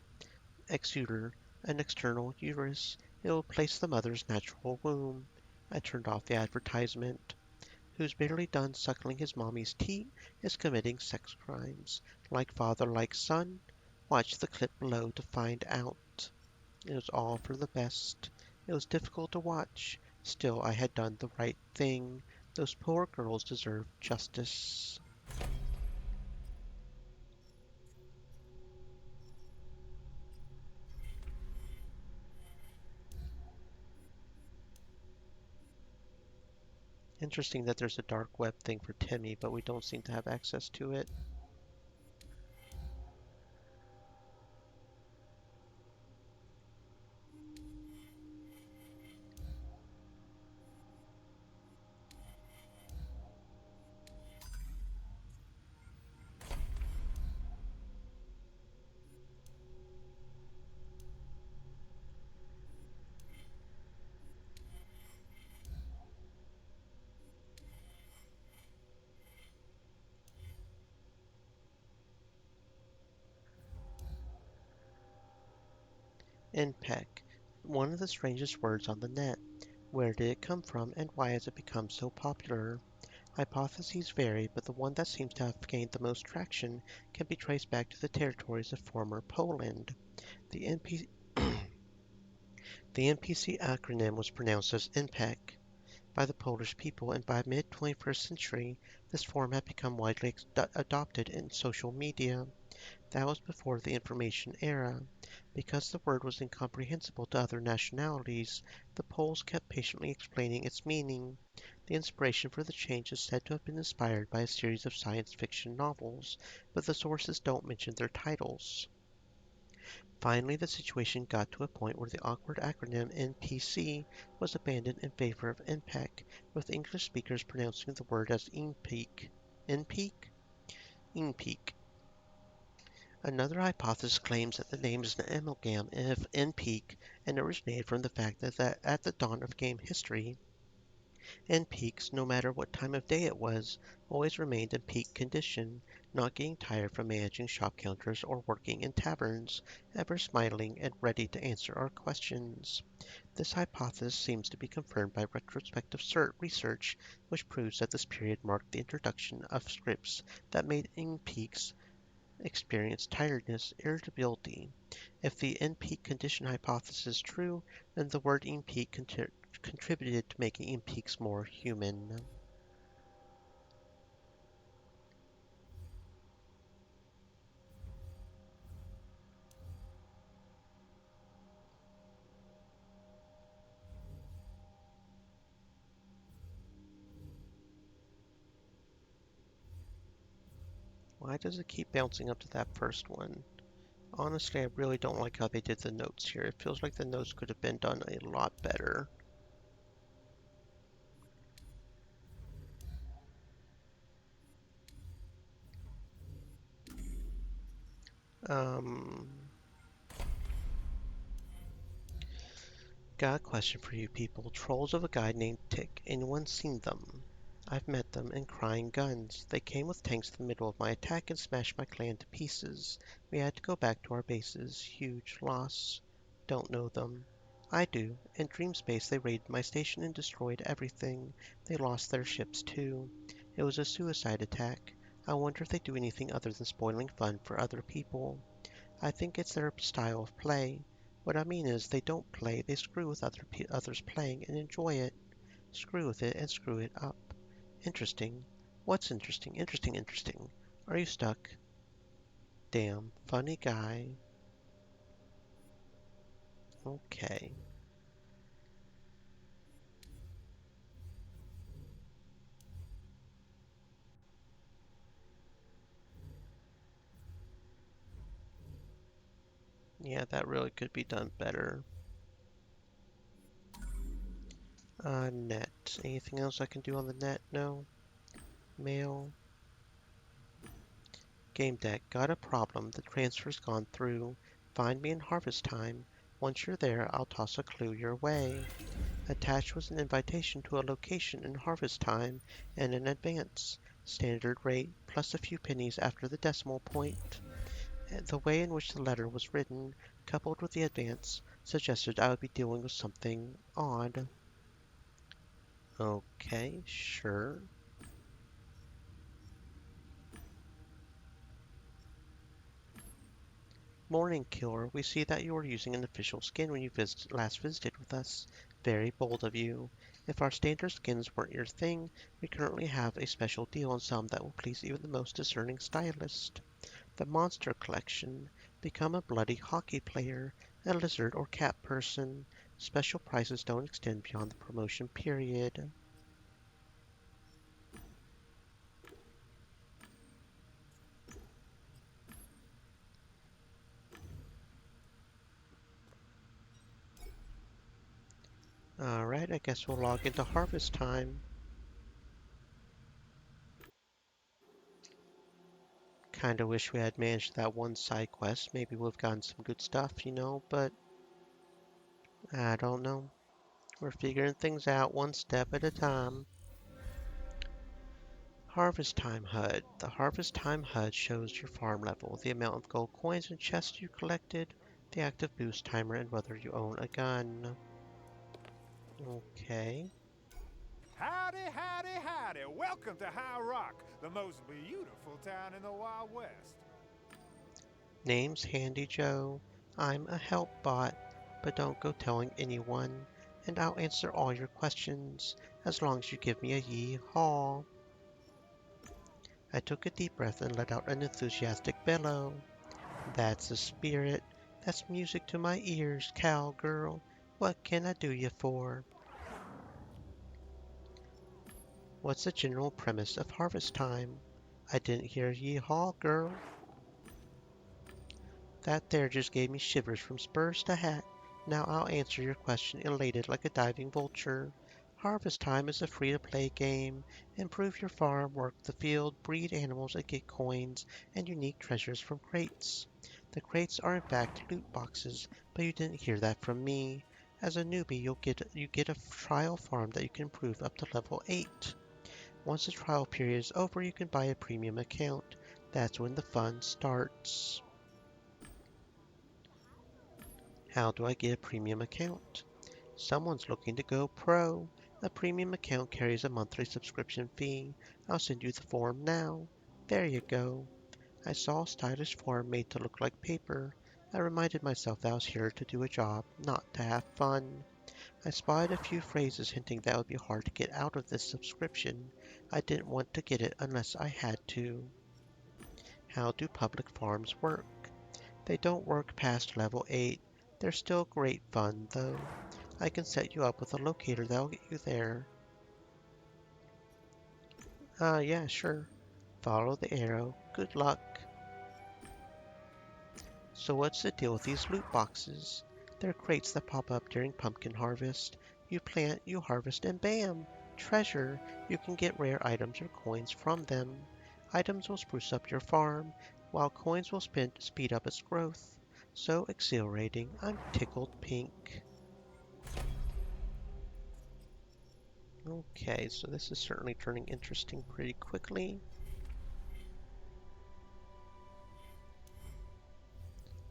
Exuder, an external uterus. It will place the mother's natural womb. I turned off the advertisement. Who's barely done suckling his mommy's teat is committing sex crimes. Like father, like son? Watch the clip below to find out. It was all for the best. It was difficult to watch. Still, I had done the right thing. Those poor girls deserved justice. Interesting that there's a dark web thing for Timmy, but we don't seem to have access to it. NPEC, one of the strangest words on the net. Where did it come from and why has it become so popular? Hypotheses vary, but the one that seems to have gained the most traction can be traced back to the territories of former Poland. The NPC acronym was pronounced as NPEC by the Polish people, and by mid-21st century, this form had become widely adopted in social media. That was before the information era. Because the word was incomprehensible to other nationalities, the Poles kept patiently explaining its meaning. The inspiration for the change is said to have been inspired by a series of science fiction novels, but the sources don't mention their titles. Finally, the situation got to a point where the awkward acronym NPC was abandoned in favor of NPEC, with English speakers pronouncing the word as INPEAK. INPEAK? INPEAK. Another hypothesis claims that the name is an amalgam of NPEAK and originated from the fact that at the dawn of game history, NPEAKs, no matter what time of day it was, always remained in peak condition, not getting tired from managing shop counters or working in taverns, ever smiling and ready to answer our questions. This hypothesis seems to be confirmed by retrospective research, which proves that this period marked the introduction of scripts that made NPEAKs experience tiredness, irritability. If the in-peak condition hypothesis is true, then the word in-peak contributed to making in-peaks more human. Why does it keep bouncing up to that first one? Honestly, I really don't like how they did the notes here. It feels like the notes could have been done a lot better. Got a question for you people. Trolls of a guy named Tick. Anyone seen them? I've met them in Crying Guns. They came with tanks in the middle of my attack and smashed my clan to pieces. We had to go back to our bases. Huge loss. Don't know them. I do. In Dream Space they raided my station and destroyed everything. They lost their ships too. It was a suicide attack. I wonder if they do anything other than spoiling fun for other people. I think it's their style of play. What I mean is they don't play, they screw with others playing and enjoy it. Screw with it and screw it up. Interesting. What's interesting? Interesting, interesting. Are you stuck? Damn, funny guy. Okay. Yeah, that really could be done better. Net. Anything else I can do on the net? No? Mail? Gamedec. Got a problem. The transfer's gone through. Find me in harvest time. Once you're there, I'll toss a clue your way. Attached was an invitation to a location in harvest time and an advance. Standard rate, plus a few pennies after the decimal point. The way in which the letter was written, coupled with the advance, suggested I would be dealing with something odd. Okay, sure. Morning, Killer. We see that you are using an official skin when you last visited with us. Very bold of you. If our standard skins weren't your thing, we currently have a special deal on some that will please even the most discerning stylist. The Monster Collection. Become a bloody hockey player, a lizard or cat person. Special prices don't extend beyond the promotion period. Alright, I guess we'll log into harvest time. Kinda wish we had managed that one side quest. Maybe we've gotten some good stuff, but I don't know. We're figuring things out one step at a time. Harvest Time HUD. The Harvest Time HUD shows your farm level, the amount of gold coins and chests you collected, the active boost timer, and whether you own a gun. Okay. Howdy, howdy, howdy. Welcome to High Rock, the most beautiful town in the Wild West. Name's Handy Joe. I'm a help bot, but don't go telling anyone, and I'll answer all your questions as long as you give me a yee-haw. I took a deep breath and let out an enthusiastic bellow. That's the spirit. That's music to my ears, cowgirl. What can I do you for? What's the general premise of harvest time? I didn't hear yee-haw, girl. That there just gave me shivers from spurs to hat. Now I'll answer your question elated like a diving vulture. Harvest Time is a free-to-play game. Improve your farm, work the field, breed animals, and get coins and unique treasures from crates. The crates are in fact loot boxes, but you didn't hear that from me. As a newbie, you get a trial farm that you can improve up to level 8. Once the trial period is over, you can buy a premium account. That's when the fun starts. How do I get a premium account? Someone's looking to go pro. A premium account carries a monthly subscription fee. I'll send you the form now. There you go. I saw a stylish form made to look like paper. I reminded myself that I was here to do a job, not to have fun. I spotted a few phrases hinting that it would be hard to get out of this subscription. I didn't want to get it unless I had to. How do public farms work? They don't work past level 8. They're still great fun, though. I can set you up with a locator that'll get you there. Yeah, sure. Follow the arrow. Good luck. So what's the deal with these loot boxes? They're crates that pop up during pumpkin harvest. You plant, you harvest, and bam! Treasure! You can get rare items or coins from them. Items will spruce up your farm, while coins will speed up its growth. So exhilarating, I'm tickled pink. Okay, so this is certainly turning interesting pretty quickly.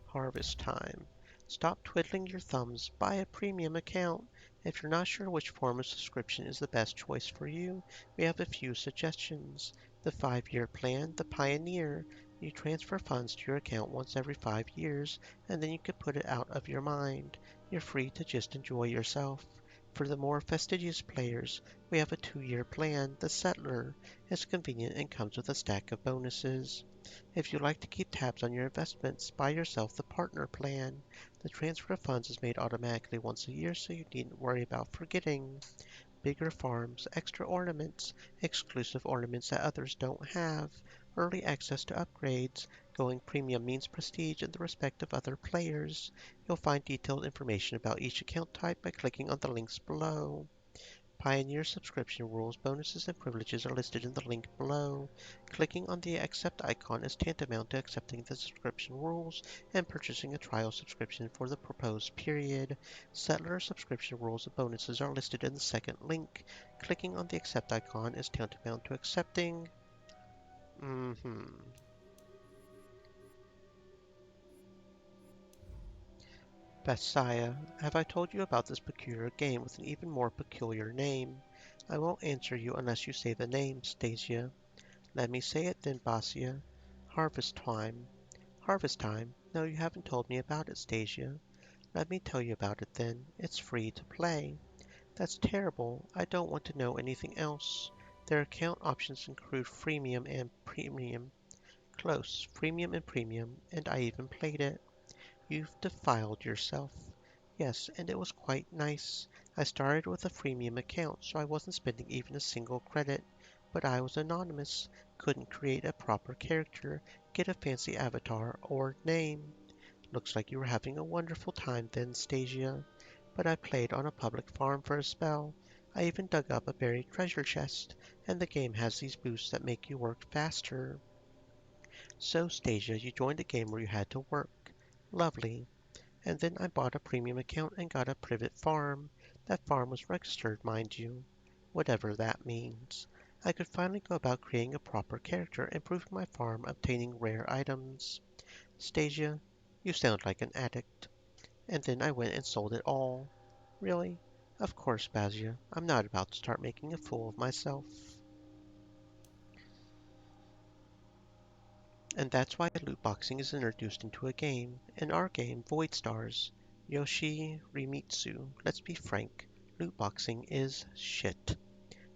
Harvest time. Stop twiddling your thumbs. Buy a premium account. If you're not sure which form of subscription is the best choice for you, we have a few suggestions. The 5-year plan, the Pioneer. You transfer funds to your account once every 5 years, and then you can put it out of your mind. You're free to just enjoy yourself. For the more fastidious players, we have a 2-year plan, the Settler. It's convenient and comes with a stack of bonuses. If you like to keep tabs on your investments, buy yourself the Partner plan. The transfer of funds is made automatically once a year, so you needn't worry about forgetting. Bigger farms, extra ornaments, exclusive ornaments that others don't have, early access to upgrades. Going premium means prestige and the respect of other players. You'll find detailed information about each account type by clicking on the links below. Pioneer subscription rules, bonuses, and privileges are listed in the link below. Clicking on the accept icon is tantamount to accepting the subscription rules and purchasing a trial subscription for the proposed period. Settler subscription rules and bonuses are listed in the second link. Clicking on the accept icon is tantamount to accepting. Messiah, have I told you about this peculiar game with an even more peculiar name? I won't answer you unless you say the name, Stasia. Let me say it then, Basia. Harvest time. Harvest time? No, you haven't told me about it, Stasia. Let me tell you about it then. It's free to play. That's terrible. I don't want to know anything else. Their account options include freemium and premium. Close. Freemium and premium, and I even played it. You've defiled yourself. Yes, and it was quite nice. I started with a freemium account, so I wasn't spending even a single credit. But I was anonymous, couldn't create a proper character, get a fancy avatar, or name. Looks like you were having a wonderful time then, Stasia. But I played on a public farm for a spell. I even dug up a buried treasure chest, and the game has these boosts that make you work faster. So, Stasia, you joined a game where you had to work. Lovely. And then I bought a premium account and got a private farm. That farm was registered, mind you. Whatever that means. I could finally go about creating a proper character, improving my farm, obtaining rare items. Stasia, you sound like an addict. And then I went and sold it all. Really? Of course, Basia. I'm not about to start making a fool of myself. And that's why loot boxing is introduced into a game. In our game, Void Stars, Yoshi Rimitsu, let's be frank, loot boxing is shit.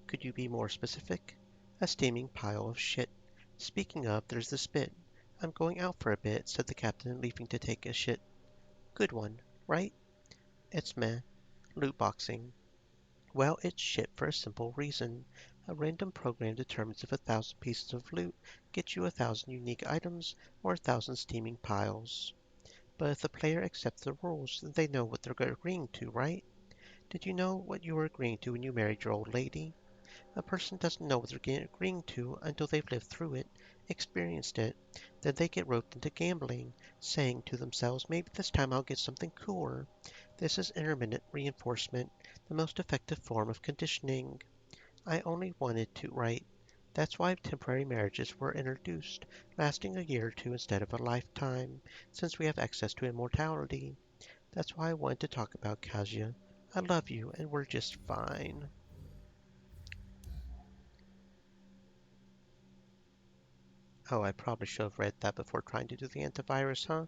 Could you be more specific? A steaming pile of shit. Speaking of, there's the spit. I'm going out for a bit, said the captain, leaving to take a shit. Good one, right? It's meh. Loot boxing. Well, it's shit for a simple reason. A random program determines if 1,000 pieces of loot get you 1,000 unique items or 1,000 steaming piles. But if the player accepts the rules, then they know what they're agreeing to, right? Did you know what you were agreeing to when you married your old lady? A person doesn't know what they're agreeing to until they've lived through it, experienced it. Then they get roped into gambling, saying to themselves, maybe this time I'll get something cooler. This is intermittent reinforcement, the most effective form of conditioning. I only wanted to write. That's why temporary marriages were introduced, lasting a year or two instead of a lifetime, since we have access to immortality. That's why I wanted to talk about Kazuya. I love you, and we're just fine. Oh, I probably should have read that before trying to do the antivirus, huh?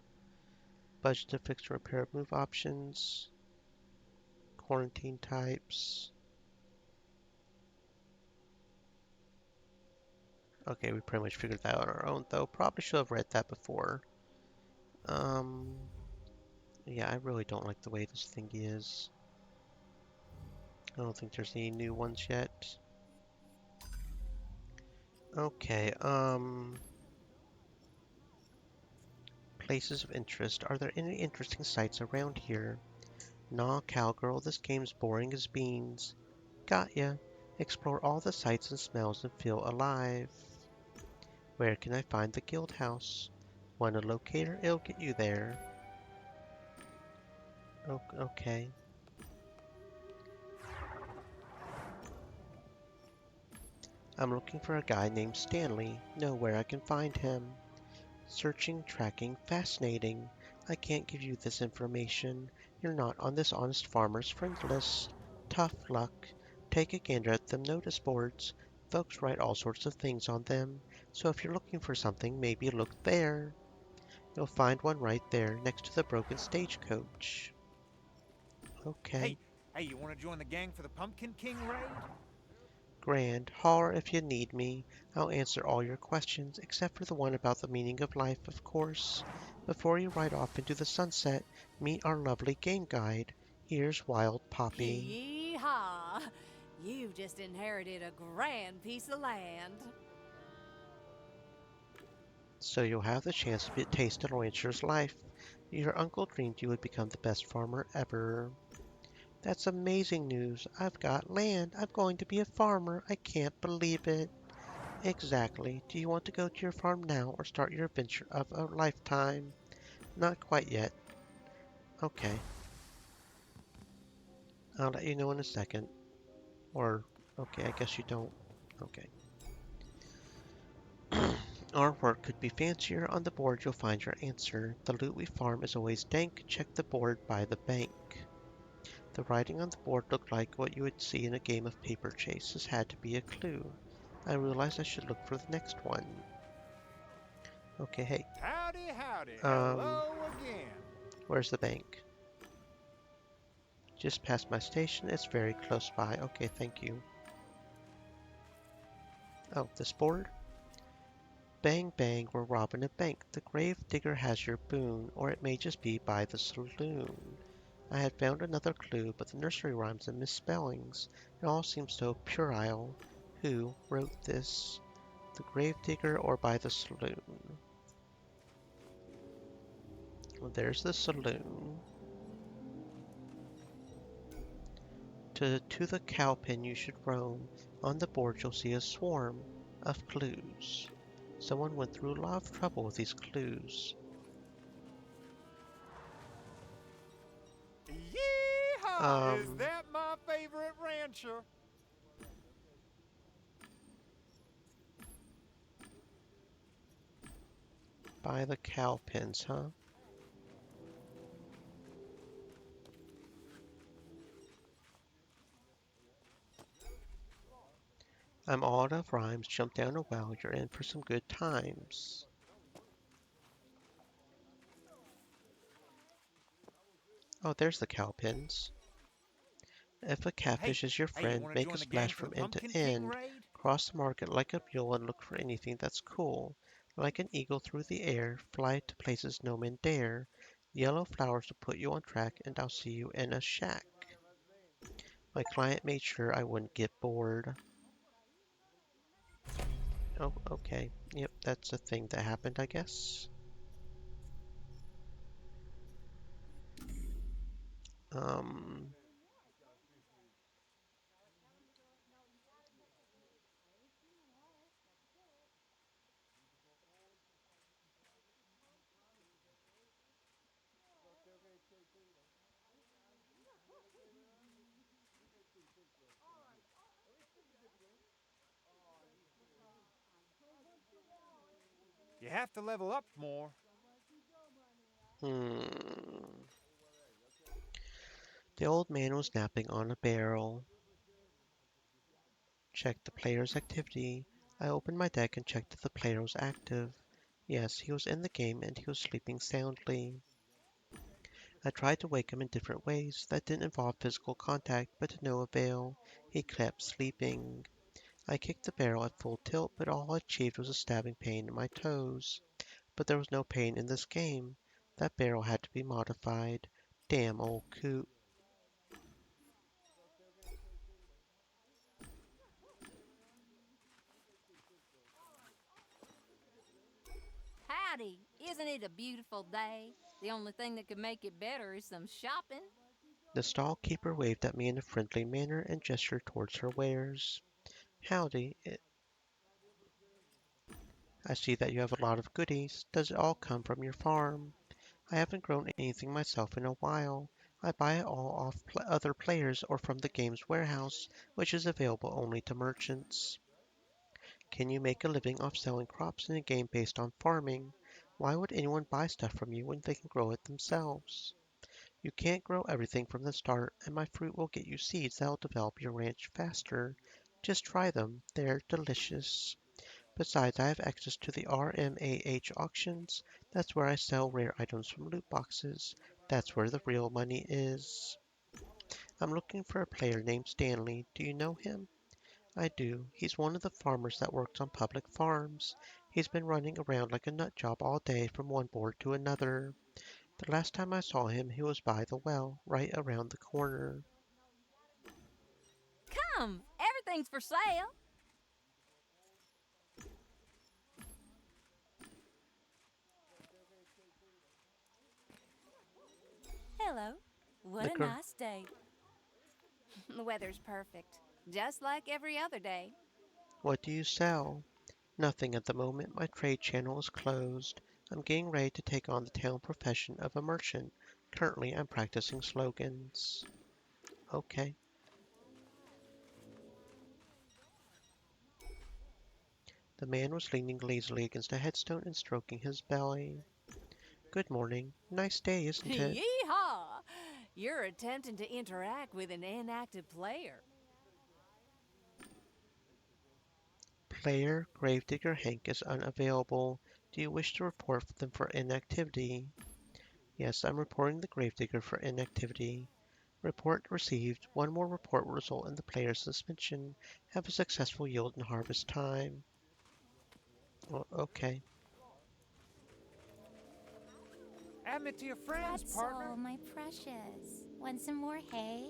Budget to fix and repair move options. Quarantine types. Okay, we pretty much figured that out on our own, though. Probably should have read that before. Um, yeah, I really don't like the way this thing is. I don't think there's any new ones yet. Okay, places of interest. Are there any interesting sights around here? Nah, cowgirl, this game's boring as beans. Got ya. Explore all the sights and smells and feel alive. Where can I find the guild house? Want a locator? It'll get you there. Okay. I'm looking for a guy named Stanley. Know where I can find him. Searching, tracking, fascinating. I can't give you this information. You're not on this honest farmer's friend list. Tough luck. Take a gander at them notice boards. Folks write all sorts of things on them. So if you're looking for something, maybe look there. You'll find one right there, next to the broken stagecoach. Okay. Hey, you want to join the gang for the Pumpkin King raid? Grand. Holler if you need me. I'll answer all your questions, except for the one about the meaning of life, of course. Before you ride off into the sunset, meet our lovely game guide. Here's Wild Poppy. Yee-haw! You've just inherited a grand piece of land. So you'll have the chance to taste a rancher's life. Your uncle dreamed you would become the best farmer ever. That's amazing news. I've got land. I'm going to be a farmer. I can't believe it. Exactly. Do you want to go to your farm now or start your adventure of a lifetime? Not quite yet. Okay. I'll let you know in a second. Or, okay, I guess you don't. Okay. Our work could be fancier. On the board, you'll find your answer. The loot we farm is always dank. Check the board by the bank. The writing on the board looked like what you would see in a game of paper chase. This had to be a clue. I realized I should look for the next one. Okay, hey. Howdy, howdy. Hello again. Where's the bank? Just past my station. It's very close by. Okay, thank you. Oh, this board? Bang bang, we're robbing a bank. The grave digger has your boon, or it may just be by the saloon. I had found another clue, but the nursery rhymes and misspellings. It all seems so puerile. Who wrote this? The grave digger or by the saloon? Well, there's the saloon. To the cow pen you should roam. On the board you'll see a swarm of clues. Someone went through a lot of trouble with these clues. Yeehaw! Is that my favorite rancher? By the cow pens, huh? I'm all out of rhymes. Jump down a well. You're in for some good times. Oh, there's the cow pens. If a catfish is your friend, make a splash from end to end. Cross the market like a mule and look for anything that's cool. Like an eagle through the air, fly to places no men dare. Yellow flowers to put you on track, and I'll see you in a shack. My client made sure I wouldn't get bored. Oh, okay. Yep, that's a thing that happened, I guess. Um, You have to level up more. hmm. The old man was napping on a barrel. Check the player's activity. I opened my deck and checked if the player was active. Yes, he was in the game and he was sleeping soundly. I tried to wake him in different ways that didn't involve physical contact, but to no avail. He kept sleeping. I kicked the barrel at full tilt, but all I achieved was a stabbing pain in my toes. But there was no pain in this game. That barrel had to be modified. Damn old coot. Howdy! Isn't it a beautiful day? The only thing that could make it better is some shopping. The stall keeper waved at me in a friendly manner and gestured towards her wares. Howdy. I see that you have a lot of goodies. Does it all come from your farm? I haven't grown anything myself in a while. I buy it all off other players or from the game's warehouse, which is available only to merchants. Can you make a living off selling crops in a game based on farming? Why would anyone buy stuff from you when they can grow it themselves? You can't grow everything from the start, and my fruit will get you seeds that'll develop your ranch faster. Just try them. They're delicious. Besides, I have access to the RMAH auctions. That's where I sell rare items from loot boxes. That's where the real money is. I'm looking for a player named Stanley. Do you know him? I do. He's one of the farmers that works on public farms. He's been running around like a nut job all day from one board to another. The last time I saw him, he was by the well, right around the corner. Come, everything's for sale. Hello. What The a girl. nice day. The weather's perfect, just like every other day. What do you sell? Nothing at the moment. My trade channel is closed. I'm getting ready to take on the town profession of a merchant. Currently, I'm practicing slogans. Okay. The man was leaning lazily against a headstone and stroking his belly. Good morning. Nice day, isn't it? Yeehaw! You're attempting to interact with an inactive player. Player Gravedigger Hank is unavailable. Do you wish to report them for inactivity? Yes, I'm reporting the Gravedigger for inactivity. Report received. One more report will result in the player's suspension. Have a successful yield and harvest time. Oh, okay. Add me to your friends, partner. Pretzel, my precious. Want some more hay?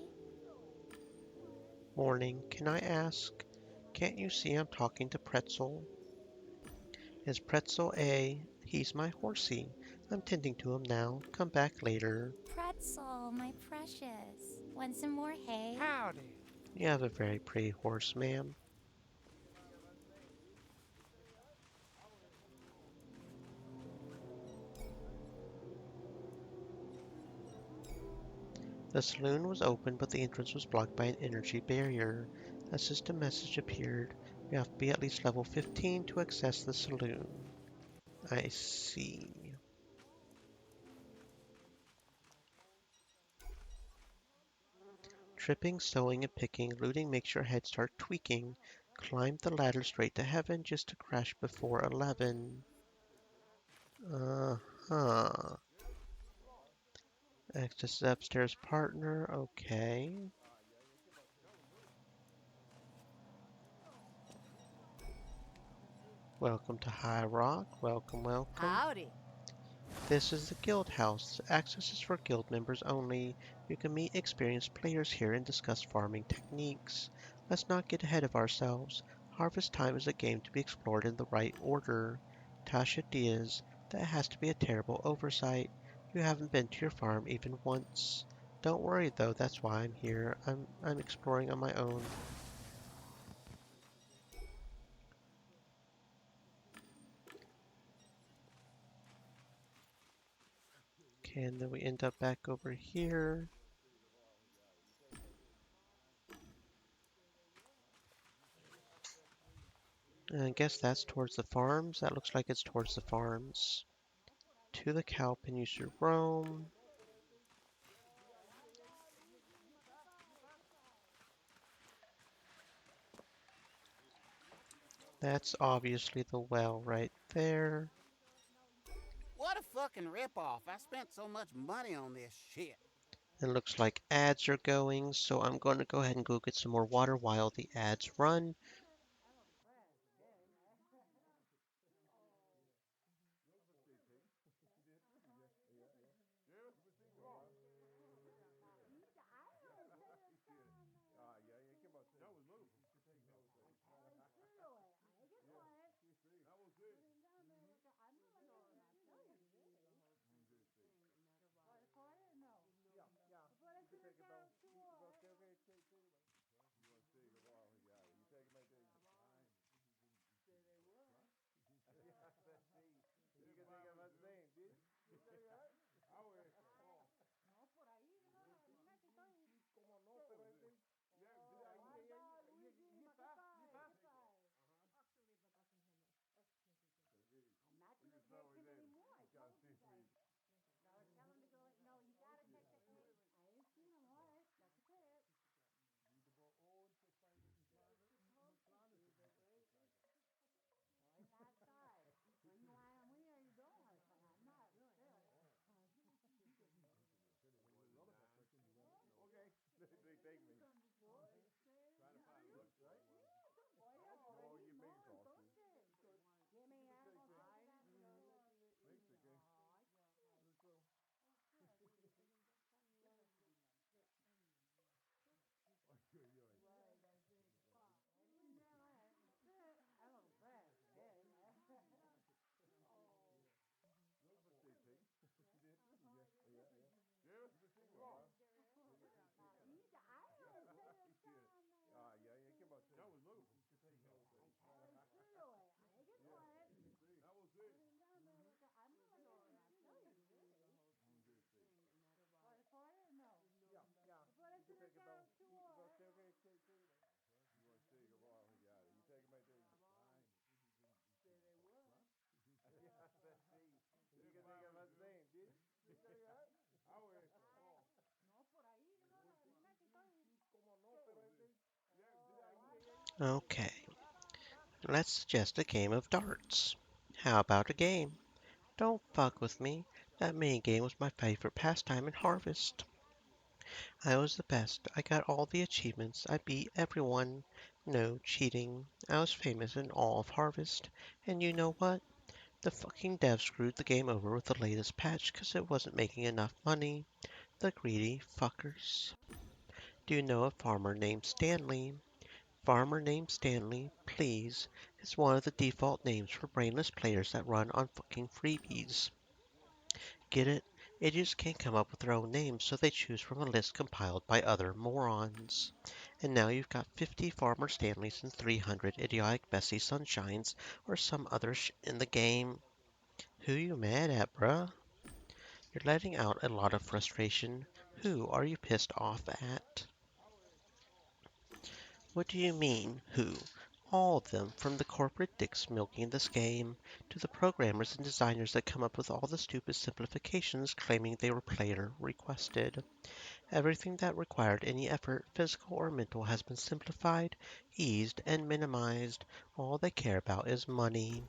Morning. Can I ask? Can't you see I'm talking to Pretzel? Is Pretzel A? He's my horsey. I'm tending to him now. Come back later. Pretzel, my precious. Want some more hay? Howdy. You have a very pretty horse, ma'am. The saloon was open, but the entrance was blocked by an energy barrier. A system message appeared. You have to be at least level 15 to access the saloon. I see. Tripping, sewing, and picking, looting makes your head start tweaking. Climb the ladder straight to heaven just to crash before 11. Uh-huh. Access the upstairs partner, okay. Welcome to High Rock. Welcome, welcome. Howdy. This is the Guild House. Access is for guild members only. You can meet experienced players here and discuss farming techniques. Let's not get ahead of ourselves. Harvest Time is a game to be explored in the right order. Tasha Diaz, that has to be a terrible oversight. You haven't been to your farm even once. Don't worry though, that's why I'm here. I'm exploring on my own. Okay, and then we end up back over here. And I guess that's towards the farms. That looks like it's towards the farms. To the cow pen you should roam. That's obviously the well right there. What a fucking ripoff. I spent so much money on this shit. It looks like ads are going, so I'm going to go ahead and go get some more water while the ads run. Okay, let's suggest a game of darts. How about a game? Don't fuck with me. That mini game was my favorite pastime in Harvest. I was the best. I got all the achievements. I beat everyone. No cheating. I was famous in all of Harvest. And you know what? The fucking devs screwed the game over with the latest patch because it wasn't making enough money. The greedy fuckers. Do you know a farmer named Stanley? Farmer named Stanley, please, is one of the default names for brainless players that run on fucking freebies. Get it? Idiots can't come up with their own names, so they choose from a list compiled by other morons. And now you've got 50 Farmer Stanleys and 300 idiotic Bessie Sunshines or some other in the game. Who you mad at, bruh? You're letting out a lot of frustration. Who are you pissed off at? What do you mean, who? All of them, from the corporate dicks milking this game, to the programmers and designers that come up with all the stupid simplifications claiming they were player requested. Everything that required any effort, physical or mental, has been simplified, eased, and minimized. All they care about is money.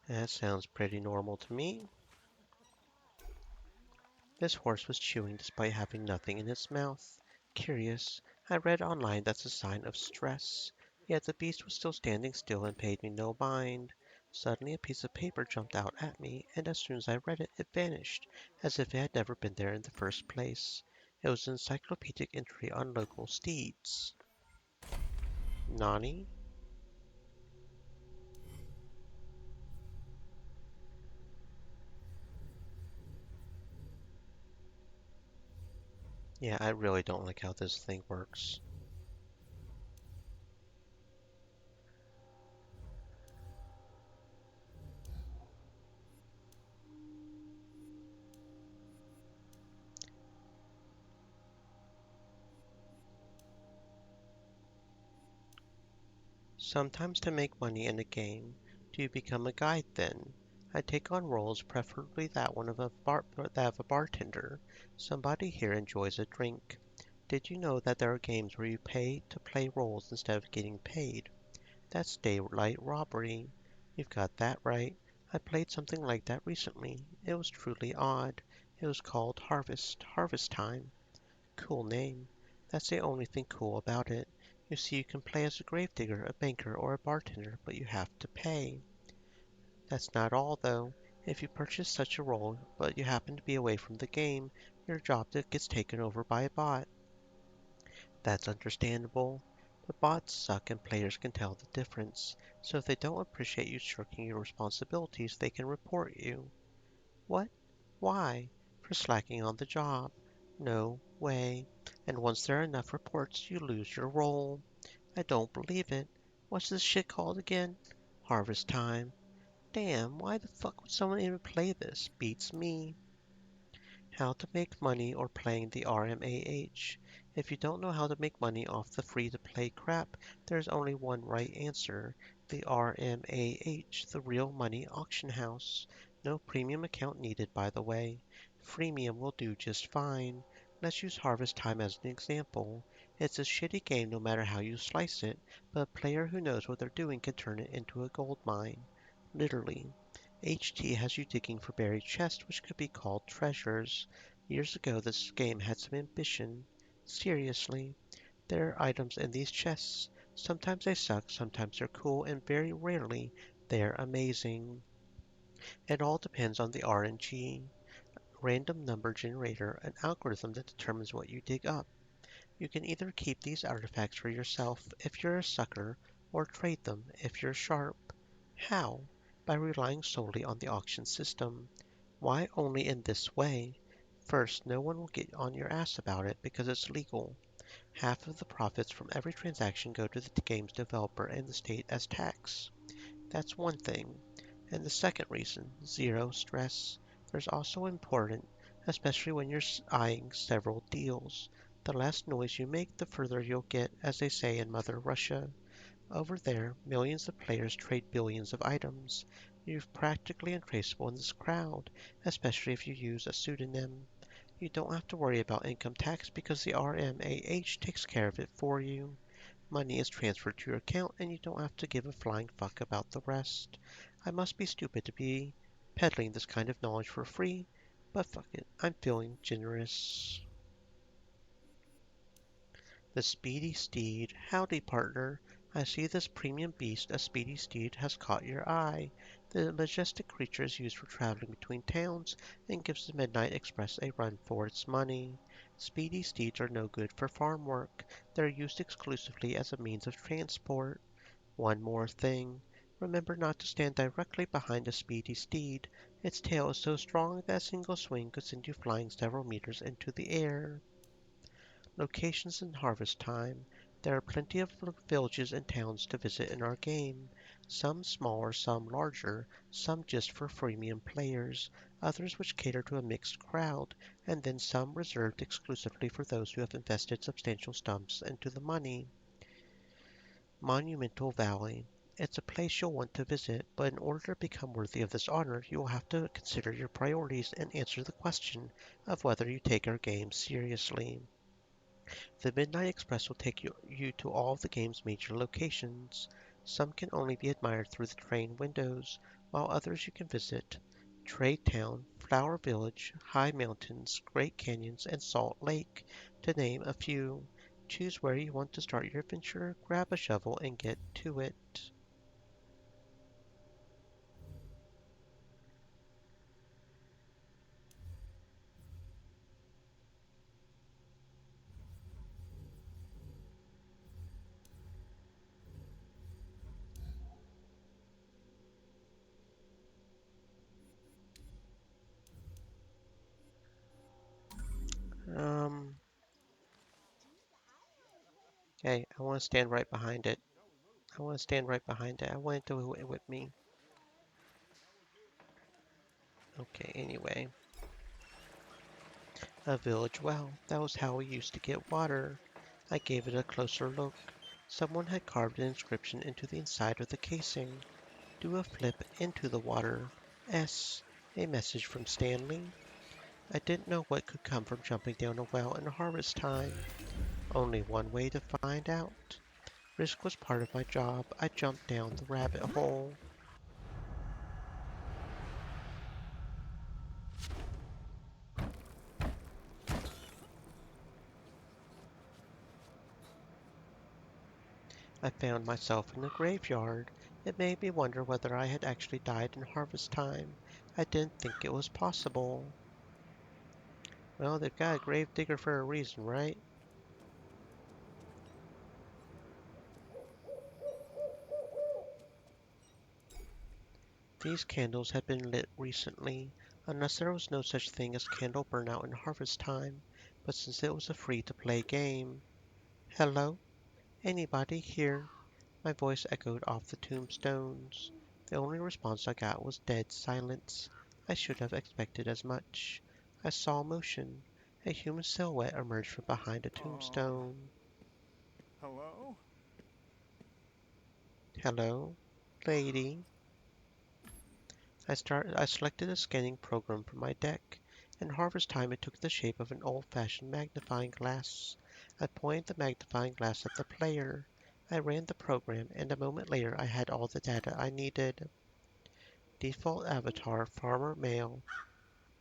That sounds pretty normal to me. This horse was chewing despite having nothing in its mouth. Curious, I read online that's a sign of stress. Yet the beast was still standing still and paid me no mind. Suddenly a piece of paper jumped out at me, and as soon as I read it, it vanished, as if it had never been there in the first place. It was an encyclopedic entry on local steeds. Nani? Yeah, I really don't like how this thing works. Sometimes to make money in a game, do you become a guide then? I take on roles, preferably that of a bartender. Somebody here enjoys a drink. Did you know that there are games where you pay to play roles instead of getting paid? That's daylight robbery. You've got that right. I played something like that recently. It was truly odd. It was called Harvest Time. Cool name. That's the only thing cool about it. You see, you can play as a gravedigger, a banker, or a bartender, but you have to pay. That's not all, though. If you purchase such a role, but you happen to be away from the game, your job gets taken over by a bot. That's understandable. But bots suck and players can tell the difference. So if they don't appreciate you shirking your responsibilities, they can report you. What? Why? For slacking on the job. No way. And once there are enough reports, you lose your role. I don't believe it. What's this shit called again? Harvest Time. Damn, why the fuck would someone even play this? Beats me. How to make money or playing the RMAH. If you don't know how to make money off the free-to-play crap, there's only one right answer. the RMAH, the Real Money Auction House. No premium account needed, by the way. Freemium will do just fine. Let's use Harvest Time as an example. It's a shitty game no matter how you slice it, but a player who knows what they're doing can turn it into a gold mine. Literally. HT has you digging for buried chests which could be called treasures. Years ago this game had some ambition. Seriously. There are items in these chests. Sometimes they suck, sometimes they're cool, and very rarely they're amazing. It all depends on the RNG, random number generator, an algorithm that determines what you dig up. You can either keep these artifacts for yourself if you're a sucker, or trade them if you're sharp. How? By relying solely on the auction system. Why only in this way? First, no one will get on your ass about it because it's legal. Half of the profits from every transaction go to the game's developer and the state as tax. That's one thing. And the second reason, zero stress. There's also important, especially when you're eyeing several deals. The less noise you make, the further you'll get, as they say in Mother Russia. Over there, millions of players trade billions of items. You're practically untraceable in this crowd, especially if you use a pseudonym. You don't have to worry about income tax because the RMAH takes care of it for you. Money is transferred to your account and you don't have to give a flying fuck about the rest. I must be stupid to be peddling this kind of knowledge for free, but fuck it, I'm feeling generous. The Speedy Steed. Howdy, partner. I see this premium beast, a speedy steed, has caught your eye. The majestic creature is used for traveling between towns and gives the Midnight Express a run for its money. Speedy steeds are no good for farm work. They're used exclusively as a means of transport. One more thing. Remember not to stand directly behind a speedy steed. Its tail is so strong that a single swing could send you flying several meters into the air. Locations in harvest time. There are plenty of villages and towns to visit in our game. Some smaller, some larger, some just for freemium players, others which cater to a mixed crowd, and then some reserved exclusively for those who have invested substantial sums into the money. Monumental Valley. It's a place you'll want to visit, but in order to become worthy of this honor, you will have to consider your priorities and answer the question of whether you take our game seriously. The Midnight Express will take you to all of the game's major locations. Some can only be admired through the train windows, while others you can visit. Trade Town, Flower Village, High Mountains, Great Canyons, and Salt Lake, to name a few. Choose where you want to start your adventure, grab a shovel, and get to it. Um, hey, I want to stand right behind it. I want to stand right behind it. I want it to whip me. Okay, anyway. A village well. That was how we used to get water. I gave it a closer look. Someone had carved an inscription into the inside of the casing. Do a flip into the water. S. A message from Stanley. I didn't know what could come from jumping down a well in harvest time. Only one way to find out. Risk was part of my job. I jumped down the rabbit hole. I found myself in a graveyard. It made me wonder whether I had actually died in harvest time. I didn't think it was possible. Well, they've got a grave digger for a reason, right? These candles had been lit recently, unless there was no such thing as candle burnout in harvest time, but since it was a free-to-play game. Hello? Anybody here? My voice echoed off the tombstones. The only response I got was dead silence. I should have expected as much. I saw motion. A human silhouette emerged from behind a tombstone. Hello? Hello? lady. I selected a scanning program for my deck. In harvest time it took the shape of an old-fashioned magnifying glass. I pointed the magnifying glass at the player. I ran the program, and a moment later I had all the data I needed. Default avatar, farmer male.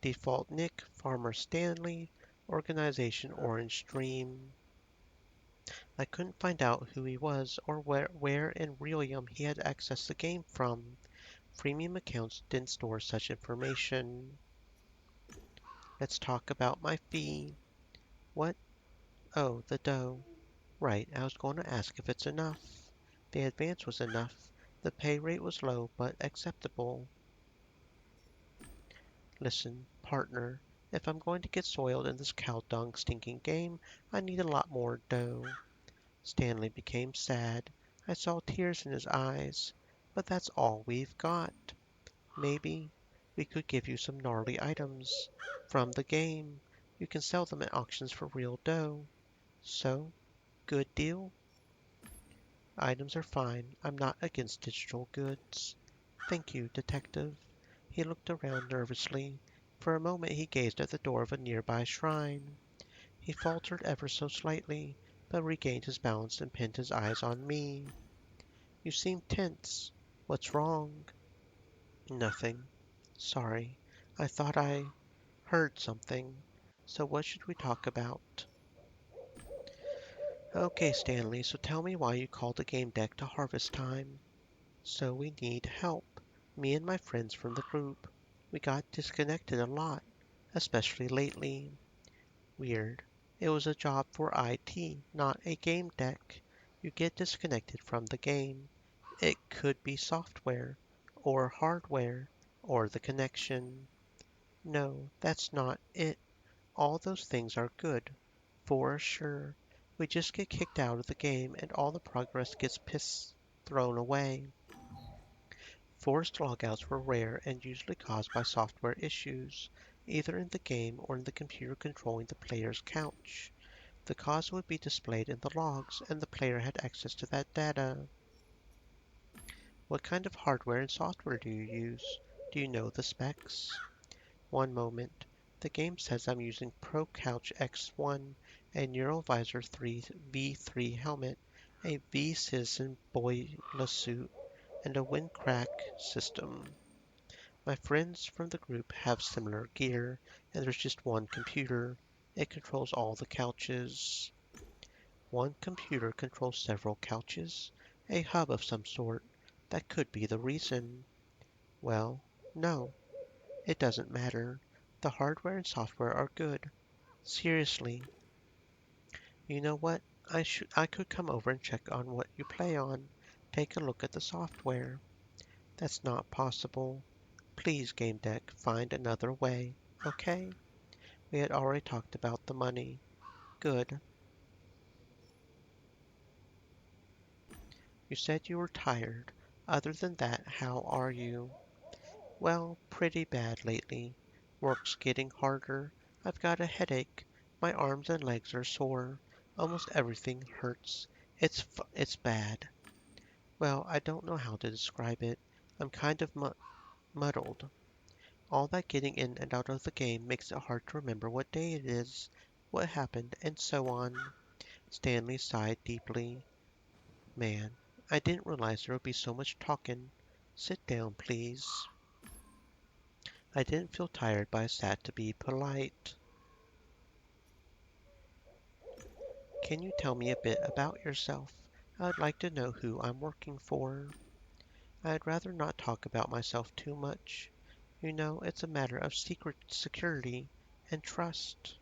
Default nick, farmer Stanley. Organization, Orange Stream. I couldn't find out who he was or where in Realium he had accessed the game from. Freemium accounts didn't store such information. Let's talk about my fee. What? Oh, the dough. Right, I was going to ask if it's enough. The advance was enough. The pay rate was low, but acceptable. Listen, partner, if I'm going to get soiled in this cow dung stinking game, I need a lot more dough. Stanley became sad. I saw tears in his eyes. But that's all we've got. Maybe we could give you some gnarly items from the game. You can sell them at auctions for real dough. So, good deal? Items are fine. I'm not against digital goods. Thank you, detective. He looked around nervously. For a moment he gazed at the door of a nearby shrine. He faltered ever so slightly, but regained his balance and pinned his eyes on me. You seem tense. What's wrong? Nothing. Sorry. I thought I heard something. So what should we talk about? Okay, Stanley, so tell me why you called the game deck to harvest time. So we need help. Me and my friends from the group. We got disconnected a lot, especially lately. Weird. It was a job for IT, not a game deck. You get disconnected from the game. It could be software, or hardware, or the connection. No, that's not it. All those things are good, for sure. We just get kicked out of the game and all the progress gets thrown away. Forced logouts were rare and usually caused by software issues, either in the game or in the computer controlling the player's couch. The cause would be displayed in the logs, and the player had access to that data. What kind of hardware and software do you use? Do you know the specs? One moment. The game says I'm using ProCouch X1, a NeuroVisor 3 V3 helmet, a V-Citizen boiler suit, and a Windcrack system. My friends from the group have similar gear, and there's just one computer. It controls all the couches. One computer controls several couches, a hub of some sort. That could be the reason. Well, no, it doesn't matter. The hardware and software are good. Seriously. You know what? I could come over and check on what you play on. Take a look at the software. That's not possible. Please, Gamedec, find another way, okay? We had already talked about the money. Good. You said you were tired. Other than that, how are you? Well, pretty bad lately. Work's getting harder. I've got a headache. My arms and legs are sore. Almost everything hurts. It's bad. Well, I don't know how to describe it. I'm kind of muddled. All that getting in and out of the game makes it hard to remember what day it is, what happened, and so on. Stanley sighed deeply. Man, I didn't realize there would be so much talking. Sit down, please. I didn't feel tired, but I sat to be polite. Can you tell me a bit about yourself? I'd like to know who I'm working for. I'd rather not talk about myself too much. You know, it's a matter of secret security and trust.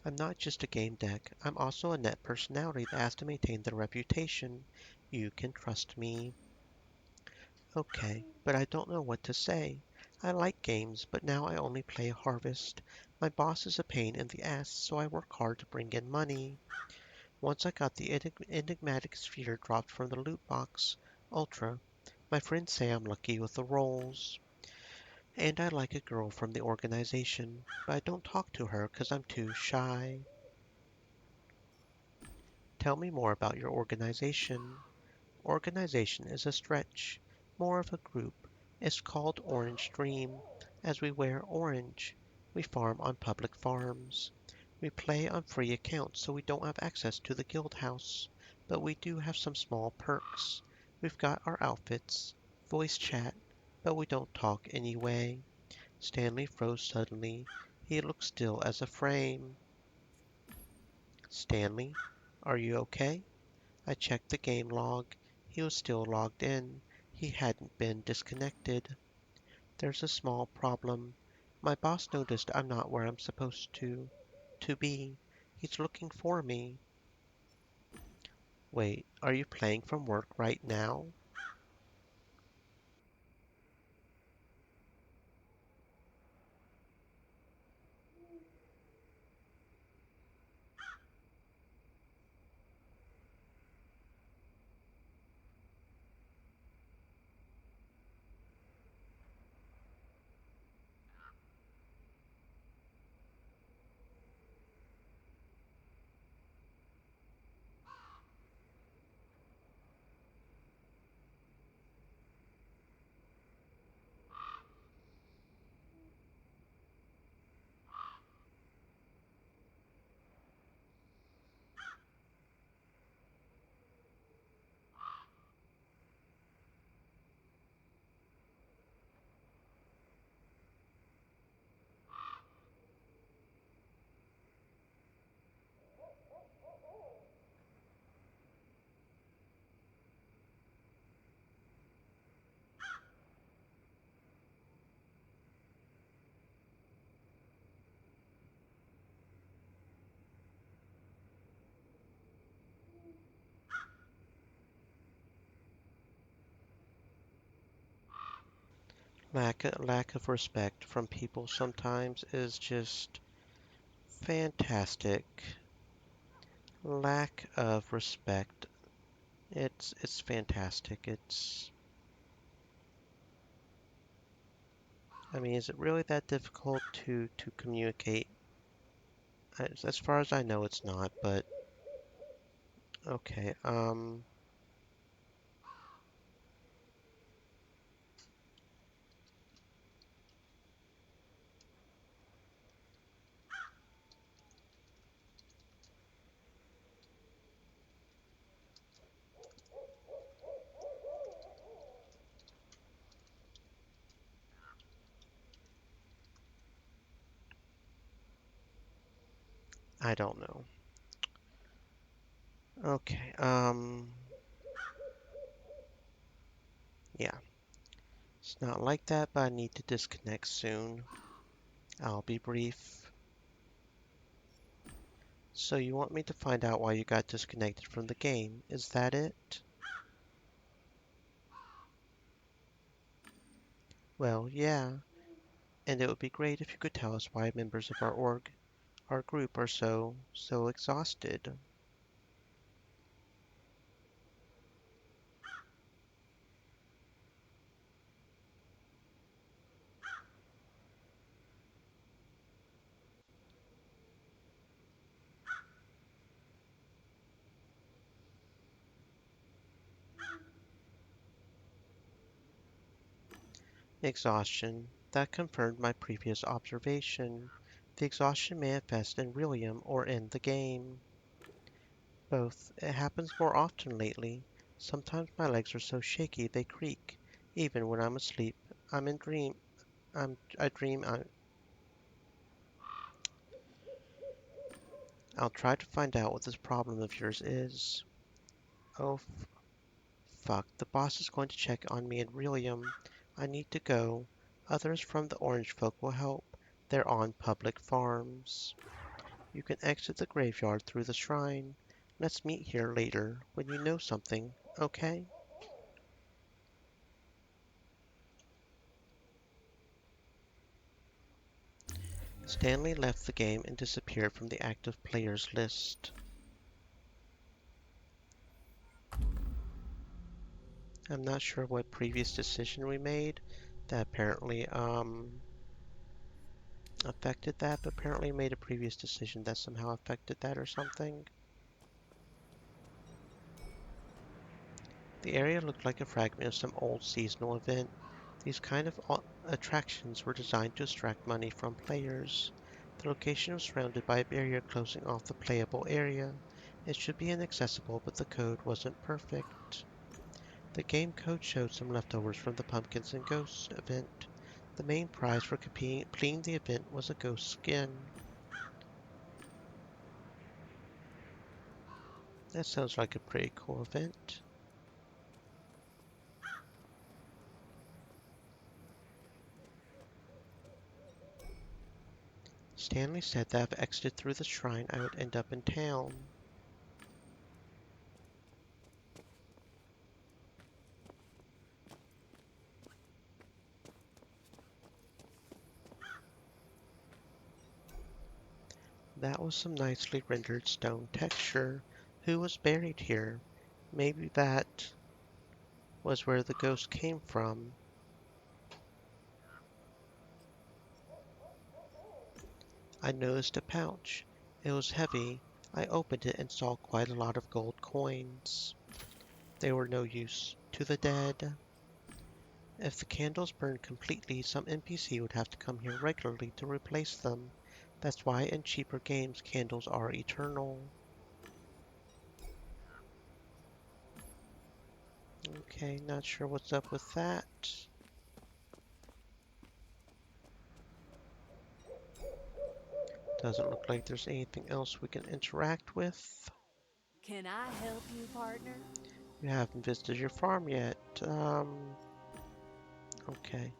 I'm not just a game deck. I'm also a net personality that has to maintain their reputation. You can trust me. Okay, but I don't know what to say. I like games, but now I only play Harvest. My boss is a pain in the ass, so I work hard to bring in money. Once I got the enigmatic sphere dropped from the loot box, Ultra. My friends say I'm lucky with the rolls. And I like a girl from the organization, but I don't talk to her 'cause I'm too shy. Tell me more about your organization. Organization is a stretch, more of a group. It's called Orange Dream, as we wear orange. We farm on public farms. We play on free accounts, so we don't have access to the guild house. But we do have some small perks. We've got our outfits, voice chat, but we don't talk anyway. Stanley froze suddenly. He looked still as a frame. Stanley, are you okay? I checked the game log. He was still logged in. He hadn't been disconnected. There's a small problem. My boss noticed I'm not where I'm supposed to be. He's looking for me. Wait, are you playing from work right now? Lack of respect from people sometimes is just fantastic. Lack of respect. It's fantastic. I mean, is it really that difficult to communicate? As far as I know, it's not, but okay. I don't know. Okay, yeah. It's not like that, but I need to disconnect soon. I'll be brief. So you want me to find out why you got disconnected from the game, is that it? Well, yeah, and it would be great if you could tell us why members of our group are so exhausted. Exhaustion. That confirmed my previous observation. The exhaustion manifests in William or in the game. Both. It happens more often lately. Sometimes my legs are so shaky they creak. Even when I'm asleep, I'm in dream. I dream. I'll try to find out what this problem of yours is. Oh, fuck. The boss is going to check on me in William. I need to go. Others from the Orange Folk will help. They're on public farms. You can exit the graveyard through the shrine. Let's meet here later when you know something, okay? Stanley left the game and disappeared from the active players list. I'm not sure what previous decision we made that apparently affected that, but apparently made a previous decision that somehow affected that or something. The area looked like a fragment of some old seasonal event. These kind of attractions were designed to extract money from players. The location was surrounded by a barrier closing off the playable area. It should be inaccessible, but the code wasn't perfect. The game code showed some leftovers from the Pumpkins and Ghosts event. The main prize for completing the event was a ghost skin. That sounds like a pretty cool event. Stanley said that if I exited through the shrine, I would end up in town. That was some nicely rendered stone texture. Who was buried here? Maybe that was where the ghost came from. I noticed a pouch. It was heavy. I opened it and saw quite a lot of gold coins. They were no use to the dead. If the candles burned completely, some NPC would have to come here regularly to replace them. That's why in cheaper games, candles are eternal. Okay, not sure what's up with that. Doesn't look like there's anything else we can interact with. Can I help you, partner? You haven't visited your farm yet. Okay.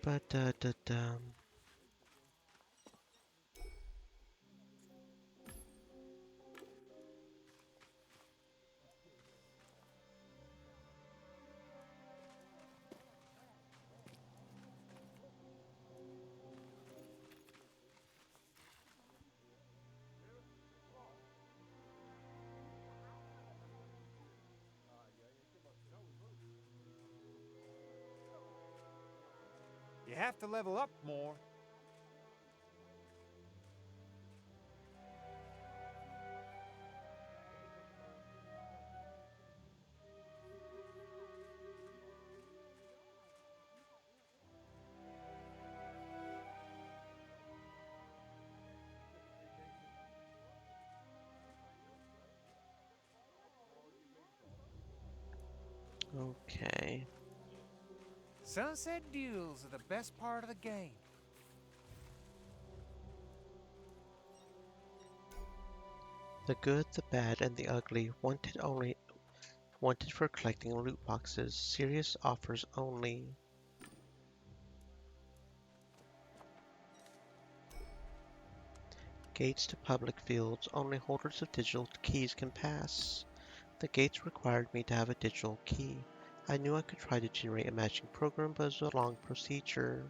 But You have to level up more. okay. Sunset deals are the best part of the game. The good, the bad, and the ugly. Wanted for collecting loot boxes. Serious offers only. Gates to public fields. Only holders of digital keys can pass. The gates required me to have a digital key. I knew I could try to generate a matching program, but it was a long procedure.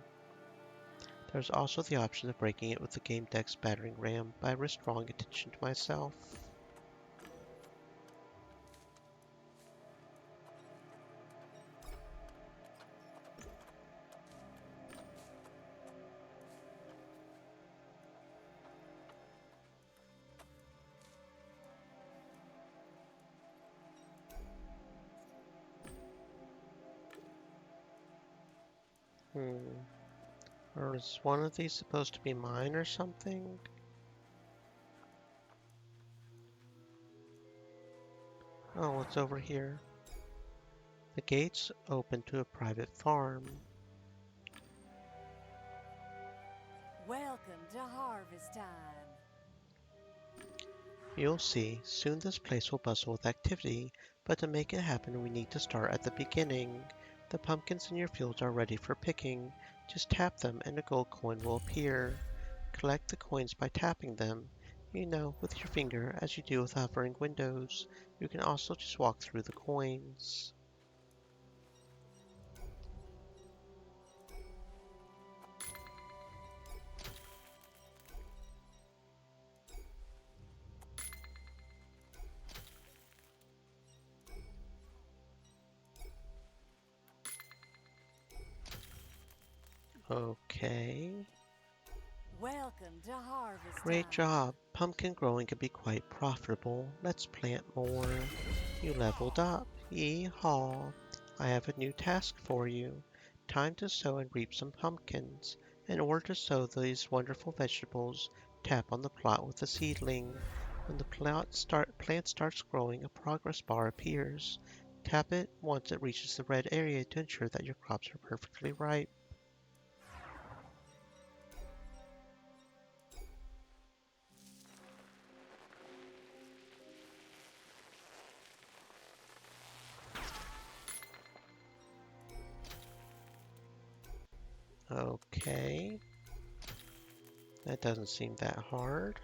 There's also the option of breaking it with the Gamedec's battering ram, but I risked drawing attention to myself. Or is one of these supposed to be mine or something? Oh, what's over here? The gates open to a private farm. Welcome to harvest time. You'll see, soon this place will bustle with activity, but to make it happen we need to start at the beginning. The pumpkins in your fields are ready for picking. Just tap them and a gold coin will appear. Collect the coins by tapping them. You know, with your finger, as you do with hovering windows. You can also just walk through the coins. Okay. Welcome Welcome to harvest Great time. job. Pumpkin growing can be quite profitable. Let's plant more. You leveled up. Yee-haw. I have a new task for you. Time to sow and reap some pumpkins. In order to sow these wonderful vegetables, tap on the plot with the seedling. When the plant starts growing, a progress bar appears. Tap it once it reaches the red area to ensure that your crops are perfectly ripe. Okay. That doesn't seem that hard.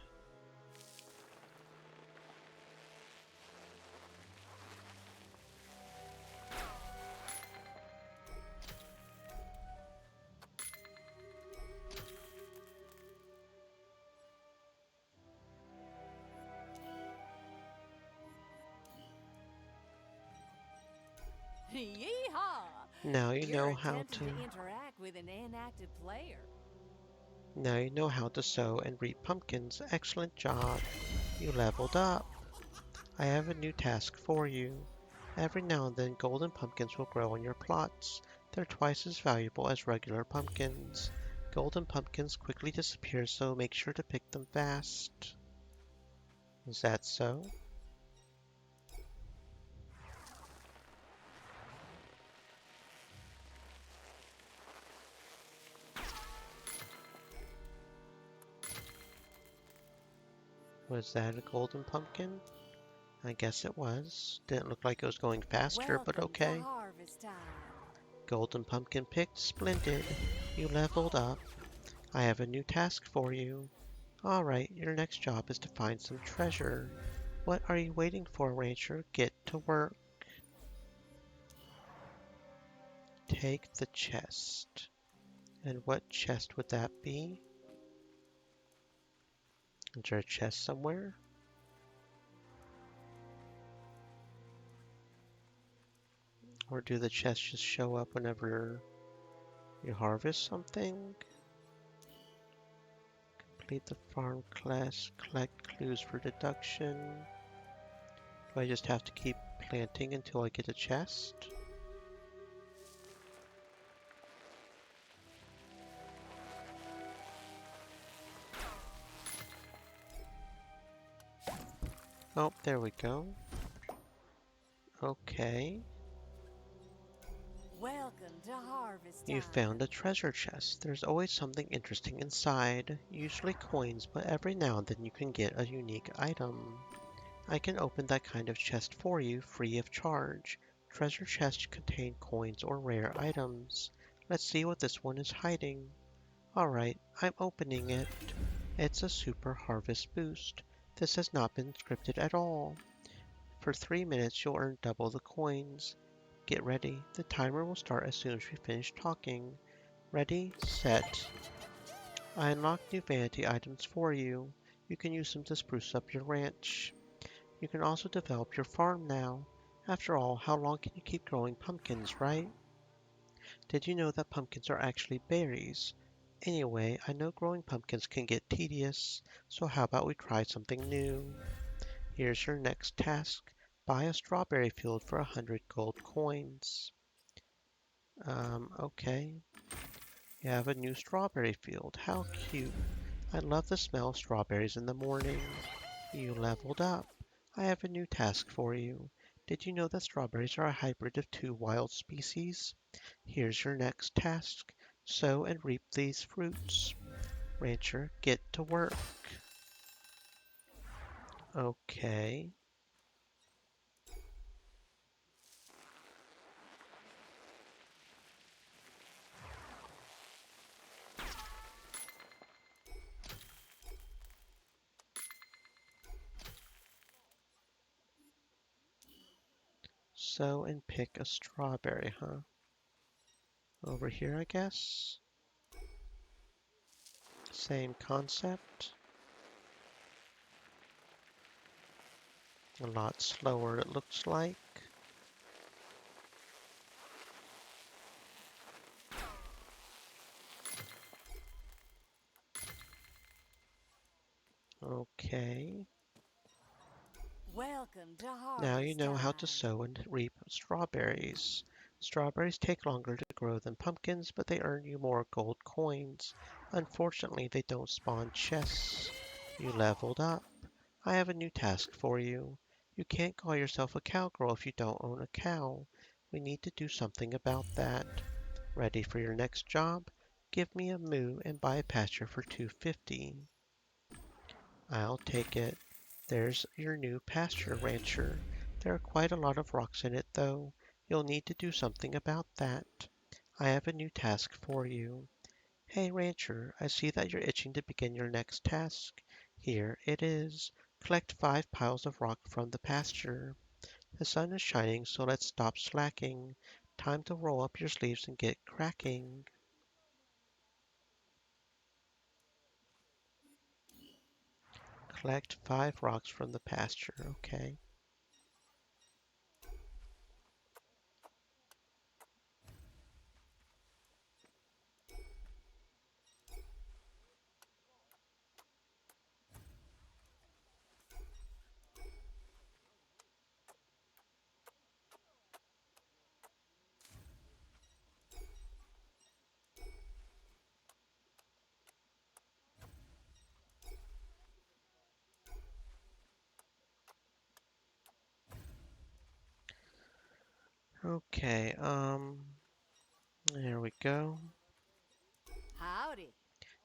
Yeehaw! Now you You're know how attempting to to interact with an inactive player. sow and reap pumpkins. Excellent job. You leveled up. I have a new task for you. Every now and then golden pumpkins will grow on your plots. They're twice as valuable as regular pumpkins. Golden pumpkins quickly disappear, so make sure to pick them fast. Is that so? Was that a golden pumpkin? I guess it was. Didn't look like it was going faster, but Welcome to okay. harvest time. Golden pumpkin picked. Splendid. You leveled up. I have a new task for you. Alright, your next job is to find some treasure. What are you waiting for, Rancher? Get to work. Take the chest. And what chest would that be? Is there a chest somewhere? Or do the chests just show up whenever you harvest something? Complete the farm class, collect clues for deduction. Do I just have to keep planting until I get a chest? Oh, there we go. Okay. Welcome to harvest time. You found a treasure chest. There's always something interesting inside, usually coins, but every now and then you can get a unique item. I can open that kind of chest for you free of charge. Treasure chests contain coins or rare items. Let's see what this one is hiding. Alright, I'm opening it. It's a super harvest boost. This has not been scripted at all. For 3 minutes you'll earn double the coins. Get ready, the timer will start as soon as we finish talking. Ready, set. I unlocked new vanity items for you. You can use them to spruce up your ranch. You can also develop your farm now. After all, how long can you keep growing pumpkins, right? Did you know that pumpkins are actually berries? Anyway, I know growing pumpkins can get tedious, so how about we try something new? Here's your next task. Buy a strawberry field for 100 gold coins. Okay. You have a new strawberry field. How cute. I love the smell of strawberries in the morning. You leveled up. I have a new task for you. Did you know that strawberries are a hybrid of 2 wild species? Here's your next task. Sow and reap these fruits. Rancher, get to work. Okay. Sow and pick a strawberry, huh? Over here, I guess. Same concept. A lot slower, it looks like. Welcome to Now you harvest know how to time. sow and reap strawberries. Strawberries take longer to grow than pumpkins, but they earn you more gold coins. Unfortunately, they don't spawn chests. You leveled up. I have a new task for you. You can't call yourself a cowgirl if you don't own a cow. We need to do something about that. Ready for your next job? Give me a moo and buy a pasture for 250. I'll take it. There's your new pasture, rancher. There are quite a lot of rocks in it, though. You'll need to do something about that. I have a new task for you. Hey, rancher, I see that you're itching to begin your next task. Here it is. Collect 5 piles of rock from the pasture. The sun is shining, so let's stop slacking. Time to roll up your sleeves and get cracking. Collect 5 rocks from the pasture, okay. Okay, there we go. Howdy.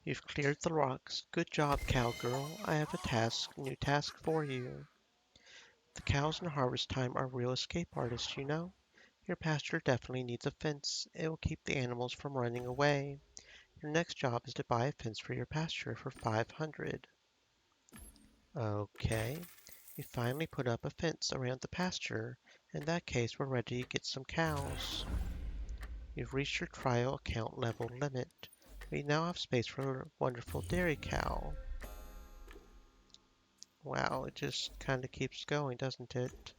You've cleared the rocks. Good job, cowgirl. I have a new task for you. The cows in harvest time are real escape artists, you know? Your pasture definitely needs a fence. It will keep the animals from running away. Your next job is to buy a fence for your pasture for 500. Okay. We finally put up a fence around the pasture. In that case, we're ready to get some cows. You've reached your trial account level limit. We now have space for a wonderful dairy cow. Wow, it just kind of keeps going, doesn't it?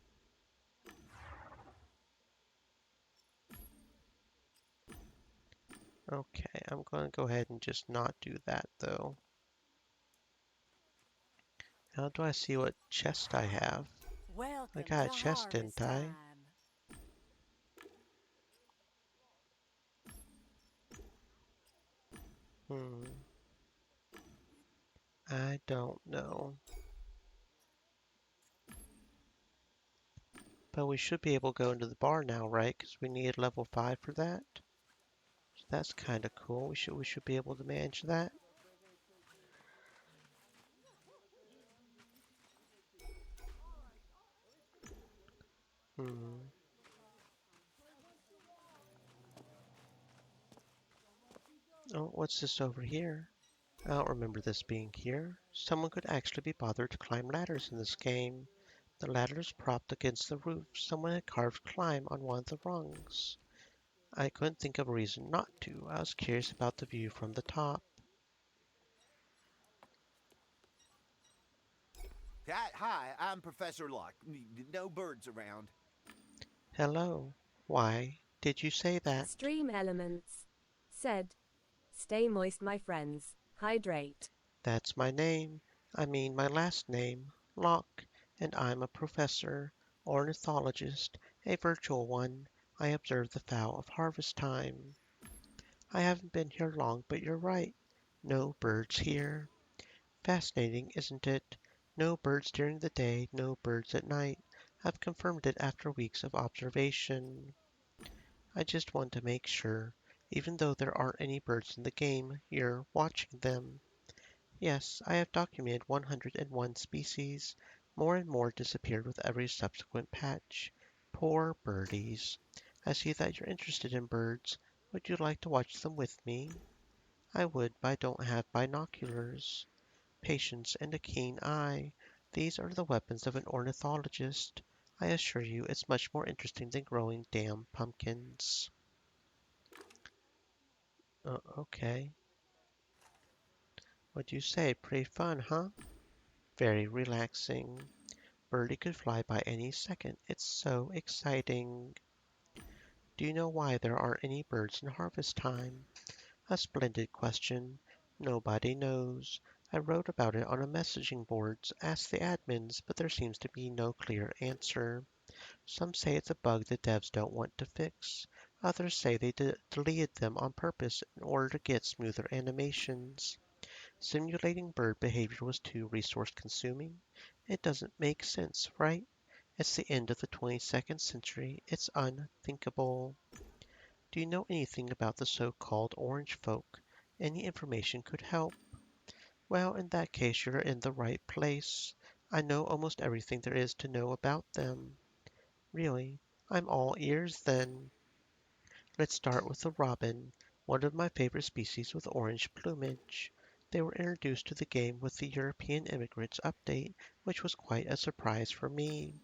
Okay, I'm going to go ahead and just not do that though. How do I see what chest I have? I Welcome got to a chest, harvest didn't I? time. Hmm. I don't know. But we should be able to go into the bar now, right? Because we need level 5 for that. So that's kind of cool. We should be able to manage that. Hmm. Oh, what's this over here? I don't remember this being here. Someone could actually be bothered to climb ladders in this game. The ladders propped against the roof. Someone had carved climb on one of the rungs. I couldn't think of a reason not to. I was curious about the view from the top. Hi, I'm Professor Luck. No birds around. Hello. Why did you say that? Stream Elements said, "Stay moist, my friends. Hydrate." That's my name. I mean my last name, Locke, and I'm a professor, ornithologist, a virtual one. I observe the fowl of harvest time. I haven't been here long, but you're right. No birds here. Fascinating, isn't it? No birds during the day, no birds at night. I've confirmed it after weeks of observation. I just want to make sure, even though there aren't any birds in the game, you're watching them. Yes, I have documented 101 species. More and more disappeared with every subsequent patch. Poor birdies. I see that you're interested in birds. Would you like to watch them with me? I would, but I don't have binoculars. Patience and a keen eye. These are the weapons of an ornithologist. I assure you it's much more interesting than growing damn pumpkins. Okay. What'd you say? Pretty fun, huh? Very relaxing. Birdie could fly by any second. It's so exciting. Do you know why there aren't any birds in harvest time? A splendid question. Nobody knows. I wrote about it on a messaging boards, asked the admins, but there seems to be no clear answer. Some say it's a bug the devs don't want to fix. Others say they deleted them on purpose in order to get smoother animations. Simulating bird behavior was too resource consuming. It doesn't make sense, right? It's the end of the 22nd century. It's unthinkable. Do you know anything about the so-called orange folk? Any information could help. Well, in that case, you're in the right place. I know almost everything there is to know about them. Really, I'm all ears then. Let's start with the robin, one of my favorite species with orange plumage. They were introduced to the game with the European Immigrants update, which was quite a surprise for me.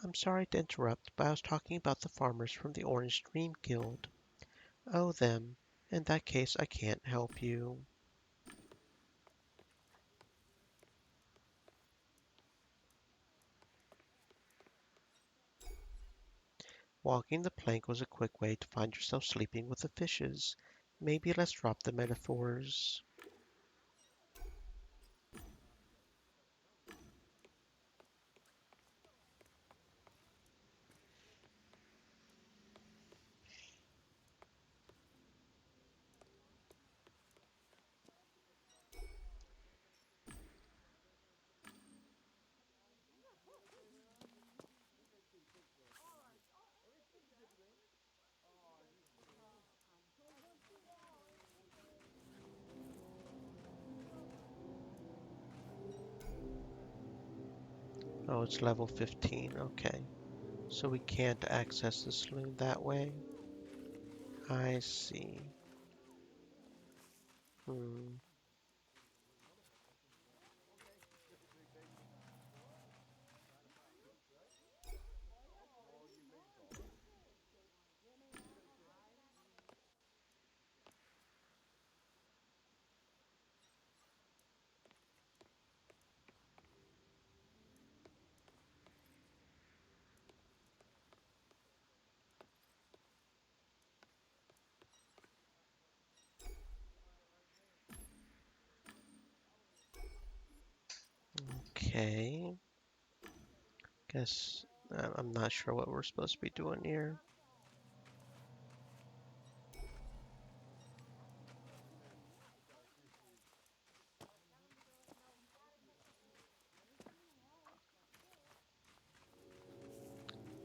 I'm sorry to interrupt, but I was talking about the farmers from the Orange Dream Guild. Oh, them. In that case, I can't help you. Walking the plank was a quick way to find yourself sleeping with the fishes. Maybe let's drop the metaphors. Oh, it's level 15. Okay. So we can't access the saloon that way. I see. Hmm. Okay. Guess I'm not sure what we're supposed to be doing here.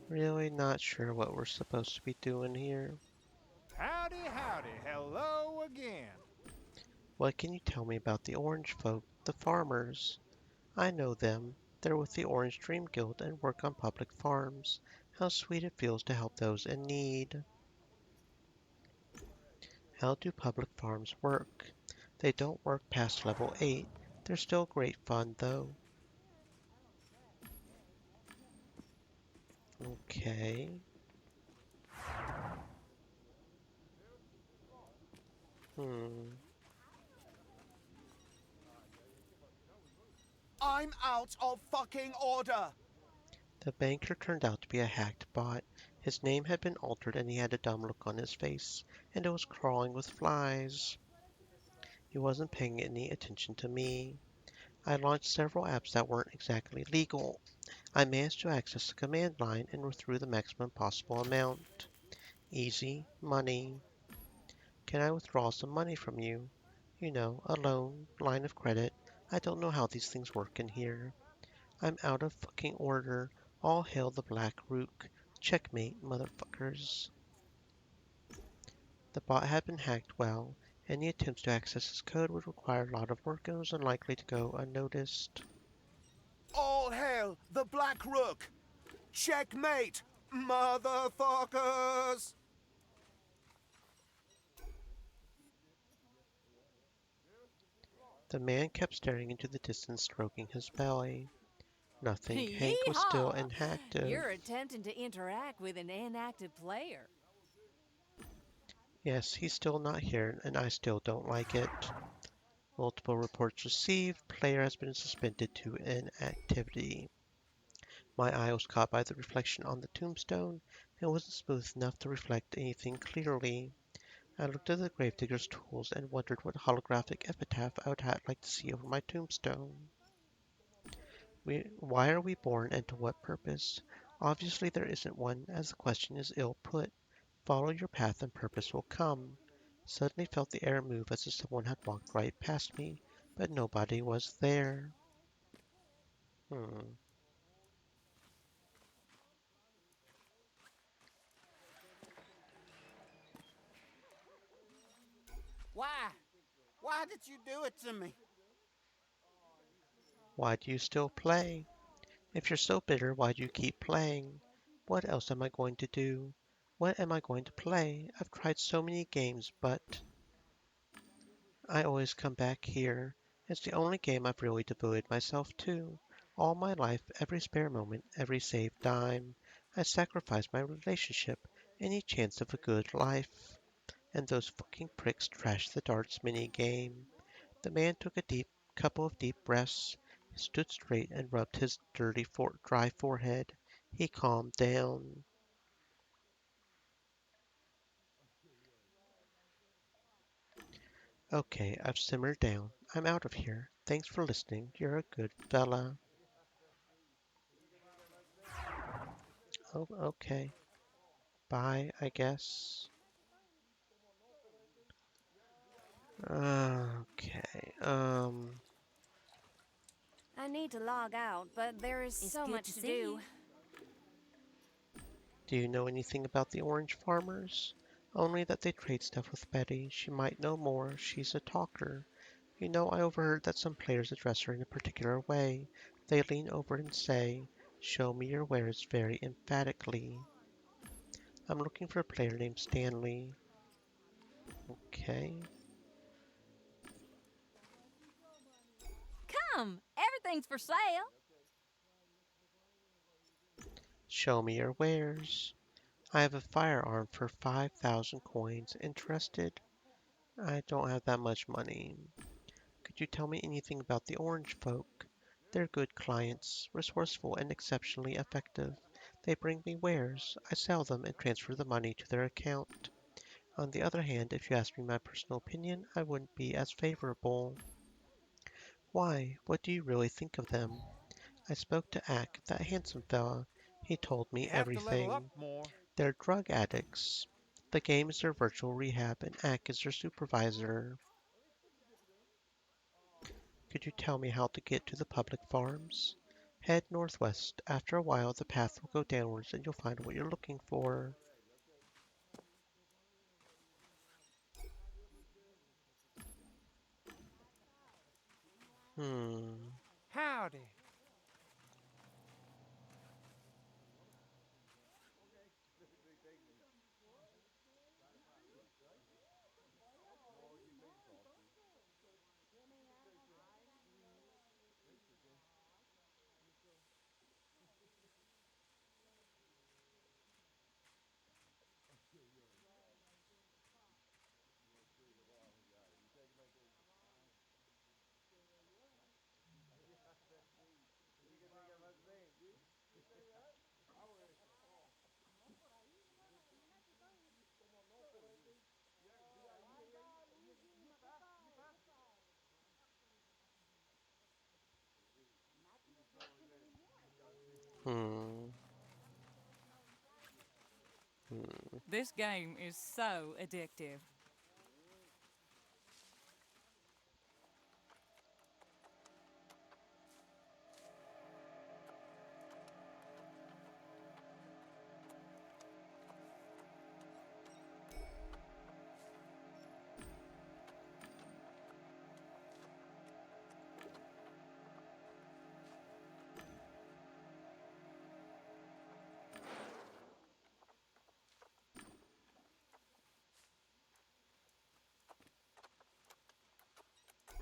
Really not sure what we're supposed to be doing here. Howdy, howdy, hello again. What can you tell me about the orange folk, the farmers? I know them. They're with the Orange Dream Guild and work on public farms. How sweet it feels to help those in need. How do public farms work? They don't work past level 8. They're still great fun, though. Okay. Hmm. I'm out of fucking order! The banker turned out to be a hacked bot. His name had been altered and he had a dumb look on his face, and it was crawling with flies. He wasn't paying any attention to me. I launched several apps that weren't exactly legal. I managed to access the command line and withdrew the maximum possible amount. Easy money. Can I withdraw some money from you? You know, a loan, line of credit. I don't know how these things work in here. I'm out of fucking order. All hail the Black Rook. Checkmate, motherfuckers. The bot had been hacked well. Any attempts to access his code would require a lot of work and was unlikely to go unnoticed. All hail the Black Rook! Checkmate, motherfuckers! The man kept staring into the distance, stroking his belly. Nothing. Hank was still Yeehaw! inactive. You're attempting to interact with an inactive player. Yes, he's still not here, and I still don't like it. Multiple reports received. Player has been suspended to inactivity. My eye was caught by the reflection on the tombstone. It wasn't smooth enough to reflect anything clearly. I looked at the gravedigger's tools and wondered what holographic epitaph I would like to see over my tombstone. Why are we born and to what purpose? Obviously there isn't one, as the question is ill put. Follow your path and purpose will come. Suddenly felt the air move as if someone had walked right past me, but nobody was there. Hmm. Why? Why did you do it to me? Why do you still play? If you're so bitter, why do you keep playing? What else am I going to do? What am I going to play? I've tried so many games, but I always come back here. It's the only game I've really devoted myself to. All my life, every spare moment, every saved dime, I sacrificed my relationship, any chance of a good life. And those fucking pricks trashed the darts mini game. The man took a couple of deep breaths, stood straight and rubbed his dirty, dry forehead. He calmed down. Okay, I've simmered down. I'm out of here. Thanks for listening. You're a good fella. Oh, okay. Bye, I guess. Okay, I need to log out, but there is It's so good much to to see do. you. do you know anything about the orange farmers? Only that they trade stuff with Betty. She might know more. She's a talker. You know, I overheard that some players address her in a particular way. They lean over and say, "Show me your wares," very emphatically. I'm looking for a player named Stanley. Okay. Come, everything's for sale. Show me your wares. I have a firearm for 5,000 coins. Interested? I don't have that much money. Could you tell me anything about the orange folk? They're good clients, resourceful and exceptionally effective. They bring me wares. I sell them and transfer the money to their account. On the other hand, if you ask me my personal opinion, I wouldn't be as favorable. Why? What do you really think of them? I spoke to Ack, that handsome fella. He told You me have to level up everything. more. They're drug addicts. The game is their virtual rehab, and Ack is their supervisor. Could you tell me how to get to the public farms? Head northwest. After a while, the path will go downwards and you'll find what you're looking for. Hmm. Howdy. Hmm. Hmm. This game is so addictive.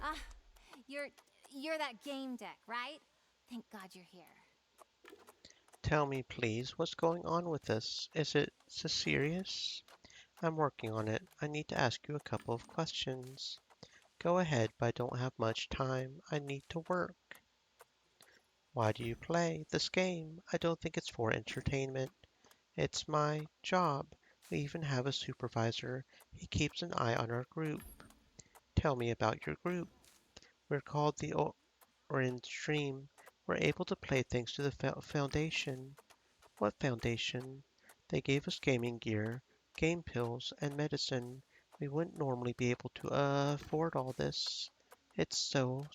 Ah, you're you're that game deck, right? Thank God you're here. Tell me, please, what's going on with this? Is it so serious? I'm working on it. I need to ask you a couple of questions. Go ahead, but I don't have much time. I need to work. Why do you play this game? I don't think it's for entertainment. It's my job. We even have a supervisor. He keeps an eye on our group. Tell me about your group. We're called the Orange Stream. We're able to play thanks to the foundation. What foundation? They gave us gaming gear, game pills, and medicine. We wouldn't normally be able to afford all this. It's so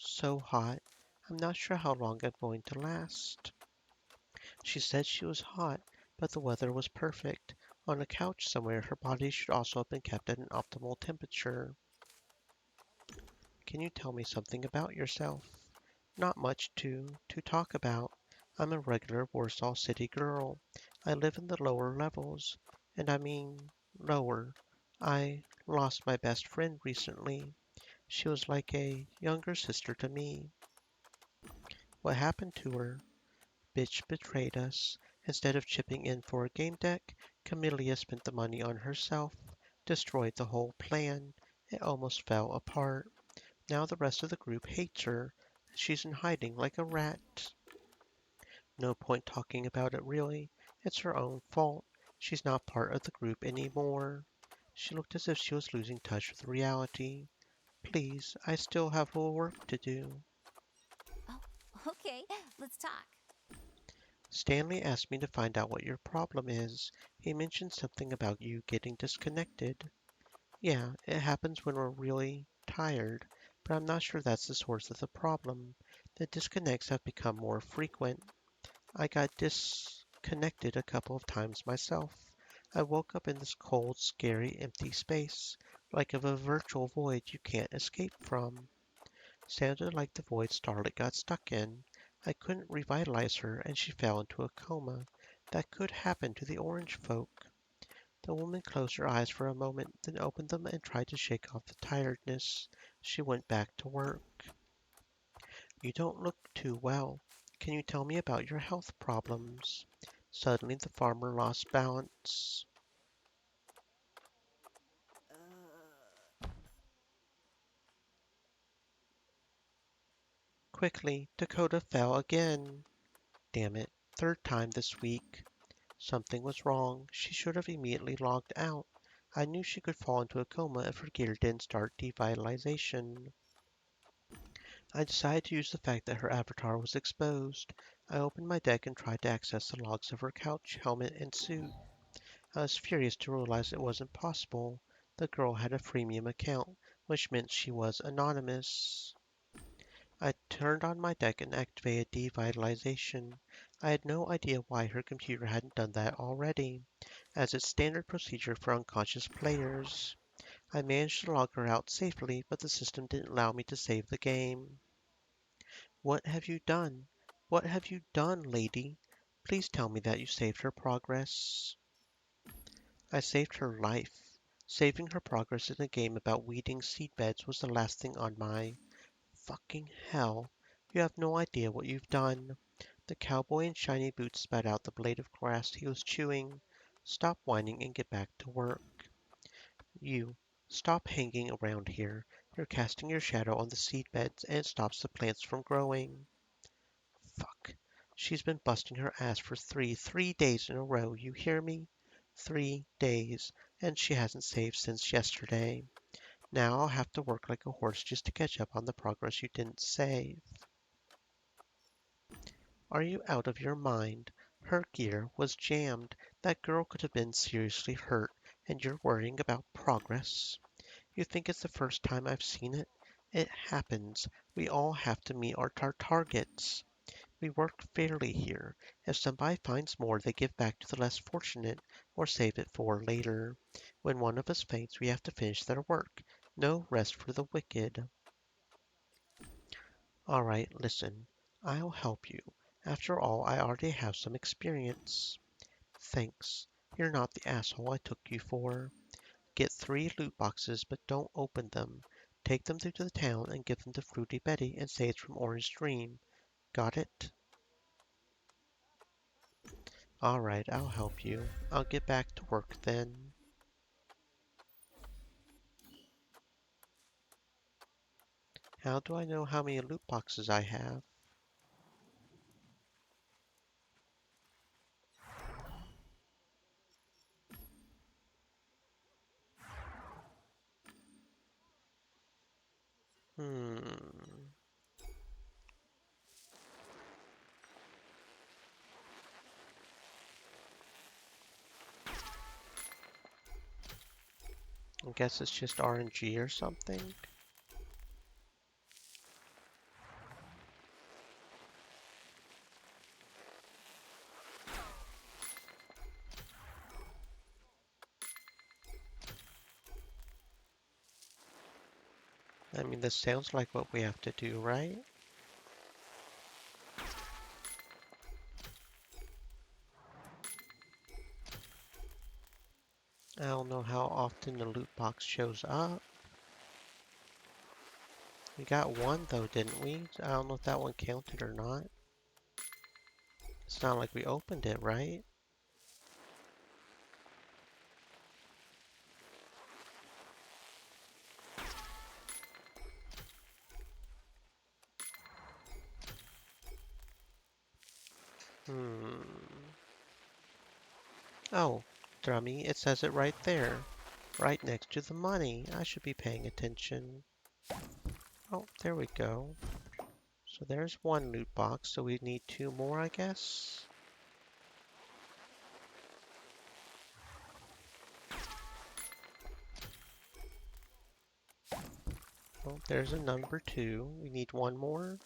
hot. I'm not sure how long I'm going to last. She said she was hot, but the weather was perfect. On a couch somewhere, her body should also have been kept at an optimal temperature. Can you tell me something about yourself? Not much to talk about. I'm a regular Warsaw City girl. I live in the lower levels, and I mean lower. I lost my best friend recently. She was like a younger sister to me. What happened to her? Bitch betrayed us. Instead of chipping in for a game deck, Camellia spent the money on herself, destroyed the whole plan. It almost fell apart. Now the rest of the group hates her. She's in hiding like a rat. No point talking about it really. It's her own fault. She's not part of the group anymore. She looked as if she was losing touch with reality. Please, I still have work to do. Oh, okay, let's talk. Stanley asked me to find out what your problem is. He mentioned something about you getting disconnected. Yeah, it happens when we're really tired, but I'm not sure that's the source of the problem. The disconnects have become more frequent. I got disconnected a couple of times myself. I woke up in this cold, scary, empty space, like of a virtual void you can't escape from. Sounded like the void Starlet got stuck in. I couldn't revitalize her, and she fell into a coma. That could happen to the orange folk. The woman closed her eyes for a moment, then opened them and tried to shake off the tiredness. She went back to work. You don't look too well. Can you tell me about your health problems? Suddenly the farmer lost balance. Quickly, Dakota fell again. Damn it, third time this week. Something was wrong. She should have immediately logged out. I knew she could fall into a coma if her gear didn't start devitalization. I decided to use the fact that her avatar was exposed. I opened my deck and tried to access the logs of her couch, helmet, and suit. I was furious to realize it wasn't possible. The girl had a freemium account, which meant she was anonymous. I turned on my deck and activated devitalization. I had no idea why her computer hadn't done that already, as it's standard procedure for unconscious players. I managed to log her out safely, but the system didn't allow me to save the game. What have you done? What have you done, lady? Please tell me that you saved her progress. I saved her life. Saving her progress in a game about weeding seedbeds was the last thing on my fucking hell. You have no idea what you've done. The cowboy in shiny boots spat out the blade of grass he was chewing. Stop whining and get back to work. You, stop hanging around here. You're casting your shadow on the seedbeds and it stops the plants from growing. Fuck. She's been busting her ass for three days in a row, you hear me? 3 days, and she hasn't saved since yesterday. Now I'll have to work like a horse just to catch up on the progress you didn't save. Are you out of your mind? Her gear was jammed. That girl could have been seriously hurt, and you're worrying about progress? You think it's the first time I've seen it? It happens. We all have to meet our targets. We work fairly here. If somebody finds more, they give back to the less fortunate or save it for later. When one of us faints, we have to finish their work. No rest for the wicked. All right, listen. I'll help you. After all, I already have some experience. Thanks. You're not the asshole I took you for. Get 3 loot boxes, but don't open them. Take them through to the town and give them to Fruity Betty and say it's from Orange Dream. Got it? All right, I'll help you. I'll get back to work then. How do I know how many loot boxes I have? I guess it's just RNG or something. I mean, this sounds like what we have to do, right? I don't know how often the loot box shows up. We got one though, didn't we? I don't know if that one counted or not. It's not like we opened it, right? Hmm. Oh, dummy, it says it right there. Right next to the money. I should be paying attention. Oh, there we go. So there's one loot box, so we need two more, I guess. Oh, there's a number 2. We need one more.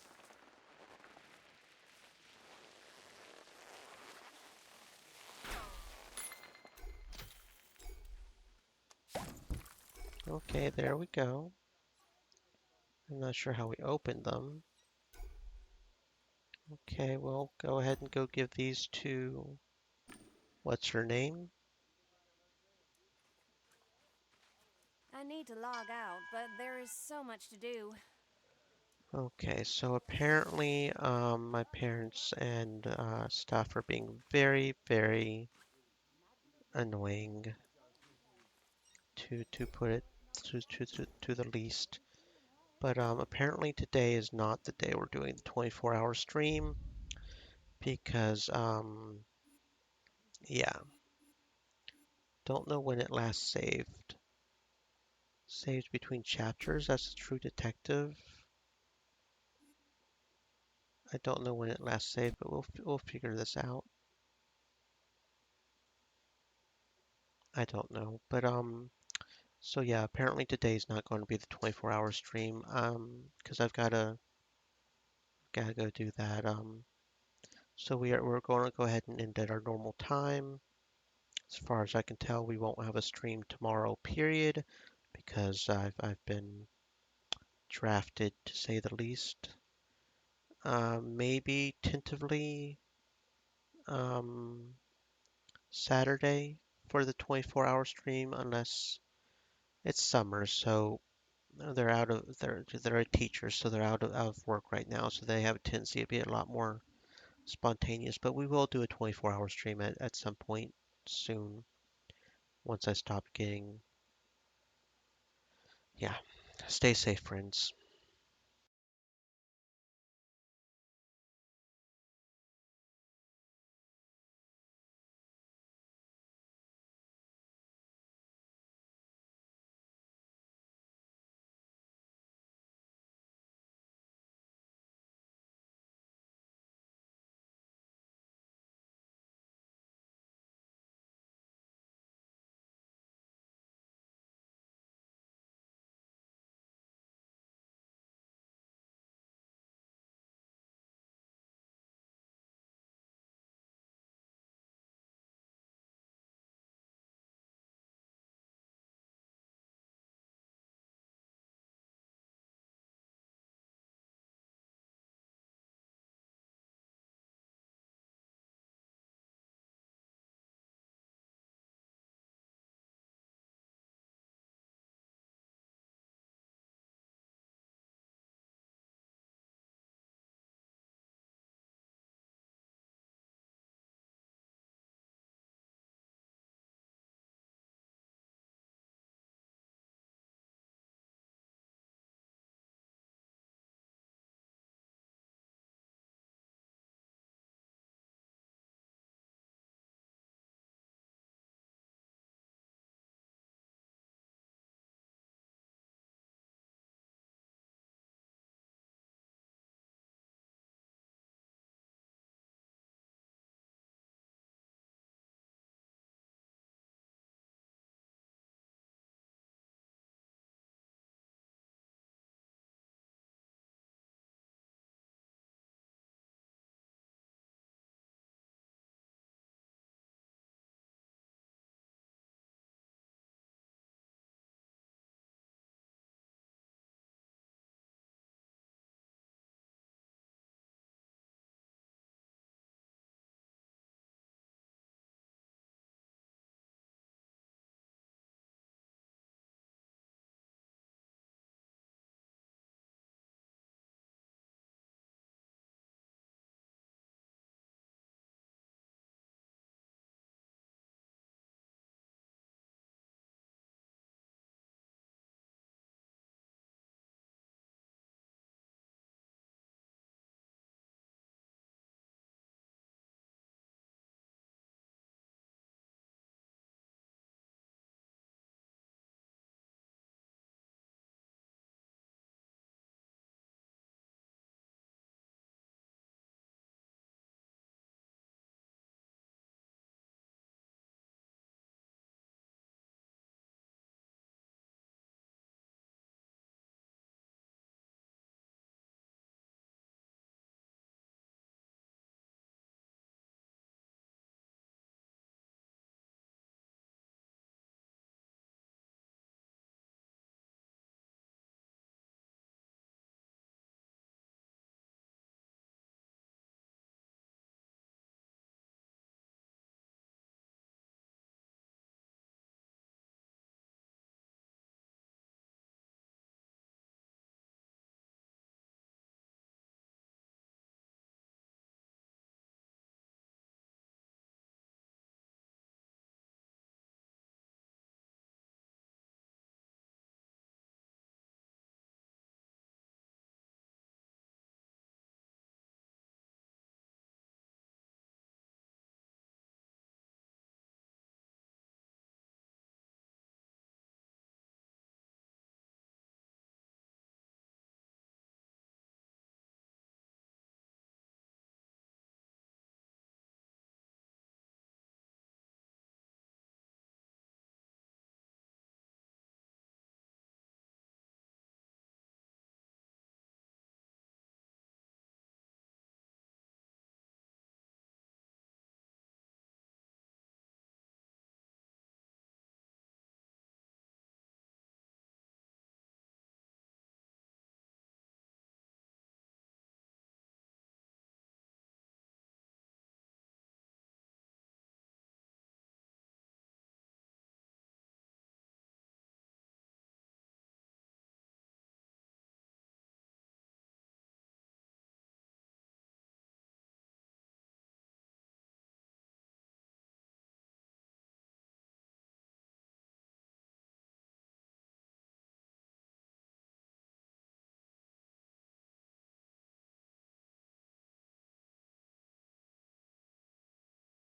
Okay, there we go. I'm not sure how we opened them. Okay, well, go ahead and go give these to... What's her name? I need to log out, but there is so much to do. Okay, so apparently my parents and staff are being very, very annoying, to put it to the least. But apparently today is not the day we're doing the 24-hour stream because yeah, don't know when it last saved. Saved between chapters. That's a true detective. I don't know when it last saved, but we'll figure this out. I don't know, but so yeah, apparently today's not going to be the 24-hour stream, because I've gotta go do that. So we're going to go ahead and end at our normal time. As far as I can tell, we won't have a stream tomorrow, period, because I've been drafted to say the least. Maybe tentatively um, Saturday for the 24-hour stream, unless it's summer, so they're out of they're a teacher, so they're out of work right now, so they have a tendency to be a lot more spontaneous. But we will do a 24-hour stream at some point soon once I stop getting. Yeah, stay safe, friends.